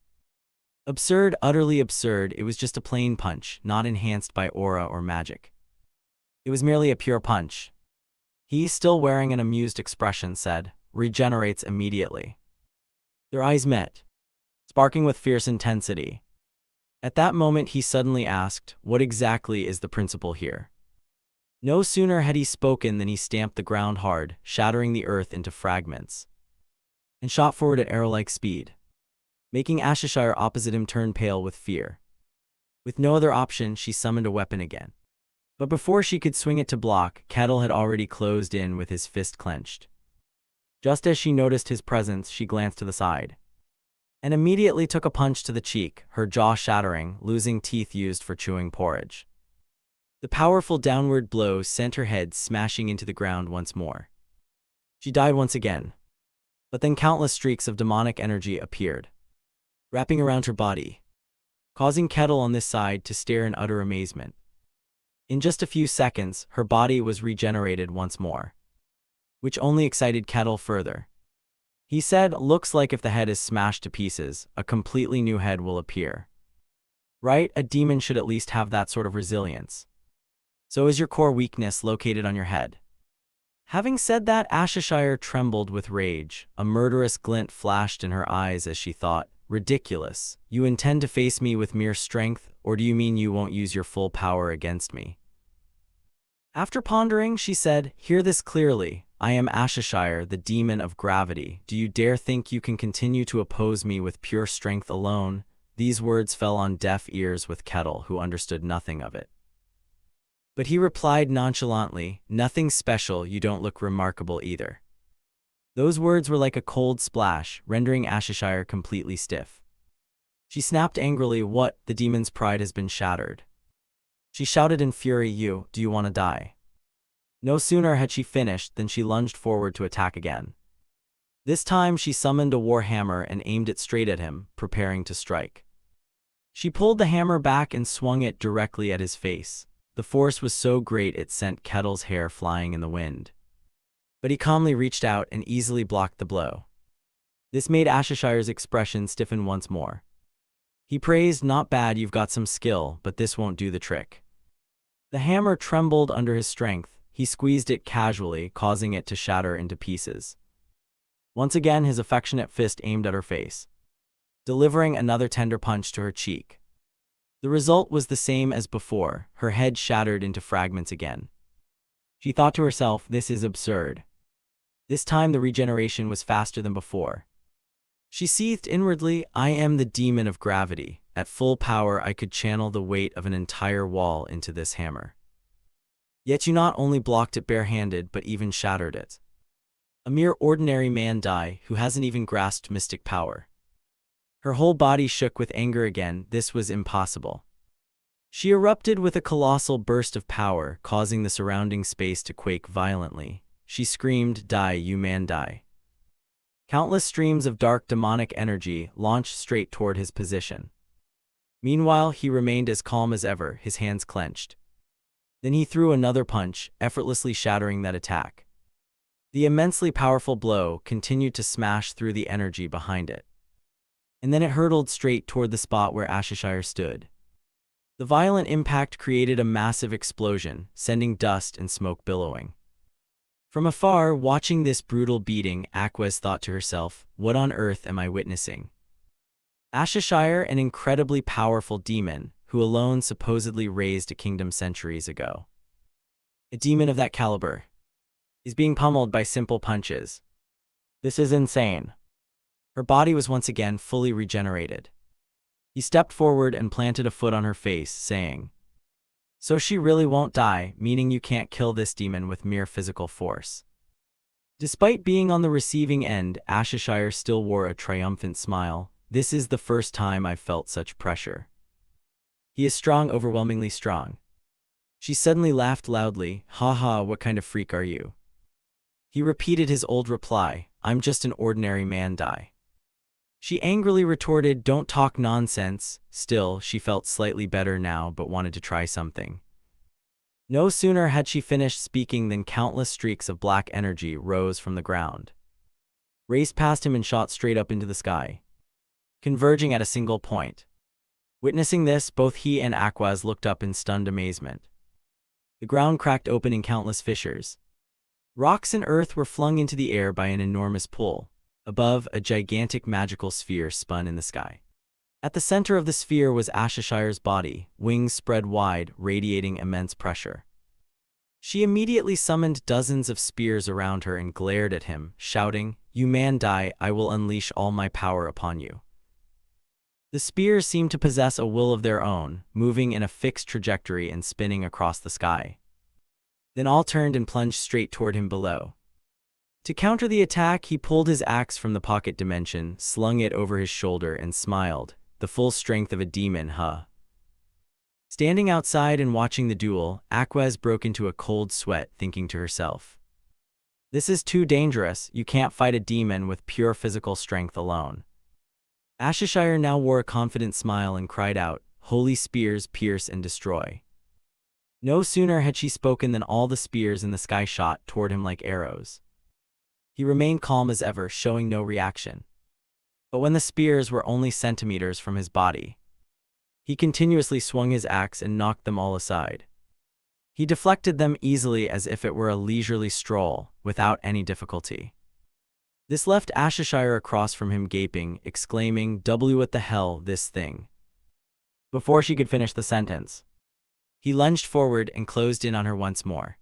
Absurd, utterly absurd. It was just a plain punch, not enhanced by aura or magic. It was merely a pure punch. He, still wearing an amused expression, said, "Regenerates immediately." Their eyes met, sparking with fierce intensity. At that moment he suddenly asked, "What exactly is the principle here?" No sooner had he spoken than he stamped the ground hard, shattering the earth into fragments, and shot forward at arrow-like speed, making Ashishire opposite him turn pale with fear. With no other option, she summoned a weapon again. But before she could swing it to block, Kettle had already closed in with his fist clenched. Just as she noticed his presence, she glanced to the side, and immediately took a punch to the cheek, her jaw shattering, losing teeth used for chewing porridge. The powerful downward blow sent her head smashing into the ground once more. She died once again. But then countless streaks of demonic energy appeared, wrapping around her body, causing Kettle on this side to stare in utter amazement. In just a few seconds, her body was regenerated once more, which only excited Kettle further. He said, "Looks like if the head is smashed to pieces, a completely new head will appear. Right? A demon should at least have that sort of resilience. So is your core weakness located on your head?" Having said that, Ashishire trembled with rage. A murderous glint flashed in her eyes as she thought, "Ridiculous. You intend to face me with mere strength, or do you mean you won't use your full power against me?" After pondering, she said, "Hear this clearly. I am Ashishire, the demon of gravity. Do you dare think you can continue to oppose me with pure strength alone?" These words fell on deaf ears with Kettle, who understood nothing of it. But he replied nonchalantly, "Nothing special, you don't look remarkable either." Those words were like a cold splash, rendering Ashishire completely stiff. She snapped angrily, "What? The demon's pride has been shattered." She shouted in fury, Do you want to die?" No sooner had she finished than she lunged forward to attack again. This time she summoned a war hammer and aimed it straight at him, preparing to strike. She pulled the hammer back and swung it directly at his face. The force was so great it sent Kettle's hair flying in the wind. But he calmly reached out and easily blocked the blow. This made Ashishire's expression stiffen once more. He praised, "Not bad, you've got some skill, but this won't do the trick." The hammer trembled under his strength. He squeezed it casually, causing it to shatter into pieces. Once again his affectionate fist aimed at her face, delivering another tender punch to her cheek. The result was the same as before, her head shattered into fragments again. She thought to herself, "This is absurd." This time the regeneration was faster than before. She seethed inwardly, "I am the demon of gravity. At full power I could channel the weight of an entire wall into this hammer. Yet you not only blocked it barehanded but even shattered it. A mere ordinary man who hasn't even grasped mystic power." Her whole body shook with anger again. This was impossible. She erupted with a colossal burst of power, causing the surrounding space to quake violently. She screamed, "Die, you man, die." Countless streams of dark demonic energy launched straight toward his position. Meanwhile, he remained as calm as ever, his hands clenched. Then he threw another punch, effortlessly shattering that attack. The immensely powerful blow continued to smash through the energy behind it. And then it hurtled straight toward the spot where Ashishire stood. The violent impact created a massive explosion, sending dust and smoke billowing. From afar, watching this brutal beating, Aquez thought to herself, what on earth am I witnessing? Ashishire, an incredibly powerful demon, who alone supposedly raised a kingdom centuries ago. A demon of that caliber is being pummeled by simple punches. This is insane. Her body was once again fully regenerated. He stepped forward and planted a foot on her face, saying, "So she really won't die, meaning you can't kill this demon with mere physical force." Despite being on the receiving end, Ashishire still wore a triumphant smile. "This is the first time I've felt such pressure. He is strong, overwhelmingly strong." She suddenly laughed loudly. "Ha ha, what kind of freak are you?" He repeated his old reply, "I'm just an ordinary man, die." She angrily retorted, "Don't talk nonsense." Still, she felt slightly better now but wanted to try something. No sooner had she finished speaking than countless streaks of black energy rose from the ground, raced past him and shot straight up into the sky, converging at a single point. Witnessing this, both he and Aquez looked up in stunned amazement. The ground cracked open in countless fissures. Rocks and earth were flung into the air by an enormous pull. Above, a gigantic magical sphere spun in the sky. At the center of the sphere was Ashishire's body, wings spread wide, radiating immense pressure. She immediately summoned dozens of spears around her and glared at him, shouting, "You man, die, I will unleash all my power upon you." The spears seemed to possess a will of their own, moving in a fixed trajectory and spinning across the sky. Then all turned and plunged straight toward him below. To counter the attack, he pulled his axe from the pocket dimension, slung it over his shoulder, and smiled, "The full strength of a demon, huh?" Standing outside and watching the duel, Aquez broke into a cold sweat, thinking to herself, "This is too dangerous. You can't fight a demon with pure physical strength alone." Ashishire now wore a confident smile and cried out, "Holy spears, pierce and destroy." No sooner had she spoken than all the spears in the sky shot toward him like arrows. He remained calm as ever, showing no reaction. But when the spears were only centimeters from his body, he continuously swung his axe and knocked them all aside. He deflected them easily as if it were a leisurely stroll, without any difficulty. This left Ashishire across from him gaping, exclaiming, "What the hell, this thing?" Before she could finish the sentence, he lunged forward and closed in on her once more.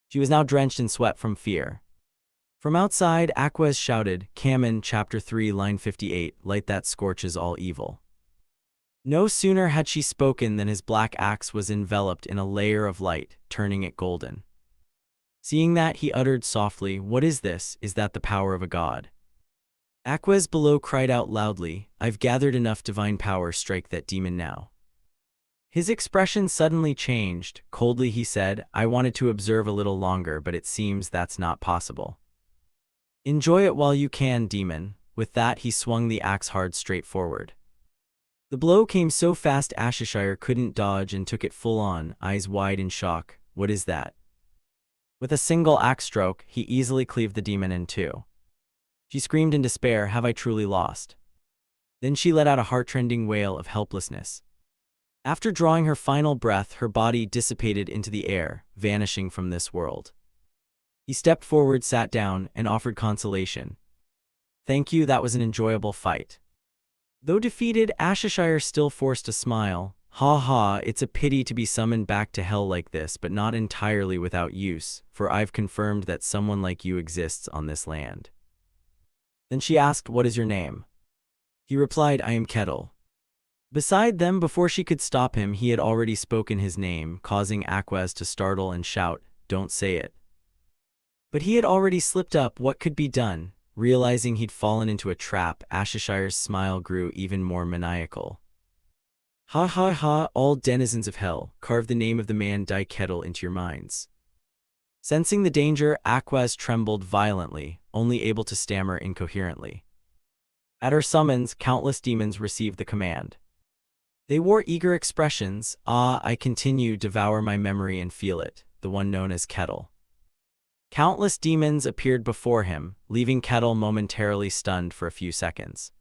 She was now drenched in sweat from fear. From outside, Aquez shouted, Kamen, Chapter 3, Line 58, "Light that scorches all evil." No sooner had she spoken than his black axe was enveloped in a layer of light, turning it golden. Seeing that, he uttered softly, "What is this? Is that the power of a god?" Aquez below cried out loudly, "I've gathered enough divine power, strike that demon now." His expression suddenly changed. Coldly he said, "I wanted to observe a little longer, but it seems that's not possible. Enjoy it while you can, demon." With that, he swung the axe hard straight forward. The blow came so fast Ashishire couldn't dodge and took it full on, eyes wide in shock. "What is that?" With a single axe stroke, he easily cleaved the demon in two. She screamed in despair, "Have I truly lost?" Then she let out a heart-rending wail of helplessness. After drawing her final breath, her body dissipated into the air, vanishing from this world. He stepped forward, sat down, and offered consolation. "Thank you, that was an enjoyable fight." Though defeated, Ashishire still forced a smile. "Ha ha, it's a pity to be summoned back to hell like this, but not entirely without use, for I've confirmed that someone like you exists on this land." Then she asked, "What is your name?" He replied, "I am Kettle." Beside them, before she could stop him, he had already spoken his name, causing Aquez to startle and shout, "Don't say it." But he had already slipped up. What could be done? Realizing he'd fallen into a trap, Ashishire's smile grew even more maniacal. "Ha ha ha, all denizens of hell, carve the name of the man Die Kettle into your minds." Sensing the danger, Aquez trembled violently, only able to stammer incoherently. At her summons, countless demons received the command. They wore eager expressions. Ah, I continue, devour my memory and feel it, the one known as Kettle. Countless demons appeared before him, leaving Kettle momentarily stunned for a few seconds.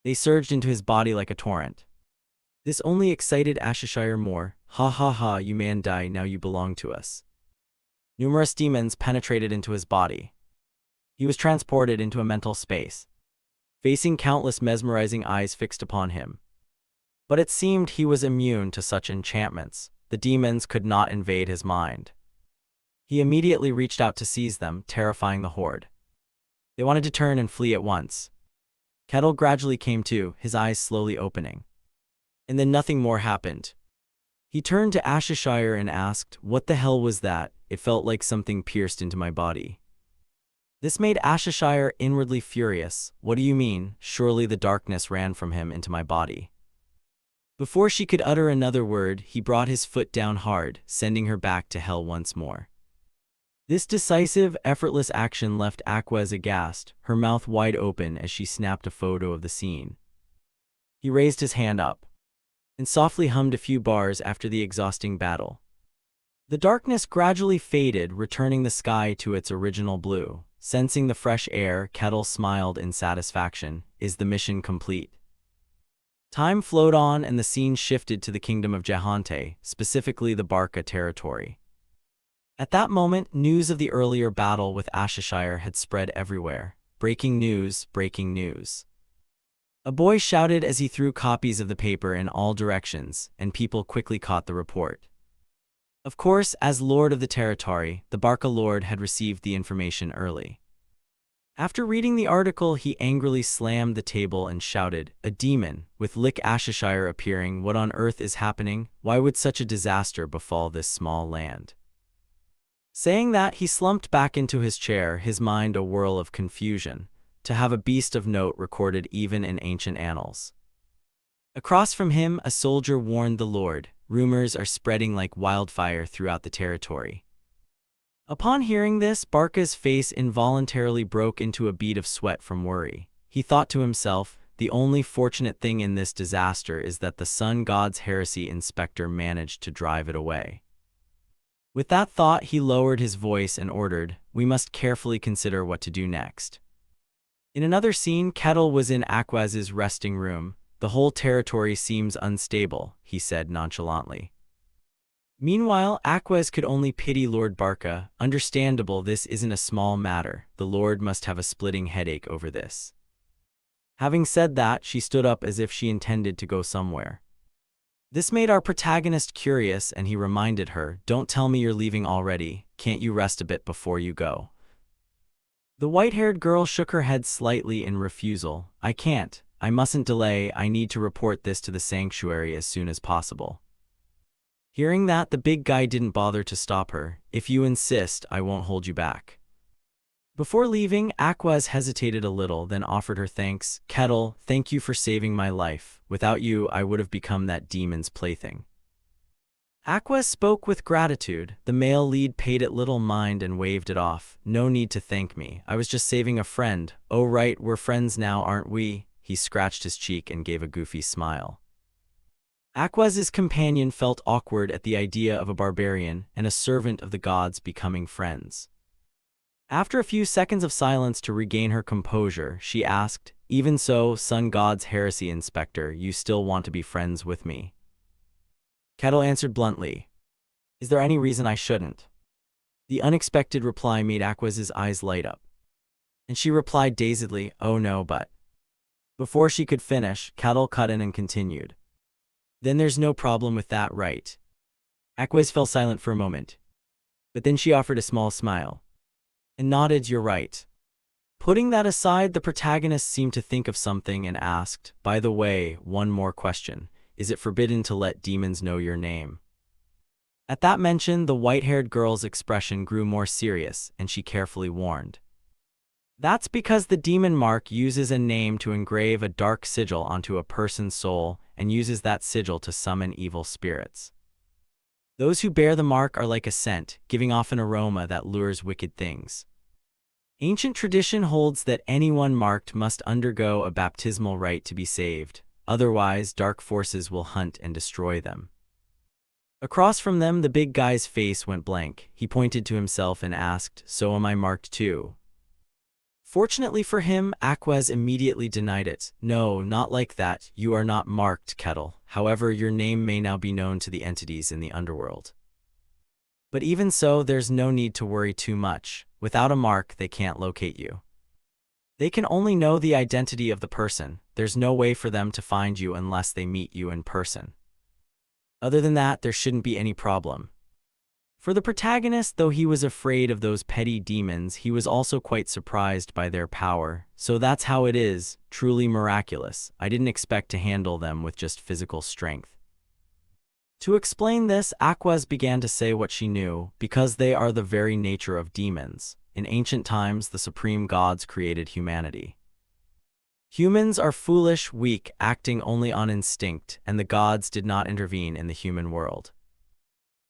They surged into his body like a torrent. This only excited Ashishire more. Ha ha ha, you man die, now you belong to us. Numerous demons penetrated into his body. He was transported into a mental space, facing countless mesmerizing eyes fixed upon him. But it seemed he was immune to such enchantments. The demons could not invade his mind. He immediately reached out to seize them, terrifying the horde. They wanted to turn and flee at once. Kettle gradually came to, his eyes slowly opening. And then nothing more happened. He turned to Ashishire and asked, "What the hell was that? It felt like something pierced into my body." This made Ashishire inwardly furious. "What do you mean? Surely the darkness ran from him into my body." Before she could utter another word, he brought his foot down hard, sending her back to hell once more. This decisive, effortless action left Aquez aghast, her mouth wide open as she snapped a photo of the scene. He raised his hand up and softly hummed a few bars after the exhausting battle. The darkness gradually faded, returning the sky to its original blue. Sensing the fresh air, Kettle smiled in satisfaction. Is the mission complete? Time flowed on and the scene shifted to the kingdom of Jahante, specifically the Barca territory. At that moment, news of the earlier battle with Ashishire had spread everywhere. Breaking news, breaking news. A boy shouted as he threw copies of the paper in all directions, and people quickly caught the report. Of course, as Lord of the territory, the Barca Lord had received the information early. After reading the article, he angrily slammed the table and shouted, "A demon, with Lick Ashishire appearing, what on earth is happening? Why would such a disaster befall this small land?" Saying that, he slumped back into his chair, his mind a whirl of confusion. To have a beast of note recorded even in ancient annals. Across from him, a soldier warned the Lord, "Rumors are spreading like wildfire throughout the territory." Upon hearing this, Barca's face involuntarily broke into a bead of sweat from worry. He thought to himself, the only fortunate thing in this disaster is that the Sun God's heresy inspector managed to drive it away. With that thought, he lowered his voice and ordered, "We must carefully consider what to do next." In another scene, Kettle was in Aquez's resting room. "The whole territory seems unstable," he said nonchalantly. Meanwhile, Aquez could only pity Lord Barca. Understandable, this isn't a small matter. The Lord must have a splitting headache over this. Having said that, she stood up as if she intended to go somewhere. This made our protagonist curious, and he reminded her, "Don't tell me you're leaving already. Can't you rest a bit before you go?" The white-haired girl shook her head slightly in refusal. "I can't. I mustn't delay. I need to report this to the sanctuary as soon as possible." Hearing that, the big guy didn't bother to stop her. "If you insist, I won't hold you back." Before leaving, Aquez hesitated a little, then offered her thanks. "Kettle, thank you for saving my life. Without you, I would have become that demon's plaything." Aquez spoke with gratitude. The male lead paid it little mind and waved it off. "No need to thank me. I was just saving a friend." "Oh right, we're friends now, aren't we?" He scratched his cheek and gave a goofy smile. Aquez's companion felt awkward at the idea of a barbarian and a servant of the gods becoming friends. After a few seconds of silence to regain her composure, she asked, "Even so, Sun God's heresy inspector, you still want to be friends with me?" Kettle answered bluntly, "Is there any reason I shouldn't?" The unexpected reply made Aquez's eyes light up, and she replied dazedly, "Oh no, but..." Before she could finish, Kettle cut in and continued, "Then there's no problem with that, right?" Aquez fell silent for a moment, but then she offered a small smile and nodded, "You're right." Putting that aside, the protagonist seemed to think of something and asked, "By the way, one more question. Is it forbidden to let demons know your name?" At that mention, the white-haired girl's expression grew more serious, and she carefully warned, "That's because the demon mark uses a name to engrave a dark sigil onto a person's soul and uses that sigil to summon evil spirits. Those who bear the mark are like a scent, giving off an aroma that lures wicked things. Ancient tradition holds that anyone marked must undergo a baptismal rite to be saved. otherwise dark forces will hunt and destroy them. Across from them, the big guy's face went blank. He pointed to himself and asked, "So am I marked too?" Fortunately for him, Aquaz immediately denied it. "No, not like that. You are not marked, Kettle. However, your name may now be known to the entities in the underworld. But even so, there's no need to worry too much. Without a mark, they can't locate you. They can only know the identity of the person. There's no way for them to find you unless they meet you in person. Other than that, there shouldn't be any problem." For the protagonist, though he was afraid of those petty demons, he was also quite surprised by their power. "So that's how it is, truly miraculous. I didn't expect to handle them with just physical strength." To explain this, Aquaz began to say what she knew, because they are the very nature of demons. In ancient times, the supreme gods created humanity. Humans are foolish, weak, acting only on instinct, and the gods did not intervene in the human world.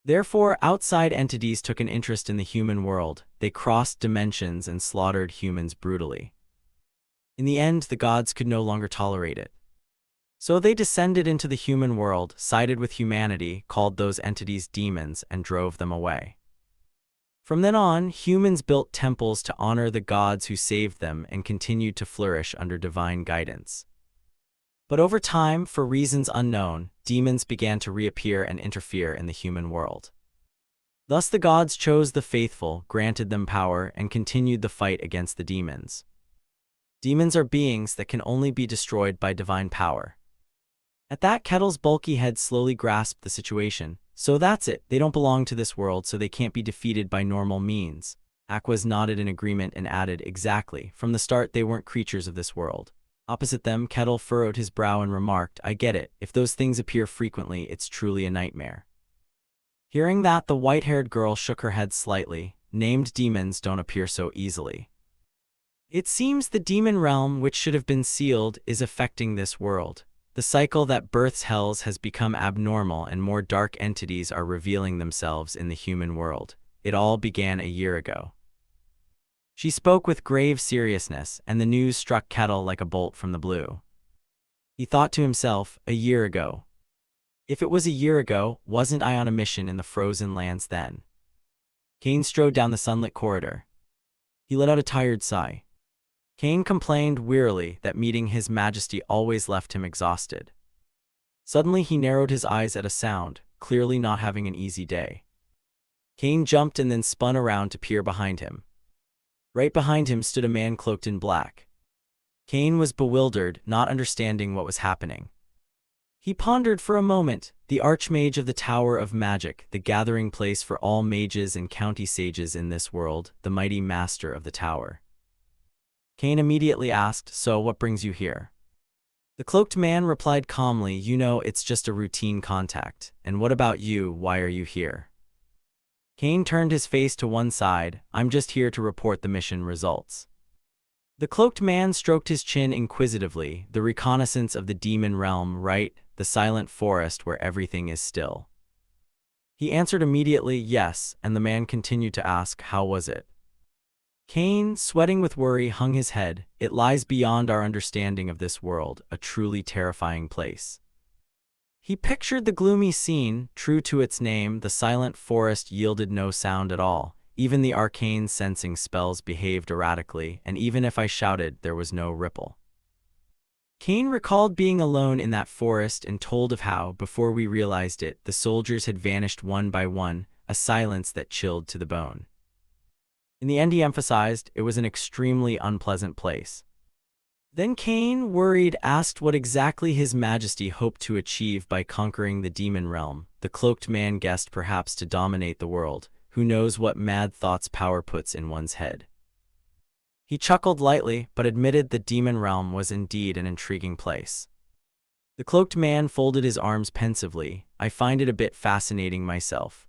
Therefore, outside entities took an interest in the human world. They crossed dimensions and slaughtered humans brutally. In the end, the gods could no longer tolerate it. So they descended into the human world, sided with humanity, called those entities demons, and drove them away. From then on, humans built temples to honor the gods who saved them and continued to flourish under divine guidance. But over time, for reasons unknown, demons began to reappear and interfere in the human world. Thus the gods chose the faithful, granted them power, and continued the fight against the demons. Demons are beings that can only be destroyed by divine power. At that, Kettle's bulky head slowly grasped the situation. "So that's it. They don't belong to this world, so they can't be defeated by normal means." Aquaz nodded in agreement and added, "Exactly. From the start, they weren't creatures of this world." Opposite them, Kettle furrowed his brow and remarked, "I get it. If those things appear frequently, it's truly a nightmare." Hearing that, the white-haired girl shook her head slightly. "Named demons don't appear so easily. It seems the demon realm, which should have been sealed, is affecting this world. The cycle that births hells has become abnormal and more dark entities are revealing themselves in the human world. It all began a year ago." She spoke with grave seriousness, and the news struck Kettle like a bolt from the blue. He thought to himself, "A year ago. If it was a year ago, wasn't I on a mission in the frozen lands then?" Kane strode down the sunlit corridor. He let out a tired sigh. Kane complained wearily that meeting His Majesty always left him exhausted. Suddenly he narrowed his eyes at a sound, clearly not having an easy day. Kane jumped and then spun around to peer behind him. Right behind him stood a man cloaked in black. Kane was bewildered, not understanding what was happening. He pondered for a moment. The Archmage of the Tower of Magic, the gathering place for all mages and county sages in this world, the mighty master of the tower. Kane immediately asked, "So what brings you here?" The cloaked man replied calmly, "You know, it's just a routine contact. And what about you? Why are you here?" Kane turned his face to one side. "I'm just here to report the mission results." The cloaked man stroked his chin inquisitively. "The reconnaissance of the demon realm, right? The silent forest where everything is still." He answered immediately, "Yes," and the man continued to ask, "How was it?" Kane, sweating with worry, hung his head. "It lies beyond our understanding of this world, a truly terrifying place." He pictured the gloomy scene. True to its name, the silent forest yielded no sound at all. Even the arcane sensing spells behaved erratically, and even if I shouted, there was no ripple. Kane recalled being alone in that forest and told of how, before we realized it, the soldiers had vanished one by one, a silence that chilled to the bone. In the end, he emphasized, it was an extremely unpleasant place. Then Kane, worried, asked what exactly His Majesty hoped to achieve by conquering the demon realm. The cloaked man guessed perhaps to dominate the world. Who knows what mad thoughts power puts in one's head. He chuckled lightly, but admitted the demon realm was indeed an intriguing place. The cloaked man folded his arms pensively. "I find it a bit fascinating myself."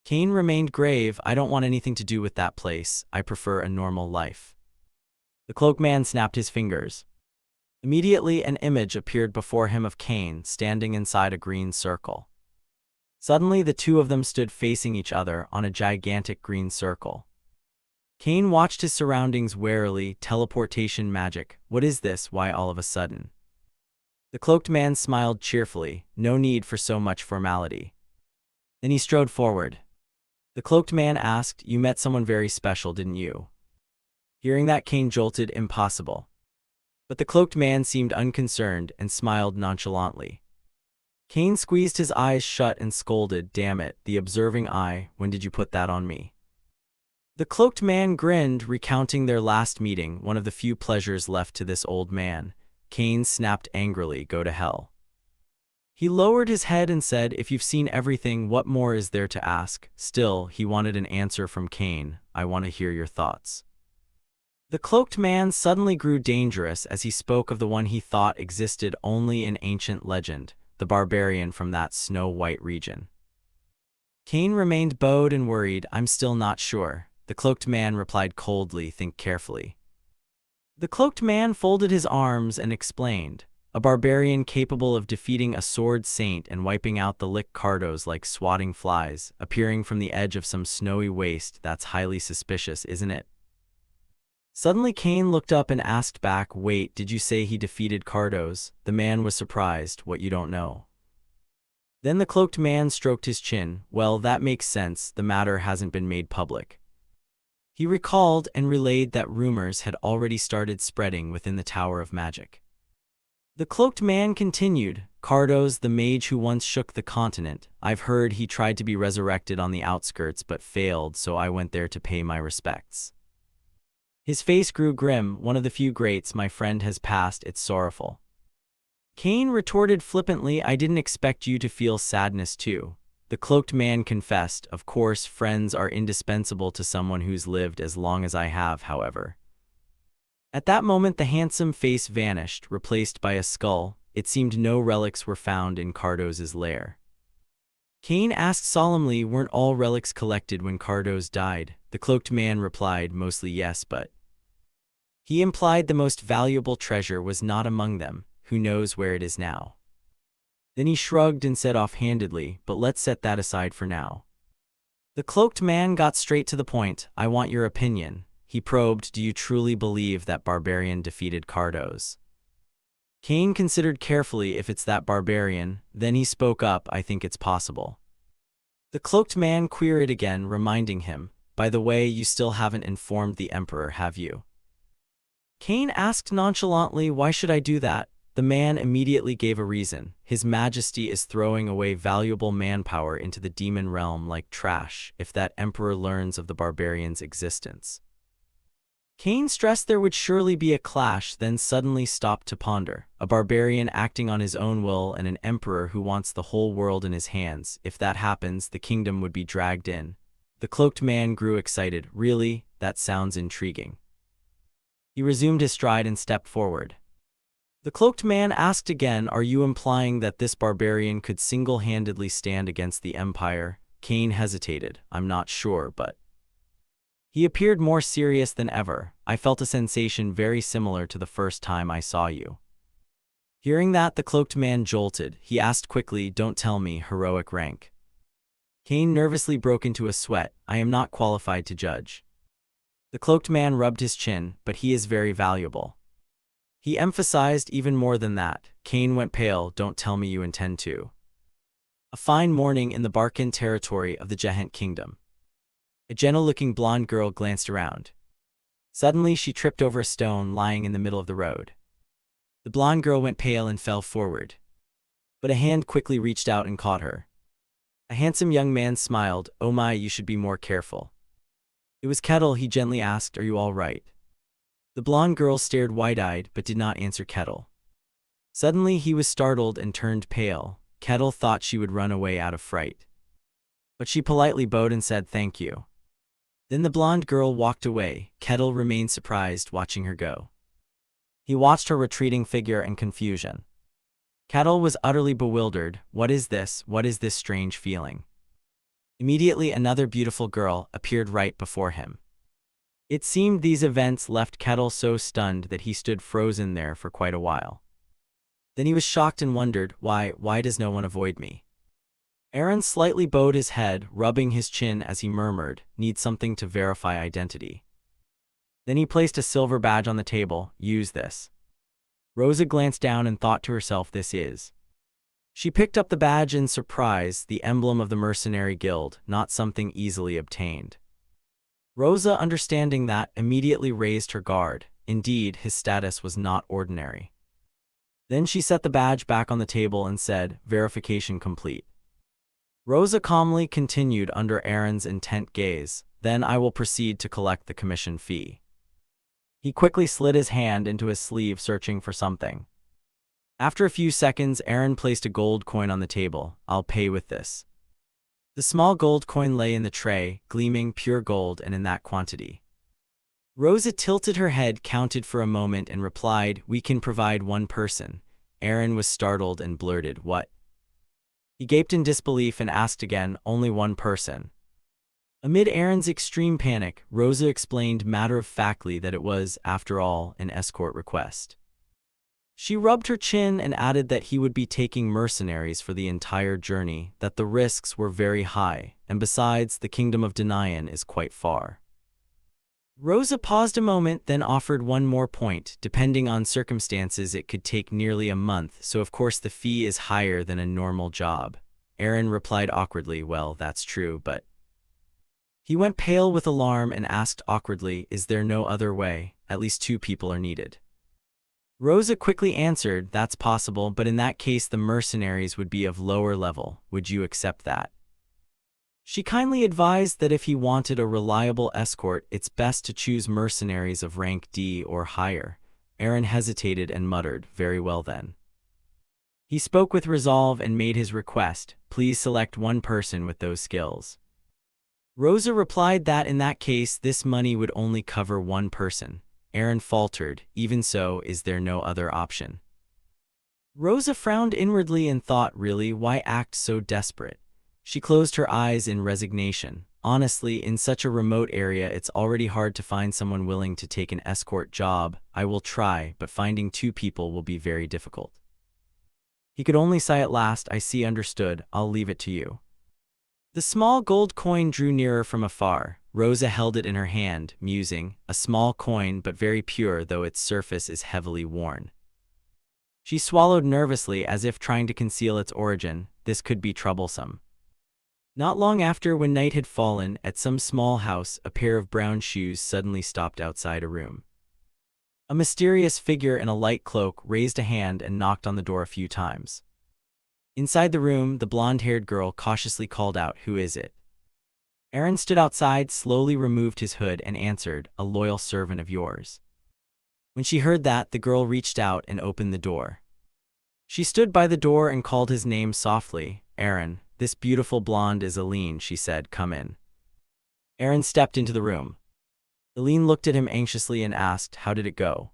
Kane remained grave. "I don't want anything to do with that place. I prefer a normal life." The cloaked man snapped his fingers. Immediately, an image appeared before him of Kane standing inside a green circle. Suddenly, the two of them stood facing each other on a gigantic green circle. Kane watched his surroundings warily. Teleportation magic. What is this? Why all of a sudden? The cloaked man smiled cheerfully, no need for so much formality. Then he strode forward. The cloaked man asked, "You met someone very special, didn't you?" Hearing that, Cain jolted. Impossible. But the cloaked man seemed unconcerned and smiled nonchalantly. Cain squeezed his eyes shut and scolded, "Damn it, the observing eye, when did you put that on me?" The cloaked man grinned, recounting their last meeting, one of the few pleasures left to this old man. Cain snapped angrily, "Go to hell." He lowered his head and said, "If you've seen everything, what more is there to ask?" Still, he wanted an answer from Cain. "I want to hear your thoughts." The cloaked man suddenly grew dangerous as he spoke of the one he thought existed only in ancient legend, the barbarian from that snow-white region. Cain remained bowed and worried. "I'm still not sure." The cloaked man replied coldly, "Think carefully." The cloaked man folded his arms and explained, "A barbarian capable of defeating a sword saint and wiping out the lick cardos like swatting flies, appearing from the edge of some snowy waste, that's highly suspicious, isn't it?" Suddenly Cain looked up and asked back, "Wait, did you say he defeated cardos?" The man was surprised. "What, you don't know?" Then the cloaked man stroked his chin. "Well, that makes sense, the matter hasn't been made public." He recalled and relayed that rumors had already started spreading within the Tower of Magic. The cloaked man continued, "Cardos, the mage who once shook the continent, I've heard he tried to be resurrected on the outskirts but failed, so I went there to pay my respects." His face grew grim. "One of the few greats, my friend, has passed. It's sorrowful." Cain retorted flippantly, "I didn't expect you to feel sadness too." The cloaked man confessed, "Of course, friends are indispensable to someone who's lived as long as I have, however." At that moment the handsome face vanished, replaced by a skull. It seemed no relics were found in Cardos's lair. Cain asked solemnly, "Weren't all relics collected when Cardos died?" The cloaked man replied, "Mostly yes, but..." He implied the most valuable treasure was not among them. Who knows where it is now? Then he shrugged and said offhandedly, "But let's set that aside for now." The cloaked man got straight to the point. "I want your opinion." He probed, "Do you truly believe that Barbarian defeated Cardos?" Cain considered carefully. "If it's that Barbarian," then he spoke up, "I think it's possible." The cloaked man queried again, reminding him, "By the way, you still haven't informed the Emperor, have you?" Cain asked nonchalantly, "Why should I do that?" The man immediately gave a reason. "His Majesty is throwing away valuable manpower into the demon realm like trash if that Emperor learns of the barbarian's existence." Cain stressed there would surely be a clash, then suddenly stopped to ponder. A barbarian acting on his own will and an emperor who wants the whole world in his hands. If that happens, the kingdom would be dragged in. The cloaked man grew excited. "Really? That sounds intriguing." He resumed his stride and stepped forward. The cloaked man asked again, "Are you implying that this barbarian could single-handedly stand against the Empire?" Cain hesitated. "I'm not sure, but..." He appeared more serious than ever. "I felt a sensation very similar to the first time I saw you." Hearing that, the cloaked man jolted. He asked quickly, "Don't tell me, heroic rank." Cain nervously broke into a sweat. "I am not qualified to judge." The cloaked man rubbed his chin, "But he is very valuable." He emphasized, "Even more than that." Cain went pale. "Don't tell me you intend to." A fine morning in the Barcan territory of the Gehent kingdom. A gentle-looking blonde girl glanced around. Suddenly she tripped over a stone lying in the middle of the road. The blonde girl went pale and fell forward. But a hand quickly reached out and caught her. A handsome young man smiled. "Oh my, you should be more careful." It was Kettle. He gently asked, "Are you all right?" The blonde girl stared wide-eyed but did not answer Kettle. Suddenly he was startled and turned pale. Kettle thought she would run away out of fright. But she politely bowed and said, "Thank you." Then the blonde girl walked away. Kettle remained surprised, watching her go. He watched her retreating figure in confusion. Kettle was utterly bewildered. What is this? What is this strange feeling? Immediately another beautiful girl appeared right before him. It seemed these events left Kettle so stunned that he stood frozen there for quite a while. Then he was shocked and wondered, why does no one avoid me? Aaron slightly bowed his head, rubbing his chin as he murmured, "Need something to verify identity." Then he placed a silver badge on the table. "Use this." Rosa glanced down and thought to herself, this is. She picked up the badge in surprise, the emblem of the mercenary guild, not something easily obtained. Rosa, understanding that, immediately raised her guard. Indeed, his status was not ordinary. Then she set the badge back on the table and said, verification complete. Rosa calmly continued under Aaron's intent gaze, then I will proceed to collect the commission fee. He quickly slid his hand into his sleeve searching for something. After a few seconds, Aaron placed a gold coin on the table. I'll pay with this. The small gold coin lay in the tray, gleaming pure gold and in that quantity. Rosa tilted her head, counted for a moment, and replied, we can provide one person. Aaron was startled and blurted, what? He gaped in disbelief and asked again, only one person. Amid Aaron's extreme panic, Rosa explained matter-of-factly that it was, after all, an escort request. She rubbed her chin and added that he would be taking mercenaries for the entire journey, that the risks were very high, and besides, the kingdom of Denian is quite far. Rosa paused a moment, then offered one more point. Depending on circumstances, it could take nearly a month, so of course the fee is higher than a normal job. Aaron replied awkwardly, well, that's true, but... He went pale with alarm and asked awkwardly, is there no other way? At least 2 people are needed. Rosa quickly answered, that's possible, but in that case the mercenaries would be of lower level. Would you accept that? She kindly advised that if he wanted a reliable escort, it's best to choose mercenaries of rank D or higher. Aaron hesitated and muttered, very well then. He spoke with resolve and made his request, please select one person with those skills. Rosa replied that in that case this money would only cover one person. Aaron faltered, even so, is there no other option? Rosa frowned inwardly and thought, really, why act so desperate? She closed her eyes in resignation. Honestly, in such a remote area it's already hard to find someone willing to take an escort job. I will try, but finding 2 people will be very difficult. He could only sigh at last, I see, understood, I'll leave it to you. The small gold coin drew nearer from afar. Rosa held it in her hand, musing, a small coin but very pure, though its surface is heavily worn. She swallowed nervously as if trying to conceal its origin. This could be troublesome. Not long after, when night had fallen, at some small house, a pair of brown shoes suddenly stopped outside a room. A mysterious figure in a light cloak raised a hand and knocked on the door a few times. Inside the room, the blonde-haired girl cautiously called out, who is it? Aaron stood outside, slowly removed his hood, and answered, a loyal servant of yours. When she heard that, the girl reached out and opened the door. She stood by the door and called his name softly, Aaron. This beautiful blonde is Aline, she said, come in. Aaron stepped into the room. Aline looked at him anxiously and asked, how did it go?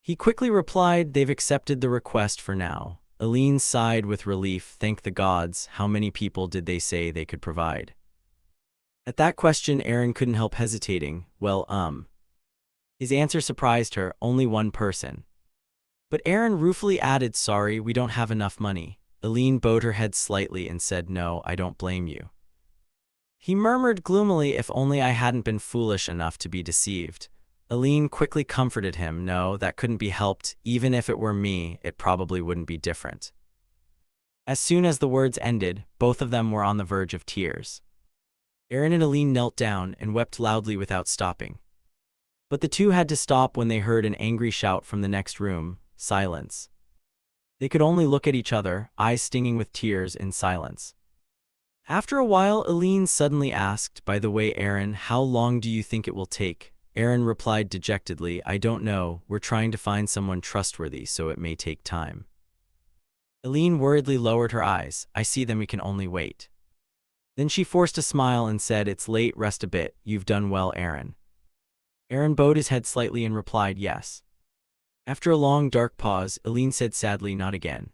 He quickly replied, they've accepted the request for now. Aline sighed with relief, thank the gods, how many people did they say they could provide? At that question, Aaron couldn't help hesitating. Well, His answer surprised her, only one person. But Aaron ruefully added, sorry, we don't have enough money. Aline bowed her head slightly and said, no, I don't blame you. He murmured gloomily, if only I hadn't been foolish enough to be deceived. Aline quickly comforted him, no, that couldn't be helped. Even if it were me, it probably wouldn't be different. As soon as the words ended, both of them were on the verge of tears. Aaron and Aline knelt down and wept loudly without stopping. But the two had to stop when they heard an angry shout from the next room, silence. They could only look at each other, eyes stinging with tears, in silence. After a while, Aline suddenly asked, by the way, Aaron, how long do you think it will take? Aaron replied dejectedly, I don't know, we're trying to find someone trustworthy, so it may take time. Aline worriedly lowered her eyes, I see, then we can only wait. Then she forced a smile and said, it's late, rest a bit, you've done well, Aaron. Aaron bowed his head slightly and replied, yes. After a long dark pause, Aline said sadly, not again.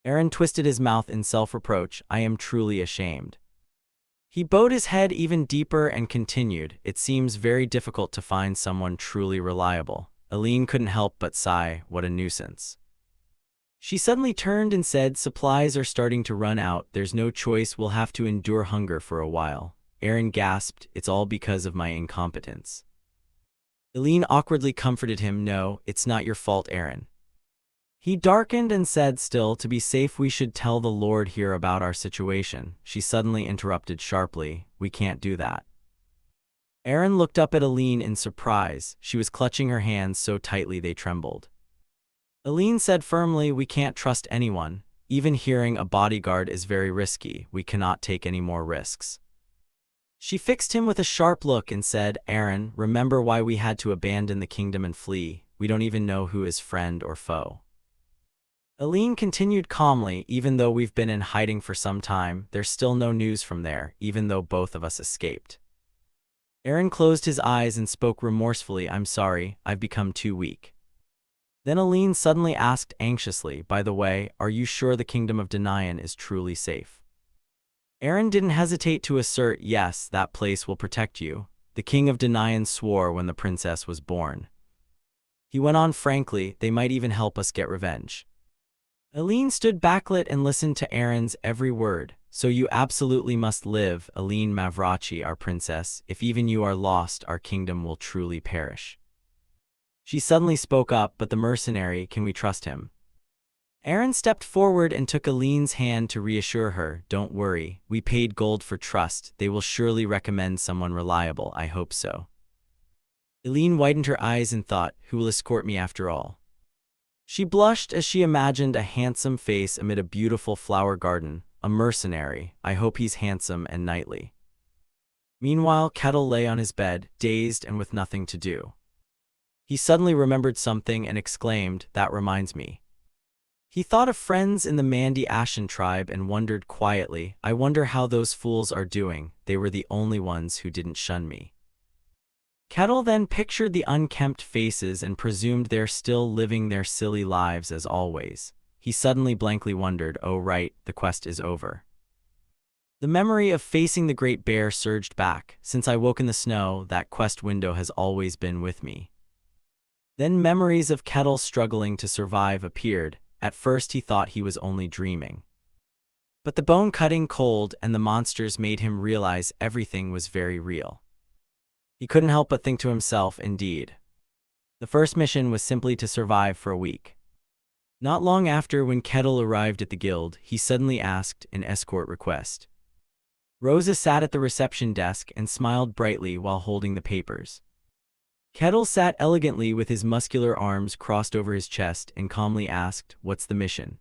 Aaron twisted his mouth in self-reproach, I am truly ashamed. He bowed his head even deeper and continued, it seems very difficult to find someone truly reliable. Aline couldn't help but sigh, what a nuisance. She suddenly turned and said, supplies are starting to run out, there's no choice, we'll have to endure hunger for a while. Aaron gasped, it's all because of my incompetence. Aline awkwardly comforted him, no, it's not your fault, Aaron. He darkened and said, "Still, to be safe we should tell the Lord here about our situation." She suddenly interrupted sharply, "We can't do that." Aaron looked up at Aline in surprise. She was clutching her hands so tightly they trembled. Aline said firmly, "We can't trust anyone. Even hiring a bodyguard is very risky. We cannot take any more risks." She fixed him with a sharp look and said, "Aaron, remember why we had to abandon the kingdom and flee. We don't even know who is friend or foe." Aline continued calmly, "Even though we've been in hiding for some time, there's still no news from there, even though both of us escaped." Aaron closed his eyes and spoke remorsefully, "I'm sorry, I've become too weak." Then Aline suddenly asked anxiously, "By the way, are you sure the kingdom of Danayan is truly safe?" Aaron didn't hesitate to assert, "Yes, that place will protect you. The king of Danayan swore when the princess was born." He went on frankly, "They might even help us get revenge." Aline stood backlit and listened to Aaron's every word. "So you absolutely must live, Aline Mavrachi, our princess. If even you are lost, our kingdom will truly perish." She suddenly spoke up, "But the mercenary, can we trust him?" Aaron stepped forward and took Aline's hand to reassure her, "Don't worry, we paid gold for trust. They will surely recommend someone reliable, I hope so." Aline widened her eyes and thought, "Who will escort me after all?" She blushed as she imagined a handsome face amid a beautiful flower garden. "A mercenary. I hope he's handsome and knightly." Meanwhile, Kettle lay on his bed, dazed and with nothing to do. He suddenly remembered something and exclaimed, "That reminds me." He thought of friends in the Mandi Ashen tribe and wondered quietly, "I wonder how those fools are doing. They were the only ones who didn't shun me." Kettle then pictured the unkempt faces and presumed they're still living their silly lives as always. He suddenly blankly wondered, "Oh right, the quest is over." The memory of facing the great bear surged back. "Since I woke in the snow, that quest window has always been with me." Then memories of Kettle struggling to survive appeared. At first he thought he was only dreaming. But the bone-cutting cold and the monsters made him realize everything was very real. He couldn't help but think to himself, indeed. The first mission was simply to survive for a week. Not long after, when Kettle arrived at the guild, he suddenly asked an escort request. Rosa sat at the reception desk and smiled brightly while holding the papers. Kettle sat elegantly with his muscular arms crossed over his chest and calmly asked, "What's the mission?"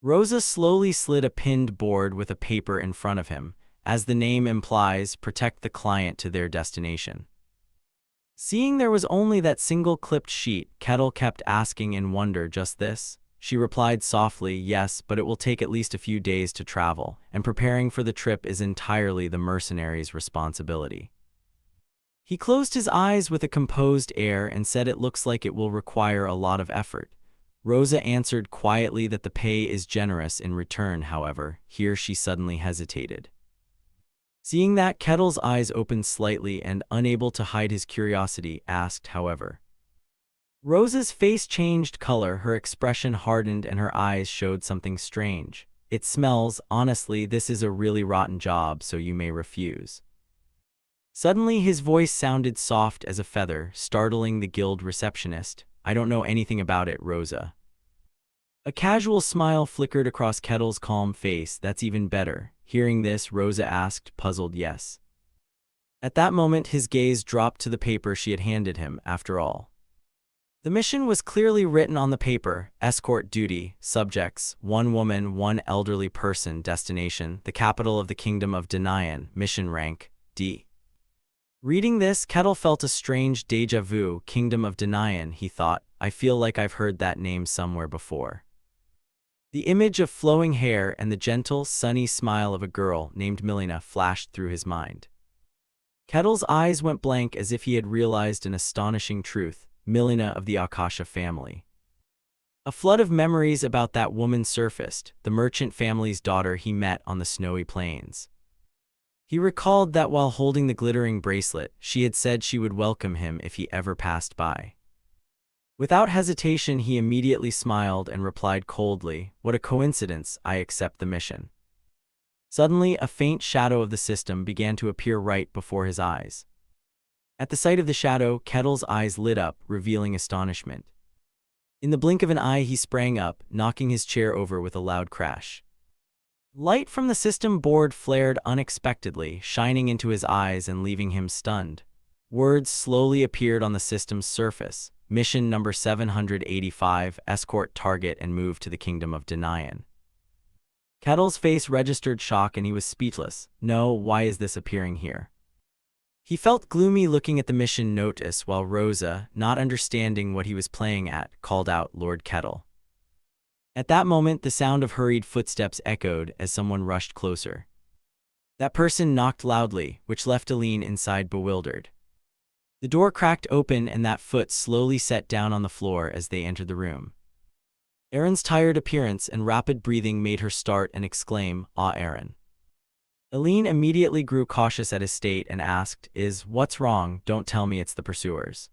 Rosa slowly slid a pinned board with a paper in front of him. As the name implies, protect the client to their destination. Seeing there was only that single clipped sheet, Kettle kept asking in wonder, "Just this?" She replied softly, "Yes, but it will take at least a few days to travel, and preparing for the trip is entirely the mercenary's responsibility." He closed his eyes with a composed air and said, "It looks like it will require a lot of effort." Rosa answered quietly that the pay is generous in return, however. Here she suddenly hesitated. Seeing that, Kettle's eyes opened slightly and, unable to hide his curiosity, asked, "However?" Rosa's face changed color, her expression hardened, and her eyes showed something strange. "It smells. Honestly, this is a really rotten job, so you may refuse." Suddenly his voice sounded soft as a feather, startling the guild receptionist. "I don't know anything about it, Rosa." A casual smile flickered across Kettle's calm face. "That's even better." Hearing this, Rosa asked, puzzled, "Yes." At that moment his gaze dropped to the paper she had handed him. After all, the mission was clearly written on the paper. Escort duty, subjects, 1 woman, 1 elderly person, destination, the capital of the kingdom of Danayan, mission rank, D. Reading this, Kettle felt a strange déjà vu. Kingdom of Danayan, he thought. I feel like I've heard that name somewhere before. The image of flowing hair and the gentle, sunny smile of a girl named Milena flashed through his mind. Kettle's eyes went blank as if he had realized an astonishing truth. Milena of the Akasha family. A flood of memories about that woman surfaced, the merchant family's daughter he met on the snowy plains. He recalled that while holding the glittering bracelet, she had said she would welcome him if he ever passed by. Without hesitation, he immediately smiled and replied coldly, "What a coincidence, I accept the mission." Suddenly, a faint shadow of the system began to appear right before his eyes. At the sight of the shadow, Kettle's eyes lit up, revealing astonishment. In the blink of an eye, he sprang up, knocking his chair over with a loud crash. Light from the system board flared unexpectedly, shining into his eyes and leaving him stunned. Words slowly appeared on the system's surface. Mission number 785, escort target and move to the kingdom of Denian. Kettle's face registered shock and he was speechless. No, why is this appearing here? He felt gloomy looking at the mission notice while Rosa, not understanding what he was playing at, called out, "Lord Kettle." At that moment, the sound of hurried footsteps echoed as someone rushed closer. That person knocked loudly, which left Aline inside bewildered. The door cracked open and that foot slowly set down on the floor as they entered the room. Aaron's tired appearance and rapid breathing made her start and exclaim, "Ah, Aaron." Aline immediately grew cautious at his state and asked, "What's wrong? Don't tell me it's the pursuers."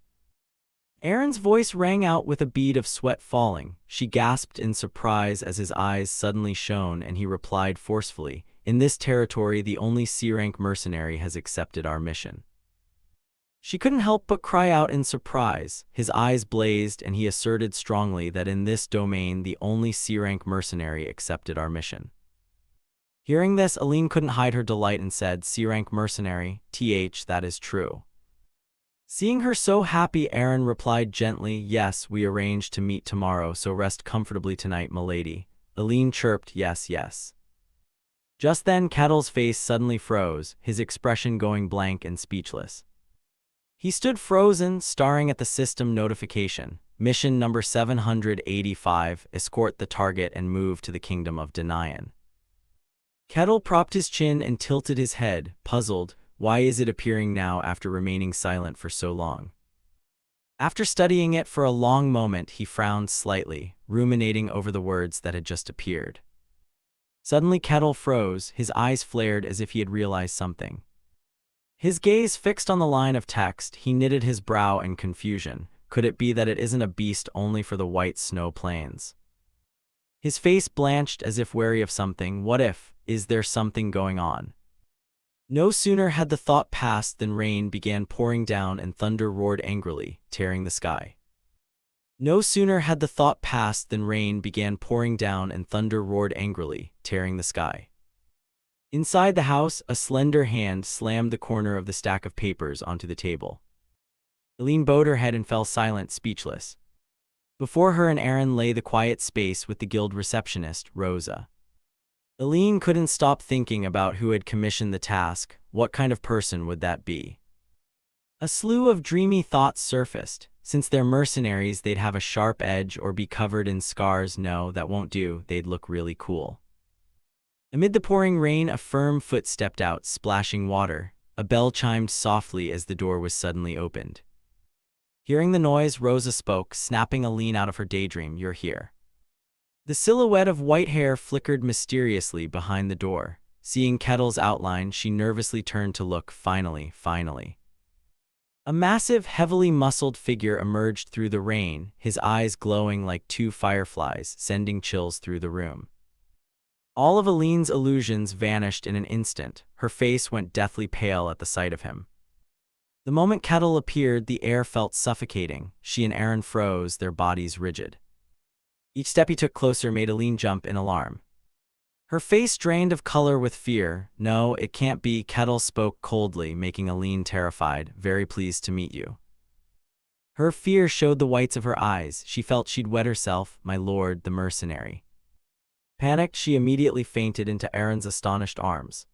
Aaron's voice rang out with a bead of sweat falling. She gasped in surprise as his eyes suddenly shone and he replied forcefully, "In this territory, the only C-rank mercenary has accepted our mission." She couldn't help but cry out in surprise. His eyes blazed and he asserted strongly that in this domain, the only C-rank mercenary accepted our mission. Hearing this, Aline couldn't hide her delight and said, "C-rank mercenary, that is true." Seeing her so happy, Aaron replied gently, "Yes, we arranged to meet tomorrow, so rest comfortably tonight, milady." Aline chirped, "Yes, yes." Just then, Kettle's face suddenly froze, his expression going blank and speechless. He stood frozen, staring at the system notification. Mission number 785, escort the target and move to the kingdom of Denian. Kettle propped his chin and tilted his head, puzzled. Why is it appearing now after remaining silent for so long? After studying it for a long moment, he frowned slightly, ruminating over the words that had just appeared. Suddenly Kettle froze, his eyes flared as if he had realized something. His gaze fixed on the line of text, he knitted his brow in confusion. Could it be that it isn't a beast only for the white snow plains? His face blanched as if wary of something. What if? Is there something going on? No sooner had the thought passed than rain began pouring down and thunder roared angrily, tearing the sky. No sooner had the thought passed than rain began pouring down and thunder roared angrily, tearing the sky. Inside the house, a slender hand slammed the corner of the stack of papers onto the table. Aline bowed her head and fell silent, speechless. Before her and Aaron lay the quiet space with the guild receptionist, Rosa. Aline couldn't stop thinking about who had commissioned the task. What kind of person would that be? A slew of dreamy thoughts surfaced. Since they're mercenaries, they'd have a sharp edge or be covered in scars. No, that won't do. They'd look really cool. Amid the pouring rain, a firm foot stepped out, splashing water. A bell chimed softly as the door was suddenly opened. Hearing the noise, Rosa spoke, snapping Aline out of her daydream. "You're here." The silhouette of white hair flickered mysteriously behind the door. Seeing Kettle's outline, she nervously turned to look. Finally. A massive, heavily muscled figure emerged through the rain, his eyes glowing like two fireflies, sending chills through the room. All of Aline's illusions vanished in an instant. Her face went deathly pale at the sight of him. The moment Kettle appeared, the air felt suffocating. She and Aaron froze, their bodies rigid. Each step he took closer made Aline jump in alarm. Her face drained of color with fear. "No, it can't be." Kettle spoke coldly, making Aline terrified. "Very pleased to meet you." Her fear showed the whites of her eyes. She felt she'd wet herself. "My lord, the mercenary." Panicked, she immediately fainted into Aaron's astonished arms.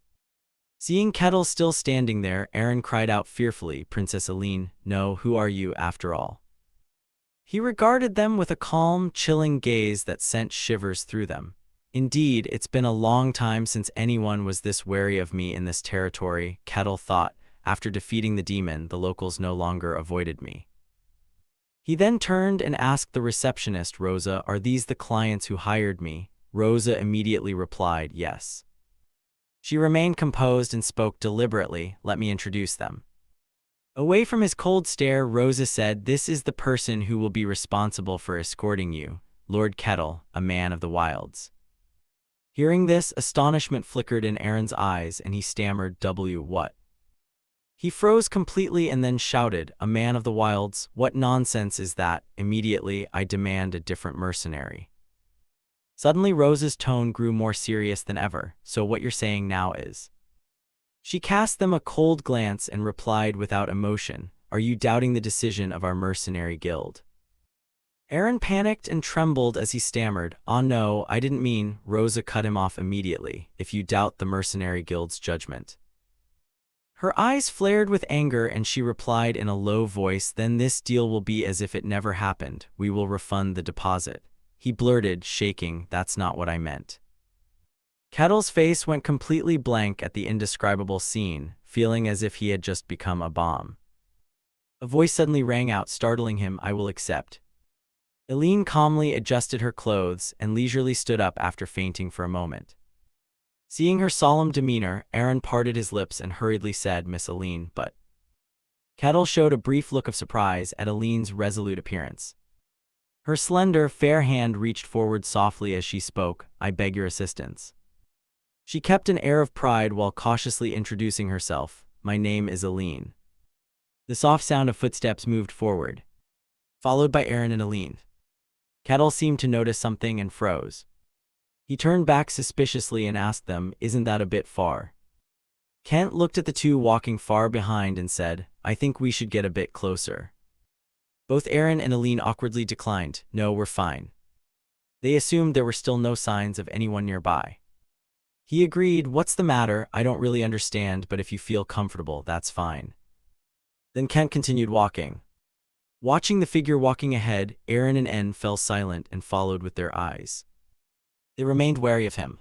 Seeing Kettle still standing there, Aaron cried out fearfully, "Princess Aline, no, who are you after all?" He regarded them with a calm, chilling gaze that sent shivers through them. "Indeed, it's been a long time since anyone was this wary of me in this territory," Kettle thought. "After defeating the demon, the locals no longer avoided me." He then turned and asked the receptionist, "Rosa, are these the clients who hired me?" Rosa immediately replied, "Yes." She remained composed and spoke deliberately, "Let me introduce them." Away from his cold stare, Rosa said, "This is the person who will be responsible for escorting you, Lord Kettle, a man of the wilds." Hearing this, astonishment flickered in Aaron's eyes and he stammered, "What?" He froze completely and then shouted, "A man of the wilds, what nonsense is that? Immediately, I demand a different mercenary." Suddenly Rose's tone grew more serious than ever. "So what you're saying now is—" She cast them a cold glance and replied without emotion, "Are you doubting the decision of our mercenary guild?" Aaron panicked and trembled as he stammered, "Ah no, I didn't mean—" Rosa cut him off immediately. "If you doubt the mercenary guild's judgment—" Her eyes flared with anger and she replied in a low voice, "Then this deal will be as if it never happened. We will refund the deposit." He blurted, shaking, "That's not what I meant." Kettle's face went completely blank at the indescribable scene, feeling as if he had just become a bomb. A voice suddenly rang out, startling him, "I will accept." Eileen calmly adjusted her clothes and leisurely stood up after fainting for a moment. Seeing her solemn demeanor, Aaron parted his lips and hurriedly said, "Miss Eileen, but—" Kettle showed a brief look of surprise at Eileen's resolute appearance. Her slender, fair hand reached forward softly as she spoke, "I beg your assistance." She kept an air of pride while cautiously introducing herself, "My name is Eileen." The soft sound of footsteps moved forward, followed by Aaron and Eileen. Kettle seemed to notice something and froze. He turned back suspiciously and asked them, "Isn't that a bit far?" Kent looked at the two walking far behind and said, "I think we should get a bit closer." Both Aaron and Eileen awkwardly declined, "No, we're fine." They assumed there were still no signs of anyone nearby. He agreed, "What's the matter? I don't really understand, but if you feel comfortable, that's fine." Then Kent continued walking. Watching the figure walking ahead, Aaron and En fell silent and followed with their eyes. They remained wary of him.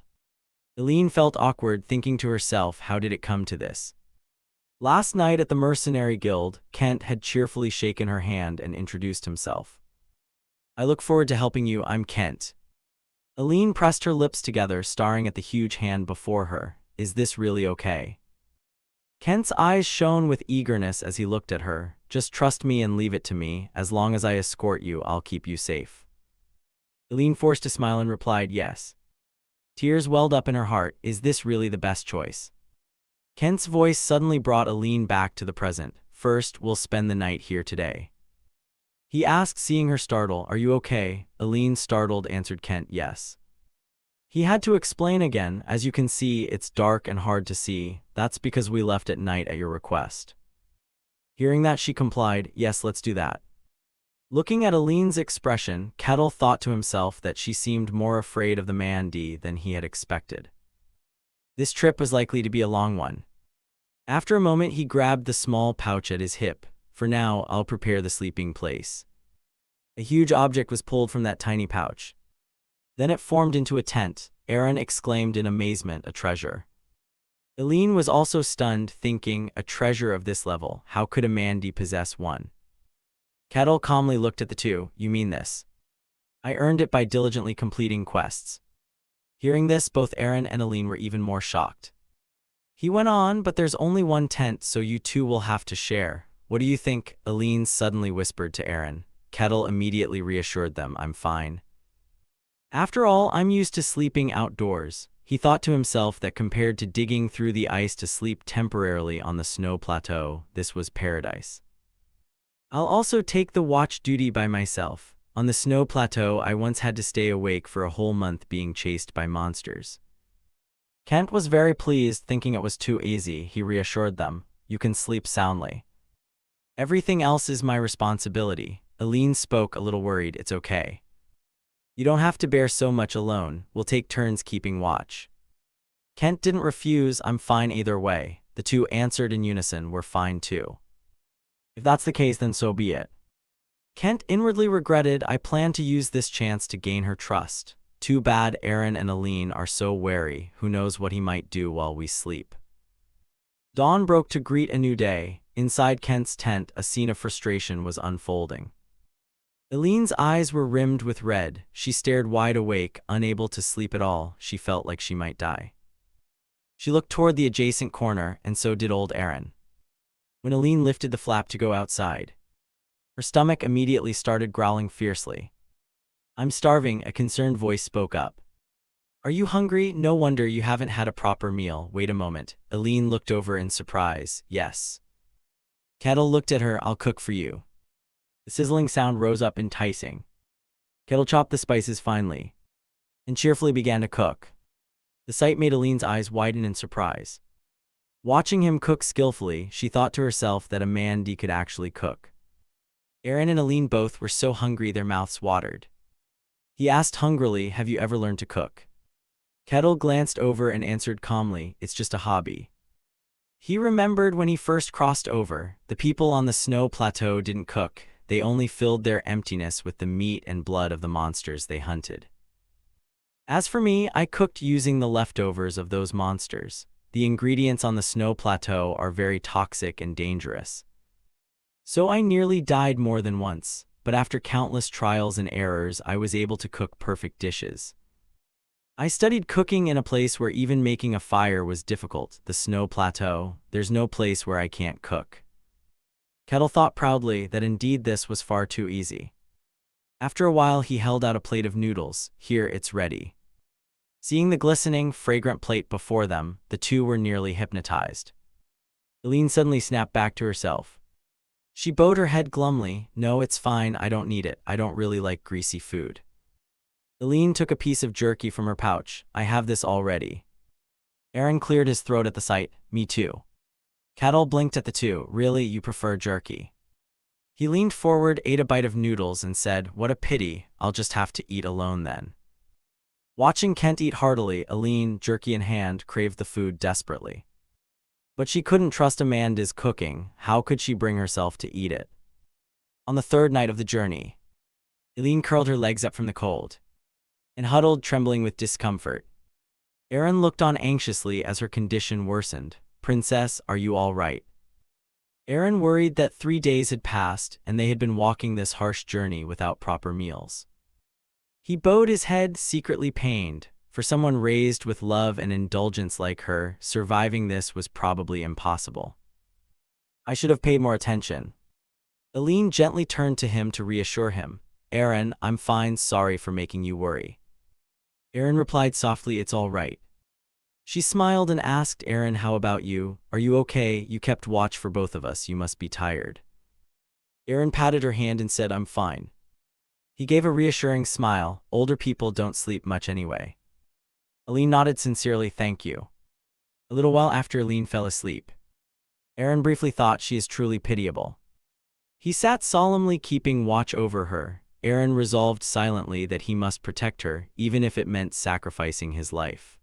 Eileen felt awkward, thinking to herself, how did it come to this? Last night at the Mercenary Guild, Kent had cheerfully shaken her hand and introduced himself. "I look forward to helping you, I'm Kent." Eileen pressed her lips together, staring at the huge hand before her. "Is this really okay?" Kent's eyes shone with eagerness as he looked at her. "Just trust me and leave it to me. As long as I escort you, I'll keep you safe." Eileen forced a smile and replied, "Yes." Tears welled up in her heart. "Is this really the best choice?" Kent's voice suddenly brought Eileen back to the present. "First, we'll spend the night here today," he asked, seeing her startle. "Are you okay?" Eileen, startled, answered Kent, "Yes." He had to explain again, "As you can see, it's dark and hard to see. That's because we left at night at your request." Hearing that, she complied, "Yes, let's do that." Looking at Eileen's expression, Kettle thought to himself that she seemed more afraid of the man D than he had expected. This trip was likely to be a long one. After a moment, he grabbed the small pouch at his hip. "For now, I'll prepare the sleeping place." A huge object was pulled from that tiny pouch. Then it formed into a tent. Aaron exclaimed in amazement, "A treasure." Eileen was also stunned, thinking, a treasure of this level, how could a Mandy possess one? Kettle calmly looked at the two. "You mean this?" "I earned it by diligently completing quests." Hearing this, both Aaron and Eileen were even more shocked. He went on, "But there's only one tent, so you two will have to share. What do you think?" Eileen suddenly whispered to Aaron. Kettle immediately reassured them, "I'm fine. After all, I'm used to sleeping outdoors." He thought to himself that compared to digging through the ice to sleep temporarily on the snow plateau, this was paradise. "I'll also take the watch duty by myself. On the snow plateau, I once had to stay awake for a whole month being chased by monsters." Kent was very pleased, thinking it was too easy. He reassured them, "You can sleep soundly. Everything else is my responsibility." Eileen spoke, a little worried, "It's okay. You don't have to bear so much alone. We'll take turns keeping watch." Kent didn't refuse. "I'm fine either way." The two answered in unison, "We're fine too." "If that's the case, then so be it." Kent inwardly regretted, "I planned to use this chance to gain her trust. Too bad Aaron and Eileen are so wary. Who knows what he might do while we sleep." Dawn broke to greet a new day. Inside Kent's tent, a scene of frustration was unfolding. Eileen's eyes were rimmed with red. She stared wide awake, unable to sleep at all. She felt like she might die. She looked toward the adjacent corner, and so did old Aaron. When Eileen lifted the flap to go outside, her stomach immediately started growling fiercely. "I'm starving," a concerned voice spoke up. "Are you hungry? No wonder you haven't had a proper meal." "Wait a moment." Eileen looked over in surprise. "Yes. Kettle looked at her. I'll cook for you. The sizzling sound rose up enticing. Kettle chopped the spices finely and cheerfully began to cook. The sight made Aline's eyes widen in surprise. Watching him cook skillfully, she thought to herself that a man could actually cook. Aaron and Aline both were so hungry their mouths watered. He asked hungrily, "Have you ever learned to cook?" Kettle glanced over and answered calmly, "It's just a hobby." He remembered when he first crossed over, the people on the snow plateau didn't cook, they only filled their emptiness with the meat and blood of the monsters they hunted. As for me, I cooked using the leftovers of those monsters. The ingredients on the snow plateau are very toxic and dangerous. So I nearly died more than once, but after countless trials and errors, I was able to cook perfect dishes. I studied cooking in a place where even making a fire was difficult, the snow plateau. There's no place where I can't cook. Kettle thought proudly that indeed this was far too easy. After a while he held out a plate of noodles. "Here, it's ready." Seeing the glistening, fragrant plate before them, the two were nearly hypnotized. Aline suddenly snapped back to herself. She bowed her head glumly. "No, it's fine, I don't need it. I don't really like greasy food." Aline took a piece of jerky from her pouch. "I have this already." Aaron cleared his throat at the sight. "Me too." Kettle blinked at the two. "Really, you prefer jerky?" He leaned forward, ate a bite of noodles, and said, "What a pity, I'll just have to eat alone then." Watching Kent eat heartily, Aline, jerky in hand, craved the food desperately. But she couldn't trust Amanda's cooking. How could she bring herself to eat it? On the third night of the journey, Aline curled her legs up from the cold and huddled, trembling with discomfort. Aaron looked on anxiously as her condition worsened. "Princess, are you all right?" Aaron worried that 3 days had passed and they had been walking this harsh journey without proper meals. He bowed his head, secretly pained. For someone raised with love and indulgence like her, surviving this was probably impossible. "I should have paid more attention." Aline gently turned to him to reassure him. "Aaron, I'm fine, sorry for making you worry." Aaron replied softly, "It's all right." She smiled and asked, "Aaron, how about you? Are you okay? You kept watch for both of us, you must be tired." Aaron patted her hand and said, "I'm fine." He gave a reassuring smile. "Older people don't sleep much anyway." Aline nodded sincerely, "Thank you." A little while after Aline fell asleep, Aaron briefly thought, "She is truly pitiable." He sat solemnly keeping watch over her. Aaron resolved silently that he must protect her, even if it meant sacrificing his life.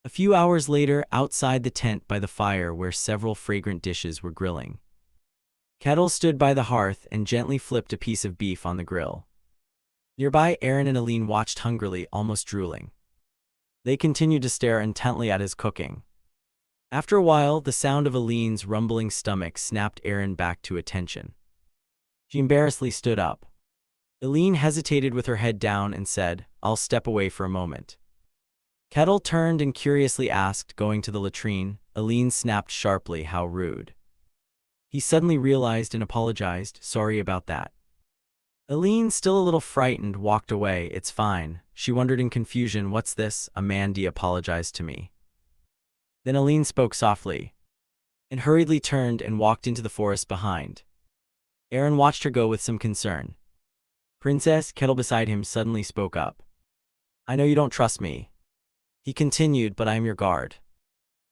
A few hours later, outside the tent by the fire where several fragrant dishes were grilling, Kettle stood by the hearth and gently flipped a piece of beef on the grill. Nearby, Aaron and Aline watched hungrily, almost drooling. They continued to stare intently at his cooking. After a while, the sound of Aline's rumbling stomach snapped Aaron back to attention. She embarrassedly stood up. Aline hesitated with her head down and said, "I'll step away for a moment." Kettle turned and curiously asked, "Going to the latrine?" Aline snapped sharply, "How rude." He suddenly realized and apologized, "Sorry about that." Aline, still a little frightened, walked away. "It's fine." She wondered in confusion, "What's this? Amanda apologized to me." Then Aline spoke softly and hurriedly turned and walked into the forest behind. Aaron watched her go with some concern. "Princess," Kettle beside him suddenly spoke up. "I know you don't trust me," he continued, "but I am your guard."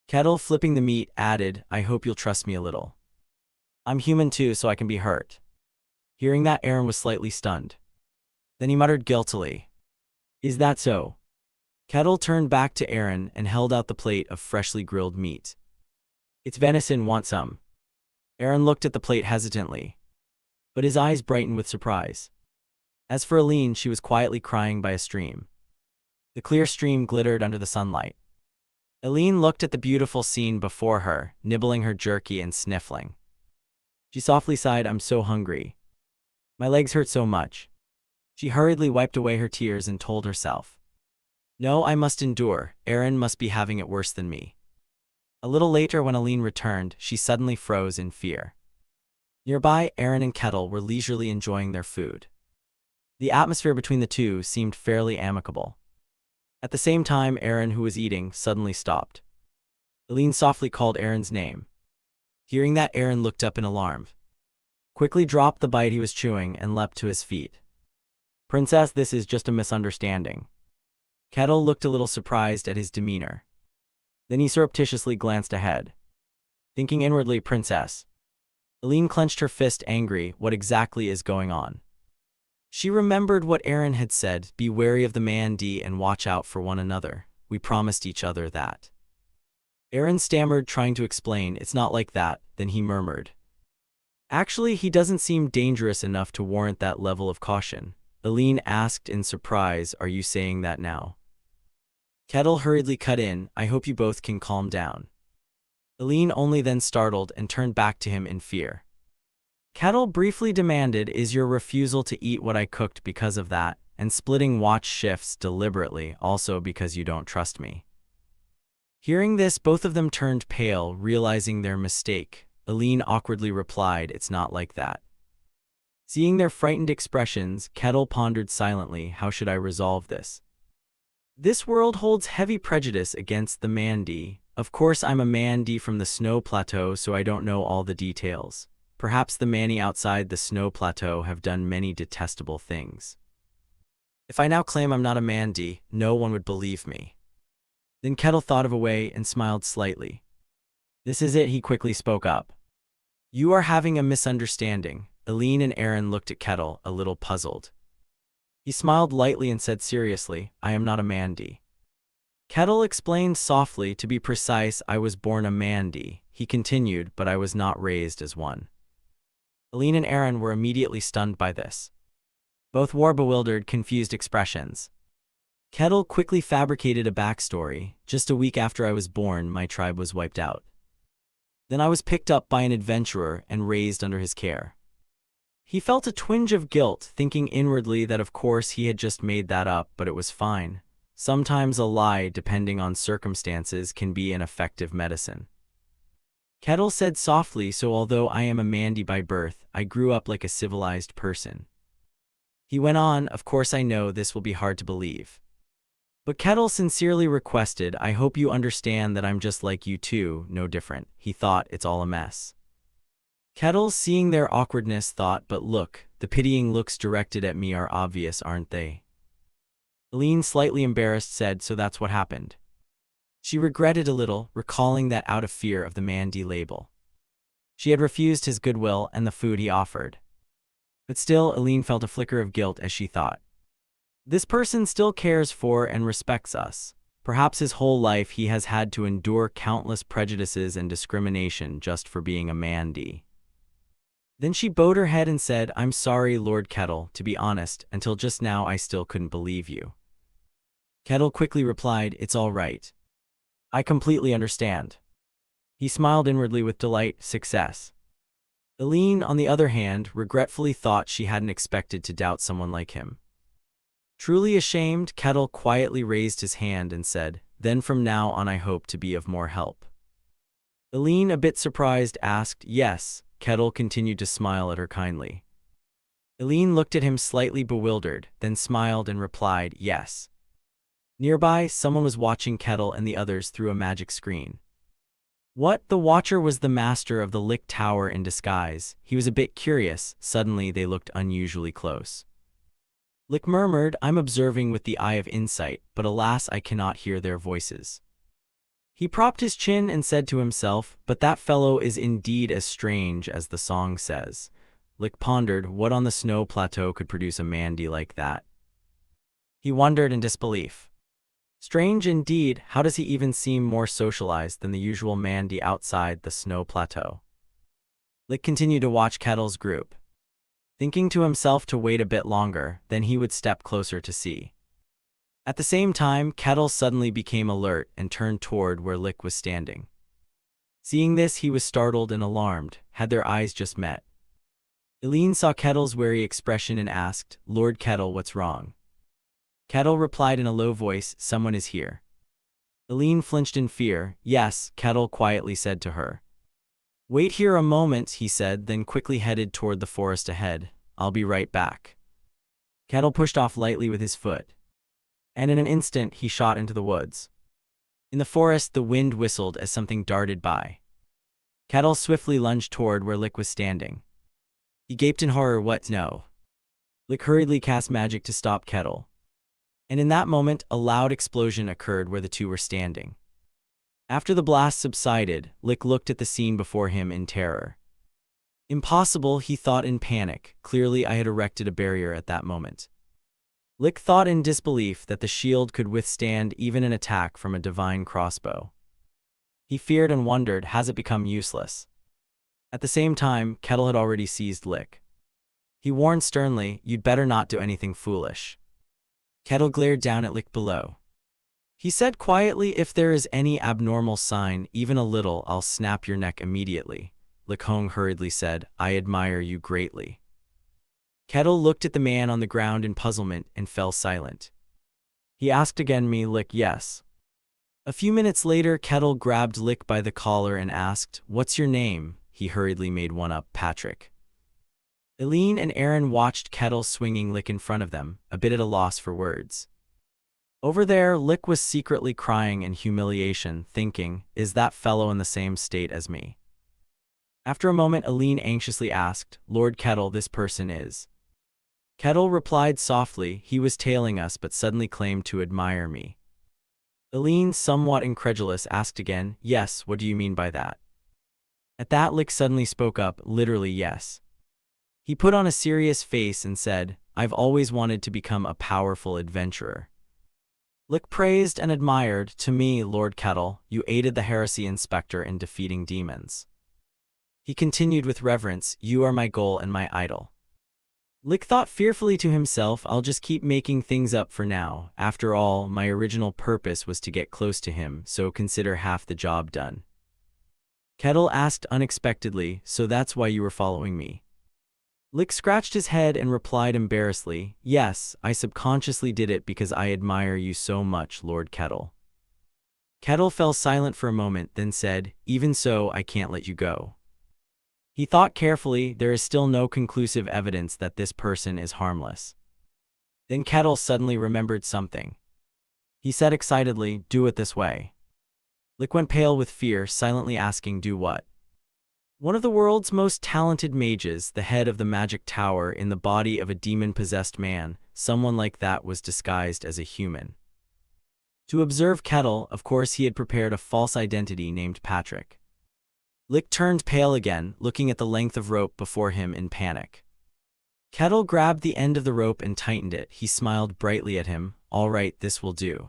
Kettle, flipping the meat, added, "I hope you'll trust me a little. I'm human too, so I can be hurt." Hearing that, Aaron was slightly stunned. Then he muttered guiltily, "Is that so?" Kettle turned back to Aaron and held out the plate of freshly grilled meat. "It's venison, want some?" Aaron looked at the plate hesitantly, but his eyes brightened with surprise. As for Aline, she was quietly crying by a stream. The clear stream glittered under the sunlight. Aline looked at the beautiful scene before her, nibbling her jerky and sniffling. She softly sighed, "I'm so hungry. My legs hurt so much." She hurriedly wiped away her tears and told herself, "No, I must endure. Aaron must be having it worse than me." A little later, when Aline returned, she suddenly froze in fear. Nearby, Aaron and Kettle were leisurely enjoying their food. The atmosphere between the two seemed fairly amicable. At the same time, Aaron, who was eating, suddenly stopped. Aline softly called Aaron's name. Hearing that, Aaron looked up in alarm, quickly dropped the bite he was chewing, and leapt to his feet. Princess, this is just a misunderstanding. Kettle looked a little surprised at his demeanor. Then he surreptitiously glanced ahead, thinking inwardly, Princess. Aline clenched her fist, angry. What exactly is going on? She remembered what Aaron had said, be wary of the man-D and watch out for one another. We promised each other that. Aaron stammered, trying to explain, it's not like that. Then he murmured, actually, he doesn't seem dangerous enough to warrant that level of caution. Aline asked in surprise, are you saying that now? Kettle hurriedly cut in, I hope you both can calm down. Aline only then startled and turned back to him in fear. Kettle briefly demanded, is your refusal to eat what I cooked because of that, and splitting watch shifts deliberately also because you don't trust me? Hearing this, both of them turned pale, realizing their mistake. Aline awkwardly replied, it's not like that. Seeing their frightened expressions, Kettle pondered silently, how should I resolve this? This world holds heavy prejudice against the man-D. Of course, I'm a man-D from the snow plateau, so I don't know all the details. Perhaps the manny outside the snow plateau have done many detestable things. If I now claim I'm not a man-D, no one would believe me. Then Kettle thought of a way and smiled slightly. This is it, he quickly spoke up. You are having a misunderstanding. Aline and Aaron looked at Kettle, a little puzzled. He smiled lightly and said seriously, I am not a man-D. Kettle explained softly, to be precise, I was born a man-D. He continued, but I was not raised as one. Aline and Aaron were immediately stunned by this. Both wore bewildered, confused expressions. Kettle quickly fabricated a backstory. Just a week after I was born, my tribe was wiped out. Then I was picked up by an adventurer and raised under his care. He felt a twinge of guilt, thinking inwardly that of course he had just made that up, but it was fine. Sometimes a lie, depending on circumstances, can be an effective medicine. Kettle said softly, so although I am a man-D by birth, I grew up like a civilized person. He went on, of course I know this will be hard to believe. But Kettle sincerely requested, I hope you understand that I'm just like you too, no different. He thought, it's all a mess. Kettle, seeing their awkwardness, thought, but look, the pitying looks directed at me are obvious, aren't they? Aline, slightly embarrassed, said, so that's what happened. She regretted a little, recalling that out of fear of the man-D label, she had refused his goodwill and the food he offered. But still, Aline felt a flicker of guilt as she thought, this person still cares for and respects us. Perhaps his whole life he has had to endure countless prejudices and discrimination just for being a man-D. Then she bowed her head and said, I'm sorry, Lord Kettle, to be honest, until just now I still couldn't believe you. Kettle quickly replied, it's all right. I completely understand. He smiled inwardly with delight, success. Aline, on the other hand, regretfully thought she hadn't expected to doubt someone like him. Truly ashamed, Kettle quietly raised his hand and said, then from now on I hope to be of more help. Aline, a bit surprised, asked, yes. Kettle continued to smile at her kindly. Aline looked at him slightly bewildered, then smiled and replied, yes. Nearby, someone was watching Kettle and the others through a magic screen. What? The watcher was the master of the Lick Tower in disguise. He was a bit curious. Suddenly they looked unusually close. Lick murmured, I'm observing with the eye of insight, but alas I cannot hear their voices. He propped his chin and said to himself, but that fellow is indeed as strange as the song says. Lick pondered, what on the snow plateau could produce a man-D like that? He wondered in disbelief. Strange indeed, how does he even seem more socialized than the usual man-D outside the snow plateau? Lick continued to watch Kettle's group, thinking to himself to wait a bit longer, then he would step closer to see. At the same time, Kettle suddenly became alert and turned toward where Lick was standing. Seeing this, he was startled and alarmed. Had their eyes just met? Aline saw Kettle's wary expression and asked, Lord Kettle, what's wrong? Kettle replied in a low voice, someone is here. Aline flinched in fear. Yes, Kettle quietly said to her. Wait here a moment, he said, then quickly headed toward the forest ahead. I'll be right back. Kettle pushed off lightly with his foot, and in an instant he shot into the woods. In the forest, the wind whistled as something darted by. Kettle swiftly lunged toward where Lick was standing. He gaped in horror. What? No. Lick hurriedly cast magic to stop Kettle. And in that moment, a loud explosion occurred where the two were standing. After the blast subsided, Lick looked at the scene before him in terror. Impossible, he thought in panic. Clearly I had erected a barrier at that moment. Lick thought in disbelief that the shield could withstand even an attack from a divine crossbow. He feared and wondered, has it become useless? At the same time, Kettle had already seized Lick. He warned sternly, you'd better not do anything foolish. Kettle glared down at Lick below. He said quietly, if there is any abnormal sign, even a little, I'll snap your neck immediately. Lick Hong hurriedly said, I admire you greatly. Kettle looked at the man on the ground in puzzlement and fell silent. He asked again, me? Lick, yes. A few minutes later, Kettle grabbed Lick by the collar and asked, what's your name? He hurriedly made one up, Patrick. Eileen and Aaron watched Kettle swinging Lick in front of them, a bit at a loss for words. Over there, Lick was secretly crying in humiliation, thinking, is that fellow in the same state as me? After a moment, Eileen anxiously asked, Lord Kettle, this person is? Kettle replied softly, he was tailing us but suddenly claimed to admire me. Eileen, somewhat incredulous, asked again, yes, what do you mean by that? At that, Lick suddenly spoke up, literally yes. He put on a serious face and said, I've always wanted to become a powerful adventurer. Lick praised and admired, to me, Lord Kettle, you aided the heresy inspector in defeating demons. He continued with reverence, you are my goal and my idol. Lick thought fearfully to himself, I'll just keep making things up for now. After all, my original purpose was to get close to him, so consider half the job done. Kettle asked unexpectedly, so that's why you were following me? Lick scratched his head and replied embarrassedly, yes, I subconsciously did it because I admire you so much, Lord Kettle. Kettle fell silent for a moment, then said, even so, I can't let you go. He thought carefully, there is still no conclusive evidence that this person is harmless. Then Kettle suddenly remembered something. He said excitedly, do it this way. Lick went pale with fear, silently asking, do what? One of the world's most talented mages, the head of the magic tower in the body of a demon-possessed man, someone like that was disguised as a human. To observe Kettle, of course he had prepared a false identity named Patrick. Lick turned pale again, looking at the length of rope before him in panic. Kettle grabbed the end of the rope and tightened it. He smiled brightly at him. All right, this will do.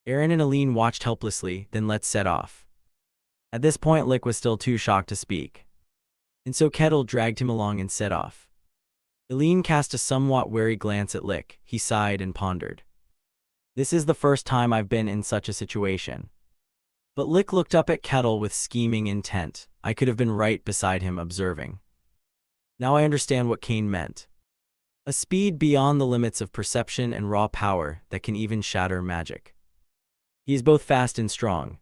Aaron and Eileen watched helplessly, then let's set off. At this point, Lick was still too shocked to speak. And so Kettle dragged him along and set off. Eileen cast a somewhat wary glance at Lick. He sighed and pondered. This is the first time I've been in such a situation. But Lick looked up at Kettle with scheming intent. I could have been right beside him observing. Now I understand what Cain meant. A speed beyond the limits of perception and raw power that can even shatter magic. He is both fast and strong.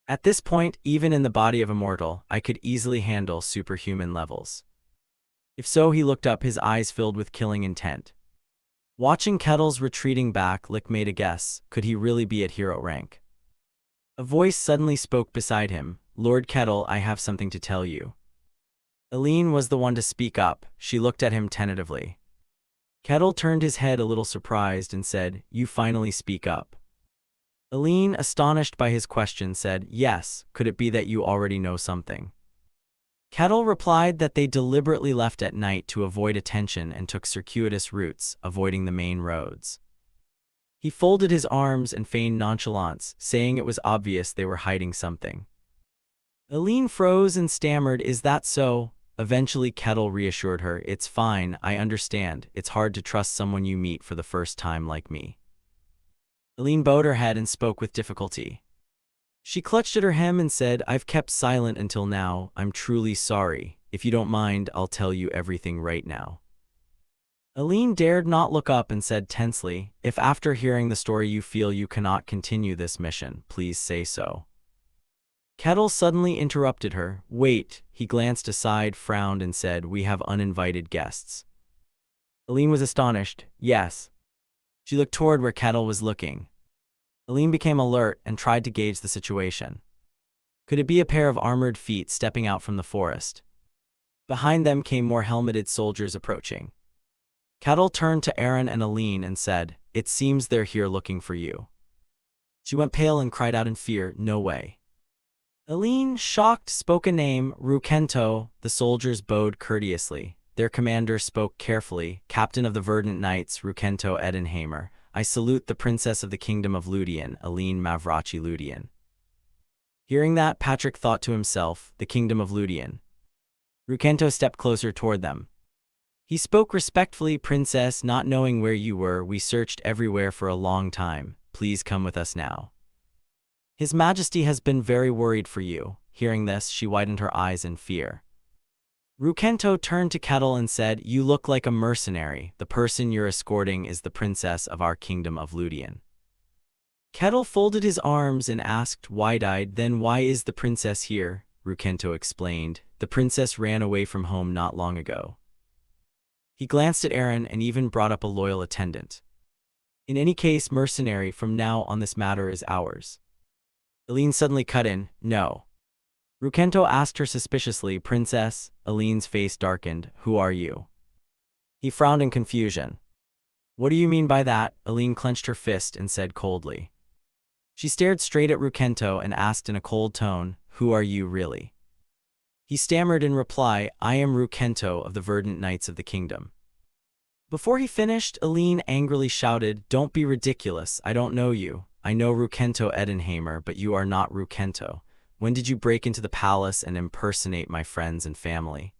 At this point, even in the body of a mortal, I could easily handle superhuman levels. If so, he looked up, his eyes filled with killing intent. Watching Kettle's retreating back, Lick made a guess. Could he really be at hero rank? A voice suddenly spoke beside him. Lord Kettle, I have something to tell you. Eileen was the one to speak up. She looked at him tentatively. Kettle turned his head a little surprised and said, you finally speak up. Eileen, astonished by his question, said, yes, could it be that you already know something? Kettle replied that they deliberately left at night to avoid attention and took circuitous routes, avoiding the main roads. He folded his arms and feigned nonchalance, saying it was obvious they were hiding something. Eileen froze and stammered, is that so? Eventually Kettle reassured her, it's fine, I understand, it's hard to trust someone you meet for the first time like me. Eileen bowed her head and spoke with difficulty. She clutched at her hem and said, I've kept silent until now, I'm truly sorry. If you don't mind, I'll tell you everything right now. Eileen dared not look up and said tensely, if after hearing the story you feel you cannot continue this mission, please say so. Kettle suddenly interrupted her. Wait, he glanced aside, frowned and said, we have uninvited guests. Eileen was astonished. Yes. She looked toward where Kettle was looking. Eileen became alert and tried to gauge the situation. Could it be a pair of armored feet stepping out from the forest? Behind them came more helmeted soldiers approaching. Kettle turned to Aaron and Aline and said, "It seems they're here looking for you." She went pale and cried out in fear, "No way." Aline, shocked, spoke a name, Rukento. The soldiers bowed courteously. Their commander spoke carefully, "Captain of the Verdant Knights, Rukento Edenhamer. I salute the Princess of the Kingdom of Ludian, Aline Mavrachi Ludian." Hearing that, Patrick thought to himself, the Kingdom of Ludian. Rukento stepped closer toward them. He spoke respectfully, "Princess, not knowing where you were, we searched everywhere for a long time. Please come with us now. His Majesty has been very worried for you." Hearing this, she widened her eyes in fear. Rukento turned to Kettle and said, "You look like a mercenary. The person you're escorting is the princess of our Kingdom of Ludian." Kettle folded his arms and asked, wide-eyed, "Then why is the princess here?" Rukento explained, "The princess ran away from home not long ago." He glanced at Aaron and even brought up a loyal attendant. "In any case, mercenary, from now on this matter is ours." Aline suddenly cut in, "No." Rukento asked her suspiciously, "Princess?" Aline's face darkened, "Who are you?" He frowned in confusion. "What do you mean by that?" Aline clenched her fist and said coldly. She stared straight at Rukento and asked in a cold tone, "Who are you really?" He stammered in reply, "I am Rukento of the Verdant Knights of the Kingdom." Before he finished, Aline angrily shouted, "Don't be ridiculous. I don't know you. I know Rukento Edenhamer, but you are not Rukento. When did you break into the palace and impersonate my friends and family?"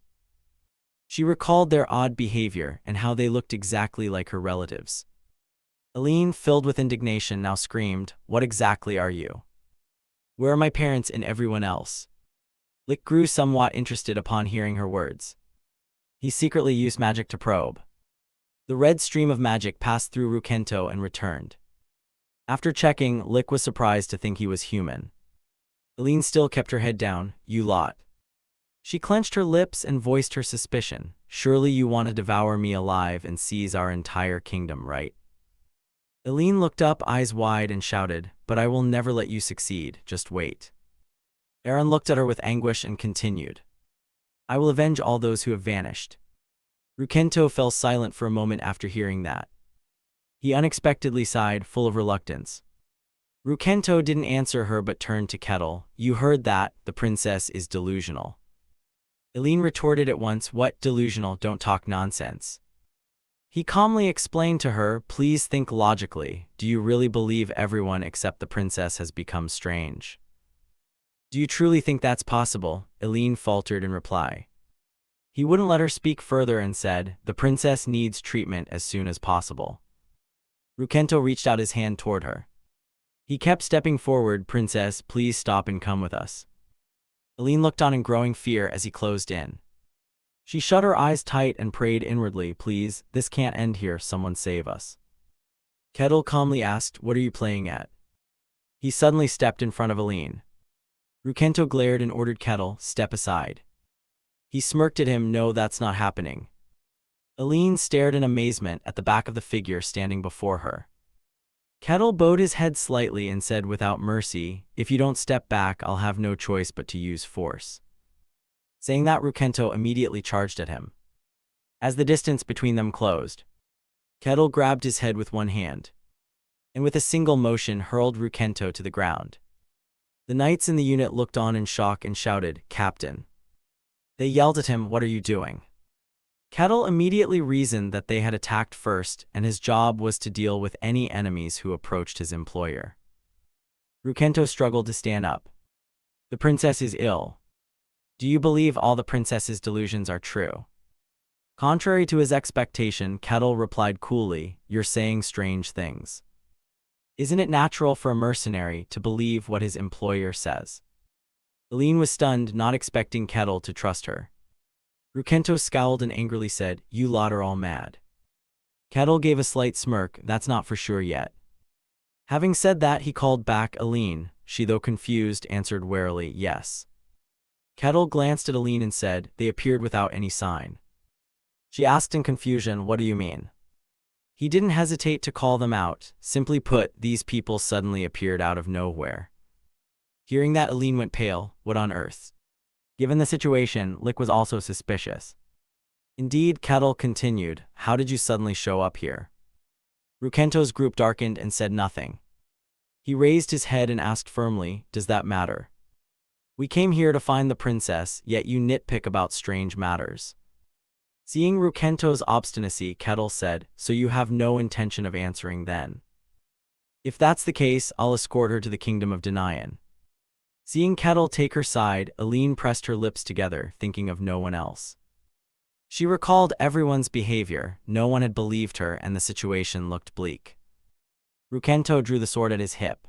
She recalled their odd behavior and how they looked exactly like her relatives. Aline, filled with indignation, now screamed, "What exactly are you? Where are my parents and everyone else?" Lick grew somewhat interested upon hearing her words. He secretly used magic to probe. The red stream of magic passed through Rukento and returned. After checking, Lick was surprised to think he was human. Aline still kept her head down. "You lot." She clenched her lips and voiced her suspicion. "Surely you want to devour me alive and seize our entire kingdom, right?" Aline looked up, eyes wide, and shouted, "But I will never let you succeed, just wait." Aaron looked at her with anguish and continued, "I will avenge all those who have vanished." Rukento fell silent for a moment after hearing that. He unexpectedly sighed, full of reluctance. Rukento didn't answer her but turned to Kettle. "You heard that, the princess is delusional." Aline retorted at once, "What, delusional? Don't talk nonsense." He calmly explained to her, "Please think logically. Do you really believe everyone except the princess has become strange? Do you truly think that's possible?" Aline faltered in reply. He wouldn't let her speak further and said, "The princess needs treatment as soon as possible." Rukento reached out his hand toward her. He kept stepping forward. "Princess, please stop and come with us." Aline looked on in growing fear as he closed in. She shut her eyes tight and prayed inwardly, "Please, this can't end here, someone save us." Kettle calmly asked, "What are you playing at?" He suddenly stepped in front of Aline. Rukento glared and ordered Kettle, "Step aside." He smirked at him, "No, that's not happening." Aline stared in amazement at the back of the figure standing before her. Kettle bowed his head slightly and said without mercy, "If you don't step back, I'll have no choice but to use force." Saying that, Rukento immediately charged at him. As the distance between them closed, Kettle grabbed his head with one hand, and with a single motion hurled Rukento to the ground. The knights in the unit looked on in shock and shouted, "Captain!" They yelled at him, "What are you doing?" Kettle immediately reasoned that they had attacked first, and his job was to deal with any enemies who approached his employer. Rukento struggled to stand up. "The princess is ill. Do you believe all the princess's delusions are true?" Contrary to his expectation, Kettle replied coolly, "You're saying strange things. Isn't it natural for a mercenary to believe what his employer says?" Aline was stunned, not expecting Kettle to trust her. Rukento scowled and angrily said, "You lot are all mad." Kettle gave a slight smirk, "That's not for sure yet." Having said that, he called back Aline. She, though confused, answered warily, "Yes." Kettle glanced at Aline and said, "They appeared without any sign." She asked in confusion, "What do you mean?" He didn't hesitate to call them out. Simply put, these people suddenly appeared out of nowhere. Hearing that, Aline went pale. What on earth? Given the situation, Lick was also suspicious. Indeed, Kettle continued, how did you suddenly show up here? Rukento's group darkened and said nothing. He raised his head and asked firmly, does that matter? We came here to find the princess, yet you nitpick about strange matters. Seeing Rukento's obstinacy, Kettle said, so you have no intention of answering then? If that's the case, I'll escort her to the kingdom of Denian. Seeing Kettle take her side, Aline pressed her lips together, thinking of no one else. She recalled everyone's behavior, no one had believed her, and the situation looked bleak. Rukento drew the sword at his hip,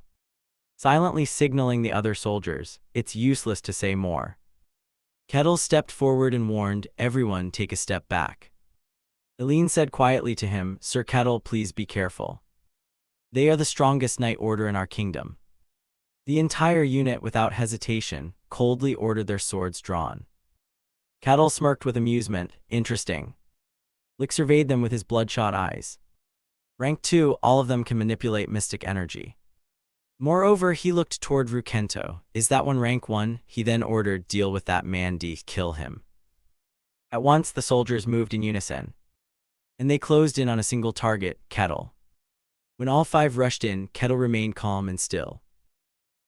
silently signaling the other soldiers, it's useless to say more. Kettle stepped forward and warned, everyone take a step back. Aline said quietly to him, Sir Kettle, please be careful. They are the strongest knight order in our kingdom. The entire unit, without hesitation, coldly ordered their swords drawn. Kettle smirked with amusement, interesting. Lick surveyed them with his bloodshot eyes. Rank 2, all of them can manipulate mystic energy. Moreover, he looked toward Rukento. Is that one rank 1? He then ordered, deal with that man D, kill him. At once, the soldiers moved in unison, and they closed in on a single target, Kettle. When all 5 rushed in, Kettle remained calm and still.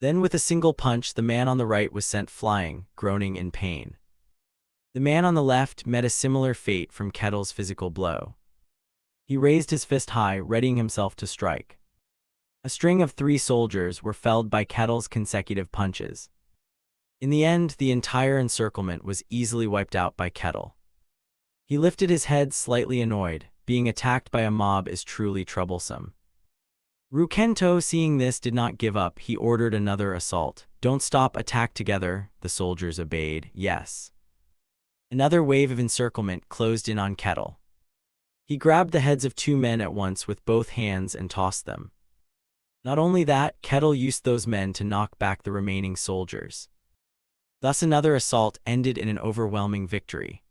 Then with a single punch, the man on the right was sent flying, groaning in pain. The man on the left met a similar fate from Kettle's physical blow. He raised his fist high, readying himself to strike. A string of 3 soldiers were felled by Kettle's consecutive punches. In the end, the entire encirclement was easily wiped out by Kettle. He lifted his head, slightly annoyed. Being attacked by a mob is truly troublesome. Rukento, seeing this, did not give up. He ordered another assault. Don't stop, attack together. The soldiers obeyed. Yes. Another wave of encirclement closed in on Kettle. He grabbed the heads of 2 men at once with both hands and tossed them. Not only that, Kettle used those men to knock back the remaining soldiers. Thus another assault ended in an overwhelming victory.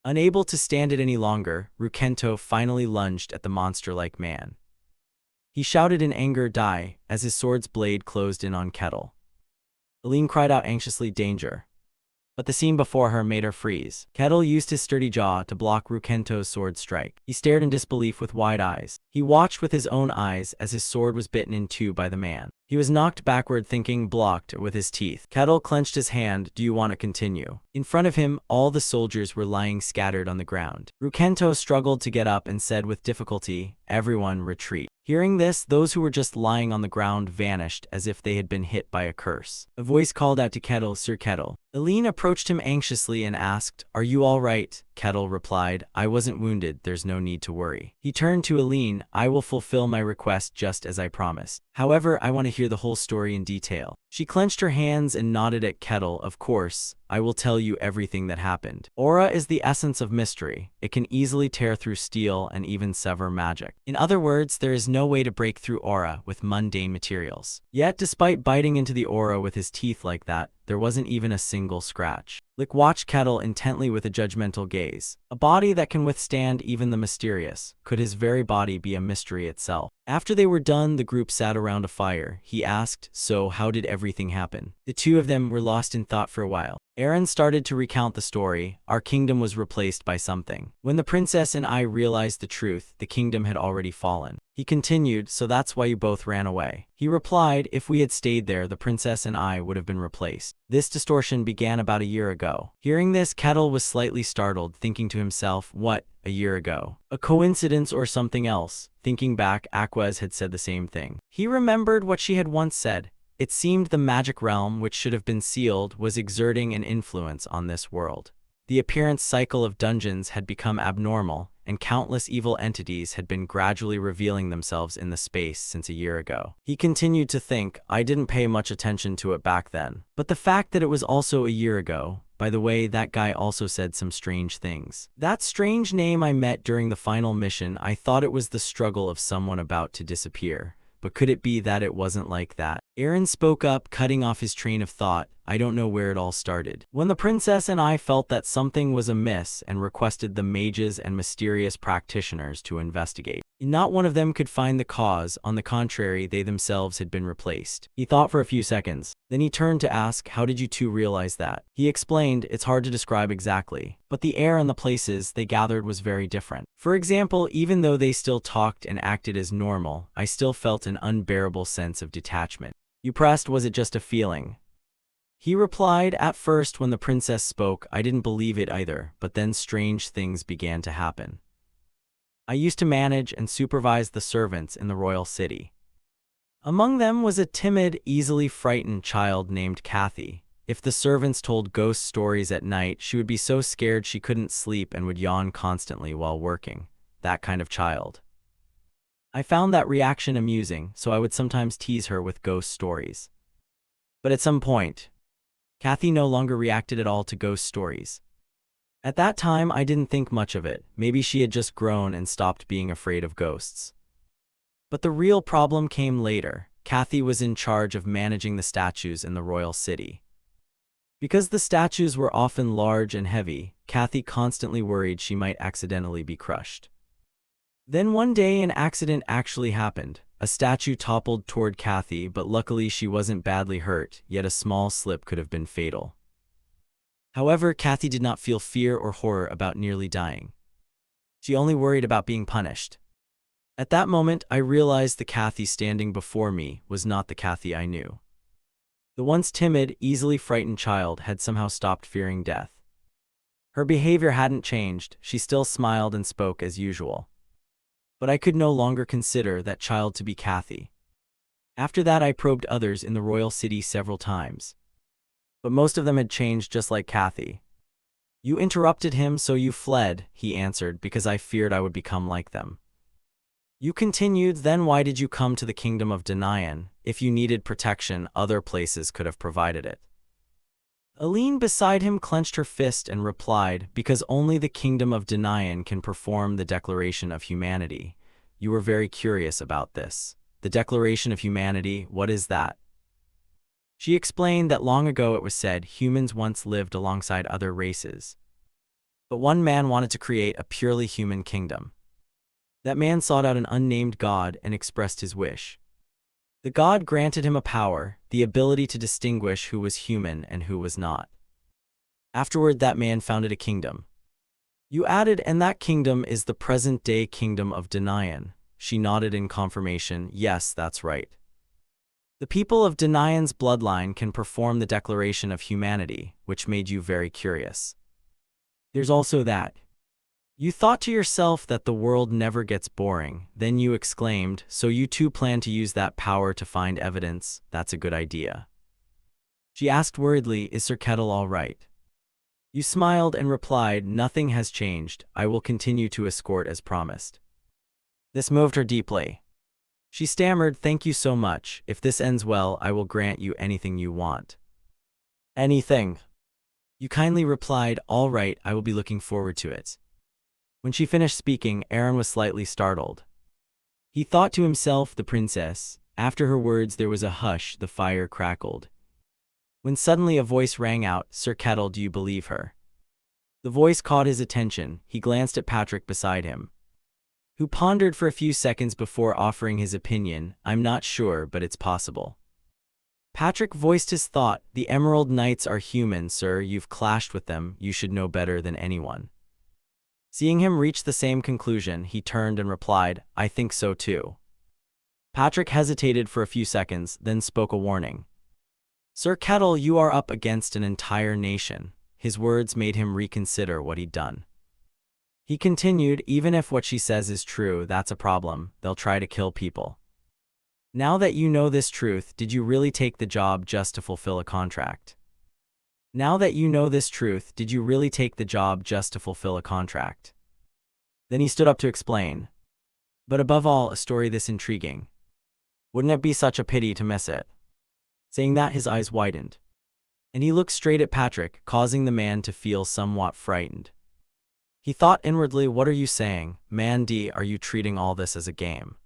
Unable to stand it any longer, Rukento finally lunged at the monster-like man. He shouted in anger, die, as his sword's blade closed in on Kettle. Aline cried out anxiously, danger. But the scene before her made her freeze. Kettle used his sturdy jaw to block Rukento's sword strike. He stared in disbelief with wide eyes. He watched with his own eyes as his sword was bitten in 2 by the man. He was knocked backward, thinking, blocked with his teeth. Kettle clenched his hand, do you want to continue? In front of him, all the soldiers were lying scattered on the ground. Rukento struggled to get up and said with difficulty, everyone retreat. Hearing this, those who were just lying on the ground vanished as if they had been hit by a curse. A voice called out to Kettle, Sir Kettle. Aline approached him anxiously and asked, are you all right? Kettle replied, I wasn't wounded, there's no need to worry. He turned to Aline, I will fulfill my request just as I promised. However, I want to hear the whole story in detail. She clenched her hands and nodded at Kettle, of course, I will tell you everything that happened. Aura is the essence of mystery. It can easily tear through steel and even sever magic. In other words, there is no way to break through aura with mundane materials. Yet, despite biting into the aura with his teeth like that, there wasn't even a single scratch. Lick watched Kettle intently with a judgmental gaze. A body that can withstand even the mysterious. Could his very body be a mystery itself? After they were done, the group sat around a fire. He asked, so how did everything happen? The 2 of them were lost in thought for a while. Aaron started to recount the story. Our kingdom was replaced by something. When the princess and I realized the truth, the kingdom had already fallen. He continued, so that's why you both ran away. He replied, if we had stayed there, the princess and I would have been replaced. This distortion began about a year ago. Hearing this, Kettle was slightly startled, thinking to himself, what, a year ago? A coincidence or something else? Thinking back, Aquez had said the same thing. He remembered what she had once said. It seemed the magic realm, which should have been sealed, was exerting an influence on this world. The appearance cycle of dungeons had become abnormal, and countless evil entities had been gradually revealing themselves in the space since a year ago. He continued to think, I didn't pay much attention to it back then. But the fact that it was also a year ago, by the way, that guy also said some strange things. That strange name I met during the final mission, I thought it was the struggle of someone about to disappear. But could it be that it wasn't like that? Aaron spoke up, cutting off his train of thought. I don't know where it all started. When the princess and I felt that something was amiss and requested the mages and mysterious practitioners to investigate. Not one of them could find the cause, on the contrary, they themselves had been replaced. He thought for a few seconds. Then he turned to ask, how did you two realize that? He explained, it's hard to describe exactly, but the air and the places they gathered was very different. For example, even though they still talked and acted as normal, I still felt an unbearable sense of detachment. You pressed, was it just a feeling? He replied, at first when the princess spoke, I didn't believe it either, but then strange things began to happen. I used to manage and supervise the servants in the royal city. Among them was a timid, easily frightened child named Kathy. If the servants told ghost stories at night, she would be so scared she couldn't sleep and would yawn constantly while working. That kind of child. I found that reaction amusing, so I would sometimes tease her with ghost stories. But at some point, Kathy no longer reacted at all to ghost stories. At that time, I didn't think much of it. Maybe she had just grown and stopped being afraid of ghosts. But the real problem came later. Kathy was in charge of managing the statues in the royal city. Because the statues were often large and heavy, Kathy constantly worried she might accidentally be crushed. Then one day an accident actually happened. A statue toppled toward Kathy, but luckily she wasn't badly hurt, yet a small slip could have been fatal. However, Kathy did not feel fear or horror about nearly dying. She only worried about being punished. At that moment, I realized the Kathy standing before me was not the Kathy I knew. The once timid, easily frightened child had somehow stopped fearing death. Her behavior hadn't changed, she still smiled and spoke as usual. But I could no longer consider that child to be Kathy. After that, I probed others in the royal city several times. But most of them had changed just like Kathy. You interrupted him, so you fled, he answered, because I feared I would become like them. You continued, then why did you come to the kingdom of Danayan? If you needed protection, other places could have provided it. Aline beside him clenched her fist and replied, because only the kingdom of Danayan can perform the Declaration of Humanity. You were very curious about this. The Declaration of Humanity, what is that? She explained that long ago it was said humans once lived alongside other races. But one man wanted to create a purely human kingdom. That man sought out an unnamed god and expressed his wish. The god granted him a power, the ability to distinguish who was human and who was not. Afterward, that man founded a kingdom. You added, and that kingdom is the present-day kingdom of Danayan. She nodded in confirmation, yes, that's right. The people of Danayan's bloodline can perform the Declaration of Humanity, which made you very curious. There's also that. You thought to yourself that the world never gets boring, then you exclaimed, so you too plan to use that power to find evidence? That's a good idea. She asked worriedly, is Sir Kettle all right? You smiled and replied, nothing has changed, I will continue to escort as promised. This moved her deeply. She stammered, thank you so much, if this ends well, I will grant you anything you want. Anything? You kindly replied, all right, I will be looking forward to it. When she finished speaking, Aaron was slightly startled. He thought to himself, the princess. After her words there was a hush, the fire crackled. When suddenly a voice rang out, Sir Kettle, do you believe her? The voice caught his attention. He glanced at Patrick beside him, who pondered for a few seconds before offering his opinion. I'm not sure, but it's possible. Patrick voiced his thought. The Emerald Knights are human, sir. You've clashed with them. You should know better than anyone. Seeing him reach the same conclusion, he turned and replied, I think so too. Patrick hesitated for a few seconds, then spoke a warning. Sir Kettle, you are up against an entire nation. His words made him reconsider what he'd done. He continued, even if what she says is true, that's a problem. They'll try to kill people. Now that you know this truth, did you really take the job just to fulfill a contract? Now that you know this truth, did you really take the job just to fulfill a contract? Then he stood up to explain. But above all, a story this intriguing. Wouldn't it be such a pity to miss it? Saying that, his eyes widened, and he looked straight at Patrick, causing the man to feel somewhat frightened. He thought inwardly, what are you saying, Mandy? Are you treating all this as a game?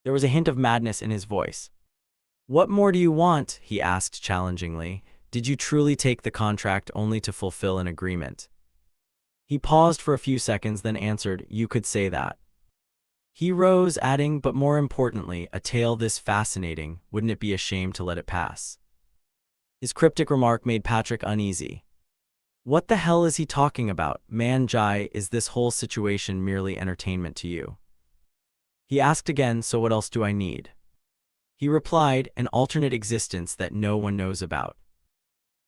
There was a hint of madness in his voice. What more do you want? He asked challengingly. Did you truly take the contract only to fulfill an agreement? He paused for a few seconds, then answered, you could say that. He rose, adding, but more importantly, a tale this fascinating, wouldn't it be a shame to let it pass? His cryptic remark made Patrick uneasy. What the hell is he talking about, man Jai? Is this whole situation merely entertainment to you? He asked again, so what else do I need? He replied, an alternate existence that no one knows about.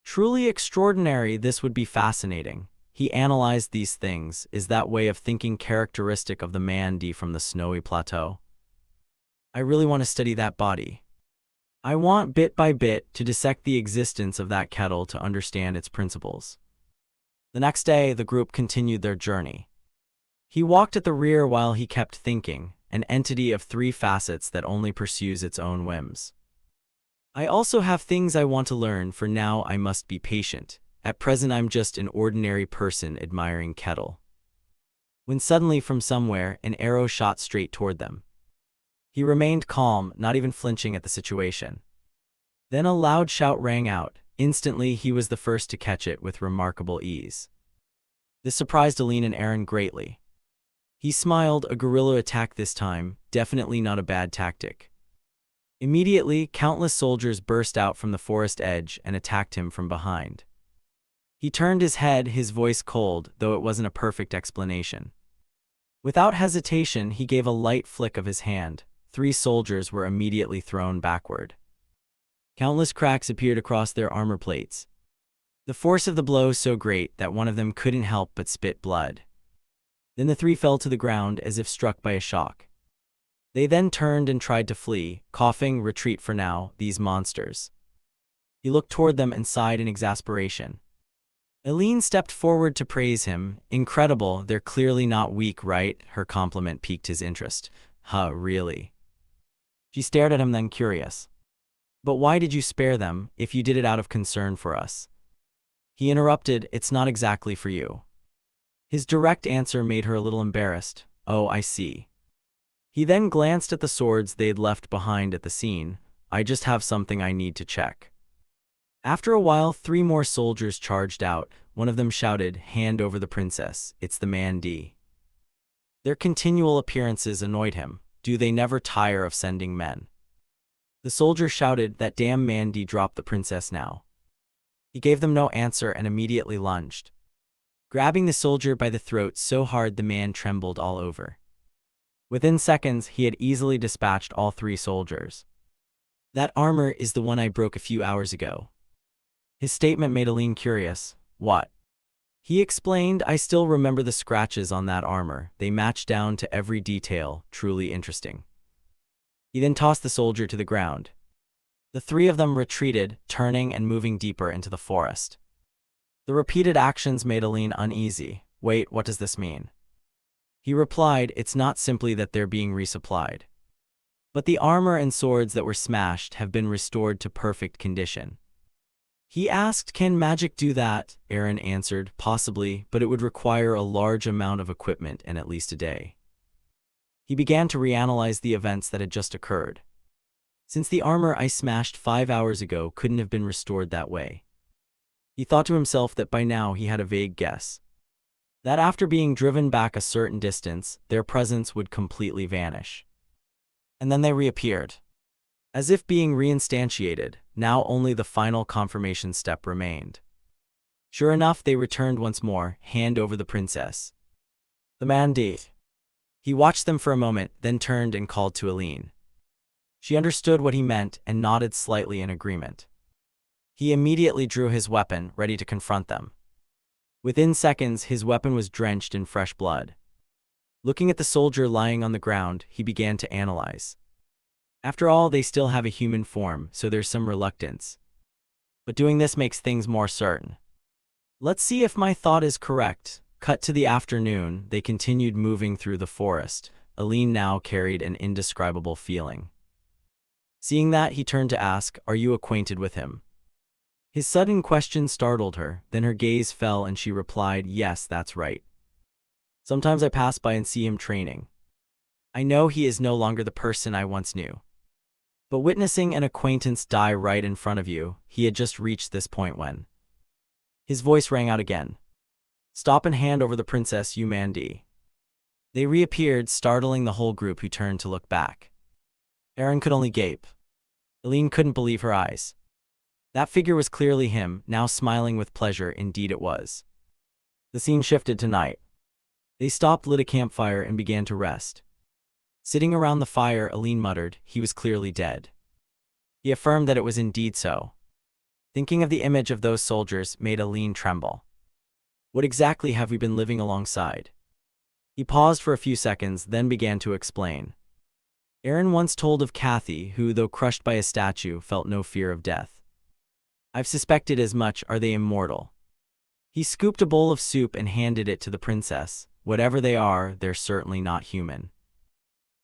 Truly extraordinary, this would be fascinating. He analyzed these things. Is that way of thinking characteristic of the man D from the snowy plateau? I really want to study that body. I want bit by bit to dissect the existence of that kettle to understand its principles. The next day, the group continued their journey. He walked at the rear while he kept thinking, an entity of three facets that only pursues its own whims. I also have things I want to learn. For now, I must be patient. At present, I'm just an ordinary person admiring kettle. When suddenly from somewhere, an arrow shot straight toward them. He remained calm, not even flinching at the situation. Then a loud shout rang out. Instantly, he was the first to catch it with remarkable ease. This surprised Aline and Aaron greatly. He smiled. A guerrilla attack this time, definitely not a bad tactic. Immediately, countless soldiers burst out from the forest edge and attacked him from behind. He turned his head, his voice cold, though it wasn't a perfect explanation. Without hesitation, he gave a light flick of his hand. 3 soldiers were immediately thrown backward. Countless cracks appeared across their armor plates. The force of the blow so great that one of them couldn't help but spit blood. Then the 3 fell to the ground as if struck by a shock. They then turned and tried to flee, coughing, retreat for now, these monsters. He looked toward them and sighed in exasperation. Aline stepped forward to praise him. Incredible, they're clearly not weak, right? Her compliment piqued his interest. Huh, really? She stared at him, then curious. But why did you spare them, if you did it out of concern for us? He interrupted, it's not exactly for you. His direct answer made her a little embarrassed. Oh, I see. He then glanced at the swords they'd left behind at the scene. I just have something I need to check. After a while, 3 more soldiers charged out. One of them shouted, hand over the princess, it's the man D. Their continual appearances annoyed him. Do they never tire of sending men? The soldier shouted, that damn man D, drop the princess now. He gave them no answer and immediately lunged, grabbing the soldier by the throat so hard the man trembled all over. Within seconds, he had easily dispatched all 3 soldiers. That armor is the one I broke a few hours ago. His statement made Aline curious. What? He explained, I still remember the scratches on that armor. They match down to every detail, truly interesting. He then tossed the soldier to the ground. The 3 of them retreated, turning and moving deeper into the forest. The repeated actions made Aline uneasy. Wait, what does this mean? He replied, it's not simply that they're being resupplied, but the armor and swords that were smashed have been restored to perfect condition. He asked, can magic do that? Aaron answered, possibly, but it would require a large amount of equipment and at least a day. He began to reanalyze the events that had just occurred. Since the armor I smashed 5 hours ago couldn't have been restored that way. He thought to himself that by now he had a vague guess. That after being driven back a certain distance, their presence would completely vanish. And then they reappeared. As if being reinstantiated, now only the final confirmation step remained. Sure enough, they returned once more, hand over the princess. The man D. He watched them for a moment, then turned and called to Aline. She understood what he meant and nodded slightly in agreement. He immediately drew his weapon, ready to confront them. Within seconds, his weapon was drenched in fresh blood. Looking at the soldier lying on the ground, he began to analyze. After all, they still have a human form, so there's some reluctance. But doing this makes things more certain. Let's see if my thought is correct. Cut to the afternoon, they continued moving through the forest. Aline now carried an indescribable feeling. Seeing that, he turned to ask, are you acquainted with him? His sudden question startled her, then her gaze fell and she replied, yes, that's right. Sometimes I pass by and see him training. I know he is no longer the person I once knew. But witnessing an acquaintance die right in front of you, he had just reached this point when his voice rang out again. Stop and hand over the princess, you man D. They reappeared, startling the whole group who turned to look back. Aaron could only gape. Aline couldn't believe her eyes. That figure was clearly him, now smiling with pleasure. Indeed it was. The scene shifted to night. They stopped, lit a campfire, and began to rest. Sitting around the fire, Aline muttered, "He was clearly dead." He affirmed that it was indeed so. Thinking of the image of those soldiers made Aline tremble. What exactly have we been living alongside? He paused for a few seconds, then began to explain. Aaron once told of Kathy, who, though crushed by a statue, felt no fear of death. I've suspected as much. Are they immortal? He scooped a bowl of soup and handed it to the princess. Whatever they are, they're certainly not human.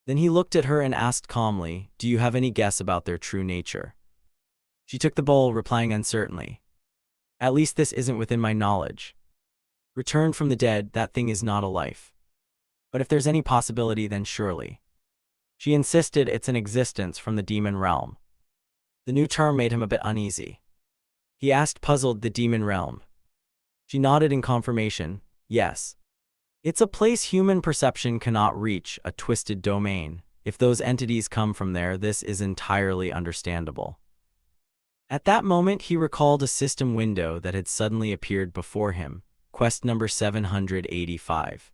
Then he looked at her and asked calmly, "Do you have any guess about their true nature?" She took the bowl, replying uncertainly, "At least this isn't within my knowledge. Returned from the dead, that thing is not a life. But if there's any possibility, then surely." She insisted it's an existence from the demon realm. The new term made him a bit uneasy. He asked, puzzled, "The demon realm?" She nodded in confirmation, "Yes. It's a place human perception cannot reach, a twisted domain. If those entities come from there, this is entirely understandable." At that moment, he recalled a system window that had suddenly appeared before him. Quest number 785.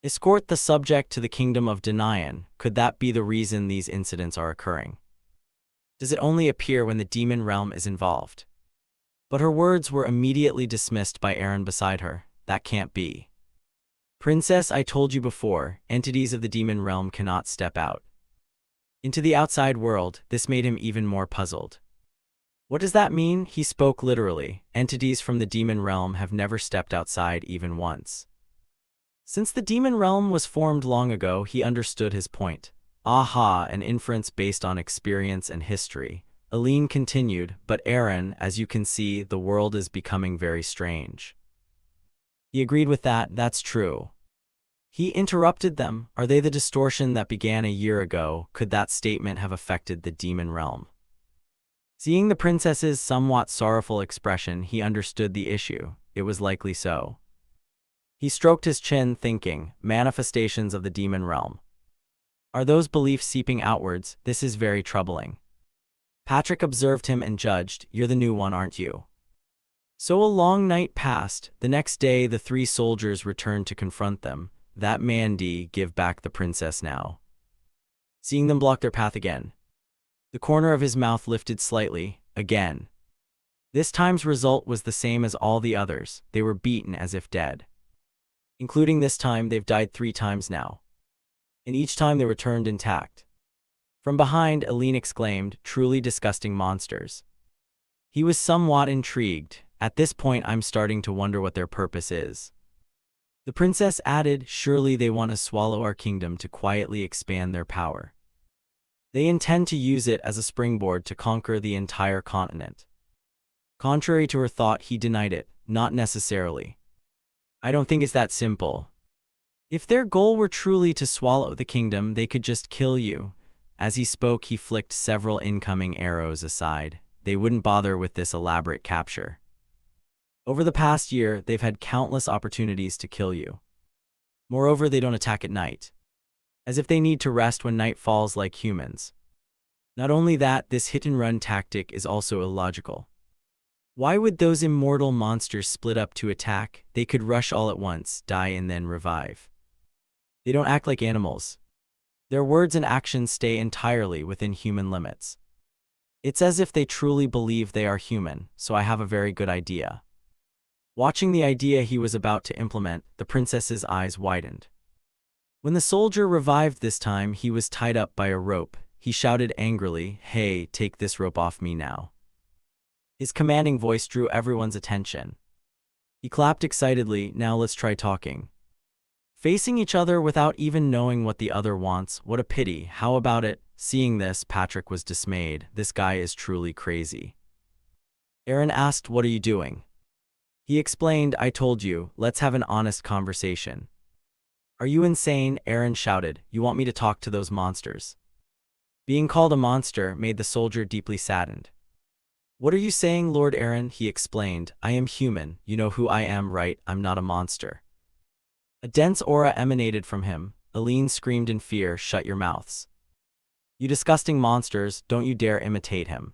Escort the subject to the kingdom of Denian. Could that be the reason these incidents are occurring? Does it only appear when the demon realm is involved? But her words were immediately dismissed by Aaron beside her. That can't be. "Princess, I told you before, entities of the demon realm cannot step out into the outside world." This made him even more puzzled. What does that mean? He spoke literally. Entities from the demon realm have never stepped outside even once. Since the demon realm was formed long ago, he understood his point. Aha, an inference based on experience and history. Aline continued, "But Aaron, as you can see, the world is becoming very strange." He agreed with that. "That's true." He interrupted them. "Are they the distortion that began a year ago? Could that statement have affected the demon realm?" Seeing the princess's somewhat sorrowful expression, he understood the issue. It was likely so. He stroked his chin, thinking, manifestations of the demon realm. Are those beliefs seeping outwards? This is very troubling. Patrick observed him and judged, "You're the new one, aren't you?" So a long night passed. The next day, the three soldiers returned to confront them. "That Mandy, give back the princess now." Seeing them block their path again, the corner of his mouth lifted slightly, again. This time's result was the same as all the others. They were beaten as if dead. Including this time, they've died 3 times now. And each time they returned intact. From behind, Aline exclaimed, "Truly disgusting monsters." He was somewhat intrigued. "At this point, I'm starting to wonder what their purpose is." The princess added, "Surely they want to swallow our kingdom to quietly expand their power. They intend to use it as a springboard to conquer the entire continent." Contrary to her thought, he denied it. "Not necessarily. I don't think it's that simple. If their goal were truly to swallow the kingdom, they could just kill you." As he spoke, he flicked several incoming arrows aside. "They wouldn't bother with this elaborate capture. Over the past year, they've had countless opportunities to kill you. Moreover, they don't attack at night, as if they need to rest when night falls like humans. Not only that, this hit-and-run tactic is also illogical. Why would those immortal monsters split up to attack? They could rush all at once, die, and then revive. They don't act like animals. Their words and actions stay entirely within human limits. It's as if they truly believe they are human, so I have a very good idea." Watching the idea he was about to implement, the princess's eyes widened. When the soldier revived this time, he was tied up by a rope. He shouted angrily, "Hey, take this rope off me now." His commanding voice drew everyone's attention. He clapped excitedly, "Now let's try talking." Facing each other without even knowing what the other wants, what a pity. How about it? Seeing this, Patrick was dismayed. This guy is truly crazy. Aaron asked, "What are you doing?" He explained, "I told you, let's have an honest conversation." "Are you insane?" Aaron shouted. "You want me to talk to those monsters?" Being called a monster made the soldier deeply saddened. "What are you saying, Lord Aaron?" He explained, "I am human. You know who I am, right? I'm not a monster." A dense aura emanated from him. Aline screamed in fear, "Shut your mouths. You disgusting monsters, don't you dare imitate him."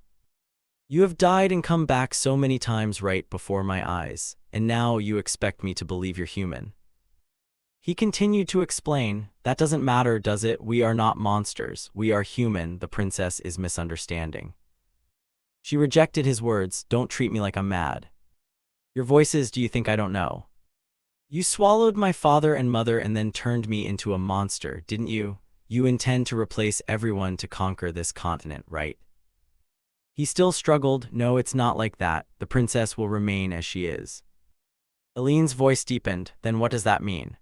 You have died and come back so many times right before my eyes, and now you expect me to believe you're human. He continued to explain, that doesn't matter, does it? We are not monsters. We are human. The princess is misunderstanding. She rejected his words. Don't treat me like I'm mad. Your voices, do you think I don't know? You swallowed my father and mother and then turned me into a monster, didn't you? You intend to replace everyone to conquer this continent, right? He still struggled. No, it's not like that. The princess will remain as she is. Aline's voice deepened. Then what does that mean?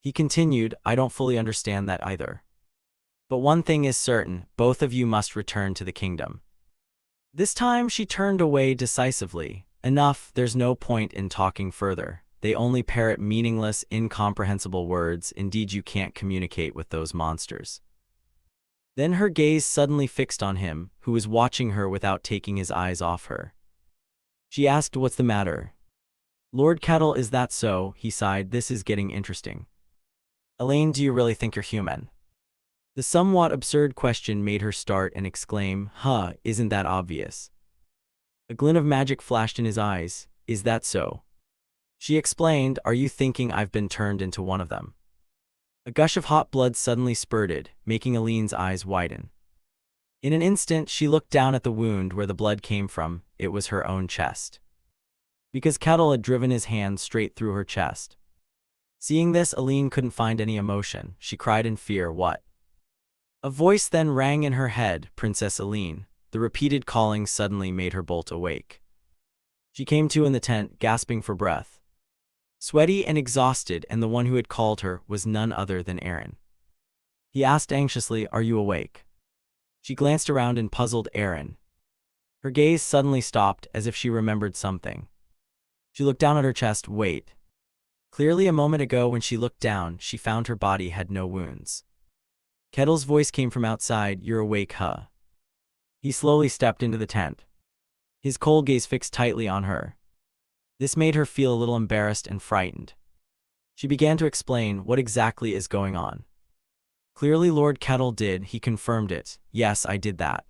He continued, I don't fully understand that either. But one thing is certain, both of you must return to the kingdom. This time she turned away decisively. Enough, there's no point in talking further. They only parrot meaningless, incomprehensible words. Indeed, you can't communicate with those monsters. Then her gaze suddenly fixed on him, who was watching her without taking his eyes off her. She asked, what's the matter? Lord Kettle, is that so? He sighed, this is getting interesting. Elaine, do you really think you're human? The somewhat absurd question made her start and exclaim, isn't that obvious? A glint of magic flashed in his eyes. Is that so? She explained, are you thinking I've been turned into one of them? A gush of hot blood suddenly spurted, making Aline's eyes widen. In an instant, she looked down at the wound where the blood came from. It was her own chest. Because Kettle had driven his hand straight through her chest. Seeing this, Aline couldn't find any emotion. She cried in fear, what? A voice then rang in her head, Princess Aline. The repeated calling suddenly made her bolt awake. She came to in the tent, gasping for breath. Sweaty and exhausted, and the one who had called her was none other than Aaron. He asked anxiously, are you awake? She glanced around in puzzled Aaron. Her gaze suddenly stopped, as if she remembered something. She looked down at her chest. Wait. Clearly a moment ago when she looked down, she found her body had no wounds. Kettle's voice came from outside, you're awake, huh? He slowly stepped into the tent. His cold gaze fixed tightly on her. This made her feel a little embarrassed and frightened. She began to explain, what exactly is going on? Clearly Lord Kettle did, he confirmed it. Yes, I did that.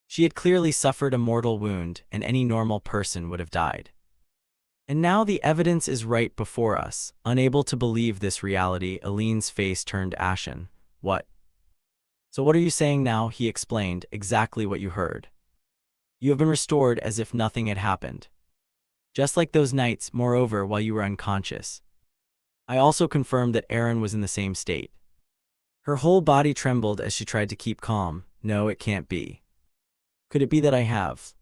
She had clearly suffered a mortal wound, and any normal person would have died. And now the evidence is right before us. Unable to believe this reality, Aline's face turned ashen. What? So what are you saying now? He explained, exactly what you heard. You have been restored as if nothing had happened. Just like those nights, moreover, while you were unconscious. I also confirmed that Aaron was in the same state. Her whole body trembled as she tried to keep calm. No, it can't be. Could it be that I have?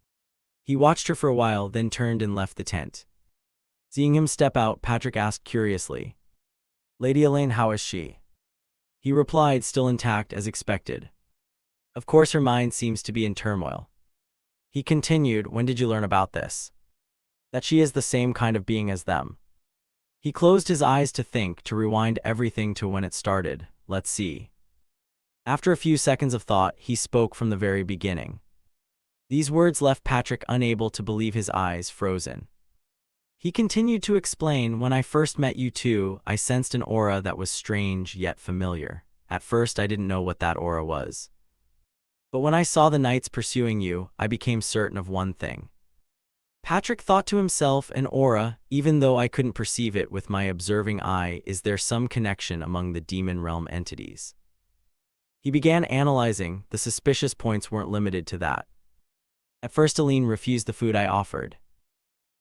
He watched her for a while, then turned and left the tent. Seeing him step out, Patrick asked curiously, Lady Elaine, how is she? He replied, still intact as expected. Of course her mind seems to be in turmoil. He continued, when did you learn about this? That she is the same kind of being as them. He closed his eyes to think, to rewind everything to when it started. Let's see. After a few seconds of thought, he spoke from the very beginning. These words left Patrick unable to believe, his eyes frozen. He continued to explain, when I first met you two, I sensed an aura that was strange yet familiar. At first I didn't know what that aura was. But when I saw the knights pursuing you, I became certain of one thing. Patrick thought to himself, an aura, even though I couldn't perceive it with my observing eye, is there some connection among the demon realm entities? He began analyzing. The suspicious points weren't limited to that. At first Aline refused the food I offered.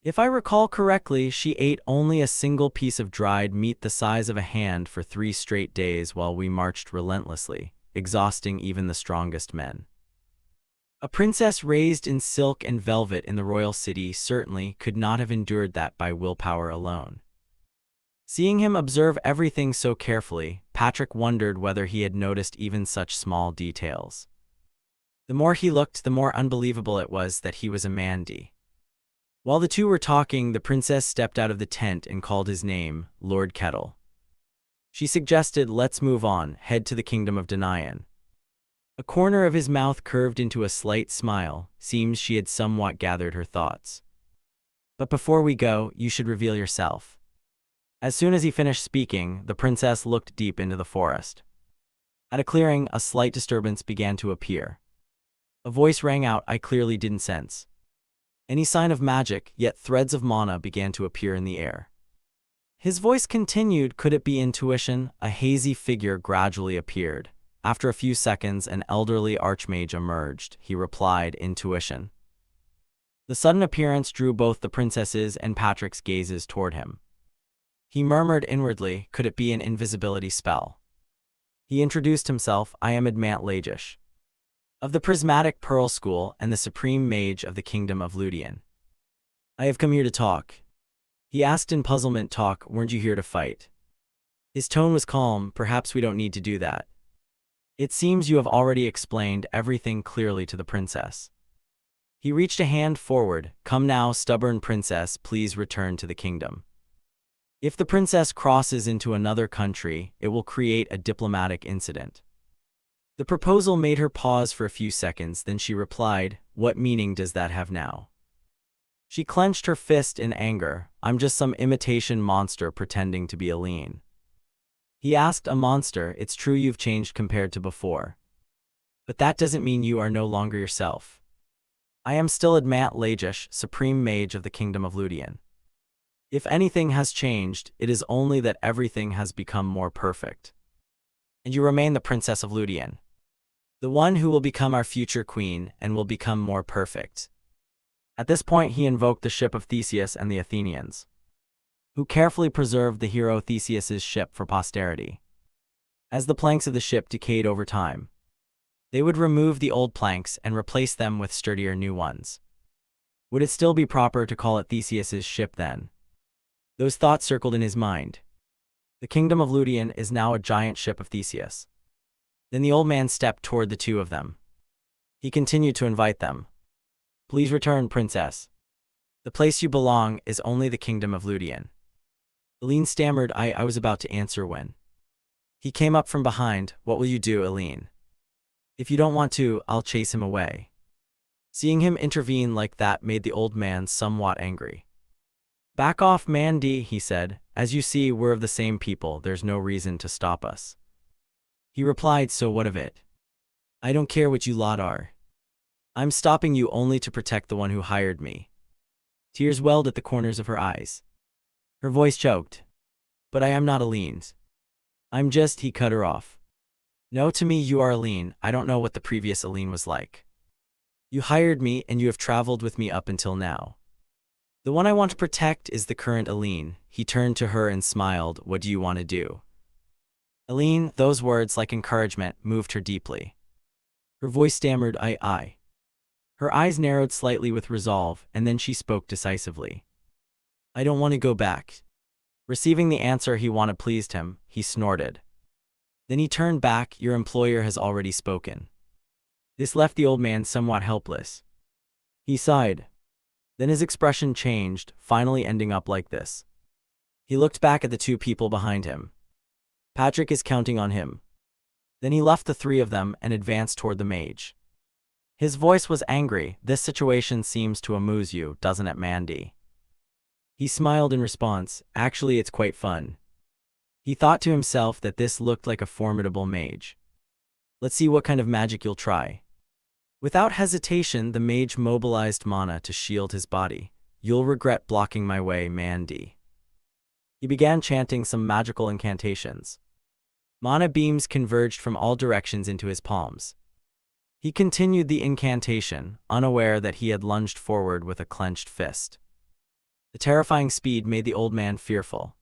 If I recall correctly, she ate only a single piece of dried meat the size of a hand for 3 straight days while we marched relentlessly, exhausting even the strongest men. A princess raised in silk and velvet in the royal city certainly could not have endured that by willpower alone. Seeing him observe everything so carefully, Patrick wondered whether he had noticed even such small details. The more he looked, the more unbelievable it was that he was a Mandy. While the two were talking, the princess stepped out of the tent and called his name, Lord Kettle. She suggested, let's move on, head to the kingdom of Danayan. A corner of his mouth curved into a slight smile. Seems she had somewhat gathered her thoughts. But before we go, you should reveal yourself. As soon as he finished speaking, the princess looked deep into the forest. At a clearing, a slight disturbance began to appear. A voice rang out I clearly didn't sense any sign of magic, yet threads of mana began to appear in the air. His voice continued, could it be intuition? A hazy figure gradually appeared. After a few seconds, an elderly archmage emerged. He replied, intuition. The sudden appearance drew both the princess's and Patrick's gazes toward him. He murmured inwardly, could it be an invisibility spell? He introduced himself, I am Admant Lagish, of the Prismatic Pearl School and the Supreme Mage of the Kingdom of Ludian. I have come here to talk. He asked in puzzlement, talk, weren't you here to fight? His tone was calm, perhaps we don't need to do that. It seems you have already explained everything clearly to the princess. He reached a hand forward, come now, stubborn princess, please return to the kingdom. If the princess crosses into another country, it will create a diplomatic incident. The proposal made her pause for a few seconds, then she replied, what meaning does that have now? She clenched her fist in anger, I'm just some imitation monster pretending to be Aline. He asked, a monster, it's true you've changed compared to before. But that doesn't mean you are no longer yourself. I am still Admant Lagish, Supreme Mage of the Kingdom of Ludian. If anything has changed, it is only that everything has become more perfect. And you remain the Princess of Ludian, the one who will become our future queen and will become more perfect. At this point he invoked the ship of Theseus and the Athenians, who carefully preserved the hero Theseus's ship for posterity. As the planks of the ship decayed over time, they would remove the old planks and replace them with sturdier new ones. Would it still be proper to call it Theseus's ship then? Those thoughts circled in his mind. The kingdom of Ludian is now a giant ship of Theseus. Then the old man stepped toward the two of them. He continued to invite them. Please return, princess. The place you belong is only the kingdom of Ludian. Aline stammered, I was about to answer when he came up from behind. What will you do, Aline? If you don't want to, I'll chase him away. Seeing him intervene like that made the old man somewhat angry. Back off, Mandy, he said. As you see, we're of the same people. There's no reason to stop us. He replied, so what of it? I don't care what you lot are. I'm stopping you only to protect the one who hired me. Tears welled at the corners of her eyes. Her voice choked. But I am not Aline's. I'm just, he cut her off. No, to me you are Aline. I don't know what the previous Aline was like. You hired me and you have traveled with me up until now. The one I want to protect is the current Aline. He turned to her and smiled, what do you want to do? Aline, those words like encouragement moved her deeply. Her voice stammered, I. Her eyes narrowed slightly with resolve, and then she spoke decisively. I don't want to go back. Receiving the answer he wanted pleased him, he snorted. Then he turned back, your employer has already spoken. This left the old man somewhat helpless. He sighed. Then his expression changed, finally ending up like this. He looked back at the two people behind him. Patrick is counting on him. Then he left the three of them and advanced toward the mage. His voice was angry. This situation seems to amuse you, doesn't it, Mandy? He smiled in response. Actually, it's quite fun. He thought to himself that this looked like a formidable mage. Let's see what kind of magic you'll try. Without hesitation, the mage mobilized mana to shield his body. You'll regret blocking my way, Mandy. He began chanting some magical incantations. Mana beams converged from all directions into his palms. He continued the incantation, unaware that he had lunged forward with a clenched fist. The terrifying speed made the old man fearful.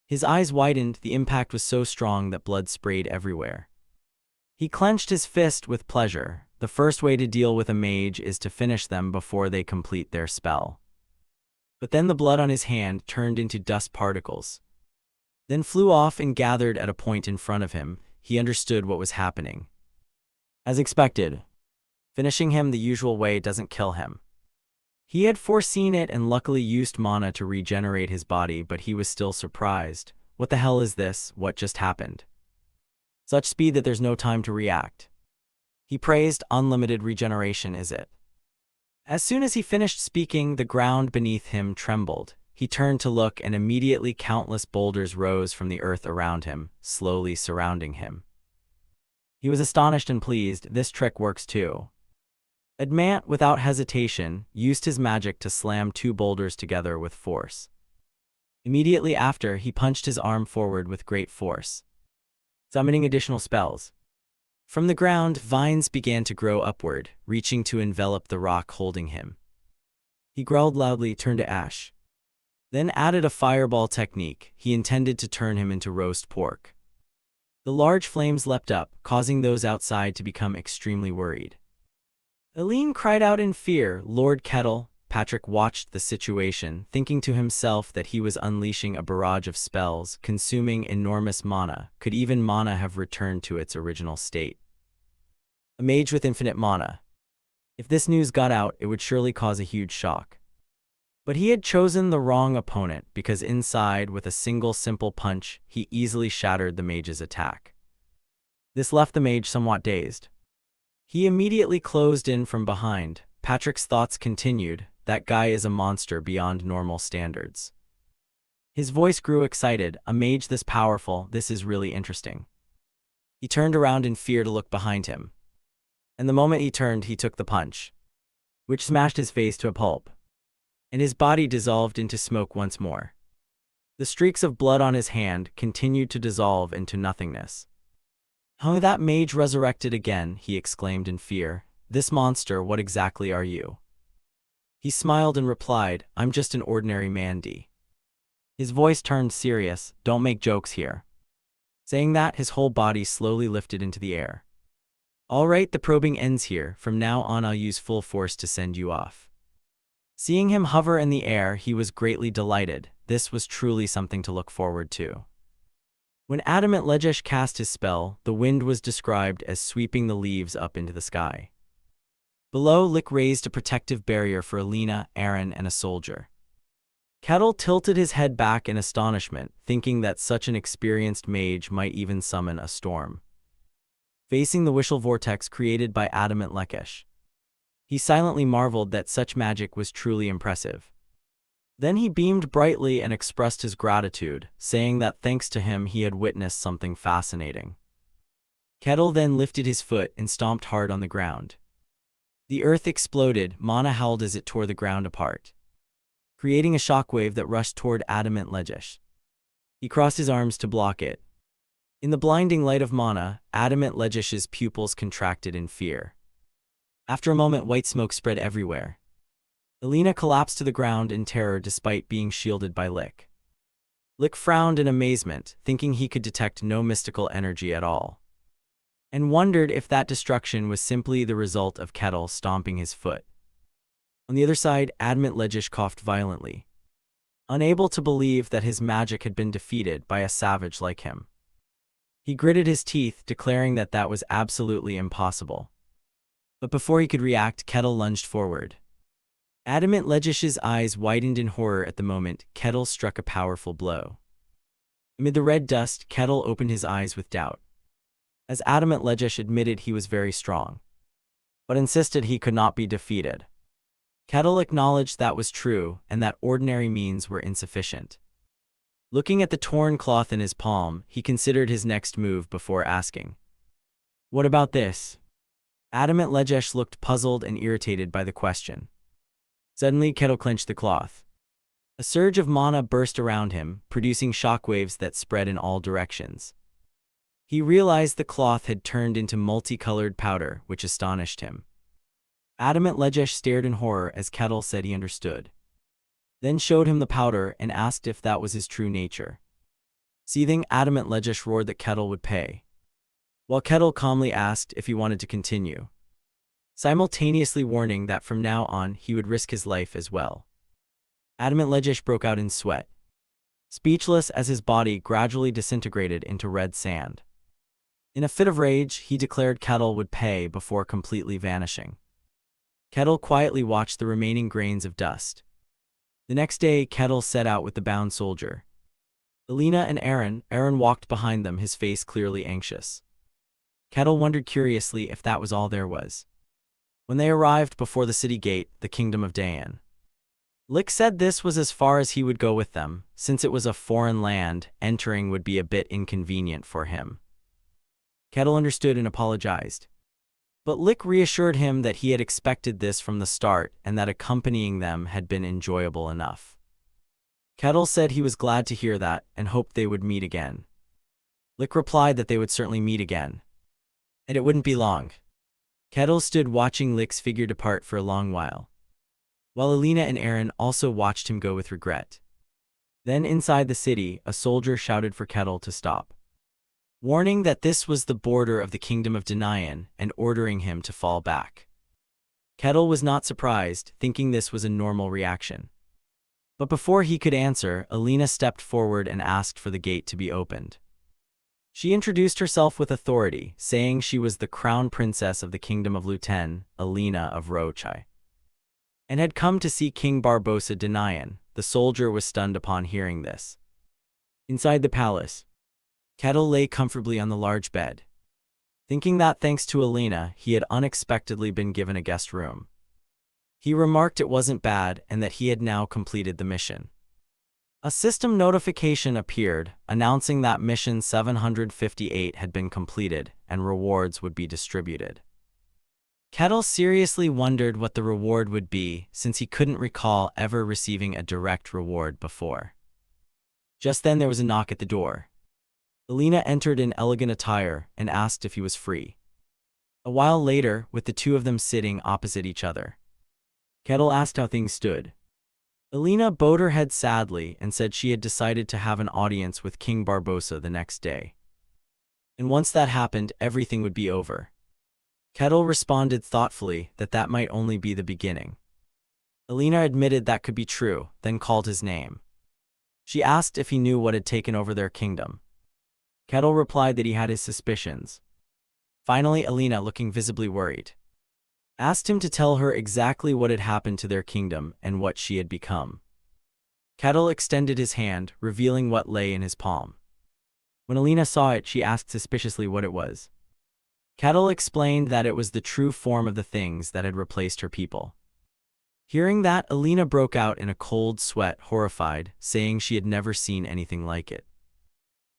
His eyes widened, the impact was so strong that blood sprayed everywhere. He clenched his fist with pleasure. The first way to deal with a mage is to finish them before they complete their spell. But then the blood on his hand turned into dust particles, then flew off and gathered at a point in front of him. He understood what was happening. As expected, finishing him the usual way doesn't kill him. He had foreseen it and luckily used mana to regenerate his body, but he was still surprised. What the hell is this? What just happened? Such speed that there's no time to react. He praised, unlimited regeneration is it? As soon as he finished speaking, the ground beneath him trembled. He turned to look and immediately countless boulders rose from the earth around him, slowly surrounding him. He was astonished and pleased. This trick works too. Adamant, without hesitation, used his magic to slam two boulders together with force. Immediately after, he punched his arm forward with great force, summoning additional spells. From the ground, vines began to grow upward, reaching to envelop the rock holding him. He growled loudly, turned to ash. Then added a fireball technique. He intended to turn him into roast pork. The large flames leapt up, causing those outside to become extremely worried. Eileen cried out in fear. Lord Kettle. Patrick watched the situation, thinking to himself that he was unleashing a barrage of spells, consuming enormous mana. Could even mana have returned to its original state? A mage with infinite mana. If this news got out, it would surely cause a huge shock. But he had chosen the wrong opponent, because inside, with a single simple punch, he easily shattered the mage's attack. This left the mage somewhat dazed. He immediately closed in from behind. Patrick's thoughts continued. That guy is a monster beyond normal standards. His voice grew excited. A mage this powerful, this is really interesting. He turned around in fear to look behind him. And the moment he turned, he took the punch, which smashed his face to a pulp, and his body dissolved into smoke once more. The streaks of blood on his hand continued to dissolve into nothingness. "Oh, that mage resurrected again," he exclaimed in fear. "This monster, what exactly are you?" He smiled and replied, "I'm just an ordinary man, D." His voice turned serious. "Don't make jokes here." Saying that, his whole body slowly lifted into the air. "All right, the probing ends here. From now on, I'll use full force to send you off." Seeing him hover in the air, he was greatly delighted. This was truly something to look forward to. When Adamant Lejesh cast his spell, the wind was described as sweeping the leaves up into the sky. Below, Lick raised a protective barrier for Alina, Aaron, and a soldier. Kettle tilted his head back in astonishment, thinking that such an experienced mage might even summon a storm. Facing the wishful vortex created by Adamant Lejesh, he silently marveled that such magic was truly impressive. Then he beamed brightly and expressed his gratitude, saying that thanks to him he had witnessed something fascinating. Kettle then lifted his foot and stomped hard on the ground. The earth exploded. Mana howled as it tore the ground apart, creating a shockwave that rushed toward Adamant Lejesh. He crossed his arms to block it. In the blinding light of Mana, Adamant Lejesh's pupils contracted in fear. After a moment, white smoke spread everywhere. Alina collapsed to the ground in terror despite being shielded by Lick. Lick frowned in amazement, thinking he could detect no mystical energy at all, and wondered if that destruction was simply the result of Kettle stomping his foot. On the other side, Adamant Lejesh coughed violently, unable to believe that his magic had been defeated by a savage like him. He gritted his teeth, declaring that that was absolutely impossible. But before he could react, Kettle lunged forward. Adamant Lejesh's eyes widened in horror at the moment. Kettle struck a powerful blow. Amid the red dust, Kettle opened his eyes with doubt, as Adamant Lejesh admitted he was very strong, but insisted he could not be defeated. Kettle acknowledged that was true, and that ordinary means were insufficient. Looking at the torn cloth in his palm, he considered his next move before asking, "What about this?" Adamant Lejesh looked puzzled and irritated by the question. Suddenly, Kettle clenched the cloth. A surge of mana burst around him, producing shockwaves that spread in all directions. He realized the cloth had turned into multicolored powder, which astonished him. Adamant Lejesh stared in horror as Kettle said he understood, then showed him the powder and asked if that was his true nature. Seething, Adamant Lejesh roared that Kettle would pay, while Kettle calmly asked if he wanted to continue, simultaneously warning that from now on he would risk his life as well. Adamant Lejesh broke out in sweat, speechless as his body gradually disintegrated into red sand. In a fit of rage, he declared Kettle would pay before completely vanishing. Kettle quietly watched the remaining grains of dust. The next day, Kettle set out with the bound soldier. Alina and Aaron walked behind them, his face clearly anxious. Kettle wondered curiously if that was all there was. When they arrived before the city gate, the kingdom of Dayan, Lick said this was as far as he would go with them, since it was a foreign land. Entering would be a bit inconvenient for him. Kettle understood and apologized. But Lick reassured him that he had expected this from the start and that accompanying them had been enjoyable enough. Kettle said he was glad to hear that and hoped they would meet again. Lick replied that they would certainly meet again, and it wouldn't be long. Kettle stood watching Lick's figure depart for a long while Alina and Aaron also watched him go with regret. Then inside the city, a soldier shouted for Kettle to stop, warning that this was the border of the kingdom of Denian and ordering him to fall back. Kettle was not surprised, thinking this was a normal reaction. But before he could answer, Alina stepped forward and asked for the gate to be opened. She introduced herself with authority, saying she was the crown princess of the kingdom of Luten, Alina of Rochai, and had come to see King Barbosa Denian. The soldier was stunned upon hearing this. Inside the palace, Kettle lay comfortably on the large bed, thinking that thanks to Alina, he had unexpectedly been given a guest room. He remarked it wasn't bad and that he had now completed the mission. A system notification appeared, announcing that mission 758 had been completed and rewards would be distributed. Kettle seriously wondered what the reward would be, since he couldn't recall ever receiving a direct reward before. Just then there was a knock at the door. Alina entered in elegant attire and asked if he was free. A while later, with the two of them sitting opposite each other, Kettle asked how things stood. Alina bowed her head sadly and said she had decided to have an audience with King Barbosa the next day. And once that happened, everything would be over. Kettle responded thoughtfully that that might only be the beginning. Alina admitted that could be true, then called his name. She asked if he knew what had taken over their kingdom. Kettle replied that he had his suspicions. Finally, Alina, looking visibly worried, asked him to tell her exactly what had happened to their kingdom and what she had become. Kettle extended his hand, revealing what lay in his palm. When Alina saw it, she asked suspiciously what it was. Kettle explained that it was the true form of the things that had replaced her people. Hearing that, Alina broke out in a cold sweat, horrified, saying she had never seen anything like it.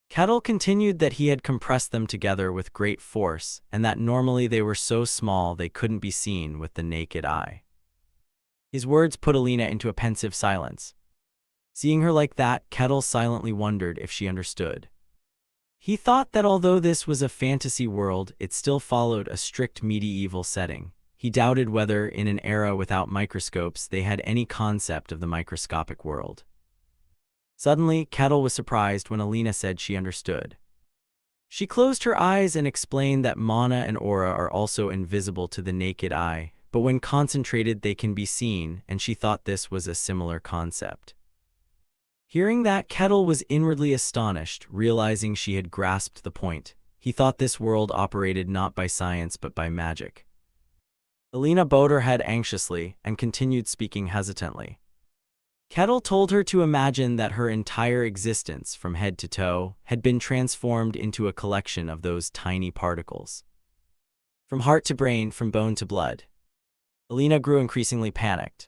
Kettle continued that he had compressed them together with great force, and that normally they were so small they couldn't be seen with the naked eye. His words put Alina into a pensive silence. Seeing her like that, Kettle silently wondered if she understood. He thought that although this was a fantasy world, it still followed a strict medieval setting. He doubted whether, in an era without microscopes, they had any concept of the microscopic world. Suddenly, Kettle was surprised when Alina said she understood. She closed her eyes and explained that mana and aura are also invisible to the naked eye, but when concentrated they can be seen, and she thought this was a similar concept. Hearing that, Kettle was inwardly astonished, realizing she had grasped the point. He thought this world operated not by science but by magic. Alina bowed her head anxiously and continued speaking hesitantly. Kettle told her to imagine that her entire existence, from head to toe, had been transformed into a collection of those tiny particles. From heart to brain, from bone to blood. Alina grew increasingly panicked.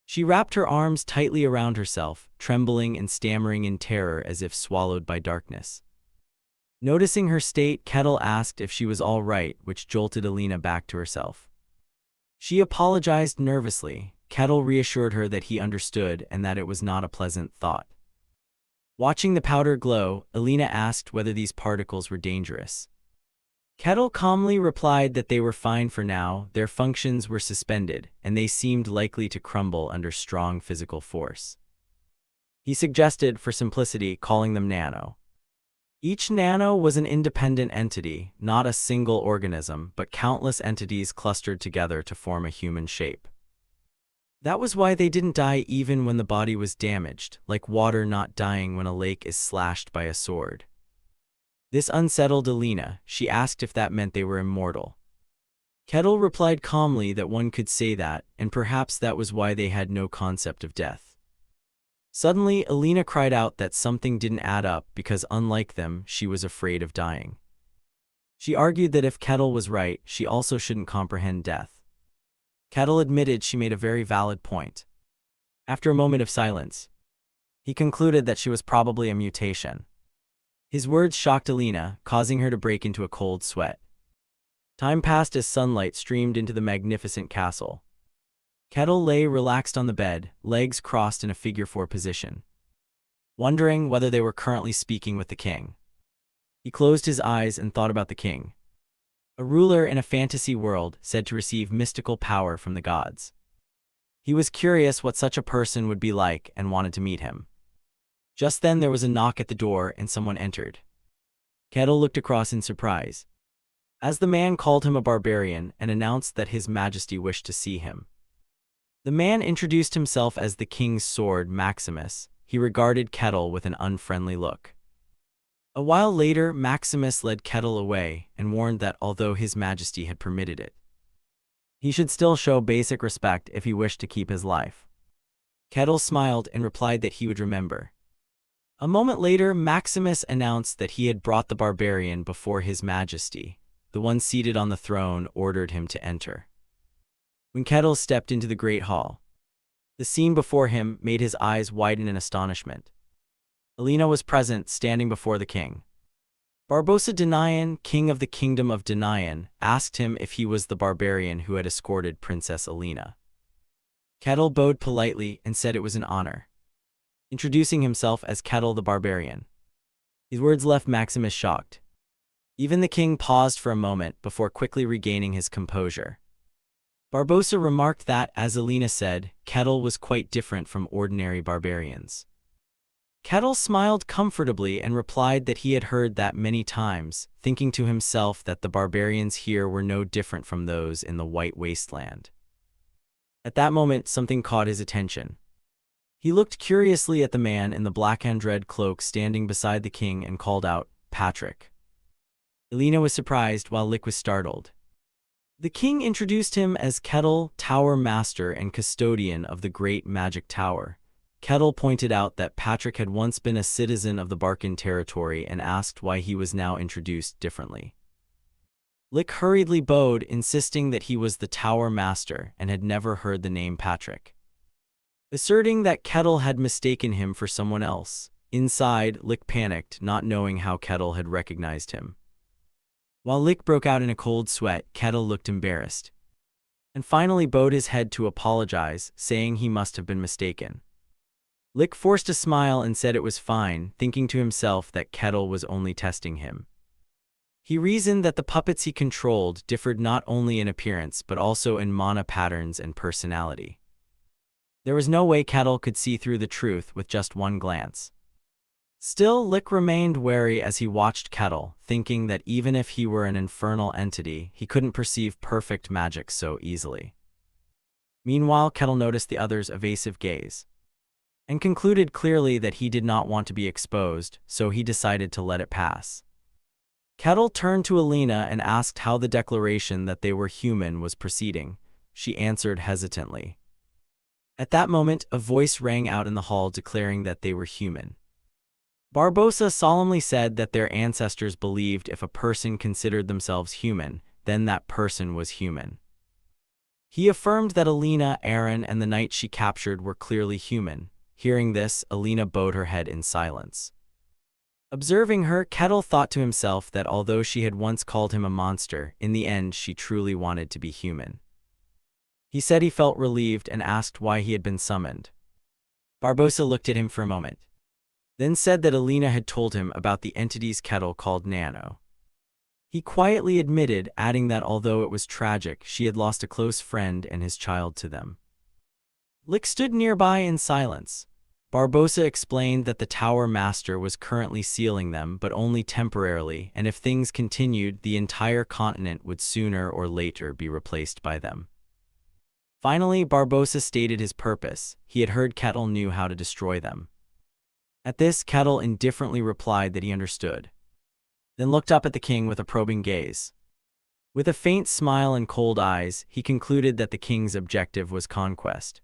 She wrapped her arms tightly around herself, trembling and stammering in terror as if swallowed by darkness. Noticing her state, Kettle asked if she was all right, which jolted Alina back to herself. She apologized nervously. Kettle reassured her that he understood and that it was not a pleasant thought. Watching the powder glow, Alina asked whether these particles were dangerous. Kettle calmly replied that they were fine for now, their functions were suspended, and they seemed likely to crumble under strong physical force. He suggested, for simplicity, calling them nano. Each nano was an independent entity, not a single organism, but countless entities clustered together to form a human shape. That was why they didn't die even when the body was damaged, like water not dying when a lake is slashed by a sword. This unsettled Alina. She asked if that meant they were immortal. Kettle replied calmly that one could say that, and perhaps that was why they had no concept of death. Suddenly, Alina cried out that something didn't add up because, unlike them, she was afraid of dying. She argued that if Kettle was right, she also shouldn't comprehend death. Kettle admitted she made a very valid point. After a moment of silence, he concluded that she was probably a mutation. His words shocked Alina, causing her to break into a cold sweat. Time passed as sunlight streamed into the magnificent castle. Kettle lay relaxed on the bed, legs crossed in a figure-4 position, wondering whether they were currently speaking with the king. He closed his eyes and thought about the king, a ruler in a fantasy world said to receive mystical power from the gods. He was curious what such a person would be like and wanted to meet him. Just then there was a knock at the door and someone entered. Kettle looked across in surprise, as the man called him a barbarian and announced that His Majesty wished to see him. The man introduced himself as the king's sword, Maximus. He regarded Kettle with an unfriendly look. A while later, Maximus led Kettle away and warned that although His Majesty had permitted it, he should still show basic respect if he wished to keep his life. Kettle smiled and replied that he would remember. A moment later, Maximus announced that he had brought the barbarian before His Majesty. The one seated on the throne ordered him to enter. When Kettle stepped into the great hall, the scene before him made his eyes widen in astonishment. Alina was present, standing before the king. Barbosa Danayan, king of the kingdom of Danayan, asked him if he was the barbarian who had escorted Princess Alina. Kettle bowed politely and said it was an honor, introducing himself as Kettle the barbarian. These words left Maximus shocked. Even the king paused for a moment before quickly regaining his composure. Barbosa remarked that, as Alina said, Kettle was quite different from ordinary barbarians. Kettle smiled comfortably and replied that he had heard that many times, thinking to himself that the barbarians here were no different from those in the White Wasteland. At that moment, something caught his attention. He looked curiously at the man in the black and red cloak standing beside the king and called out, "Patrick." Alina was surprised while Lick was startled. The king introduced him as Kettle, Tower Master and Custodian of the Great Magic Tower. Kettle pointed out that Patrick had once been a citizen of the Barcan territory and asked why he was now introduced differently. Lick hurriedly bowed, insisting that he was the Tower Master and had never heard the name Patrick, asserting that Kettle had mistaken him for someone else. Inside, Lick panicked, not knowing how Kettle had recognized him. While Lick broke out in a cold sweat, Kettle looked embarrassed, and finally bowed his head to apologize, saying he must have been mistaken. Lick forced a smile and said it was fine, thinking to himself that Kettle was only testing him. He reasoned that the puppets he controlled differed not only in appearance but also in mana patterns and personality. There was no way Kettle could see through the truth with just one glance. Still, Lick remained wary as he watched Kettle, thinking that even if he were an infernal entity, he couldn't perceive perfect magic so easily. Meanwhile, Kettle noticed the other's evasive gaze and concluded clearly that he did not want to be exposed, so he decided to let it pass. Kettle turned to Alina and asked how the declaration that they were human was proceeding. She answered hesitantly. At that moment, a voice rang out in the hall declaring that they were human. Barbosa solemnly said that their ancestors believed if a person considered themselves human, then that person was human. He affirmed that Alina, Aaron, and the knight she captured were clearly human. Hearing this, Alina bowed her head in silence. Observing her, Kettle thought to himself that although she had once called him a monster, in the end she truly wanted to be human. He said he felt relieved and asked why he had been summoned. Barbosa looked at him for a moment, then said that Alina had told him about the entities Kettle called Nano. He quietly admitted, adding that although it was tragic, she had lost a close friend and his child to them. Lick stood nearby in silence. Barbosa explained that the Tower Master was currently sealing them, but only temporarily, and if things continued, the entire continent would sooner or later be replaced by them. Finally, Barbosa stated his purpose. He had heard Kettle knew how to destroy them. At this, Kettle indifferently replied that he understood, then looked up at the king with a probing gaze. With a faint smile and cold eyes, he concluded that the king's objective was conquest.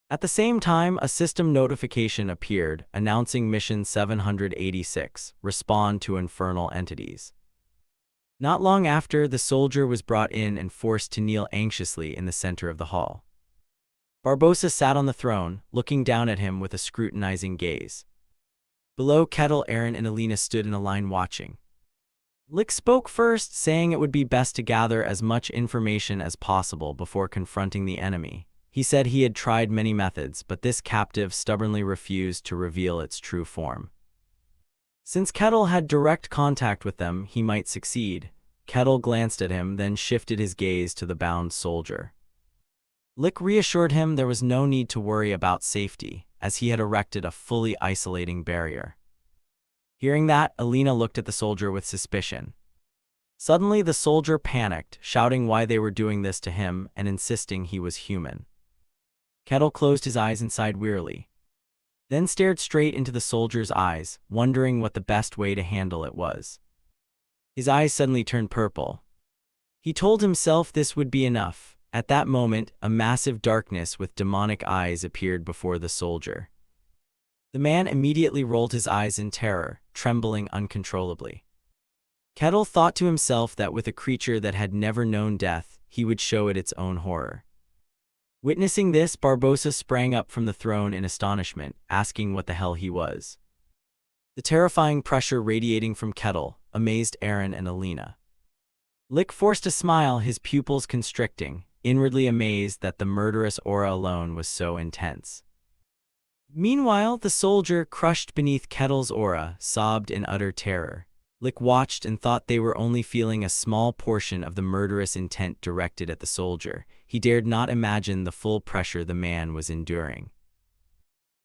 At the same time, a system notification appeared, announcing Mission 786, Respond to Infernal Entities. Not long after, the soldier was brought in and forced to kneel anxiously in the center of the hall. Barbosa sat on the throne, looking down at him with a scrutinizing gaze. Below, Kettle, Aaron, and Alina stood in a line watching. Lick spoke first, saying it would be best to gather as much information as possible before confronting the enemy. He said he had tried many methods, but this captive stubbornly refused to reveal its true form. Since Kettle had direct contact with them, he might succeed. Kettle glanced at him, then shifted his gaze to the bound soldier. Lick reassured him there was no need to worry about safety, as he had erected a fully isolating barrier. Hearing that, Alina looked at the soldier with suspicion. Suddenly, the soldier panicked, shouting why they were doing this to him and insisting he was human. Kettle closed his eyes and sighed wearily, then stared straight into the soldier's eyes, wondering what the best way to handle it was. His eyes suddenly turned purple. He told himself this would be enough. At that moment, a massive darkness with demonic eyes appeared before the soldier. The man immediately rolled his eyes in terror, trembling uncontrollably. Kettle thought to himself that with a creature that had never known death, he would show it its own horror. Witnessing this, Barbossa sprang up from the throne in astonishment, asking what the hell he was. The terrifying pressure radiating from Kettle amazed Aaron and Alina. Lick forced a smile, his pupils constricting, inwardly amazed that the murderous aura alone was so intense. Meanwhile, the soldier, crushed beneath Kettle's aura, sobbed in utter terror. Lick watched and thought they were only feeling a small portion of the murderous intent directed at the soldier. He dared not imagine the full pressure the man was enduring.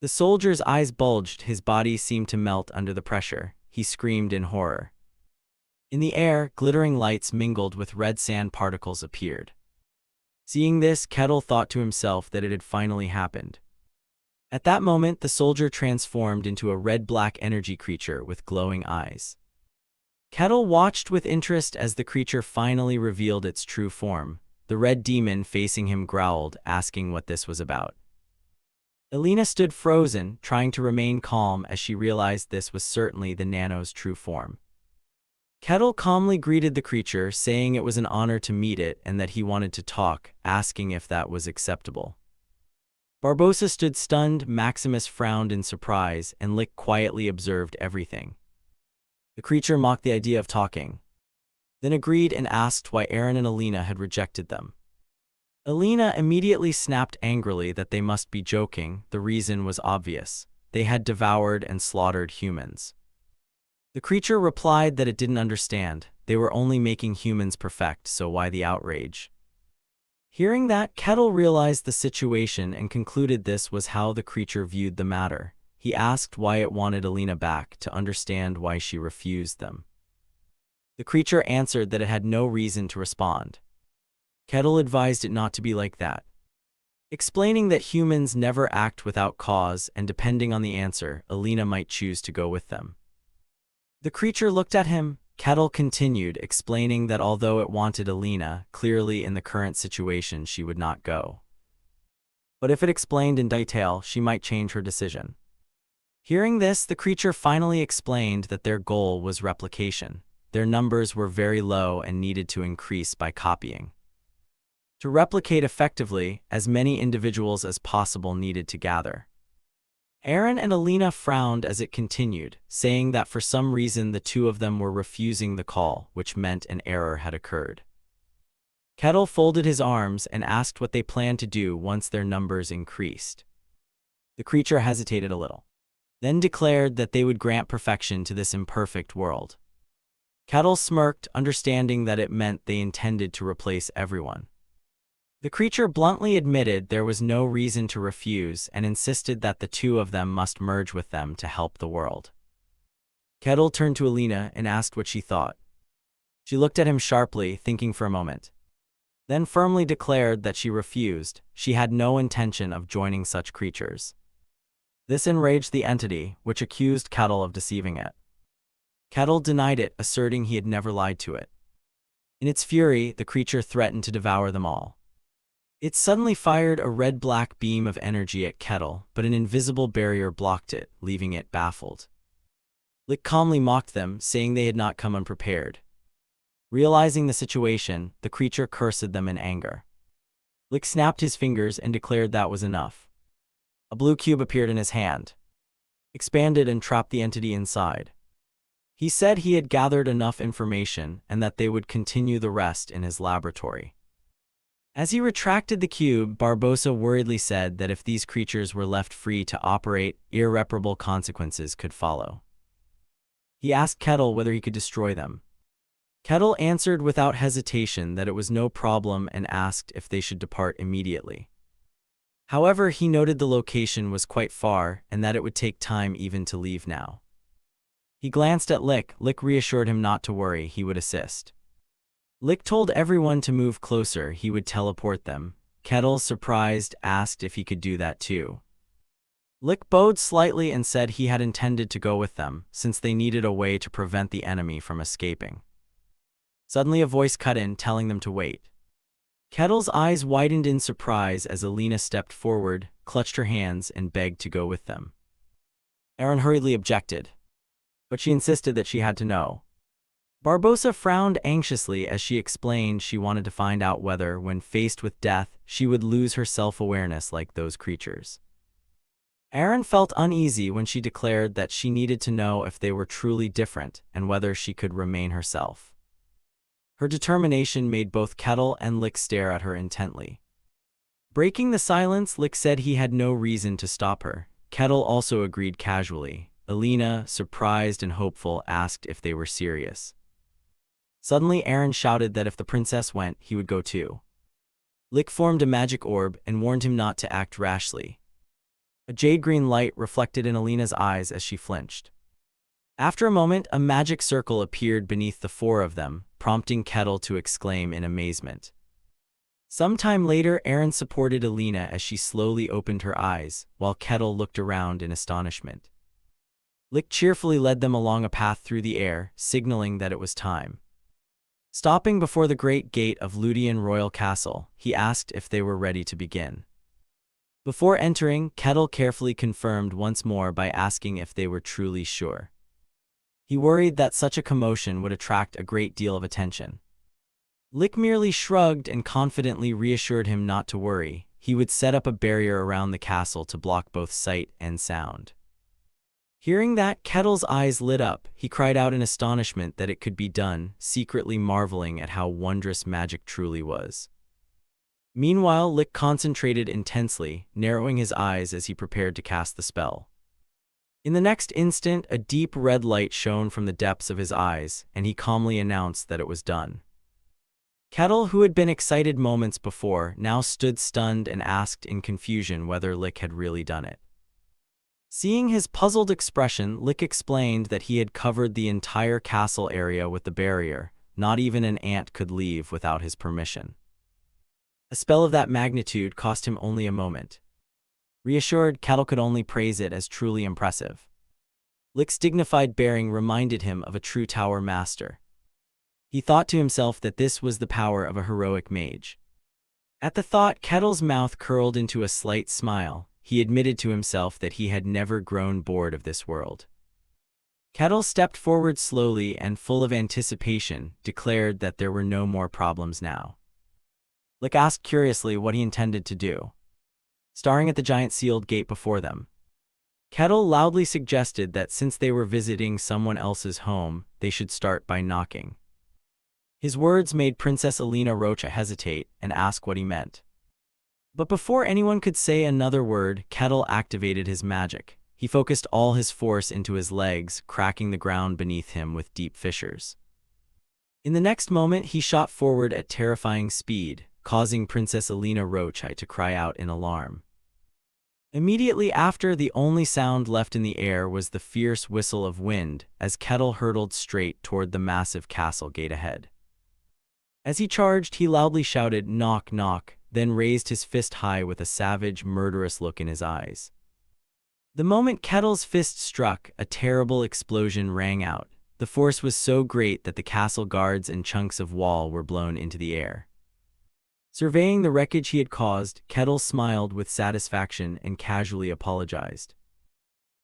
The soldier's eyes bulged, his body seemed to melt under the pressure. He screamed in horror. In the air, glittering lights mingled with red sand particles appeared. Seeing this, Kettle thought to himself that it had finally happened. At that moment, the soldier transformed into a red-black energy creature with glowing eyes. Kettle watched with interest as the creature finally revealed its true form. The red demon facing him growled, asking what this was about. Alina stood frozen, trying to remain calm as she realized this was certainly the Nano's true form. Kettle calmly greeted the creature, saying it was an honor to meet it and that he wanted to talk, asking if that was acceptable. Barbossa stood stunned, Maximus frowned in surprise, and Lick quietly observed everything. The creature mocked the idea of talking, then agreed and asked why Aaron and Alina had rejected them. Alina immediately snapped angrily that they must be joking. The reason was obvious. They had devoured and slaughtered humans. The creature replied that it didn't understand. They were only making humans perfect, so why the outrage? Hearing that, Kettle realized the situation and concluded this was how the creature viewed the matter. He asked why it wanted Alina back, to understand why she refused them. The creature answered that it had no reason to respond. Kettle advised it not to be like that, explaining that humans never act without cause, and depending on the answer, Alina might choose to go with them. The creature looked at him. Kettle continued, explaining that although it wanted Alina, clearly in the current situation she would not go. But if it explained in detail, she might change her decision. Hearing this, the creature finally explained that their goal was replication. Their numbers were very low and needed to increase by copying. To replicate effectively, as many individuals as possible needed to gather. Aaron and Alina frowned as it continued, saying that for some reason the two of them were refusing the call, which meant an error had occurred. Kettle folded his arms and asked what they planned to do once their numbers increased. The creature hesitated a little, then declared that they would grant perfection to this imperfect world. Kettle smirked, understanding that it meant they intended to replace everyone. The creature bluntly admitted there was no reason to refuse and insisted that the two of them must merge with them to help the world. Kettle turned to Alina and asked what she thought. She looked at him sharply, thinking for a moment, then firmly declared that she refused. She had no intention of joining such creatures. This enraged the entity, which accused Kettle of deceiving it. Kettle denied it, asserting he had never lied to it. In its fury, the creature threatened to devour them all. It suddenly fired a red-black beam of energy at Kettle, but an invisible barrier blocked it, leaving it baffled. Lick calmly mocked them, saying they had not come unprepared. Realizing the situation, the creature cursed them in anger. Lick snapped his fingers and declared that was enough. A blue cube appeared in his hand, expanded and trapped the entity inside. He said he had gathered enough information and that they would continue the rest in his laboratory. As he retracted the cube, Barbossa worriedly said that if these creatures were left free to operate, irreparable consequences could follow. He asked Kettle whether he could destroy them. Kettle answered without hesitation that it was no problem and asked if they should depart immediately. However, he noted the location was quite far and that it would take time even to leave now. He glanced at Lick. Lick reassured him not to worry, he would assist. Lick told everyone to move closer, he would teleport them. Kettle, surprised, asked if he could do that too. Lick bowed slightly and said he had intended to go with them, since they needed a way to prevent the enemy from escaping. Suddenly a voice cut in, telling them to wait. Kettle's eyes widened in surprise as Alina stepped forward, clutched her hands, and begged to go with them. Aaron hurriedly objected, but she insisted that she had to know. Barbossa frowned anxiously as she explained she wanted to find out whether, when faced with death, she would lose her self-awareness like those creatures. Aaron felt uneasy when she declared that she needed to know if they were truly different and whether she could remain herself. Her determination made both Kettle and Lick stare at her intently. Breaking the silence, Lick said he had no reason to stop her. Kettle also agreed casually. Alina, surprised and hopeful, asked if they were serious. Suddenly, Aaron shouted that if the princess went, he would go too. Lick formed a magic orb and warned him not to act rashly. A jade-green light reflected in Alina's eyes as she flinched. After a moment, a magic circle appeared beneath the four of them, prompting Kettle to exclaim in amazement. Sometime later, Aaron supported Alina as she slowly opened her eyes, while Kettle looked around in astonishment. Lick cheerfully led them along a path through the air, signaling that it was time. Stopping before the great gate of Ludian Royal Castle, he asked if they were ready to begin. Before entering, Kettle carefully confirmed once more by asking if they were truly sure. He worried that such a commotion would attract a great deal of attention. Lick merely shrugged and confidently reassured him not to worry. He would set up a barrier around the castle to block both sight and sound. Hearing that, Kettle's eyes lit up. He cried out in astonishment that it could be done, secretly marveling at how wondrous magic truly was. Meanwhile, Lick concentrated intensely, narrowing his eyes as he prepared to cast the spell. In the next instant, a deep red light shone from the depths of his eyes, and he calmly announced that it was done. Kettle, who had been excited moments before, now stood stunned and asked in confusion whether Lick had really done it. Seeing his puzzled expression, Lick explained that he had covered the entire castle area with the barrier. Not even an ant could leave without his permission. A spell of that magnitude cost him only a moment. Reassured, Kettle could only praise it as truly impressive. Lick's dignified bearing reminded him of a true tower master. He thought to himself that this was the power of a heroic mage. At the thought, Kettle's mouth curled into a slight smile. He admitted to himself that he had never grown bored of this world. Kettle stepped forward slowly and, full of anticipation, declared that there were no more problems now. Lick asked curiously what he intended to do. Staring at the giant sealed gate before them, Kettle loudly suggested that since they were visiting someone else's home, they should start by knocking. His words made Princess Alina Rocha hesitate and ask what he meant. But before anyone could say another word, Kettle activated his magic. He focused all his force into his legs, cracking the ground beneath him with deep fissures. In the next moment, he shot forward at terrifying speed, causing Princess Alina Rocha to cry out in alarm. Immediately after, the only sound left in the air was the fierce whistle of wind as Kettle hurtled straight toward the massive castle gate ahead. As he charged, he loudly shouted, "Knock, knock," then raised his fist high with a savage, murderous look in his eyes. The moment Kettle's fist struck, a terrible explosion rang out. The force was so great that the castle guards and chunks of wall were blown into the air. Surveying the wreckage he had caused, Kettle smiled with satisfaction and casually apologized.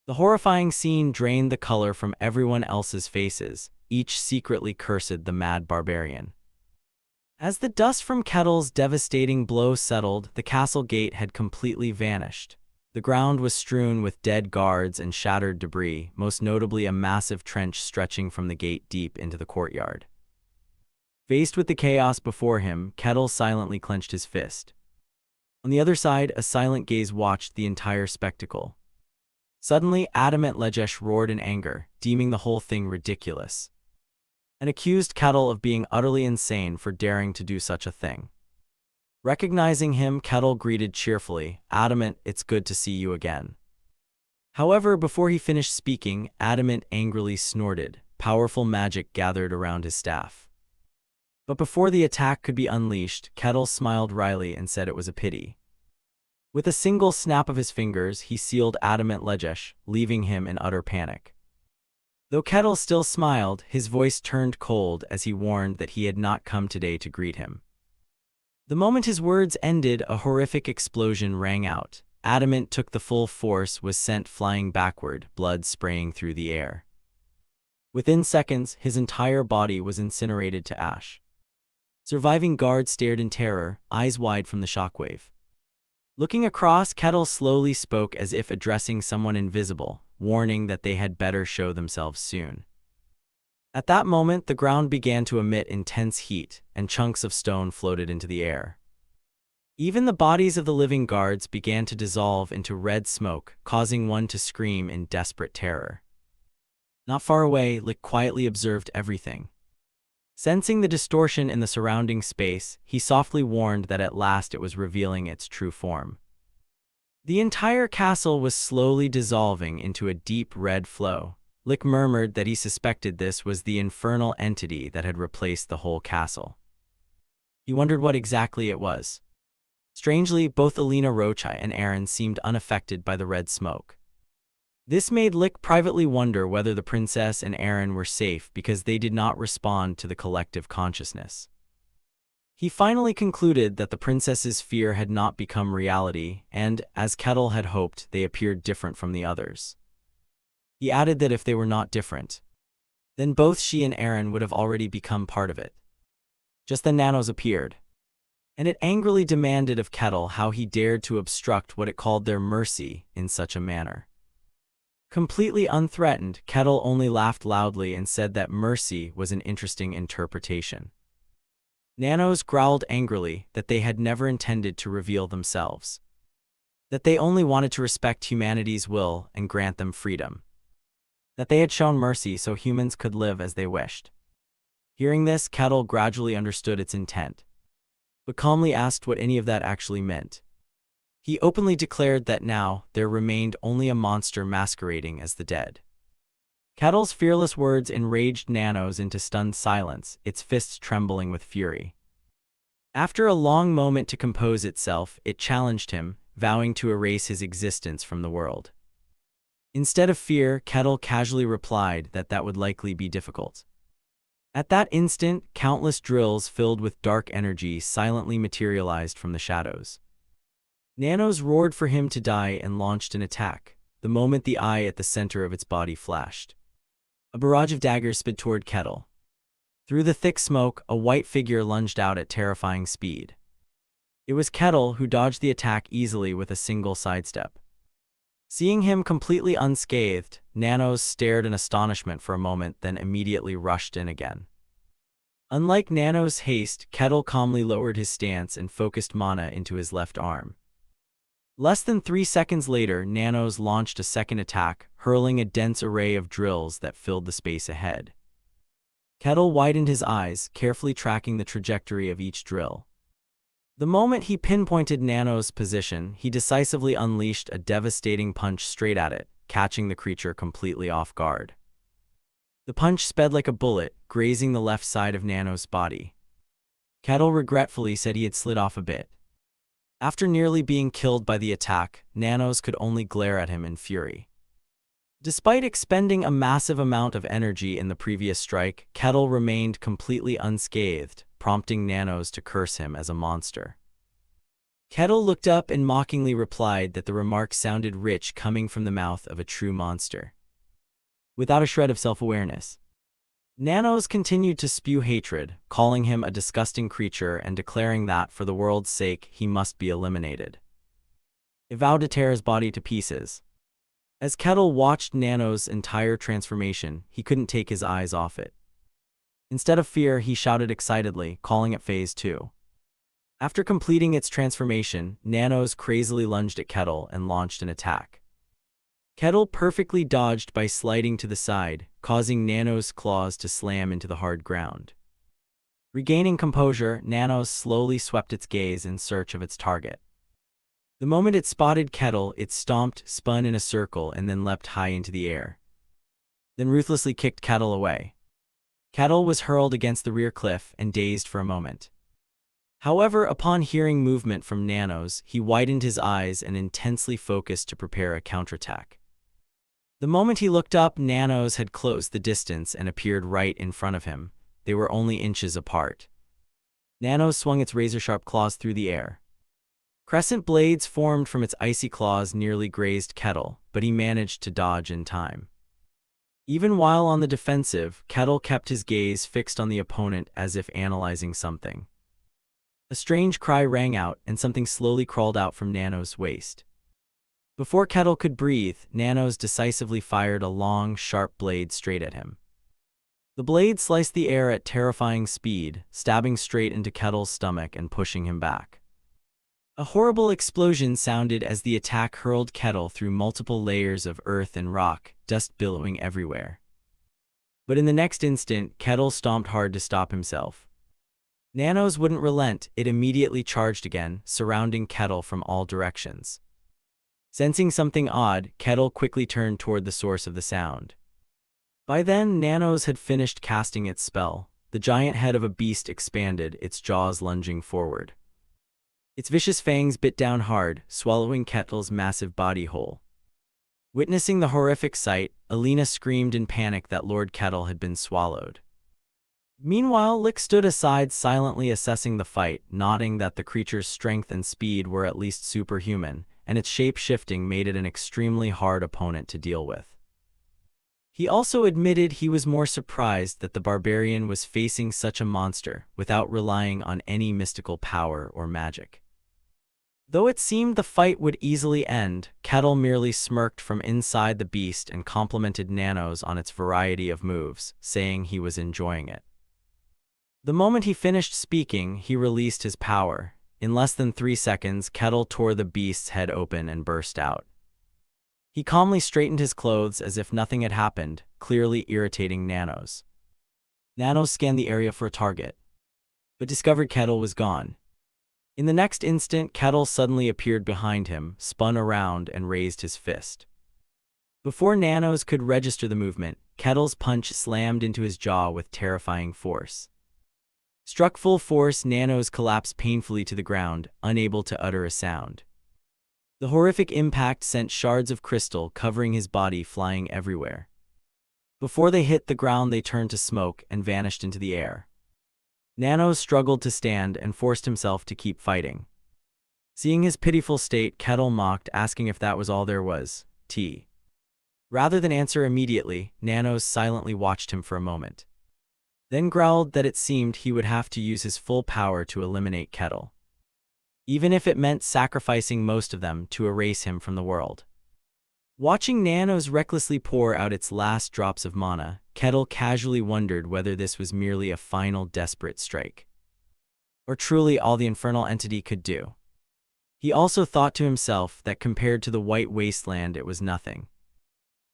The horrifying scene drained the color from everyone else's faces, each secretly cursed the mad barbarian. As the dust from Kettle's devastating blow settled, the castle gate had completely vanished. The ground was strewn with dead guards and shattered debris, most notably a massive trench stretching from the gate deep into the courtyard. Faced with the chaos before him, Kettle silently clenched his fist. On the other side, a silent gaze watched the entire spectacle. Suddenly, Adamant Lejesh roared in anger, deeming the whole thing ridiculous, and accused Kettle of being utterly insane for daring to do such a thing. Recognizing him, Kettle greeted cheerfully, "Adamant, it's good to see you again." However, before he finished speaking, Adamant angrily snorted. Powerful magic gathered around his staff. But before the attack could be unleashed, Kettle smiled wryly and said it was a pity. With a single snap of his fingers, he sealed Adamant Lejesh, leaving him in utter panic. Though Kettle still smiled, his voice turned cold as he warned that he had not come today to greet him. The moment his words ended, a horrific explosion rang out. Adamant took the full force, was sent flying backward, blood spraying through the air. Within seconds, his entire body was incinerated to ash. Surviving guards stared in terror, eyes wide from the shockwave. Looking across, Kettle slowly spoke as if addressing someone invisible, warning that they had better show themselves soon. At that moment, the ground began to emit intense heat, and chunks of stone floated into the air. Even the bodies of the living guards began to dissolve into red smoke, causing one to scream in desperate terror. Not far away, Lick quietly observed everything. Sensing the distortion in the surrounding space, he softly warned that at last it was revealing its true form. The entire castle was slowly dissolving into a deep red flow. Lick murmured that he suspected this was the infernal entity that had replaced the whole castle. He wondered what exactly it was. Strangely, both Alina Rochai and Aaron seemed unaffected by the red smoke. This made Lick privately wonder whether the princess and Aaron were safe because they did not respond to the collective consciousness. He finally concluded that the princess's fear had not become reality, and, as Kettle had hoped, they appeared different from the others. He added that if they were not different, then both she and Aaron would have already become part of it. Just then Nanos appeared, and it angrily demanded of Kettle how he dared to obstruct what it called their mercy in such a manner. Completely unthreatened, Kettle only laughed loudly and said that mercy was an interesting interpretation. Nanos growled angrily that they had never intended to reveal themselves, that they only wanted to respect humanity's will and grant them freedom, that they had shown mercy so humans could live as they wished. Hearing this, Kettle gradually understood its intent, but calmly asked what any of that actually meant. He openly declared that now there remained only a monster masquerading as the dead. Kettle's fearless words enraged Nanos into stunned silence, its fists trembling with fury. After a long moment to compose itself, it challenged him, vowing to erase his existence from the world. Instead of fear, Kettle casually replied that that would likely be difficult. At that instant, countless drills filled with dark energy silently materialized from the shadows. Nanos roared for him to die and launched an attack, the moment the eye at the center of its body flashed. A barrage of daggers sped toward Kettle. Through the thick smoke, a white figure lunged out at terrifying speed. It was Kettle who dodged the attack easily with a single sidestep. Seeing him completely unscathed, Nanos stared in astonishment for a moment, then immediately rushed in again. Unlike Nanos' haste, Kettle calmly lowered his stance and focused mana into his left arm. Less than 3 seconds later, Nanos launched a second attack, hurling a dense array of drills that filled the space ahead. Kettle widened his eyes, carefully tracking the trajectory of each drill. The moment he pinpointed Nanos' position, he decisively unleashed a devastating punch straight at it, catching the creature completely off guard. The punch sped like a bullet, grazing the left side of Nanos' body. Kettle regretfully said he had slid off a bit. After nearly being killed by the attack, Nanos could only glare at him in fury. Despite expending a massive amount of energy in the previous strike, Kettle remained completely unscathed, prompting Nanos to curse him as a monster. Kettle looked up and mockingly replied that the remark sounded rich coming from the mouth of a true monster. Without a shred of self-awareness, Nanos continued to spew hatred, calling him a disgusting creature and declaring that, for the world's sake, he must be eliminated. It vowed to tear his body to pieces. As Kettle watched Nano's entire transformation, he couldn't take his eyes off it. Instead of fear, he shouted excitedly, calling it Phase 2. After completing its transformation, Nanos crazily lunged at Kettle and launched an attack. Kettle perfectly dodged by sliding to the side, causing Nanos' claws to slam into the hard ground. Regaining composure, Nanos slowly swept its gaze in search of its target. The moment it spotted Kettle, it stomped, spun in a circle, and then leapt high into the air. Then ruthlessly kicked Kettle away. Kettle was hurled against the rear cliff and dazed for a moment. However, upon hearing movement from Nanos, he widened his eyes and intensely focused to prepare a counterattack. The moment he looked up, Nanos had closed the distance and appeared right in front of him. They were only inches apart. Nanos swung its razor-sharp claws through the air. Crescent blades formed from its icy claws nearly grazed Kettle, but he managed to dodge in time. Even while on the defensive, Kettle kept his gaze fixed on the opponent as if analyzing something. A strange cry rang out, and something slowly crawled out from Nanos' waist. Before Kettle could breathe, Nanos decisively fired a long, sharp blade straight at him. The blade sliced the air at terrifying speed, stabbing straight into Kettle's stomach and pushing him back. A horrible explosion sounded as the attack hurled Kettle through multiple layers of earth and rock, dust billowing everywhere. But in the next instant, Kettle stomped hard to stop himself. Nanos wouldn't relent. It immediately charged again, surrounding Kettle from all directions. Sensing something odd, Kettle quickly turned toward the source of the sound. By then, Nanos had finished casting its spell. The giant head of a beast expanded, its jaws lunging forward. Its vicious fangs bit down hard, swallowing Kettle's massive body whole. Witnessing the horrific sight, Alina screamed in panic that Lord Kettle had been swallowed. Meanwhile, Lick stood aside, silently assessing the fight, noting that the creature's strength and speed were at least superhuman, and its shape-shifting made it an extremely hard opponent to deal with. He also admitted he was more surprised that the Barbarian was facing such a monster without relying on any mystical power or magic. Though it seemed the fight would easily end, Kettle merely smirked from inside the beast and complimented Nanos on its variety of moves, saying he was enjoying it. The moment he finished speaking, he released his power. In less than 3 seconds, Kettle tore the beast's head open and burst out. He calmly straightened his clothes as if nothing had happened, clearly irritating Nanos. Nanos scanned the area for a target, but discovered Kettle was gone. In the next instant, Kettle suddenly appeared behind him, spun around, and raised his fist. Before Nanos could register the movement, Kettle's punch slammed into his jaw with terrifying force. Struck full force, Nanos collapsed painfully to the ground, unable to utter a sound. The horrific impact sent shards of crystal covering his body flying everywhere. Before they hit the ground, they turned to smoke and vanished into the air. Nanos struggled to stand and forced himself to keep fighting. Seeing his pitiful state, Kettle mocked, asking if that was all there was. Rather than answer immediately, Nanos silently watched him for a moment. Then growled that it seemed he would have to use his full power to eliminate Kettle, even if it meant sacrificing most of them to erase him from the world. Watching Nanos recklessly pour out its last drops of mana, Kettle casually wondered whether this was merely a final desperate strike, or truly all the infernal entity could do. He also thought to himself that compared to the white wasteland, it was nothing.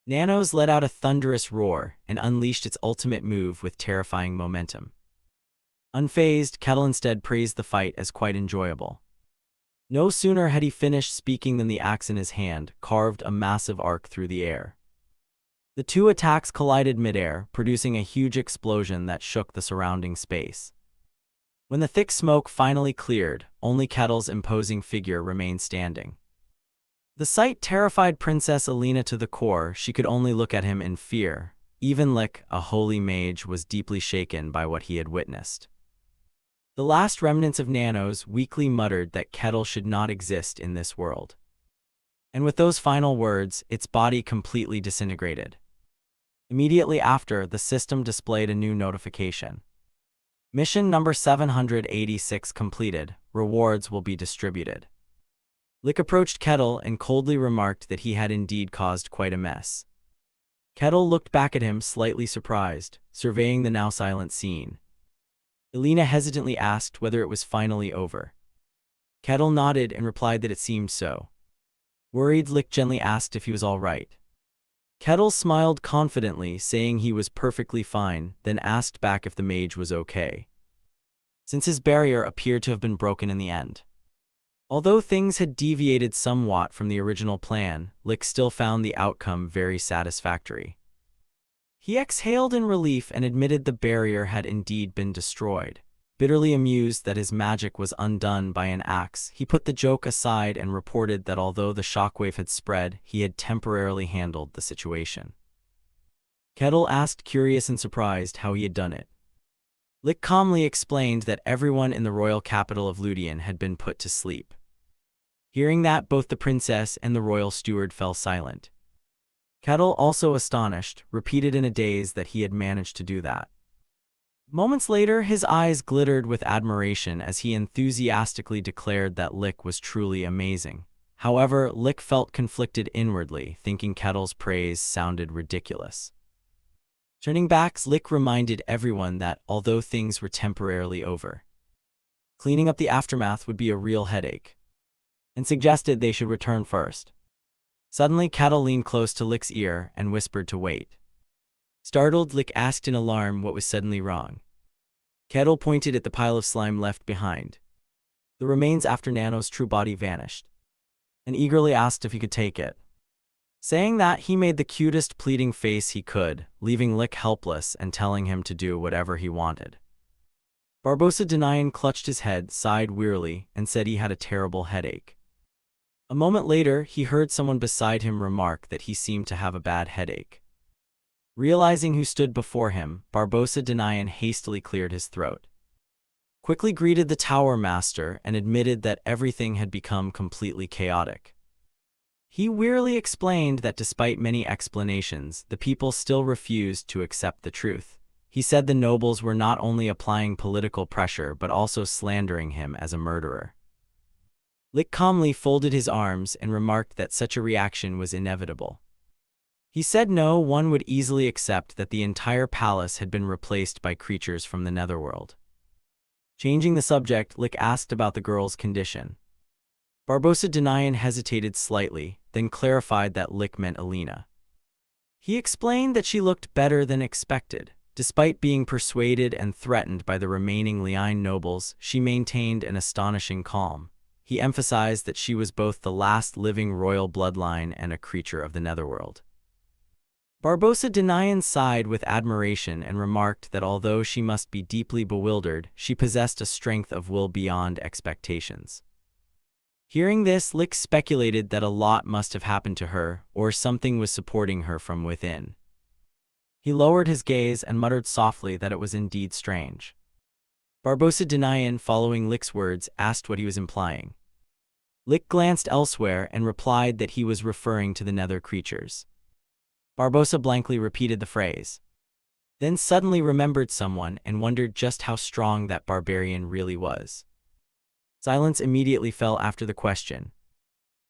Nanos let out a thunderous roar and unleashed its ultimate move with terrifying momentum. Unfazed, Kettle instead praised the fight as quite enjoyable. No sooner had he finished speaking than the axe in his hand carved a massive arc through the air. The two attacks collided midair, producing a huge explosion that shook the surrounding space. When the thick smoke finally cleared, only Kettle's imposing figure remained standing. The sight terrified Princess Alina to the core. She could only look at him in fear. Even Lick, a holy mage, was deeply shaken by what he had witnessed. The last remnants of Nanos weakly muttered that Kettle should not exist in this world. And with those final words, its body completely disintegrated. Immediately after, the system displayed a new notification. Mission number 786 completed. Rewards will be distributed. Lick approached Kettle and coldly remarked that he had indeed caused quite a mess. Kettle looked back at him, slightly surprised, surveying the now silent scene. Alina hesitantly asked whether it was finally over. Kettle nodded and replied that it seemed so. Worried, Lick gently asked if he was all right. Kettle smiled confidently, saying he was perfectly fine, then asked back if the mage was okay, since his barrier appeared to have been broken in the end. Although things had deviated somewhat from the original plan, Lick still found the outcome very satisfactory. He exhaled in relief and admitted the barrier had indeed been destroyed. Bitterly amused that his magic was undone by an axe, he put the joke aside and reported that although the shockwave had spread, he had temporarily handled the situation. Kettle asked, curious and surprised, how he had done it. Lick calmly explained that everyone in the royal capital of Ludian had been put to sleep. Hearing that, both the princess and the royal steward fell silent. Kettle, also astonished, repeated in a daze that he had managed to do that. Moments later, his eyes glittered with admiration as he enthusiastically declared that Lick was truly amazing. However, Lick felt conflicted inwardly, thinking Kettle's praise sounded ridiculous. Turning back, Lick reminded everyone that, although things were temporarily over, cleaning up the aftermath would be a real headache, and suggested they should return first. Suddenly, Kettle leaned close to Lick's ear and whispered to wait. Startled, Lick asked in alarm what was suddenly wrong. Kettle pointed at the pile of slime left behind, the remains after Nano's true body vanished, and eagerly asked if he could take it. Saying that, he made the cutest pleading face he could, leaving Lick helpless and telling him to do whatever he wanted. Barbossa Denayan clutched his head, sighed wearily, and said he had a terrible headache. A moment later, he heard someone beside him remark that he seemed to have a bad headache. Realizing who stood before him, Barbossa Denayan hastily cleared his throat, quickly greeted the Tower Master, and admitted that everything had become completely chaotic. He wearily explained that despite many explanations, the people still refused to accept the truth. He said the nobles were not only applying political pressure but also slandering him as a murderer. Lick calmly folded his arms and remarked that such a reaction was inevitable. He said no one would easily accept that the entire palace had been replaced by creatures from the netherworld. Changing the subject, Lick asked about the girl's condition. Barbossa Denayan hesitated slightly, then clarified that Lick meant Alina. He explained that she looked better than expected. Despite being persuaded and threatened by the remaining Liane nobles, she maintained an astonishing calm. He emphasized that she was both the last living royal bloodline and a creature of the netherworld. Barbossa Denayan sighed with admiration and remarked that although she must be deeply bewildered, she possessed a strength of will beyond expectations. Hearing this, Lick speculated that a lot must have happened to her, or something was supporting her from within. He lowered his gaze and muttered softly that it was indeed strange. Barbossa Denayan, following Lick's words, asked what he was implying. Lick glanced elsewhere and replied that he was referring to the nether creatures. Barbossa blankly repeated the phrase, then suddenly remembered someone and wondered just how strong that barbarian really was. Silence immediately fell after the question.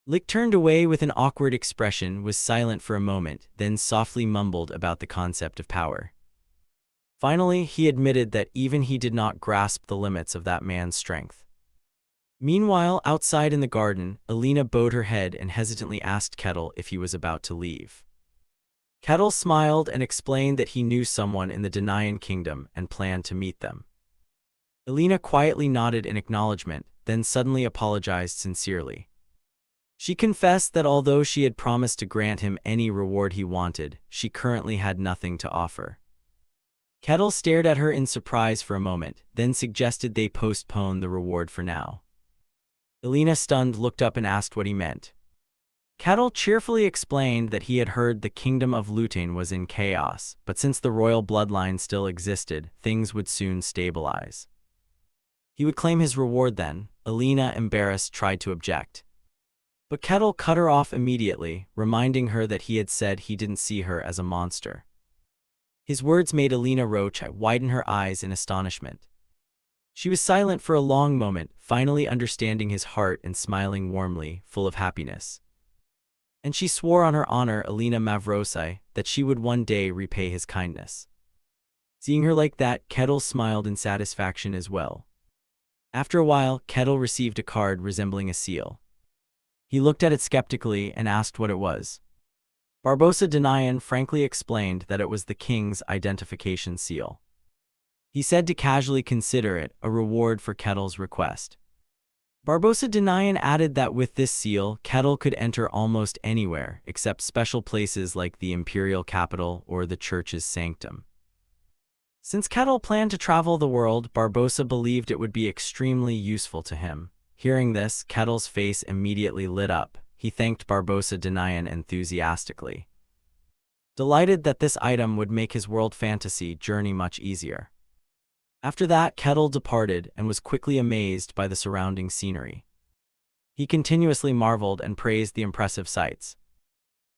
Lick turned away with an awkward expression, was silent for a moment, then softly mumbled about the concept of power. Finally, he admitted that even he did not grasp the limits of that man's strength. Meanwhile, outside in the garden, Alina bowed her head and hesitantly asked Kettle if he was about to leave. Kettle smiled and explained that he knew someone in the Denayan kingdom and planned to meet them. Alina quietly nodded in acknowledgement, then suddenly apologized sincerely. She confessed that although she had promised to grant him any reward he wanted, she currently had nothing to offer. Kettle stared at her in surprise for a moment, then suggested they postpone the reward for now. Alina, stunned, looked up and asked what he meant. Kettle cheerfully explained that he had heard the kingdom of Lutain was in chaos, but since the royal bloodline still existed, things would soon stabilize. He would claim his reward then. Alina, embarrassed, tried to object, but Kettle cut her off immediately, reminding her that he had said he didn't see her as a monster. His words made Alina Roach widen her eyes in astonishment. She was silent for a long moment, finally understanding his heart and smiling warmly, full of happiness. And she swore on her honor, Alina Mavrosai, that she would one day repay his kindness. Seeing her like that, Kettle smiled in satisfaction as well. After a while, Kettle received a card resembling a seal. He looked at it skeptically and asked what it was. Barbosa Denian frankly explained that it was the king's identification seal. He said to casually consider it a reward for Kettle's request. Barbosa Denian added that with this seal, Kettle could enter almost anywhere except special places like the imperial capital or the church's sanctum. Since Kettle planned to travel the world, Barbosa believed it would be extremely useful to him. Hearing this, Kettle's face immediately lit up. He thanked Barbosa Denian enthusiastically, delighted that this item would make his world fantasy journey much easier. After that, Kettle departed and was quickly amazed by the surrounding scenery. He continuously marveled and praised the impressive sights,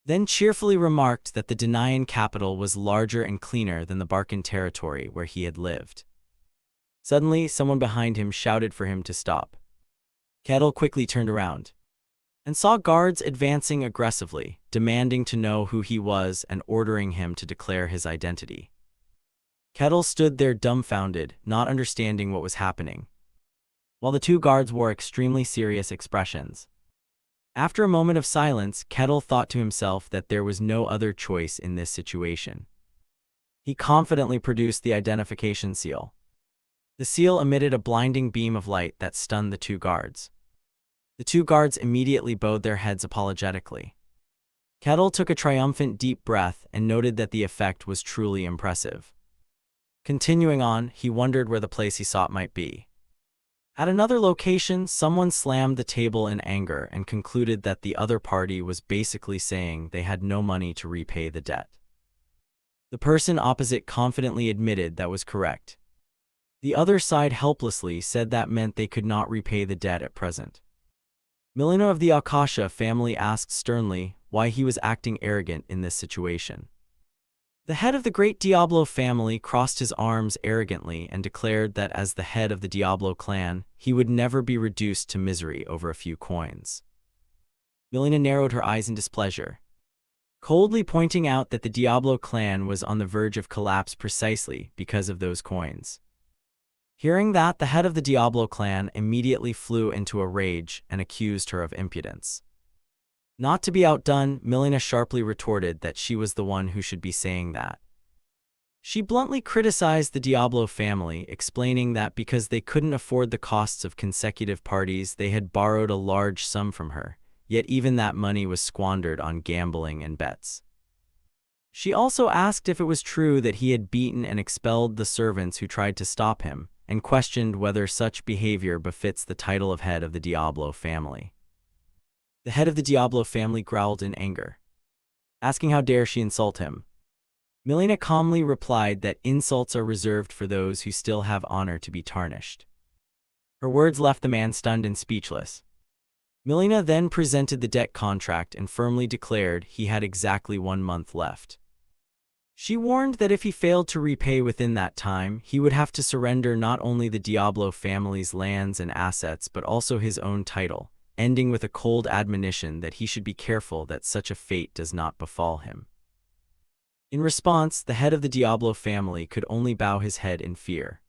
then cheerfully remarked that the Denian capital was larger and cleaner than the Barcan territory where he had lived. Suddenly, someone behind him shouted for him to stop. Kettle quickly turned around and saw guards advancing aggressively, demanding to know who he was and ordering him to declare his identity. Kettle stood there dumbfounded, not understanding what was happening, while the two guards wore extremely serious expressions. After a moment of silence, Kettle thought to himself that there was no other choice in this situation. He confidently produced the identification seal. The seal emitted a blinding beam of light that stunned the two guards. The two guards immediately bowed their heads apologetically. Kettle took a triumphant deep breath and noted that the effect was truly impressive. Continuing on, he wondered where the place he sought might be. At another location, someone slammed the table in anger and concluded that the other party was basically saying they had no money to repay the debt. The person opposite confidently admitted that was correct. The other side helplessly said that meant they could not repay the debt at present. Milena of the Akasha family asked sternly why he was acting arrogant in this situation. The head of the great Diablo family crossed his arms arrogantly and declared that as the head of the Diablo clan, he would never be reduced to misery over a few coins. Milena narrowed her eyes in displeasure, coldly pointing out that the Diablo clan was on the verge of collapse precisely because of those coins. Hearing that, the head of the Diablo clan immediately flew into a rage and accused her of impudence. Not to be outdone, Milena sharply retorted that she was the one who should be saying that. She bluntly criticized the Diablo family, explaining that because they couldn't afford the costs of consecutive parties, they had borrowed a large sum from her, yet even that money was squandered on gambling and bets. She also asked if it was true that he had beaten and expelled the servants who tried to stop him, and questioned whether such behavior befits the title of head of the Diablo family. The head of the Diablo family growled in anger, asking how dare she insult him. Milena calmly replied that insults are reserved for those who still have honor to be tarnished. Her words left the man stunned and speechless. Milena then presented the debt contract and firmly declared he had exactly 1 month left. She warned that if he failed to repay within that time, he would have to surrender not only the Diablo family's lands and assets but also his own title, ending with a cold admonition that he should be careful that such a fate does not befall him. In response, the head of the Diablo family could only bow his head in fear.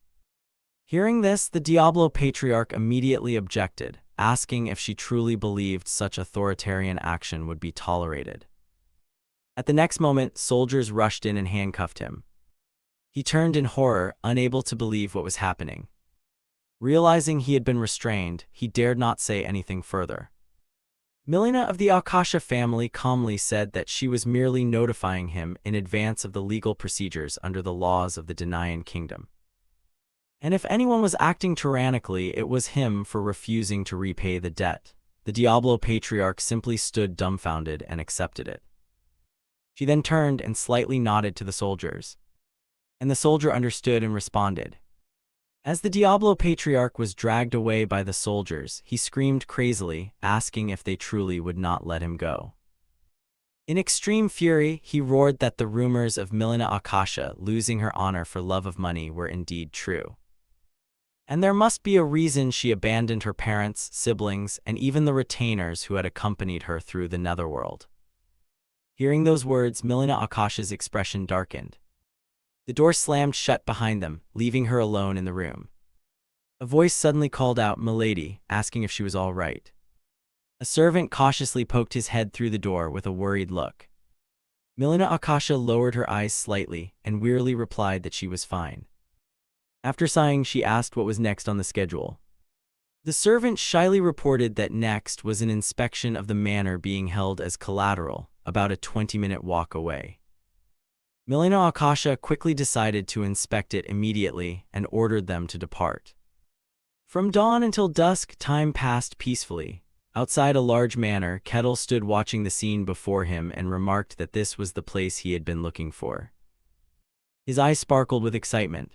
Hearing this, the Diablo patriarch immediately objected, asking if she truly believed such authoritarian action would be tolerated. At the next moment, soldiers rushed in and handcuffed him. He turned in horror, unable to believe what was happening. Realizing he had been restrained, he dared not say anything further. Milena of the Akasha family calmly said that she was merely notifying him in advance of the legal procedures under the laws of the Denian kingdom. And if anyone was acting tyrannically, it was him for refusing to repay the debt. The Diablo patriarch simply stood dumbfounded and accepted it. She then turned and slightly nodded to the soldiers, and the soldier understood and responded. As the Diablo patriarch was dragged away by the soldiers, he screamed crazily, asking if they truly would not let him go. In extreme fury, he roared that the rumors of Milena Akasha losing her honor for love of money were indeed true. And there must be a reason she abandoned her parents, siblings, and even the retainers who had accompanied her through the netherworld. Hearing those words, Milena Akasha's expression darkened. The door slammed shut behind them, leaving her alone in the room. A voice suddenly called out, "Milady," asking if she was all right. A servant cautiously poked his head through the door with a worried look. Milena Akasha lowered her eyes slightly and wearily replied that she was fine. After sighing, she asked what was next on the schedule. The servant shyly reported that next was an inspection of the manor being held as collateral, about a 20-minute walk away. Milena Akasha quickly decided to inspect it immediately and ordered them to depart. From dawn until dusk, time passed peacefully. Outside a large manor, Kettle stood watching the scene before him and remarked that this was the place he had been looking for. His eyes sparkled with excitement.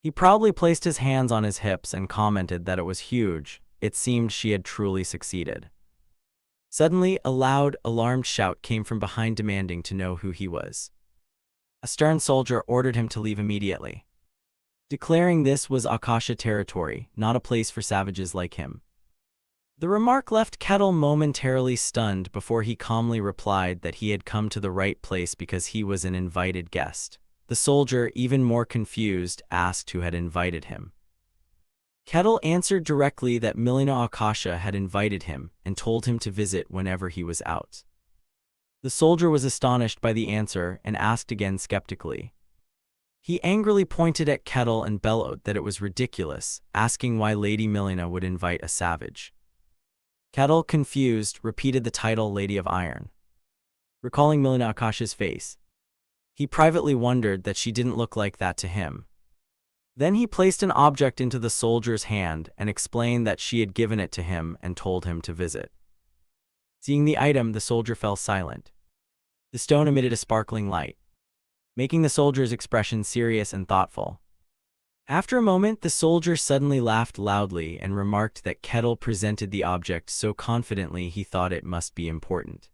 He proudly placed his hands on his hips and commented that it was huge. It seemed she had truly succeeded. Suddenly, a loud, alarmed shout came from behind, demanding to know who he was. A stern soldier ordered him to leave immediately, declaring this was Akasha territory, not a place for savages like him. The remark left Kettle momentarily stunned before he calmly replied that he had come to the right place because he was an invited guest. The soldier, even more confused, asked who had invited him. Kettle answered directly that Milena Akasha had invited him and told him to visit whenever he was out. The soldier was astonished by the answer and asked again skeptically. He angrily pointed at Kettle and bellowed that it was ridiculous, asking why Lady Milena would invite a savage. Kettle, confused, repeated the title Lady of Iron. Recalling Milena Akasha's face, he privately wondered that she didn't look like that to him. Then he placed an object into the soldier's hand and explained that she had given it to him and told him to visit. Seeing the item, the soldier fell silent. The stone emitted a sparkling light, making the soldier's expression serious and thoughtful. After a moment, the soldier suddenly laughed loudly and remarked that Kettle presented the object so confidently he thought it must be important.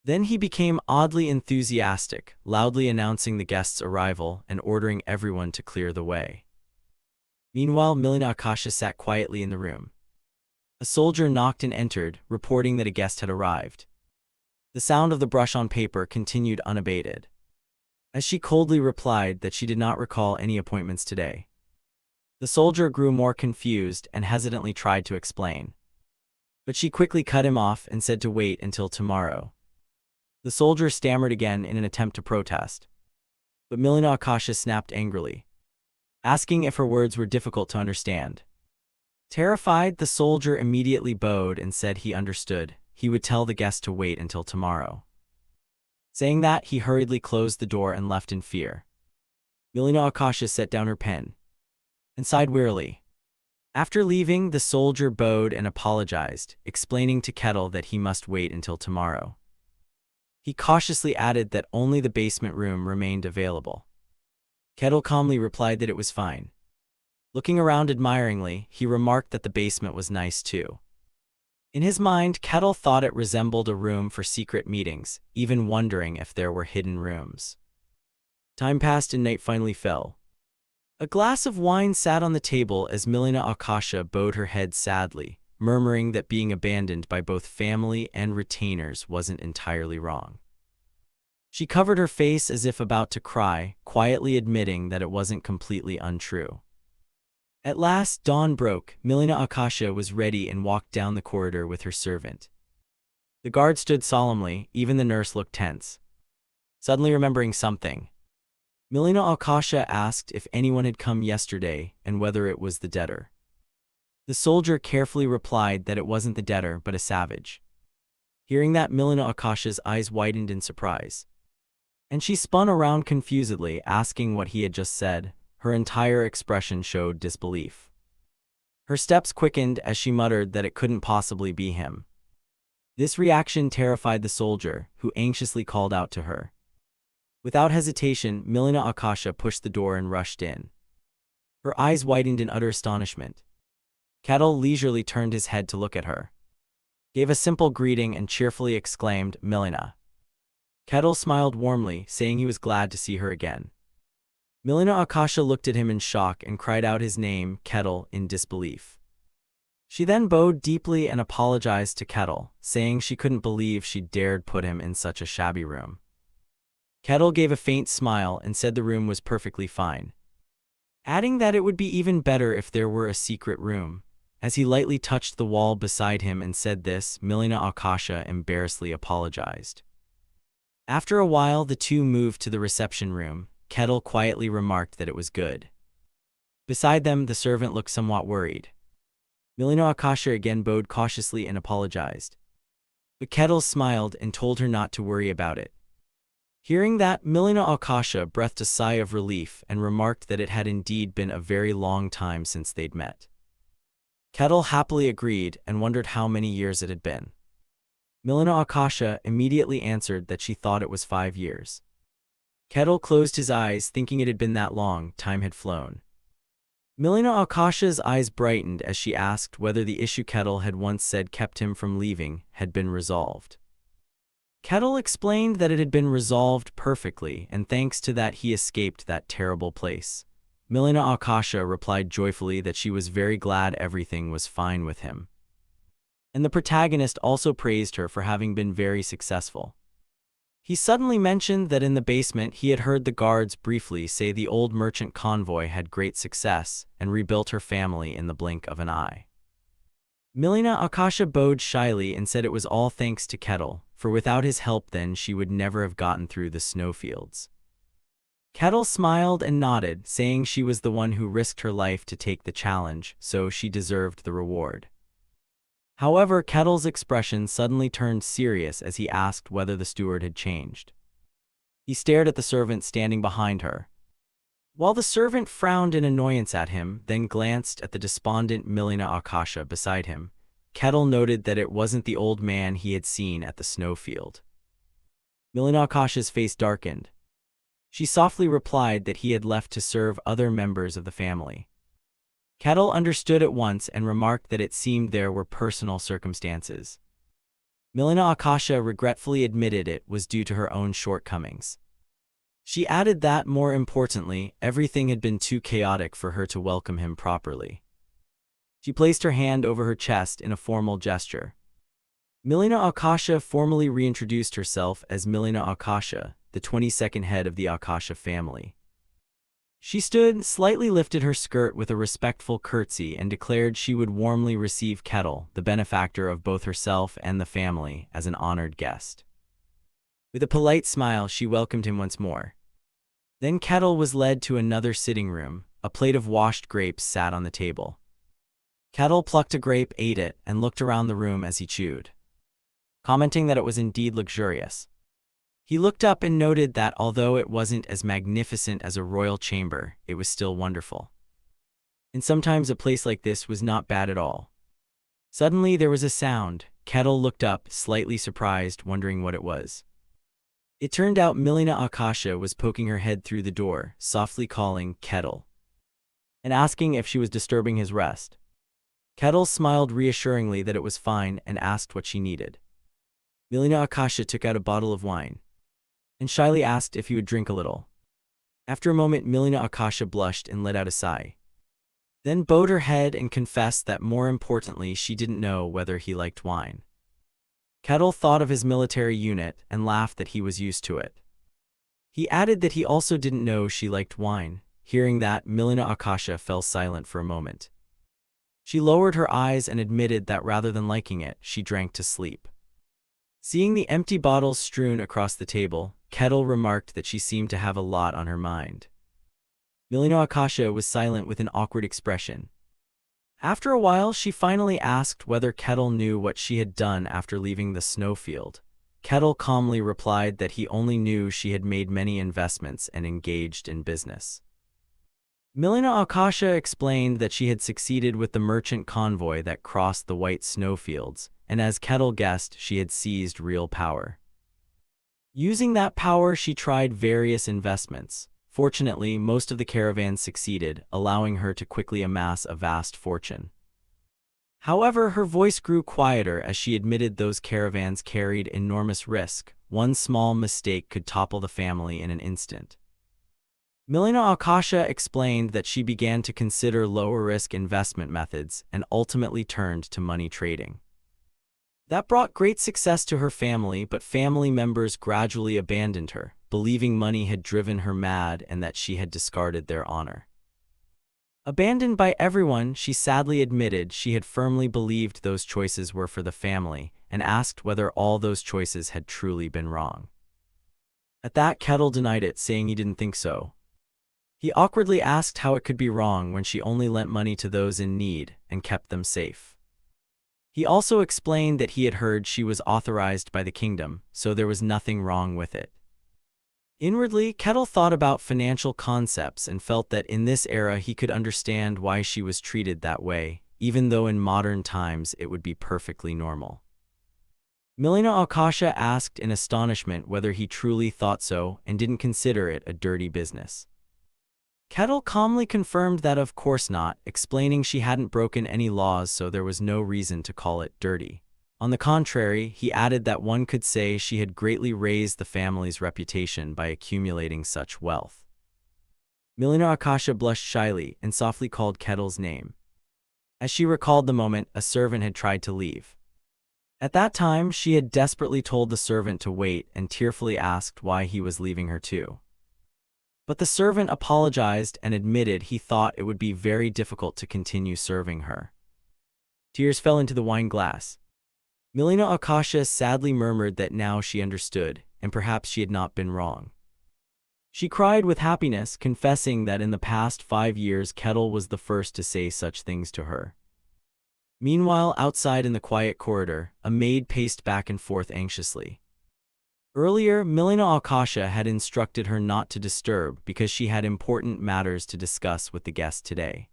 Then he became oddly enthusiastic, loudly announcing the guest's arrival and ordering everyone to clear the way. Meanwhile, Milena Akasha sat quietly in the room. A soldier knocked and entered, reporting that a guest had arrived. The sound of the brush on paper continued unabated, as she coldly replied that she did not recall any appointments today. The soldier grew more confused and hesitantly tried to explain, but she quickly cut him off and said to wait until tomorrow. The soldier stammered again in an attempt to protest, but Milena Akasha snapped angrily, asking if her words were difficult to understand. Terrified, the soldier immediately bowed and said he understood. He would tell the guest to wait until tomorrow. Saying that, he hurriedly closed the door and left in fear. Milena Akasha set down her pen and sighed wearily. After leaving, the soldier bowed and apologized, explaining to Kettle that he must wait until tomorrow. He cautiously added that only the basement room remained available. Kettle calmly replied that it was fine. Looking around admiringly, he remarked that the basement was nice too. In his mind, Kettle thought it resembled a room for secret meetings, even wondering if there were hidden rooms. Time passed and night finally fell. A glass of wine sat on the table as Milena Akasha bowed her head sadly, murmuring that being abandoned by both family and retainers wasn't entirely wrong. She covered her face as if about to cry, quietly admitting that it wasn't completely untrue. At last, dawn broke. Milena Akasha was ready and walked down the corridor with her servant. The guard stood solemnly, even the nurse looked tense. Suddenly remembering something, Milena Akasha asked if anyone had come yesterday and whether it was the debtor. The soldier carefully replied that it wasn't the debtor but a savage. Hearing that, Milena Akasha's eyes widened in surprise, and she spun around confusedly, asking what he had just said. Her entire expression showed disbelief. Her steps quickened as she muttered that it couldn't possibly be him. This reaction terrified the soldier, who anxiously called out to her. Without hesitation, Milena Akasha pushed the door and rushed in. Her eyes widened in utter astonishment. Kettle leisurely turned his head to look at her, gave a simple greeting and cheerfully exclaimed, "Milena." Kettle smiled warmly, saying he was glad to see her again. Milena Akasha looked at him in shock and cried out his name, Kettle, in disbelief. She then bowed deeply and apologized to Kettle, saying she couldn't believe she dared put him in such a shabby room. Kettle gave a faint smile and said the room was perfectly fine, adding that it would be even better if there were a secret room. As he lightly touched the wall beside him and said this, Milena Akasha embarrassedly apologized. After a while, the two moved to the reception room. Kettle quietly remarked that it was good. Beside them, the servant looked somewhat worried. Milena Akasha again bowed cautiously and apologized. But Kettle smiled and told her not to worry about it. Hearing that, Milena Akasha breathed a sigh of relief and remarked that it had indeed been a very long time since they'd met. Kettle happily agreed and wondered how many years it had been. Milena Akasha immediately answered that she thought it was 5 years. Kettle closed his eyes, thinking it had been that long. Time had flown. Milena Akasha's eyes brightened as she asked whether the issue Kettle had once said kept him from leaving had been resolved. Kettle explained that it had been resolved perfectly, and thanks to that he escaped that terrible place. Milena Akasha replied joyfully that she was very glad everything was fine with him. And the protagonist also praised her for having been very successful. He suddenly mentioned that in the basement he had heard the guards briefly say the old merchant convoy had great success and rebuilt her family in the blink of an eye. Milena Akasha bowed shyly and said it was all thanks to Kettle, for without his help then she would never have gotten through the snowfields. Kettle smiled and nodded, saying she was the one who risked her life to take the challenge, so she deserved the reward. However, Kettle's expression suddenly turned serious as he asked whether the steward had changed. He stared at the servant standing behind her. While the servant frowned in annoyance at him, then glanced at the despondent Milena Akasha beside him, Kettle noted that it wasn't the old man he had seen at the snowfield. Milena Akasha's face darkened. She softly replied that he had left to serve other members of the family. Kettle understood at once and remarked that it seemed there were personal circumstances. Milena Akasha regretfully admitted it was due to her own shortcomings. She added that, more importantly, everything had been too chaotic for her to welcome him properly. She placed her hand over her chest in a formal gesture. Milena Akasha formally reintroduced herself as Milena Akasha, the 22nd head of the Akasha family. She stood, slightly lifted her skirt with a respectful curtsy, and declared she would warmly receive Kettle, the benefactor of both herself and the family, as an honored guest. With a polite smile, she welcomed him once more. Then Kettle was led to another sitting room. A plate of washed grapes sat on the table. Kettle plucked a grape, ate it, and looked around the room as he chewed, commenting that it was indeed luxurious. He looked up and noted that although it wasn't as magnificent as a royal chamber, it was still wonderful. And sometimes a place like this was not bad at all. Suddenly there was a sound. Kettle looked up, slightly surprised, wondering what it was. It turned out Milena Akasha was poking her head through the door, softly calling Kettle, and asking if she was disturbing his rest. Kettle smiled reassuringly that it was fine and asked what she needed. Milena Akasha took out a bottle of wine and shyly asked if he would drink a little. After a moment, Milena Akasha blushed and let out a sigh, then bowed her head and confessed that more importantly she didn't know whether he liked wine. Kettle thought of his military unit and laughed that he was used to it. He added that he also didn't know she liked wine. Hearing that, Milena Akasha fell silent for a moment. She lowered her eyes and admitted that rather than liking it, she drank to sleep. Seeing the empty bottles strewn across the table, Kettle remarked that she seemed to have a lot on her mind. Milena Akasha was silent with an awkward expression. After a while, she finally asked whether Kettle knew what she had done after leaving the snowfield. Kettle calmly replied that he only knew she had made many investments and engaged in business. Milena Akasha explained that she had succeeded with the merchant convoy that crossed the white snowfields, and as Kettle guessed, she had seized real power. Using that power, she tried various investments. Fortunately, most of the caravans succeeded, allowing her to quickly amass a vast fortune. However, her voice grew quieter as she admitted those caravans carried enormous risk. One small mistake could topple the family in an instant. Milena Akasha explained that she began to consider lower-risk investment methods and ultimately turned to money trading. That brought great success to her family, but family members gradually abandoned her, believing money had driven her mad and that she had discarded their honor. Abandoned by everyone, she sadly admitted she had firmly believed those choices were for the family and asked whether all those choices had truly been wrong. At that, Kettle denied it, saying he didn't think so. He awkwardly asked how it could be wrong when she only lent money to those in need and kept them safe. He also explained that he had heard she was authorized by the kingdom, so there was nothing wrong with it. Inwardly, Kettle thought about financial concepts and felt that in this era he could understand why she was treated that way, even though in modern times it would be perfectly normal. Milena Akasha asked in astonishment whether he truly thought so and didn't consider it a dirty business. Kettle calmly confirmed that of course not, explaining she hadn't broken any laws, so there was no reason to call it dirty. On the contrary, he added that one could say she had greatly raised the family's reputation by accumulating such wealth. Milena Akasha blushed shyly and softly called Kettle's name. As she recalled the moment, a servant had tried to leave. At that time, she had desperately told the servant to wait and tearfully asked why he was leaving her too. But the servant apologized and admitted he thought it would be very difficult to continue serving her. Tears fell into the wine glass. Milena Akasha sadly murmured that now she understood, and perhaps she had not been wrong. She cried with happiness, confessing that in the past 5 years Kettle was the first to say such things to her. Meanwhile, outside in the quiet corridor, a maid paced back and forth anxiously. Earlier, Milena Akasha had instructed her not to disturb because she had important matters to discuss with the guest today.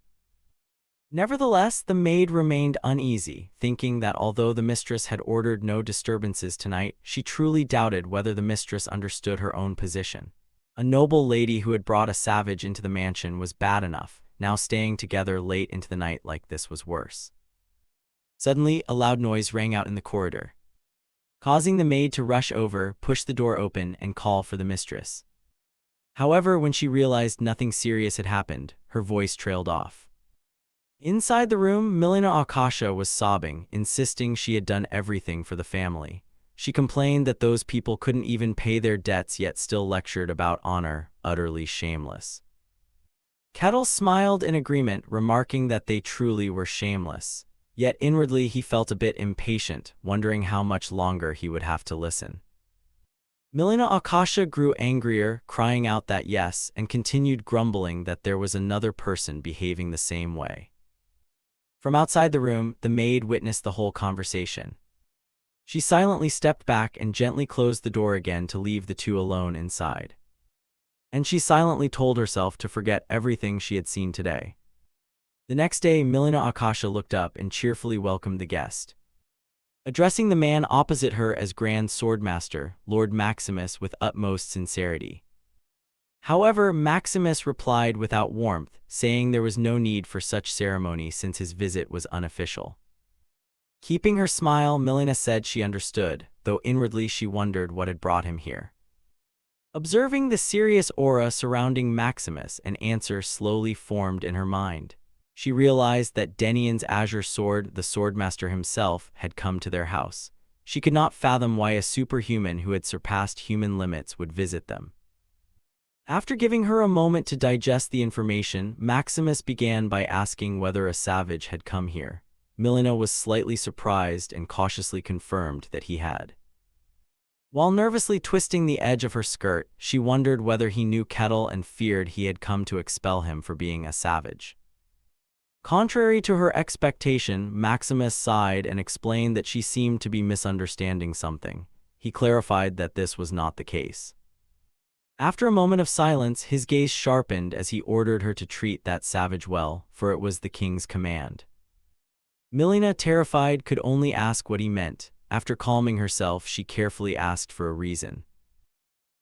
Nevertheless, the maid remained uneasy, thinking that although the mistress had ordered no disturbances tonight, she truly doubted whether the mistress understood her own position. A noble lady who had brought a savage into the mansion was bad enough, now staying together late into the night like this was worse. Suddenly, a loud noise rang out in the corridor, causing the maid to rush over, push the door open, and call for the mistress. However, when she realized nothing serious had happened, her voice trailed off. Inside the room, Milena Akasha was sobbing, insisting she had done everything for the family. She complained that those people couldn't even pay their debts yet still lectured about honor, utterly shameless. Kettle smiled in agreement, remarking that they truly were shameless. Yet inwardly he felt a bit impatient, wondering how much longer he would have to listen. Milena Akasha grew angrier, crying out that yes, and continued grumbling that there was another person behaving the same way. From outside the room, the maid witnessed the whole conversation. She silently stepped back and gently closed the door again to leave the two alone inside. And she silently told herself to forget everything she had seen today. The next day, Milena Akasha looked up and cheerfully welcomed the guest. Addressing the man opposite her as Grand Swordmaster, Lord Maximus, with utmost sincerity. However, Maximus replied without warmth, saying there was no need for such ceremony since his visit was unofficial. Keeping her smile, Milena said she understood, though inwardly she wondered what had brought him here. Observing the serious aura surrounding Maximus, an answer slowly formed in her mind. She realized that Denian's azure sword, the swordmaster himself, had come to their house. She could not fathom why a superhuman who had surpassed human limits would visit them. After giving her a moment to digest the information, Maximus began by asking whether a savage had come here. Milena was slightly surprised and cautiously confirmed that he had. While nervously twisting the edge of her skirt, she wondered whether he knew Kettle and feared he had come to expel him for being a savage. Contrary to her expectation, Maximus sighed and explained that she seemed to be misunderstanding something. He clarified that this was not the case. After a moment of silence, his gaze sharpened as he ordered her to treat that savage well, for it was the king's command. Milena, terrified, could only ask what he meant. After calming herself, she carefully asked for a reason.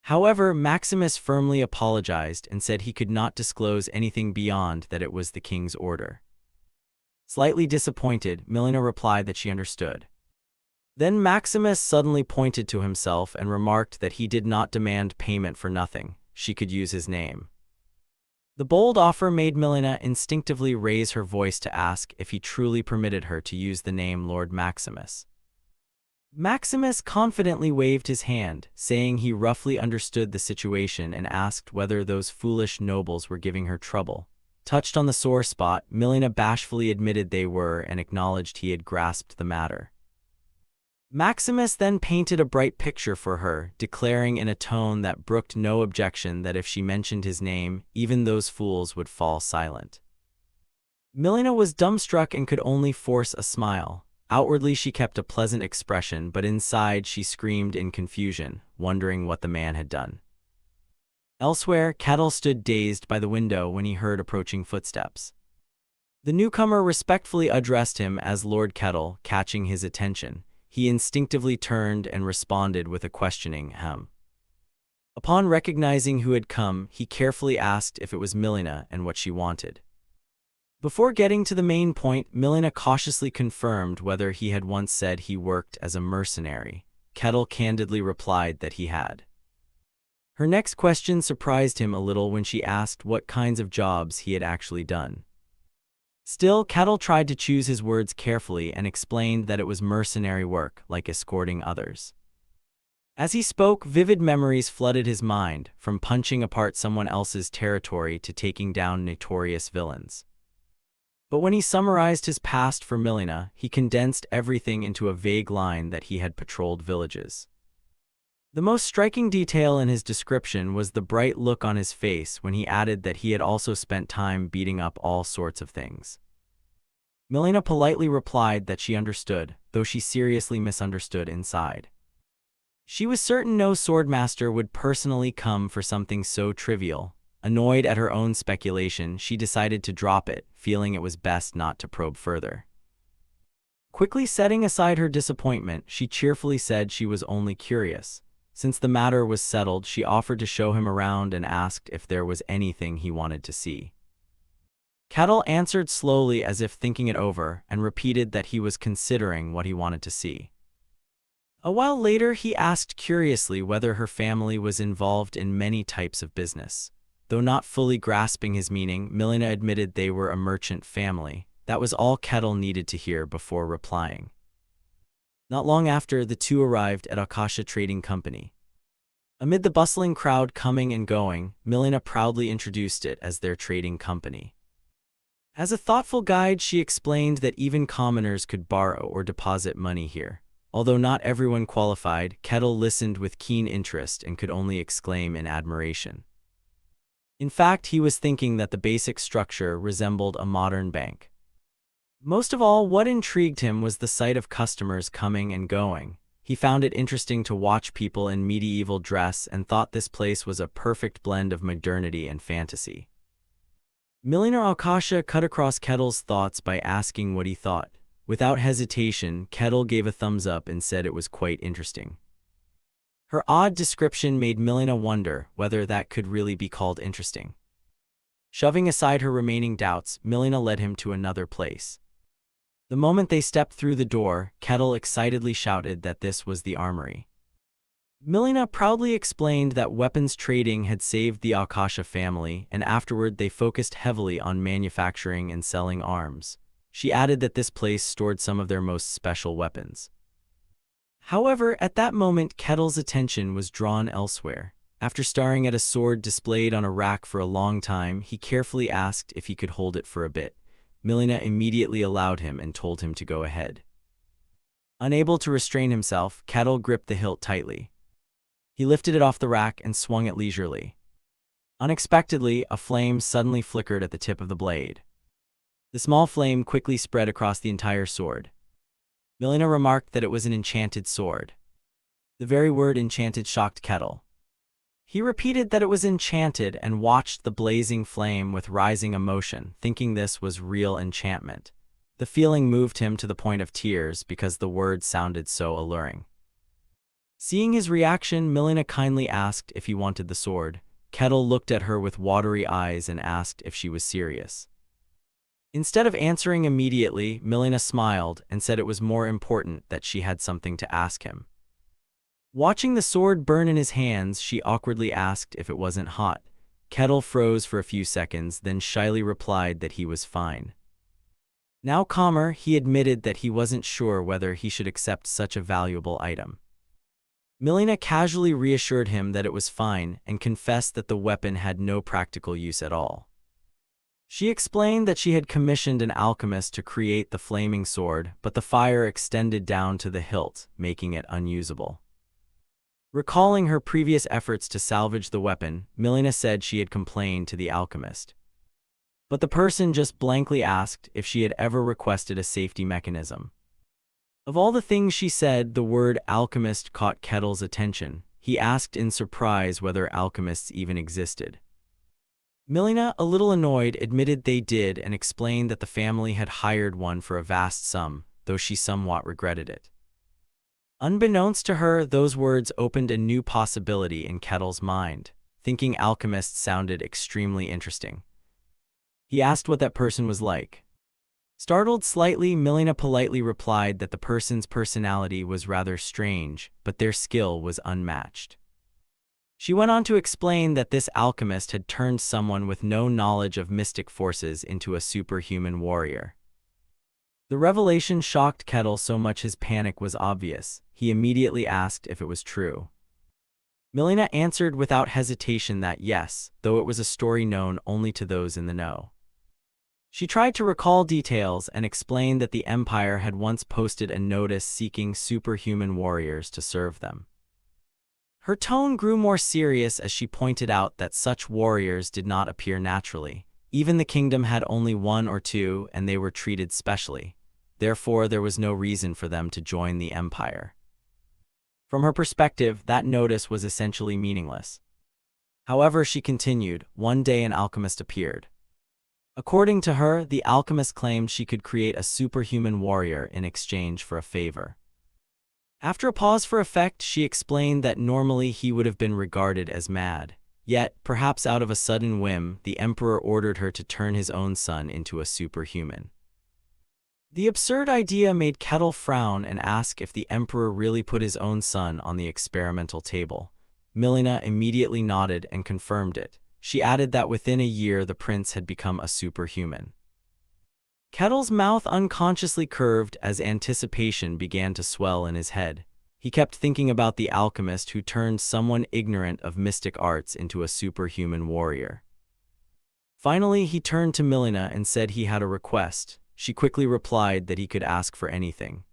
However, Maximus firmly apologized and said he could not disclose anything beyond that it was the king's order. Slightly disappointed, Milena replied that she understood. Then Maximus suddenly pointed to himself and remarked that he did not demand payment for nothing. She could use his name. The bold offer made Milena instinctively raise her voice to ask if he truly permitted her to use the name Lord Maximus. Maximus confidently waved his hand, saying he roughly understood the situation and asked whether those foolish nobles were giving her trouble. Touched on the sore spot, Milena bashfully admitted they were and acknowledged he had grasped the matter. Maximus then painted a bright picture for her, declaring in a tone that brooked no objection that if she mentioned his name, even those fools would fall silent. Milena was dumbstruck and could only force a smile. Outwardly she kept a pleasant expression, but inside she screamed in confusion, wondering what the man had done. Elsewhere, Kettle stood dazed by the window when he heard approaching footsteps. The newcomer respectfully addressed him as Lord Kettle, catching his attention. He instinctively turned and responded with a questioning hem. Upon recognizing who had come, he carefully asked if it was Milena and what she wanted. Before getting to the main point, Milena cautiously confirmed whether he had once said he worked as a mercenary. Kettle candidly replied that he had. Her next question surprised him a little when she asked what kinds of jobs he had actually done. Still, Kettle tried to choose his words carefully and explained that it was mercenary work, like escorting others. As he spoke, vivid memories flooded his mind, from punching apart someone else's territory to taking down notorious villains. But when he summarized his past for Milena, he condensed everything into a vague line that he had patrolled villages. The most striking detail in his description was the bright look on his face when he added that he had also spent time beating up all sorts of things. Milena politely replied that she understood, though she seriously misunderstood inside. She was certain no swordmaster would personally come for something so trivial. Annoyed at her own speculation, she decided to drop it, feeling it was best not to probe further. Quickly setting aside her disappointment, she cheerfully said she was only curious. Since the matter was settled, she offered to show him around and asked if there was anything he wanted to see. Kettle answered slowly as if thinking it over, and repeated that he was considering what he wanted to see. A while later, he asked curiously whether her family was involved in many types of business. Though not fully grasping his meaning, Milena admitted they were a merchant family. That was all Kettle needed to hear before replying. Not long after, the two arrived at Akasha Trading Company. Amid the bustling crowd coming and going, Milena proudly introduced it as their trading company. As a thoughtful guide, she explained that even commoners could borrow or deposit money here. Although not everyone qualified, Kettle listened with keen interest and could only exclaim in admiration. In fact, he was thinking that the basic structure resembled a modern bank. Most of all, what intrigued him was the sight of customers coming and going. He found it interesting to watch people in medieval dress and thought this place was a perfect blend of modernity and fantasy. Millionaire Akasha cut across Kettle's thoughts by asking what he thought. Without hesitation, Kettle gave a thumbs up and said it was quite interesting. Her odd description made Milena wonder whether that could really be called interesting. Shoving aside her remaining doubts, Milena led him to another place. The moment they stepped through the door, Kettle excitedly shouted that this was the armory. Milena proudly explained that weapons trading had saved the Akasha family, and afterward they focused heavily on manufacturing and selling arms. She added that this place stored some of their most special weapons. However, at that moment, Kettle's attention was drawn elsewhere. After staring at a sword displayed on a rack for a long time, he carefully asked if he could hold it for a bit. Milena immediately allowed him and told him to go ahead. Unable to restrain himself, Kettle gripped the hilt tightly. He lifted it off the rack and swung it leisurely. Unexpectedly, a flame suddenly flickered at the tip of the blade. The small flame quickly spread across the entire sword. Milena remarked that it was an enchanted sword. The very word enchanted shocked Kettle. He repeated that it was enchanted and watched the blazing flame with rising emotion, thinking this was real enchantment. The feeling moved him to the point of tears because the word sounded so alluring. Seeing his reaction, Milena kindly asked if he wanted the sword. Kettle looked at her with watery eyes and asked if she was serious. Instead of answering immediately, Milena smiled and said it was more important that she had something to ask him. Watching the sword burn in his hands, she awkwardly asked if it wasn't hot. Kettle froze for a few seconds, then shyly replied that he was fine. Now calmer, he admitted that he wasn't sure whether he should accept such a valuable item. Milena casually reassured him that it was fine and confessed that the weapon had no practical use at all. She explained that she had commissioned an alchemist to create the flaming sword, but the fire extended down to the hilt, making it unusable. Recalling her previous efforts to salvage the weapon, Milena said she had complained to the alchemist. But the person just blankly asked if she had ever requested a safety mechanism. Of all the things she said, the word alchemist caught Kettle's attention. He asked in surprise whether alchemists even existed. Milena, a little annoyed, admitted they did and explained that the family had hired one for a vast sum, though she somewhat regretted it. Unbeknownst to her, those words opened a new possibility in Kettle's mind. Thinking alchemists sounded extremely interesting. He asked what that person was like. Startled slightly, Milena politely replied that the person's personality was rather strange, but their skill was unmatched. She went on to explain that this alchemist had turned someone with no knowledge of mystic forces into a superhuman warrior. The revelation shocked Kettle so much his panic was obvious. He immediately asked if it was true. Milena answered without hesitation that yes, though it was a story known only to those in the know. She tried to recall details and explained that the Empire had once posted a notice seeking superhuman warriors to serve them. Her tone grew more serious as she pointed out that such warriors did not appear naturally. Even the kingdom had only one or two, and they were treated specially. Therefore, there was no reason for them to join the Empire. From her perspective, that notice was essentially meaningless. However, she continued, one day an alchemist appeared. According to her, the alchemist claimed she could create a superhuman warrior in exchange for a favor. After a pause for effect, she explained that normally he would have been regarded as mad. Yet, perhaps out of a sudden whim, the emperor ordered her to turn his own son into a superhuman. The absurd idea made Kettle frown and ask if the emperor really put his own son on the experimental table. Milena immediately nodded and confirmed it. She added that within a year the prince had become a superhuman. Kettle's mouth unconsciously curved as anticipation began to swell in his head. He kept thinking about the alchemist who turned someone ignorant of mystic arts into a superhuman warrior. Finally, he turned to Milena and said he had a request. She quickly replied that he could ask for anything.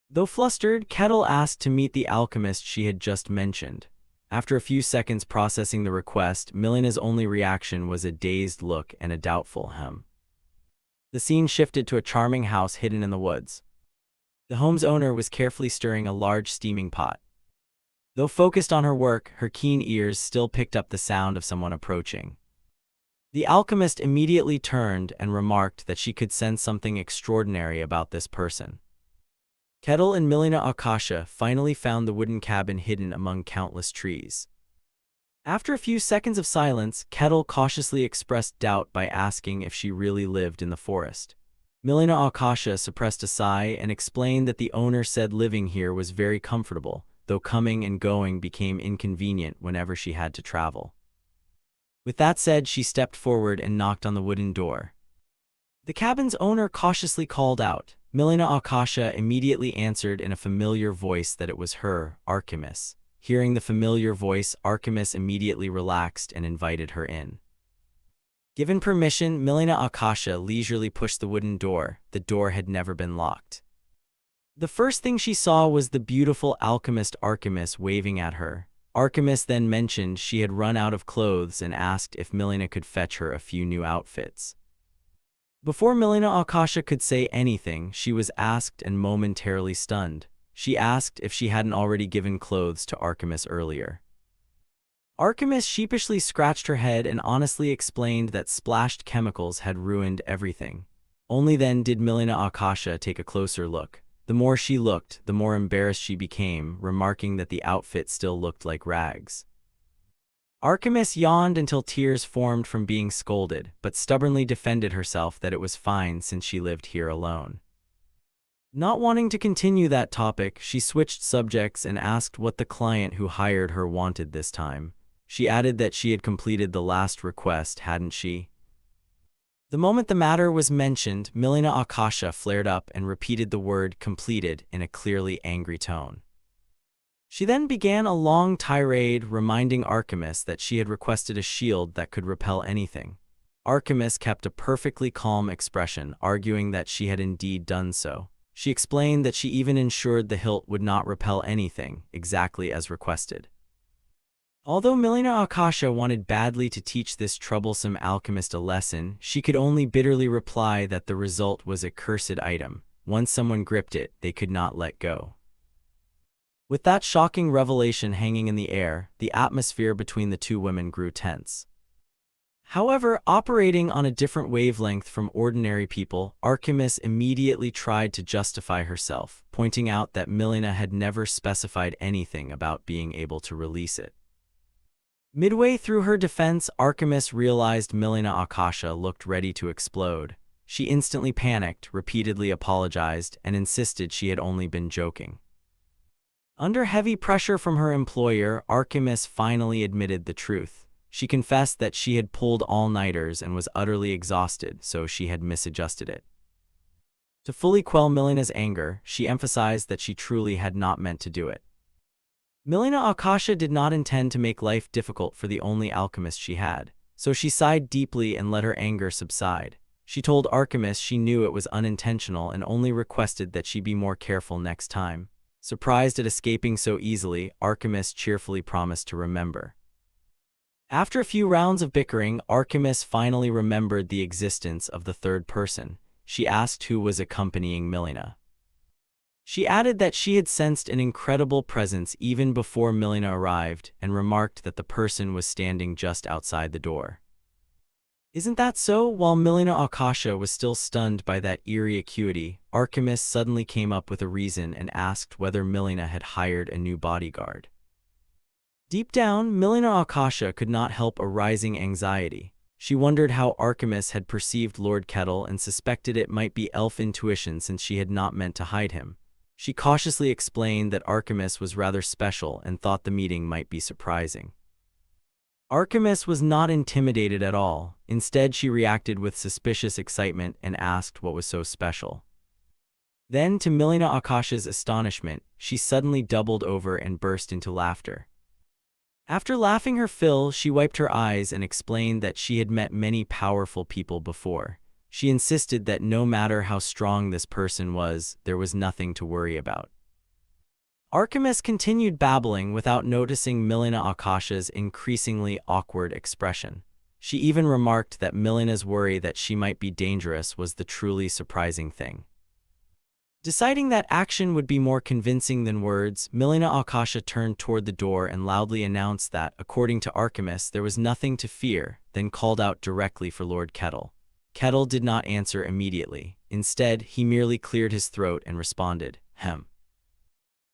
Though flustered, Kettle asked to meet the alchemist she had just mentioned. After a few seconds processing the request, Milena's only reaction was a dazed look and a doubtful hem. The scene shifted to a charming house hidden in the woods. The home's owner was carefully stirring a large steaming pot. Though focused on her work, her keen ears still picked up the sound of someone approaching. The alchemist immediately turned and remarked that she could sense something extraordinary about this person. Kettle and Milena Akasha finally found the wooden cabin hidden among countless trees. After a few seconds of silence, Kettle cautiously expressed doubt by asking if she really lived in the forest. Milena Akasha suppressed a sigh and explained that the owner said living here was very comfortable, though coming and going became inconvenient whenever she had to travel. With that said, she stepped forward and knocked on the wooden door. The cabin's owner cautiously called out. Milena Akasha immediately answered in a familiar voice that it was her, Archimis. Hearing the familiar voice, Archimis immediately relaxed and invited her in. Given permission, Milena Akasha leisurely pushed the wooden door. The door had never been locked. The first thing she saw was the beautiful alchemist Archimis waving at her. Archimis then mentioned she had run out of clothes and asked if Milena could fetch her a few new outfits. Before Milena Akasha could say anything, she was asked and momentarily stunned. She asked if she hadn't already given clothes to Archimis earlier. Archimis sheepishly scratched her head and honestly explained that splashed chemicals had ruined everything. Only then did Milena Akasha take a closer look. The more she looked, the more embarrassed she became, remarking that the outfit still looked like rags. Archimis yawned until tears formed from being scolded, but stubbornly defended herself that it was fine since she lived here alone. Not wanting to continue that topic, she switched subjects and asked what the client who hired her wanted this time. She added that she had completed the last request, hadn't she? The moment the matter was mentioned, Milena Akasha flared up and repeated the word completed in a clearly angry tone. She then began a long tirade reminding Archimus that she had requested a shield that could repel anything. Archimus kept a perfectly calm expression, arguing that she had indeed done so. She explained that she even ensured the hilt would not repel anything, exactly as requested. Although Milena Akasha wanted badly to teach this troublesome alchemist a lesson, she could only bitterly reply that the result was a cursed item. Once someone gripped it, they could not let go. With that shocking revelation hanging in the air, the atmosphere between the two women grew tense. However, operating on a different wavelength from ordinary people, Archimus immediately tried to justify herself, pointing out that Milena had never specified anything about being able to release it. Midway through her defense, Archimus realized Milena Akasha looked ready to explode. She instantly panicked, repeatedly apologized, and insisted she had only been joking. Under heavy pressure from her employer, Archimus finally admitted the truth. She confessed that she had pulled all-nighters and was utterly exhausted, so she had misadjusted it. To fully quell Milena's anger, she emphasized that she truly had not meant to do it. Milena Akasha did not intend to make life difficult for the only alchemist she had, so she sighed deeply and let her anger subside. She told Archimus she knew it was unintentional and only requested that she be more careful next time. Surprised at escaping so easily, Archimus cheerfully promised to remember. After a few rounds of bickering, Archimus finally remembered the existence of the third person. She asked who was accompanying Milena. She added that she had sensed an incredible presence even before Milena arrived and remarked that the person was standing just outside the door. Isn't that so? While Milena Akasha was still stunned by that eerie acuity, Archimus suddenly came up with a reason and asked whether Milena had hired a new bodyguard. Deep down, Milena Akasha could not help a rising anxiety. She wondered how Archimus had perceived Lord Kettle and suspected it might be elf intuition since she had not meant to hide him. She cautiously explained that Archimus was rather special and thought the meeting might be surprising. Archimus was not intimidated at all. Instead, she reacted with suspicious excitement and asked what was so special. Then, to Milena Akasha's astonishment, she suddenly doubled over and burst into laughter. After laughing her fill, she wiped her eyes and explained that she had met many powerful people before. She insisted that no matter how strong this person was, there was nothing to worry about. Archimus continued babbling without noticing Milena Akasha's increasingly awkward expression. She even remarked that Milena's worry that she might be dangerous was the truly surprising thing. Deciding that action would be more convincing than words, Milena Akasha turned toward the door and loudly announced that, according to Archimus, there was nothing to fear, then called out directly for Lord Kettle. Kettle did not answer immediately. Instead, he merely cleared his throat and responded, "Hem."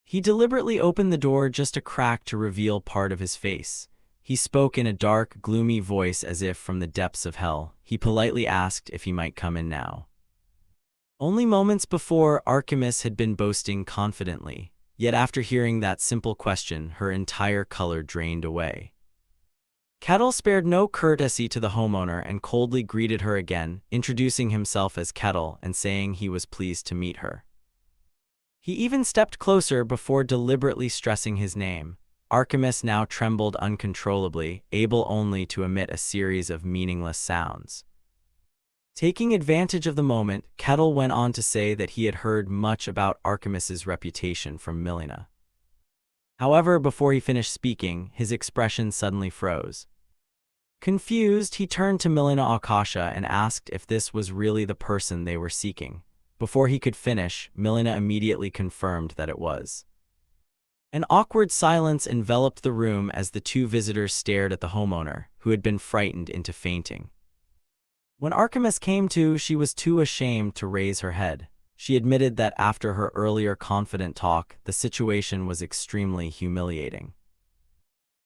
He deliberately opened the door just a crack to reveal part of his face. He spoke in a dark, gloomy voice as if from the depths of hell. He politely asked if he might come in now. Only moments before, Archimus had been boasting confidently. Yet after hearing that simple question, her entire color drained away. Kettle spared no courtesy to the homeowner and coldly greeted her again, introducing himself as Kettle and saying he was pleased to meet her. He even stepped closer before deliberately stressing his name. Archimus now trembled uncontrollably, able only to emit a series of meaningless sounds. Taking advantage of the moment, Kettle went on to say that he had heard much about Archimus's reputation from Milena. However, before he finished speaking, his expression suddenly froze. Confused, he turned to Milena Akasha and asked if this was really the person they were seeking. Before he could finish, Milena immediately confirmed that it was. An awkward silence enveloped the room as the two visitors stared at the homeowner, who had been frightened into fainting. When Archimus came to, she was too ashamed to raise her head. She admitted that after her earlier confident talk, the situation was extremely humiliating.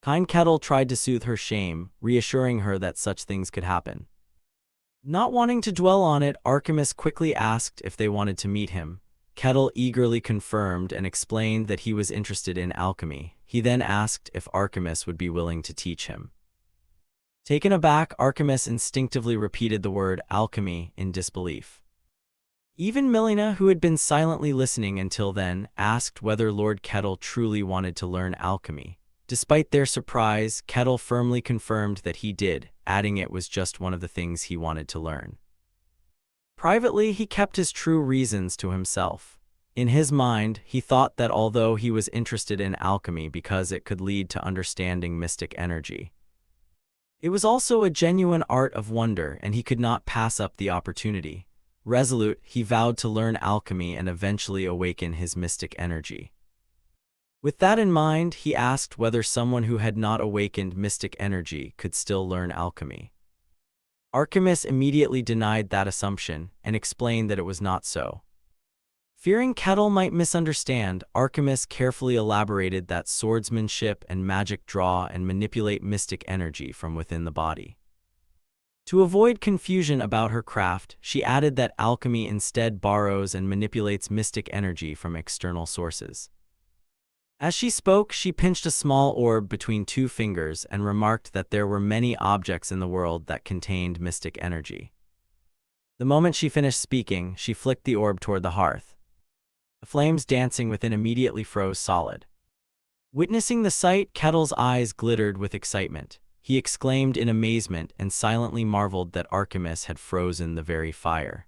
Kind Kettle tried to soothe her shame, reassuring her that such things could happen. Not wanting to dwell on it, Archimus quickly asked if they wanted to meet him. Kettle eagerly confirmed and explained that he was interested in alchemy. He then asked if Archimus would be willing to teach him. Taken aback, Archimus instinctively repeated the word alchemy in disbelief. Even Milena, who had been silently listening until then, asked whether Lord Kettle truly wanted to learn alchemy. Despite their surprise, Kettle firmly confirmed that he did, adding it was just one of the things he wanted to learn. Privately, he kept his true reasons to himself. In his mind, he thought that although he was interested in alchemy because it could lead to understanding mystic energy, it was also a genuine art of wonder, and he could not pass up the opportunity. Resolute, he vowed to learn alchemy and eventually awaken his mystic energy. With that in mind, he asked whether someone who had not awakened mystic energy could still learn alchemy. Archimus immediately denied that assumption and explained that it was not so. Fearing Kettle might misunderstand, Archimus carefully elaborated that swordsmanship and magic draw and manipulate mystic energy from within the body. To avoid confusion about her craft, she added that alchemy instead borrows and manipulates mystic energy from external sources. As she spoke, she pinched a small orb between two fingers and remarked that there were many objects in the world that contained mystic energy. The moment she finished speaking, she flicked the orb toward the hearth. The flames dancing within immediately froze solid. Witnessing the sight, Kettle's eyes glittered with excitement. He exclaimed in amazement and silently marveled that Archimus had frozen the very fire.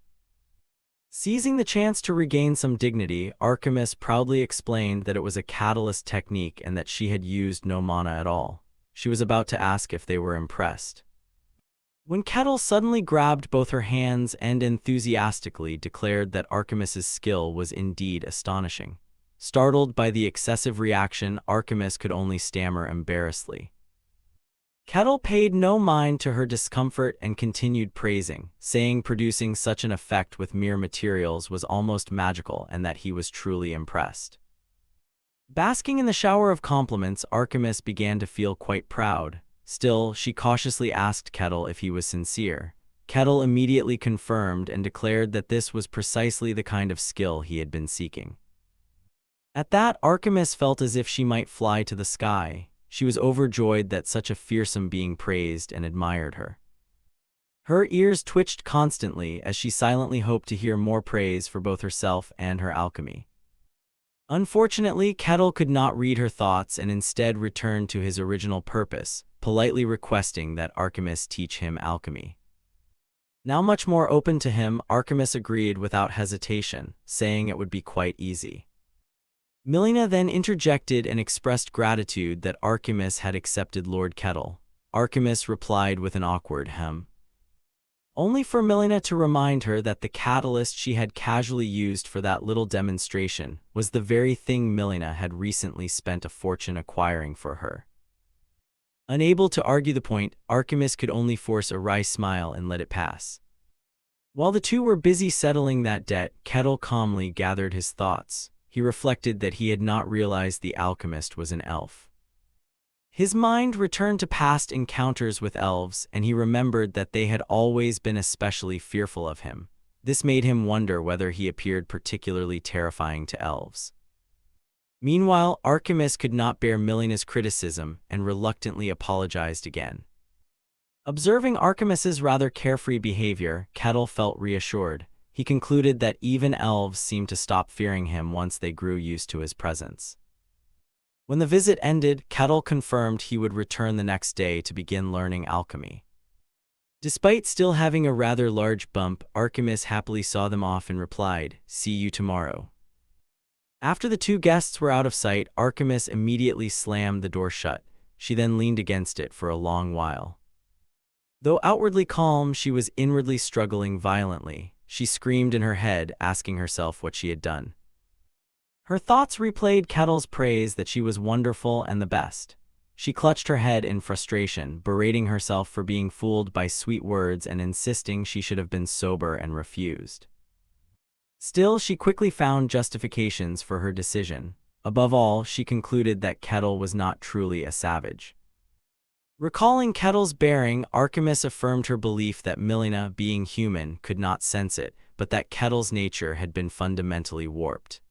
Seizing the chance to regain some dignity, Archimus proudly explained that it was a catalyst technique and that she had used no mana at all. She was about to ask if they were impressed, when Kettle suddenly grabbed both her hands and enthusiastically declared that Archimus's skill was indeed astonishing. Startled by the excessive reaction, Archimus could only stammer embarrassedly. Kettle paid no mind to her discomfort and continued praising, saying producing such an effect with mere materials was almost magical and that he was truly impressed. Basking in the shower of compliments, Archimus began to feel quite proud. Still, she cautiously asked Kettle if he was sincere. Kettle immediately confirmed and declared that this was precisely the kind of skill he had been seeking. At that, Archimus felt as if she might fly to the sky. She was overjoyed that such a fearsome being praised and admired her. Her ears twitched constantly as she silently hoped to hear more praise for both herself and her alchemy. Unfortunately, Kettle could not read her thoughts and instead returned to his original purpose, politely requesting that Archimus teach him alchemy. Now much more open to him, Archimus agreed without hesitation, saying it would be quite easy. Milena then interjected and expressed gratitude that Archimus had accepted Lord Kettle. Archimus replied with an awkward hem, only for Milena to remind her that the catalyst she had casually used for that little demonstration was the very thing Milena had recently spent a fortune acquiring for her. Unable to argue the point, Archimus could only force a wry smile and let it pass. While the two were busy settling that debt, Kettle calmly gathered his thoughts. He reflected that he had not realized the alchemist was an elf. His mind returned to past encounters with elves, and he remembered that they had always been especially fearful of him. This made him wonder whether he appeared particularly terrifying to elves. Meanwhile, Archimus could not bear Milena's criticism and reluctantly apologized again. Observing Archimus's rather carefree behavior, Kettle felt reassured. He concluded that even elves seemed to stop fearing him once they grew used to his presence. When the visit ended, Kettle confirmed he would return the next day to begin learning alchemy. Despite still having a rather large bump, Archimus happily saw them off and replied, "See you tomorrow." After the two guests were out of sight, Archimus immediately slammed the door shut. She then leaned against it for a long while. Though outwardly calm, she was inwardly struggling violently. She screamed in her head, asking herself what she had done. Her thoughts replayed Kettle's praise that she was wonderful and the best. She clutched her head in frustration, berating herself for being fooled by sweet words and insisting she should have been sober and refused. Still, she quickly found justifications for her decision. Above all, she concluded that Kettle was not truly a savage. Recalling Kettle's bearing, Archimus affirmed her belief that Milena, being human, could not sense it, but that Kettle's nature had been fundamentally warped.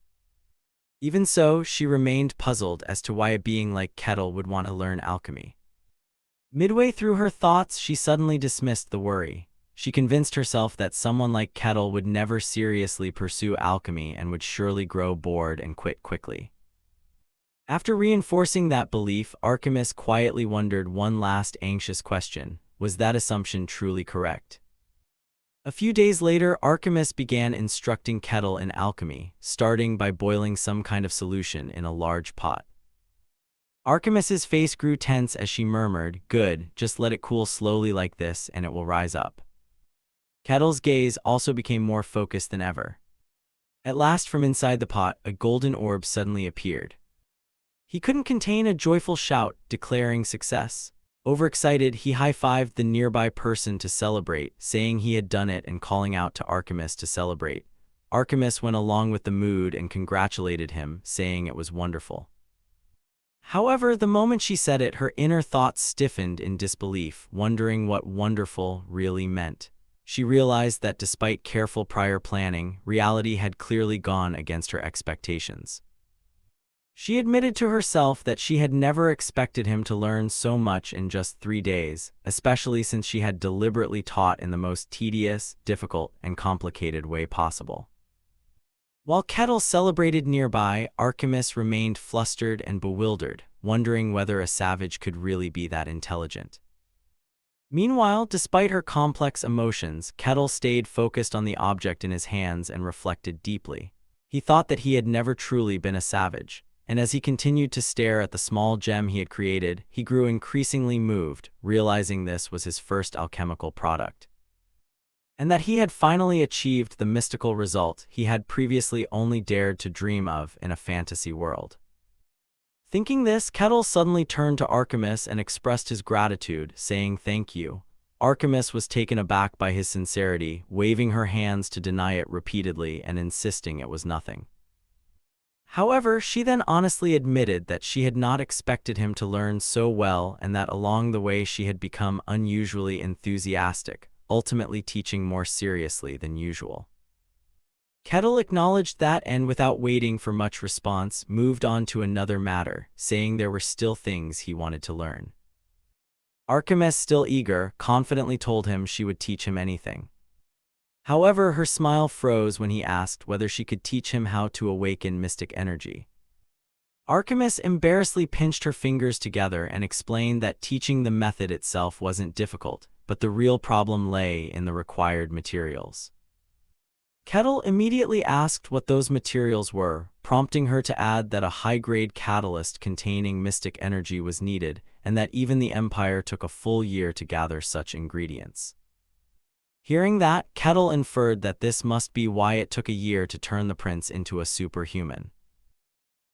Even so, she remained puzzled as to why a being like Kettle would want to learn alchemy. Midway through her thoughts, she suddenly dismissed the worry. She convinced herself that someone like Kettle would never seriously pursue alchemy and would surely grow bored and quit quickly. After reinforcing that belief, Archimedes quietly wondered one last anxious question: was that assumption truly correct? A few days later, Archimedes began instructing Kettle in alchemy, starting by boiling some kind of solution in a large pot. Archimedes's face grew tense as she murmured, "Good, just let it cool slowly like this and it will rise up." Kettle's gaze also became more focused than ever. At last, from inside the pot, a golden orb suddenly appeared. He couldn't contain a joyful shout, declaring success. Overexcited, he high-fived the nearby person to celebrate, saying he had done it and calling out to Archimedes to celebrate. Archimedes went along with the mood and congratulated him, saying it was wonderful. However, the moment she said it, her inner thoughts stiffened in disbelief, wondering what wonderful really meant. She realized that despite careful prior planning, reality had clearly gone against her expectations. She admitted to herself that she had never expected him to learn so much in just 3 days, especially since she had deliberately taught in the most tedious, difficult, and complicated way possible. While Kettle celebrated nearby, Archimedes remained flustered and bewildered, wondering whether a savage could really be that intelligent. Meanwhile, despite her complex emotions, Kettle stayed focused on the object in his hands and reflected deeply. He thought that he had never truly been a savage, and as he continued to stare at the small gem he had created, he grew increasingly moved, realizing this was his first alchemical product, and that he had finally achieved the mystical result he had previously only dared to dream of in a fantasy world. Thinking this, Kettle suddenly turned to Archimedes and expressed his gratitude, saying thank you. Archimedes was taken aback by his sincerity, waving her hands to deny it repeatedly and insisting it was nothing. However, she then honestly admitted that she had not expected him to learn so well and that along the way she had become unusually enthusiastic, ultimately teaching more seriously than usual. Kettle acknowledged that and, without waiting for much response, moved on to another matter, saying there were still things he wanted to learn. Archimedes, still eager, confidently told him she would teach him anything. However, her smile froze when he asked whether she could teach him how to awaken mystic energy. Archimedes embarrassedly pinched her fingers together and explained that teaching the method itself wasn't difficult, but the real problem lay in the required materials. Kettle immediately asked what those materials were, prompting her to add that a high-grade catalyst containing mystic energy was needed, and that even the Empire took a full year to gather such ingredients. Hearing that, Kettle inferred that this must be why it took a year to turn the prince into a superhuman.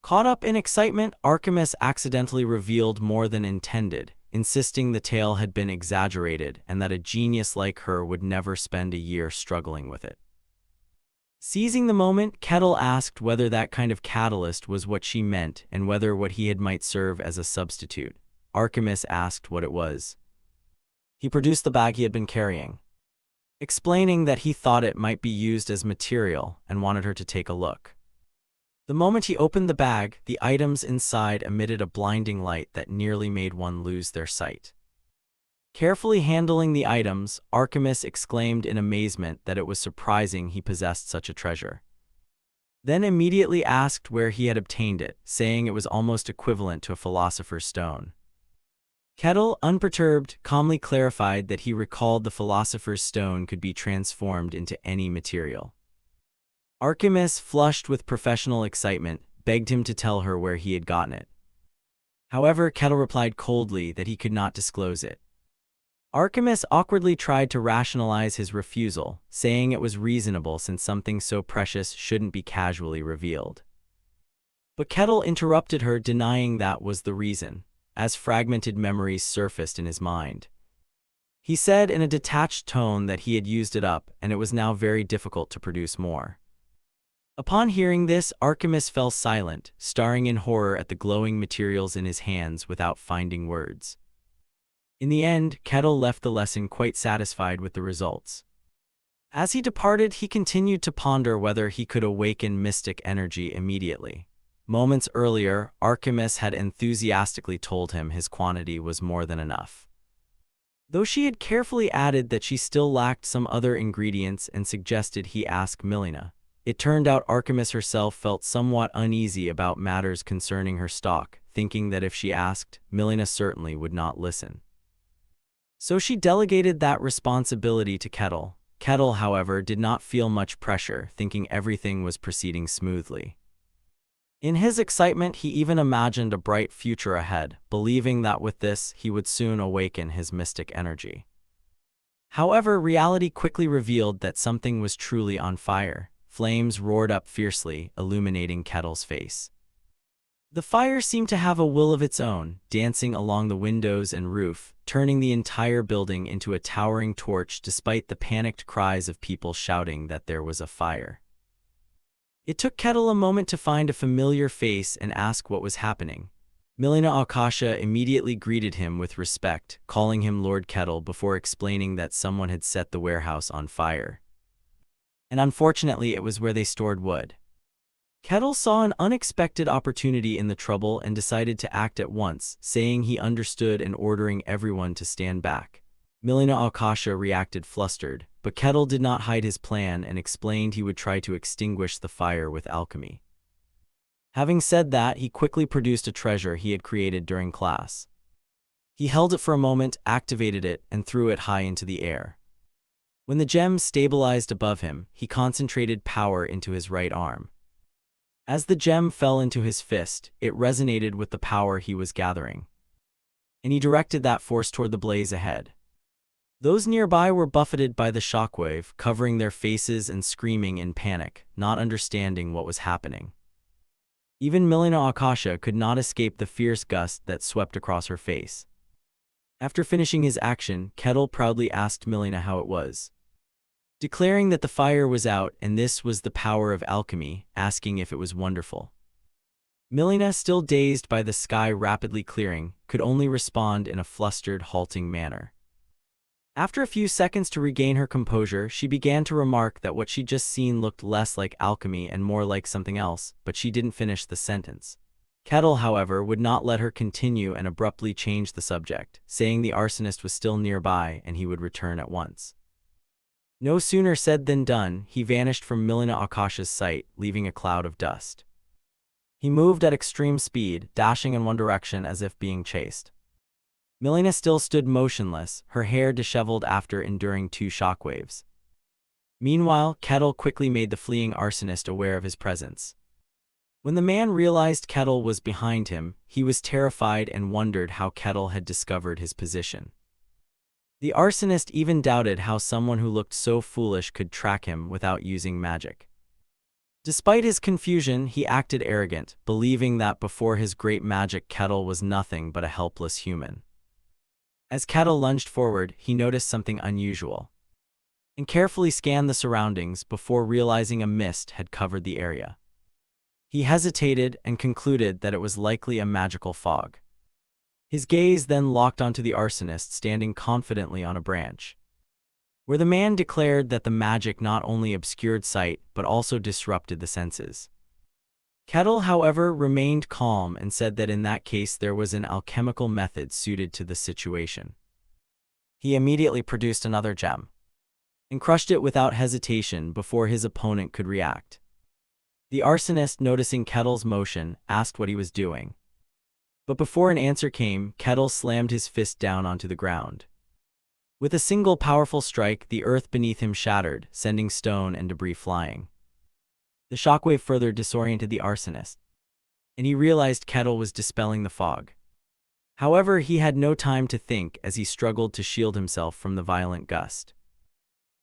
Caught up in excitement, Archimedes accidentally revealed more than intended, insisting the tale had been exaggerated and that a genius like her would never spend a year struggling with it. Seizing the moment, Kettle asked whether that kind of catalyst was what she meant and whether what he had might serve as a substitute. Archimedes asked what it was. He produced the bag he had been carrying, explaining that he thought it might be used as material and wanted her to take a look. The moment he opened the bag, the items inside emitted a blinding light that nearly made one lose their sight. Carefully handling the items, Archimedes exclaimed in amazement that it was surprising he possessed such a treasure. Then immediately asked where he had obtained it, saying it was almost equivalent to a philosopher's stone. Kettle, unperturbed, calmly clarified that he recalled the philosopher's stone could be transformed into any material. Archimedes, flushed with professional excitement, begged him to tell her where he had gotten it. However, Kettle replied coldly that he could not disclose it. Archimedes awkwardly tried to rationalize his refusal, saying it was reasonable since something so precious shouldn't be casually revealed. But Kettle interrupted her, denying that was the reason, as fragmented memories surfaced in his mind. He said in a detached tone that he had used it up and it was now very difficult to produce more. Upon hearing this, Archimedes fell silent, staring in horror at the glowing materials in his hands without finding words. In the end, Kettle left the lesson quite satisfied with the results. As he departed, he continued to ponder whether he could awaken mystic energy immediately. Moments earlier, Archimedes had enthusiastically told him his quantity was more than enough. Though she had carefully added that she still lacked some other ingredients and suggested he ask Milena, it turned out Archimedes herself felt somewhat uneasy about matters concerning her stock, thinking that if she asked, Milena certainly would not listen. So she delegated that responsibility to Kettle. Kettle, however, did not feel much pressure, thinking everything was proceeding smoothly. In his excitement, he even imagined a bright future ahead, believing that with this, he would soon awaken his mystic energy. However, reality quickly revealed that something was truly on fire. Flames roared up fiercely, illuminating Kettle's face. The fire seemed to have a will of its own, dancing along the windows and roof, turning the entire building into a towering torch despite the panicked cries of people shouting that there was a fire. It took Kettle a moment to find a familiar face and ask what was happening. Milena Akasha immediately greeted him with respect, calling him Lord Kettle before explaining that someone had set the warehouse on fire. And unfortunately, it was where they stored wood. Kettle saw an unexpected opportunity in the trouble and decided to act at once, saying he understood and ordering everyone to stand back. Milena Akasha reacted flustered, but Kettle did not hide his plan and explained he would try to extinguish the fire with alchemy. Having said that, he quickly produced a treasure he had created during class. He held it for a moment, activated it, and threw it high into the air. When the gem stabilized above him, he concentrated power into his right arm. As the gem fell into his fist, it resonated with the power he was gathering, and he directed that force toward the blaze ahead. Those nearby were buffeted by the shockwave, covering their faces and screaming in panic, not understanding what was happening. Even Milena Akasha could not escape the fierce gust that swept across her face. After finishing his action, Kettle proudly asked Milena how it was, declaring that the fire was out and this was the power of alchemy, asking if it was wonderful. Milena, still dazed by the sky rapidly clearing, could only respond in a flustered, halting manner. After a few seconds to regain her composure, she began to remark that what she'd just seen looked less like alchemy and more like something else, but she didn't finish the sentence. Kettle, however, would not let her continue and abruptly changed the subject, saying the arsonist was still nearby and he would return at once. No sooner said than done, he vanished from Milena Akasha's sight, leaving a cloud of dust. He moved at extreme speed, dashing in one direction as if being chased. Milena still stood motionless, her hair disheveled after enduring 2 shockwaves. Meanwhile, Kettle quickly made the fleeing arsonist aware of his presence. When the man realized Kettle was behind him, he was terrified and wondered how Kettle had discovered his position. The arsonist even doubted how someone who looked so foolish could track him without using magic. Despite his confusion, he acted arrogant, believing that before his great magic Kettle was nothing but a helpless human. As Kettle lunged forward, he noticed something unusual, and carefully scanned the surroundings before realizing a mist had covered the area. He hesitated and concluded that it was likely a magical fog. His gaze then locked onto the arsonist standing confidently on a branch, where the man declared that the magic not only obscured sight but also disrupted the senses. Kettle, however, remained calm and said that in that case there was an alchemical method suited to the situation. He immediately produced another gem and crushed it without hesitation before his opponent could react. The arsonist, noticing Kettle's motion, asked what he was doing. But before an answer came, Kettle slammed his fist down onto the ground. With a single powerful strike, the earth beneath him shattered, sending stone and debris flying. The shockwave further disoriented the arsonist, and he realized Kettle was dispelling the fog. However, he had no time to think as he struggled to shield himself from the violent gust.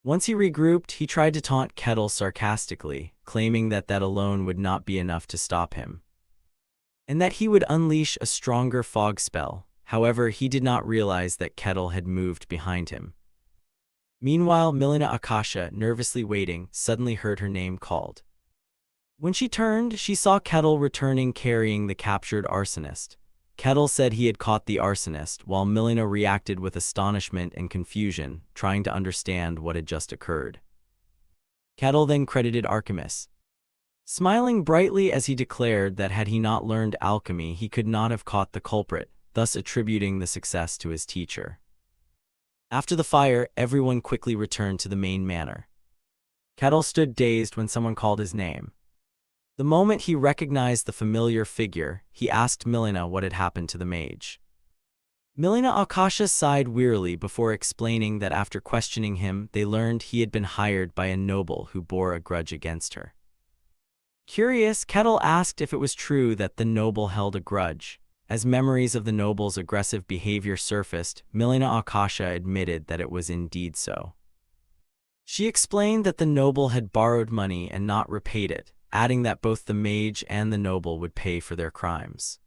Once he regrouped, he tried to taunt Kettle sarcastically, claiming that that alone would not be enough to stop him, and that he would unleash a stronger fog spell. However, he did not realize that Kettle had moved behind him. Meanwhile, Milena Akasha, nervously waiting, suddenly heard her name called. When she turned, she saw Kettle returning carrying the captured arsonist. Kettle said he had caught the arsonist, while Milena reacted with astonishment and confusion, trying to understand what had just occurred. Kettle then credited Archimedes, smiling brightly as he declared that had he not learned alchemy, he could not have caught the culprit, thus attributing the success to his teacher. After the fire, everyone quickly returned to the main manor. Kettle stood dazed when someone called his name. The moment he recognized the familiar figure, he asked Milena what had happened to the mage. Milena Akasha sighed wearily before explaining that after questioning him, they learned he had been hired by a noble who bore a grudge against her. Curious, Kettle asked if it was true that the noble held a grudge. As memories of the noble's aggressive behavior surfaced, Milena Akasha admitted that it was indeed so. She explained that the noble had borrowed money and not repaid it, adding that both the mage and the noble would pay for their crimes.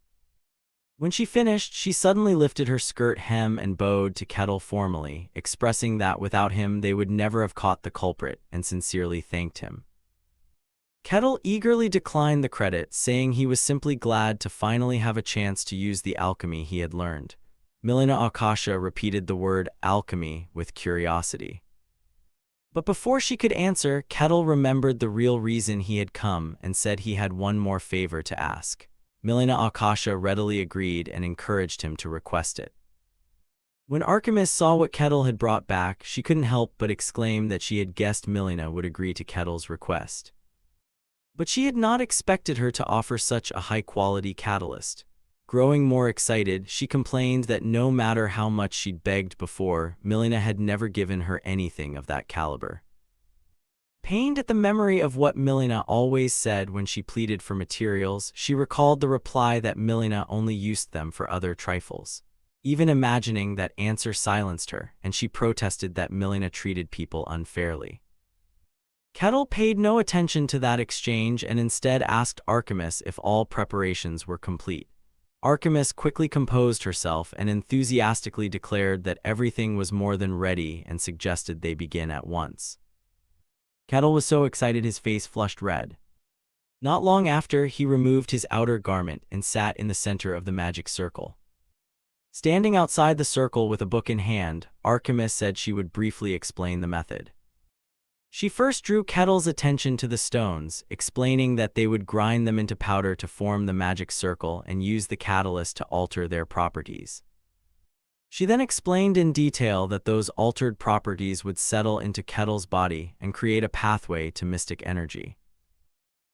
When she finished, she suddenly lifted her skirt hem and bowed to Kettle formally, expressing that without him they would never have caught the culprit, and sincerely thanked him. Kettle eagerly declined the credit, saying he was simply glad to finally have a chance to use the alchemy he had learned. Milena Akasha repeated the word alchemy with curiosity. But before she could answer, Kettle remembered the real reason he had come and said he had one more favor to ask. Milena Akasha readily agreed and encouraged him to request it. When Archimedes saw what Kettle had brought back, she couldn't help but exclaim that she had guessed Milena would agree to Kettle's request. But she had not expected her to offer such a high-quality catalyst. Growing more excited, she complained that no matter how much she'd begged before, Milena had never given her anything of that caliber. Pained at the memory of what Milena always said when she pleaded for materials, she recalled the reply that Milena only used them for other trifles. Even imagining that answer silenced her, and she protested that Milena treated people unfairly. Kettle paid no attention to that exchange and instead asked Archimedes if all preparations were complete. Archimedes quickly composed herself and enthusiastically declared that everything was more than ready and suggested they begin at once. Kettle was so excited his face flushed red. Not long after, he removed his outer garment and sat in the center of the magic circle. Standing outside the circle with a book in hand, Archimedes said she would briefly explain the method. She first drew Kettle's attention to the stones, explaining that they would grind them into powder to form the magic circle and use the catalyst to alter their properties. She then explained in detail that those altered properties would settle into Kettle's body and create a pathway to mystic energy.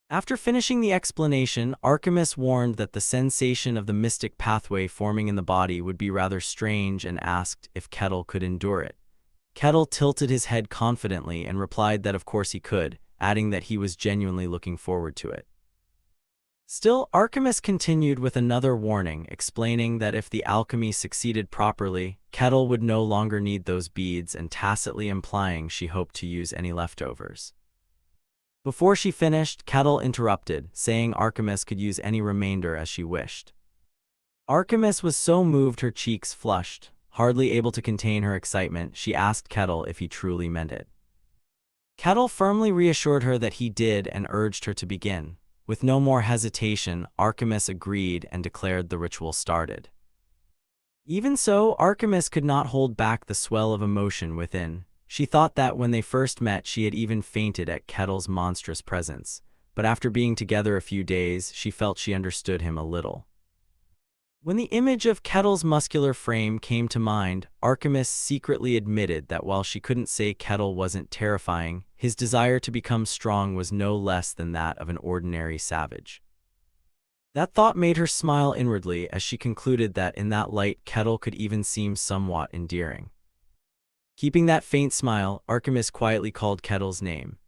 After finishing the explanation, Archimedes warned that the sensation of the mystic pathway forming in the body would be rather strange and asked if Kettle could endure it. Kettle tilted his head confidently and replied that of course he could, adding that he was genuinely looking forward to it. Still, Archimedes continued with another warning, explaining that if the alchemy succeeded properly, Kettle would no longer need those beads and tacitly implying she hoped to use any leftovers. Before she finished, Kettle interrupted, saying Archimedes could use any remainder as she wished. Archimedes was so moved her cheeks flushed. Hardly able to contain her excitement, she asked Kettle if he truly meant it. Kettle firmly reassured her that he did and urged her to begin. With no more hesitation, Archimedes agreed and declared the ritual started. Even so, Archimedes could not hold back the swell of emotion within. She thought that when they first met she had even fainted at Kettle's monstrous presence, but after being together a few days, she felt she understood him a little. When the image of Kettle's muscular frame came to mind, Archimedes secretly admitted that while she couldn't say Kettle wasn't terrifying, his desire to become strong was no less than that of an ordinary savage. That thought made her smile inwardly as she concluded that in that light Kettle could even seem somewhat endearing. Keeping that faint smile, Archimedes quietly called Kettle's name.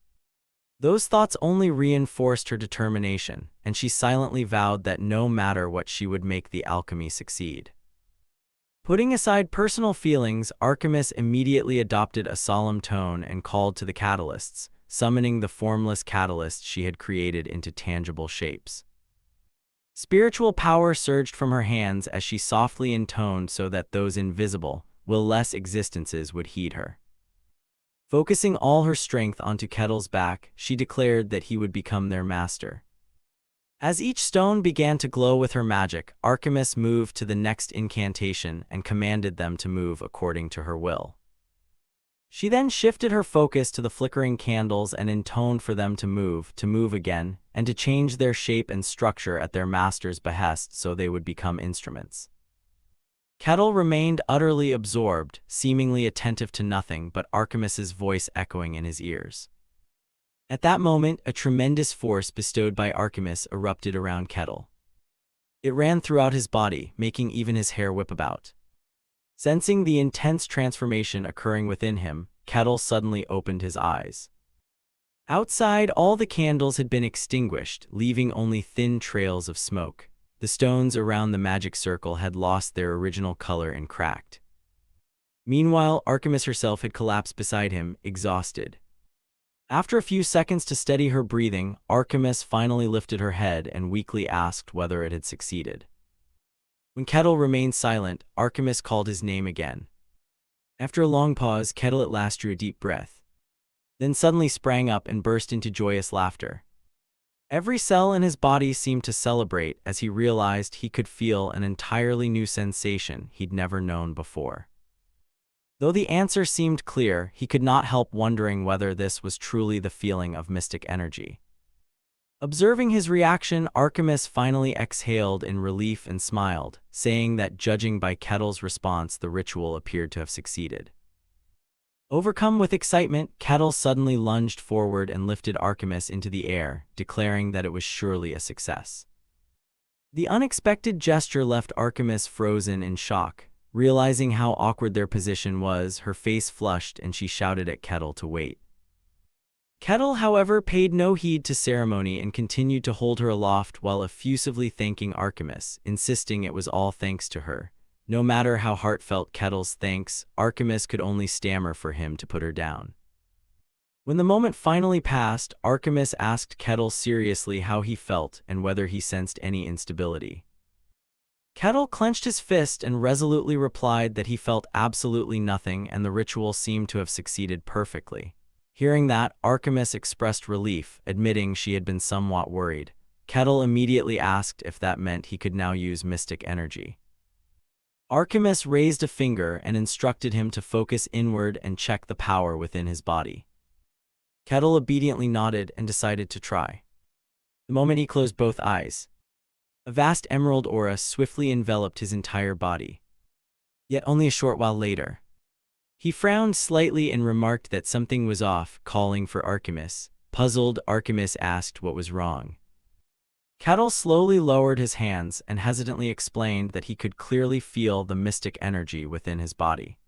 Those thoughts only reinforced her determination, and she silently vowed that no matter what she would make the alchemy succeed. Putting aside personal feelings, Archimedes immediately adopted a solemn tone and called to the catalysts, summoning the formless catalysts she had created into tangible shapes. Spiritual power surged from her hands as she softly intoned so that those invisible, will-less existences would heed her. Focusing all her strength onto Kettle's back, she declared that he would become their master. As each stone began to glow with her magic, Archimedes moved to the next incantation and commanded them to move according to her will. She then shifted her focus to the flickering candles and intoned for them to move again, and to change their shape and structure at their master's behest so they would become instruments. Kettle remained utterly absorbed, seemingly attentive to nothing but Archimis's voice echoing in his ears. At that moment, a tremendous force bestowed by Archimis erupted around Kettle. It ran throughout his body, making even his hair whip about. Sensing the intense transformation occurring within him, Kettle suddenly opened his eyes. Outside, all the candles had been extinguished, leaving only thin trails of smoke. The stones around the magic circle had lost their original color and cracked. Meanwhile, Archimis herself had collapsed beside him, exhausted. After a few seconds to steady her breathing, Archimis finally lifted her head and weakly asked whether it had succeeded. When Kettle remained silent, Archimis called his name again. After a long pause, Kettle at last drew a deep breath. Then suddenly sprang up and burst into joyous laughter. Every cell in his body seemed to celebrate as he realized he could feel an entirely new sensation he'd never known before. Though the answer seemed clear, he could not help wondering whether this was truly the feeling of mystic energy. Observing his reaction, Archimis finally exhaled in relief and smiled, saying that judging by Kettle's response, the ritual appeared to have succeeded. Overcome with excitement, Kettle suddenly lunged forward and lifted Archimis into the air, declaring that it was surely a success. The unexpected gesture left Archimis frozen in shock. Realizing how awkward their position was, her face flushed and she shouted at Kettle to wait. Kettle, however, paid no heed to ceremony and continued to hold her aloft while effusively thanking Archimis, insisting it was all thanks to her. No matter how heartfelt Kettle's thanks, Archimis could only stammer for him to put her down. When the moment finally passed, Archimis asked Kettle seriously how he felt and whether he sensed any instability. Kettle clenched his fist and resolutely replied that he felt absolutely nothing and the ritual seemed to have succeeded perfectly. Hearing that, Archimis expressed relief, admitting she had been somewhat worried. Kettle immediately asked if that meant he could now use mystic energy. Archimis raised a finger and instructed him to focus inward and check the power within his body. Kettle obediently nodded and decided to try. The moment he closed both eyes, a vast emerald aura swiftly enveloped his entire body. Yet only a short while later, he frowned slightly and remarked that something was off, calling for Archimis. Puzzled, Archimis asked what was wrong. Kettle slowly lowered his hands and hesitantly explained that he could clearly feel the mystic energy within his body.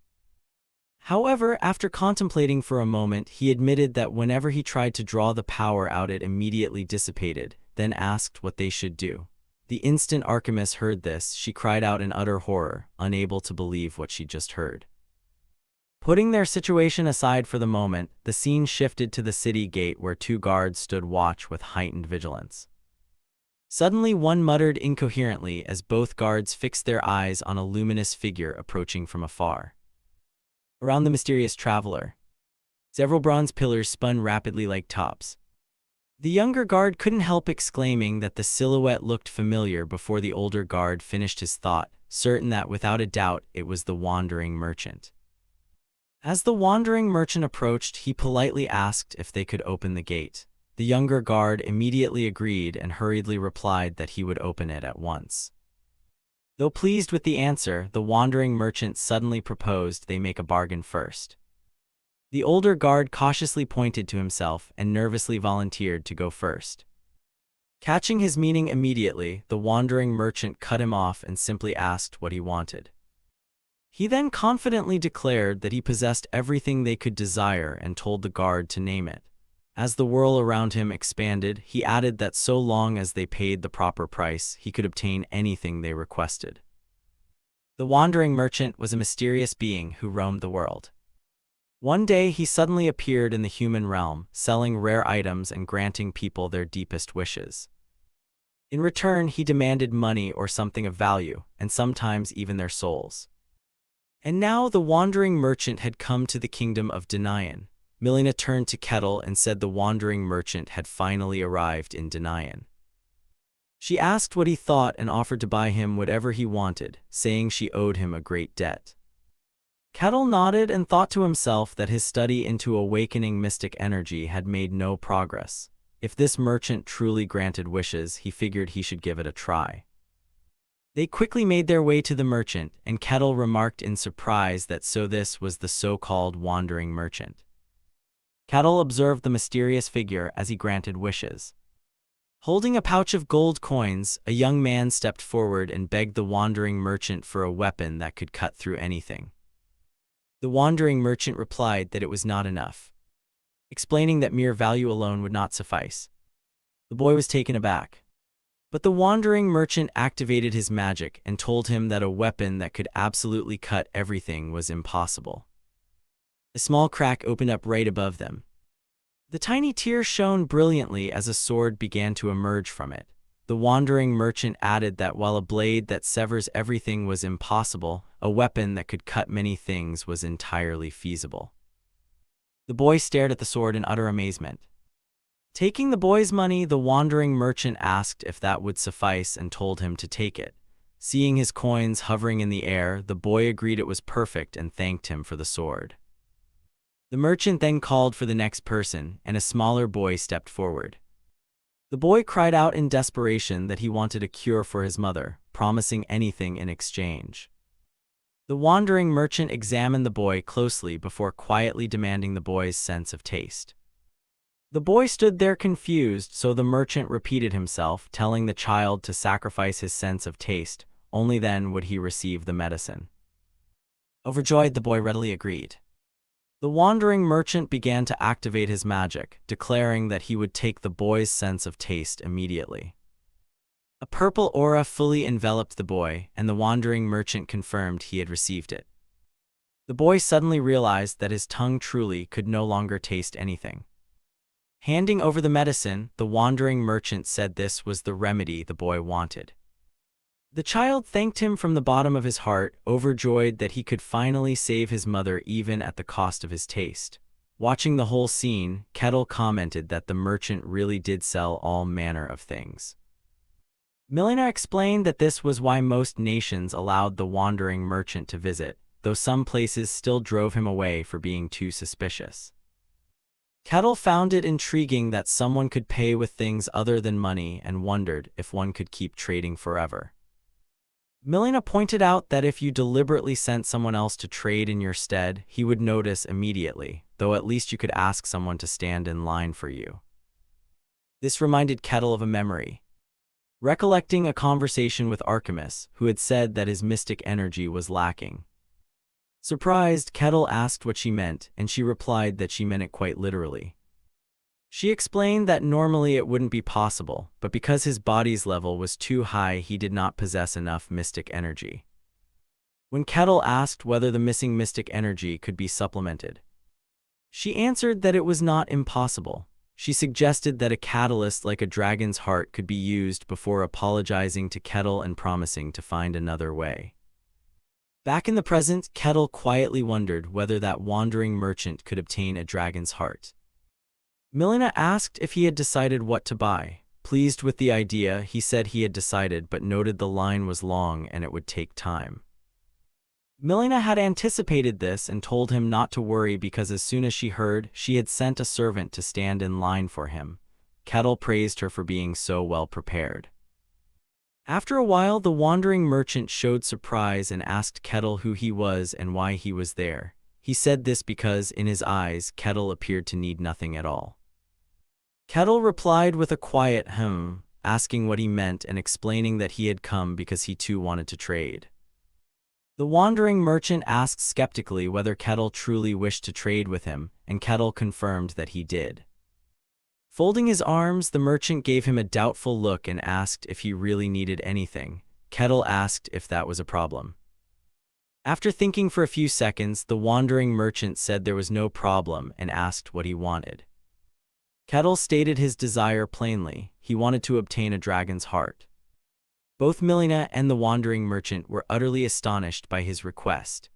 However, after contemplating for a moment, he admitted that whenever he tried to draw the power out, it immediately dissipated, then asked what they should do. The instant Archimis heard this, she cried out in utter horror, unable to believe what she'd just heard. Putting their situation aside for the moment, the scene shifted to the city gate where two guards stood watch with heightened vigilance. Suddenly, one muttered incoherently as both guards fixed their eyes on a luminous figure approaching from afar. Around the mysterious traveler, several bronze pillars spun rapidly like tops. The younger guard couldn't help exclaiming that the silhouette looked familiar before the older guard finished his thought, certain that without a doubt it was the wandering merchant. As the wandering merchant approached, he politely asked if they could open the gate. The younger guard immediately agreed and hurriedly replied that he would open it at once. Though pleased with the answer, the wandering merchant suddenly proposed they make a bargain first. The older guard cautiously pointed to himself and nervously volunteered to go first. Catching his meaning immediately, the wandering merchant cut him off and simply asked what he wanted. He then confidently declared that he possessed everything they could desire and told the guard to name it. As the whirl around him expanded, he added that so long as they paid the proper price, he could obtain anything they requested. The wandering merchant was a mysterious being who roamed the world. One day he suddenly appeared in the human realm, selling rare items and granting people their deepest wishes. In return, he demanded money or something of value, and sometimes even their souls. And now the wandering merchant had come to the kingdom of Denian. Milena turned to Kettle and said the wandering merchant had finally arrived in Denian. She asked what he thought and offered to buy him whatever he wanted, saying she owed him a great debt. Kettle nodded and thought to himself that his study into awakening mystic energy had made no progress. If this merchant truly granted wishes, he figured he should give it a try. They quickly made their way to the merchant, and Kettle remarked in surprise that this was the so-called wandering merchant. Kettle observed the mysterious figure as he granted wishes. Holding a pouch of gold coins, a young man stepped forward and begged the wandering merchant for a weapon that could cut through anything. The wandering merchant replied that it was not enough, explaining that mere value alone would not suffice. The boy was taken aback. But the wandering merchant activated his magic and told him that a weapon that could absolutely cut everything was impossible. A small crack opened up right above them. The tiny tear shone brilliantly as a sword began to emerge from it. The wandering merchant added that while a blade that severs everything was impossible, a weapon that could cut many things was entirely feasible. The boy stared at the sword in utter amazement. Taking the boy's money, the wandering merchant asked if that would suffice and told him to take it. Seeing his coins hovering in the air, the boy agreed it was perfect and thanked him for the sword. The merchant then called for the next person, and a smaller boy stepped forward. The boy cried out in desperation that he wanted a cure for his mother, promising anything in exchange. The wandering merchant examined the boy closely before quietly demanding the boy's sense of taste. The boy stood there confused, so the merchant repeated himself, telling the child to sacrifice his sense of taste. Only then would he receive the medicine. Overjoyed, the boy readily agreed. The wandering merchant began to activate his magic, declaring that he would take the boy's sense of taste immediately. A purple aura fully enveloped the boy, and the wandering merchant confirmed he had received it. The boy suddenly realized that his tongue truly could no longer taste anything. Handing over the medicine, the wandering merchant said this was the remedy the boy wanted. The child thanked him from the bottom of his heart, overjoyed that he could finally save his mother even at the cost of his taste. Watching the whole scene, Kettle commented that the merchant really did sell all manner of things. Milena explained that this was why most nations allowed the wandering merchant to visit, though some places still drove him away for being too suspicious. Kettle found it intriguing that someone could pay with things other than money and wondered if one could keep trading forever. Milena pointed out that if you deliberately sent someone else to trade in your stead, he would notice immediately, though at least you could ask someone to stand in line for you. This reminded Kettle of a memory. Recollecting a conversation with Archimus, who had said that his mystic energy was lacking. Surprised, Kettle asked what she meant, and she replied that she meant it quite literally. She explained that normally it wouldn't be possible, but because his body's level was too high, he did not possess enough mystic energy. When Kettle asked whether the missing mystic energy could be supplemented, she answered that it was not impossible. She suggested that a catalyst like a dragon's heart could be used before apologizing to Kettle and promising to find another way. Back in the present, Kettle quietly wondered whether that wandering merchant could obtain a dragon's heart. Milena asked if he had decided what to buy. Pleased with the idea, he said he had decided but noted the line was long and it would take time. Milena had anticipated this and told him not to worry because as soon as she heard, she had sent a servant to stand in line for him. Kettle praised her for being so well prepared. After a while, the wandering merchant showed surprise and asked Kettle who he was and why he was there. He said this because, in his eyes, Kettle appeared to need nothing at all. Kettle replied with a quiet asking what he meant and explaining that he had come because he too wanted to trade. The wandering merchant asked skeptically whether Kettle truly wished to trade with him, and Kettle confirmed that he did. Folding his arms, the merchant gave him a doubtful look and asked if he really needed anything. Kettle asked if that was a problem. After thinking for a few seconds, the wandering merchant said there was no problem and asked what he wanted. Kettle stated his desire plainly. He wanted to obtain a dragon's heart. Both Milena and the wandering merchant were utterly astonished by his request.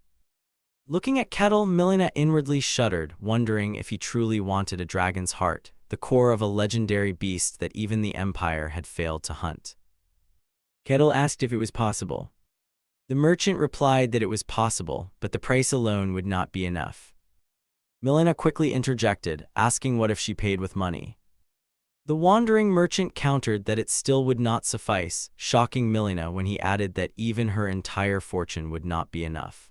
Looking at Kettle, Milena inwardly shuddered, wondering if he truly wanted a dragon's heart, the core of a legendary beast that even the Empire had failed to hunt. Kettle asked if it was possible. The merchant replied that it was possible, but the price alone would not be enough. Milena quickly interjected, asking what if she paid with money. The wandering merchant countered that it still would not suffice, shocking Milena when he added that even her entire fortune would not be enough.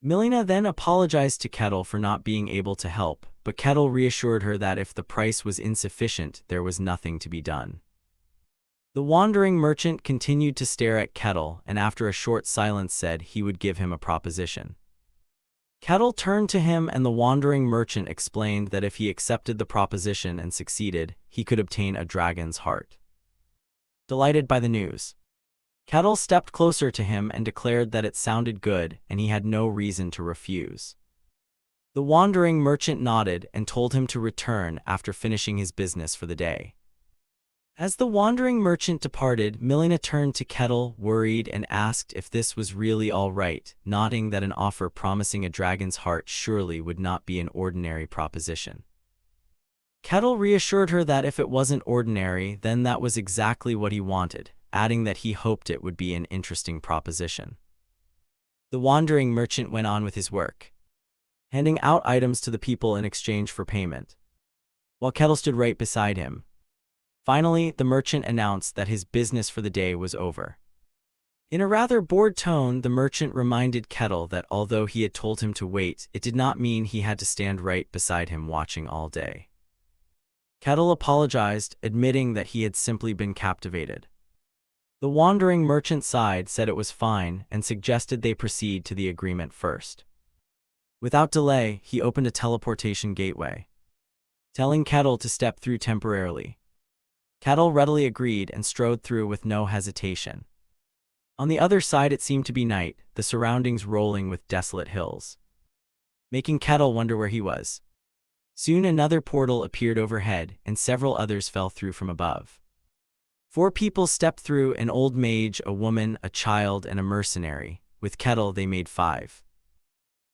Milena then apologized to Kettle for not being able to help, but Kettle reassured her that if the price was insufficient, there was nothing to be done. The wandering merchant continued to stare at Kettle and after a short silence said he would give him a proposition. Kettle turned to him and the wandering merchant explained that if he accepted the proposition and succeeded, he could obtain a dragon's heart. Delighted by the news, Kettle stepped closer to him and declared that it sounded good and he had no reason to refuse. The wandering merchant nodded and told him to return after finishing his business for the day. As the wandering merchant departed, Milena turned to Kettle, worried, and asked if this was really all right, nodding that an offer promising a dragon's heart surely would not be an ordinary proposition. Kettle reassured her that if it wasn't ordinary, then that was exactly what he wanted, adding that he hoped it would be an interesting proposition. The wandering merchant went on with his work, handing out items to the people in exchange for payment, while Kettle stood right beside him. Finally, the merchant announced that his business for the day was over. In a rather bored tone, the merchant reminded Kettle that although he had told him to wait, it did not mean he had to stand right beside him watching all day. Kettle apologized, admitting that he had simply been captivated. The wandering merchant sighed, said it was fine, and suggested they proceed to the agreement first. Without delay, he opened a teleportation gateway, telling Kettle to step through temporarily. Kettle readily agreed and strode through with no hesitation. On the other side it seemed to be night, the surroundings rolling with desolate hills, making Kettle wonder where he was. Soon another portal appeared overhead, and several others fell through from above. 4 people stepped through, an old mage, a woman, a child, and a mercenary. With Kettle they made 5.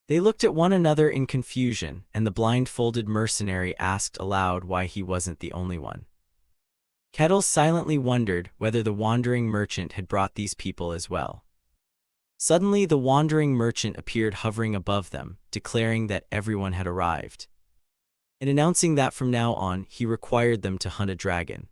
They looked at one another in confusion, and the blindfolded mercenary asked aloud why he wasn't the only one. Kettle silently wondered whether the wandering merchant had brought these people as well. Suddenly the wandering merchant appeared hovering above them, declaring that everyone had arrived, and announcing that from now on he required them to hunt a dragon.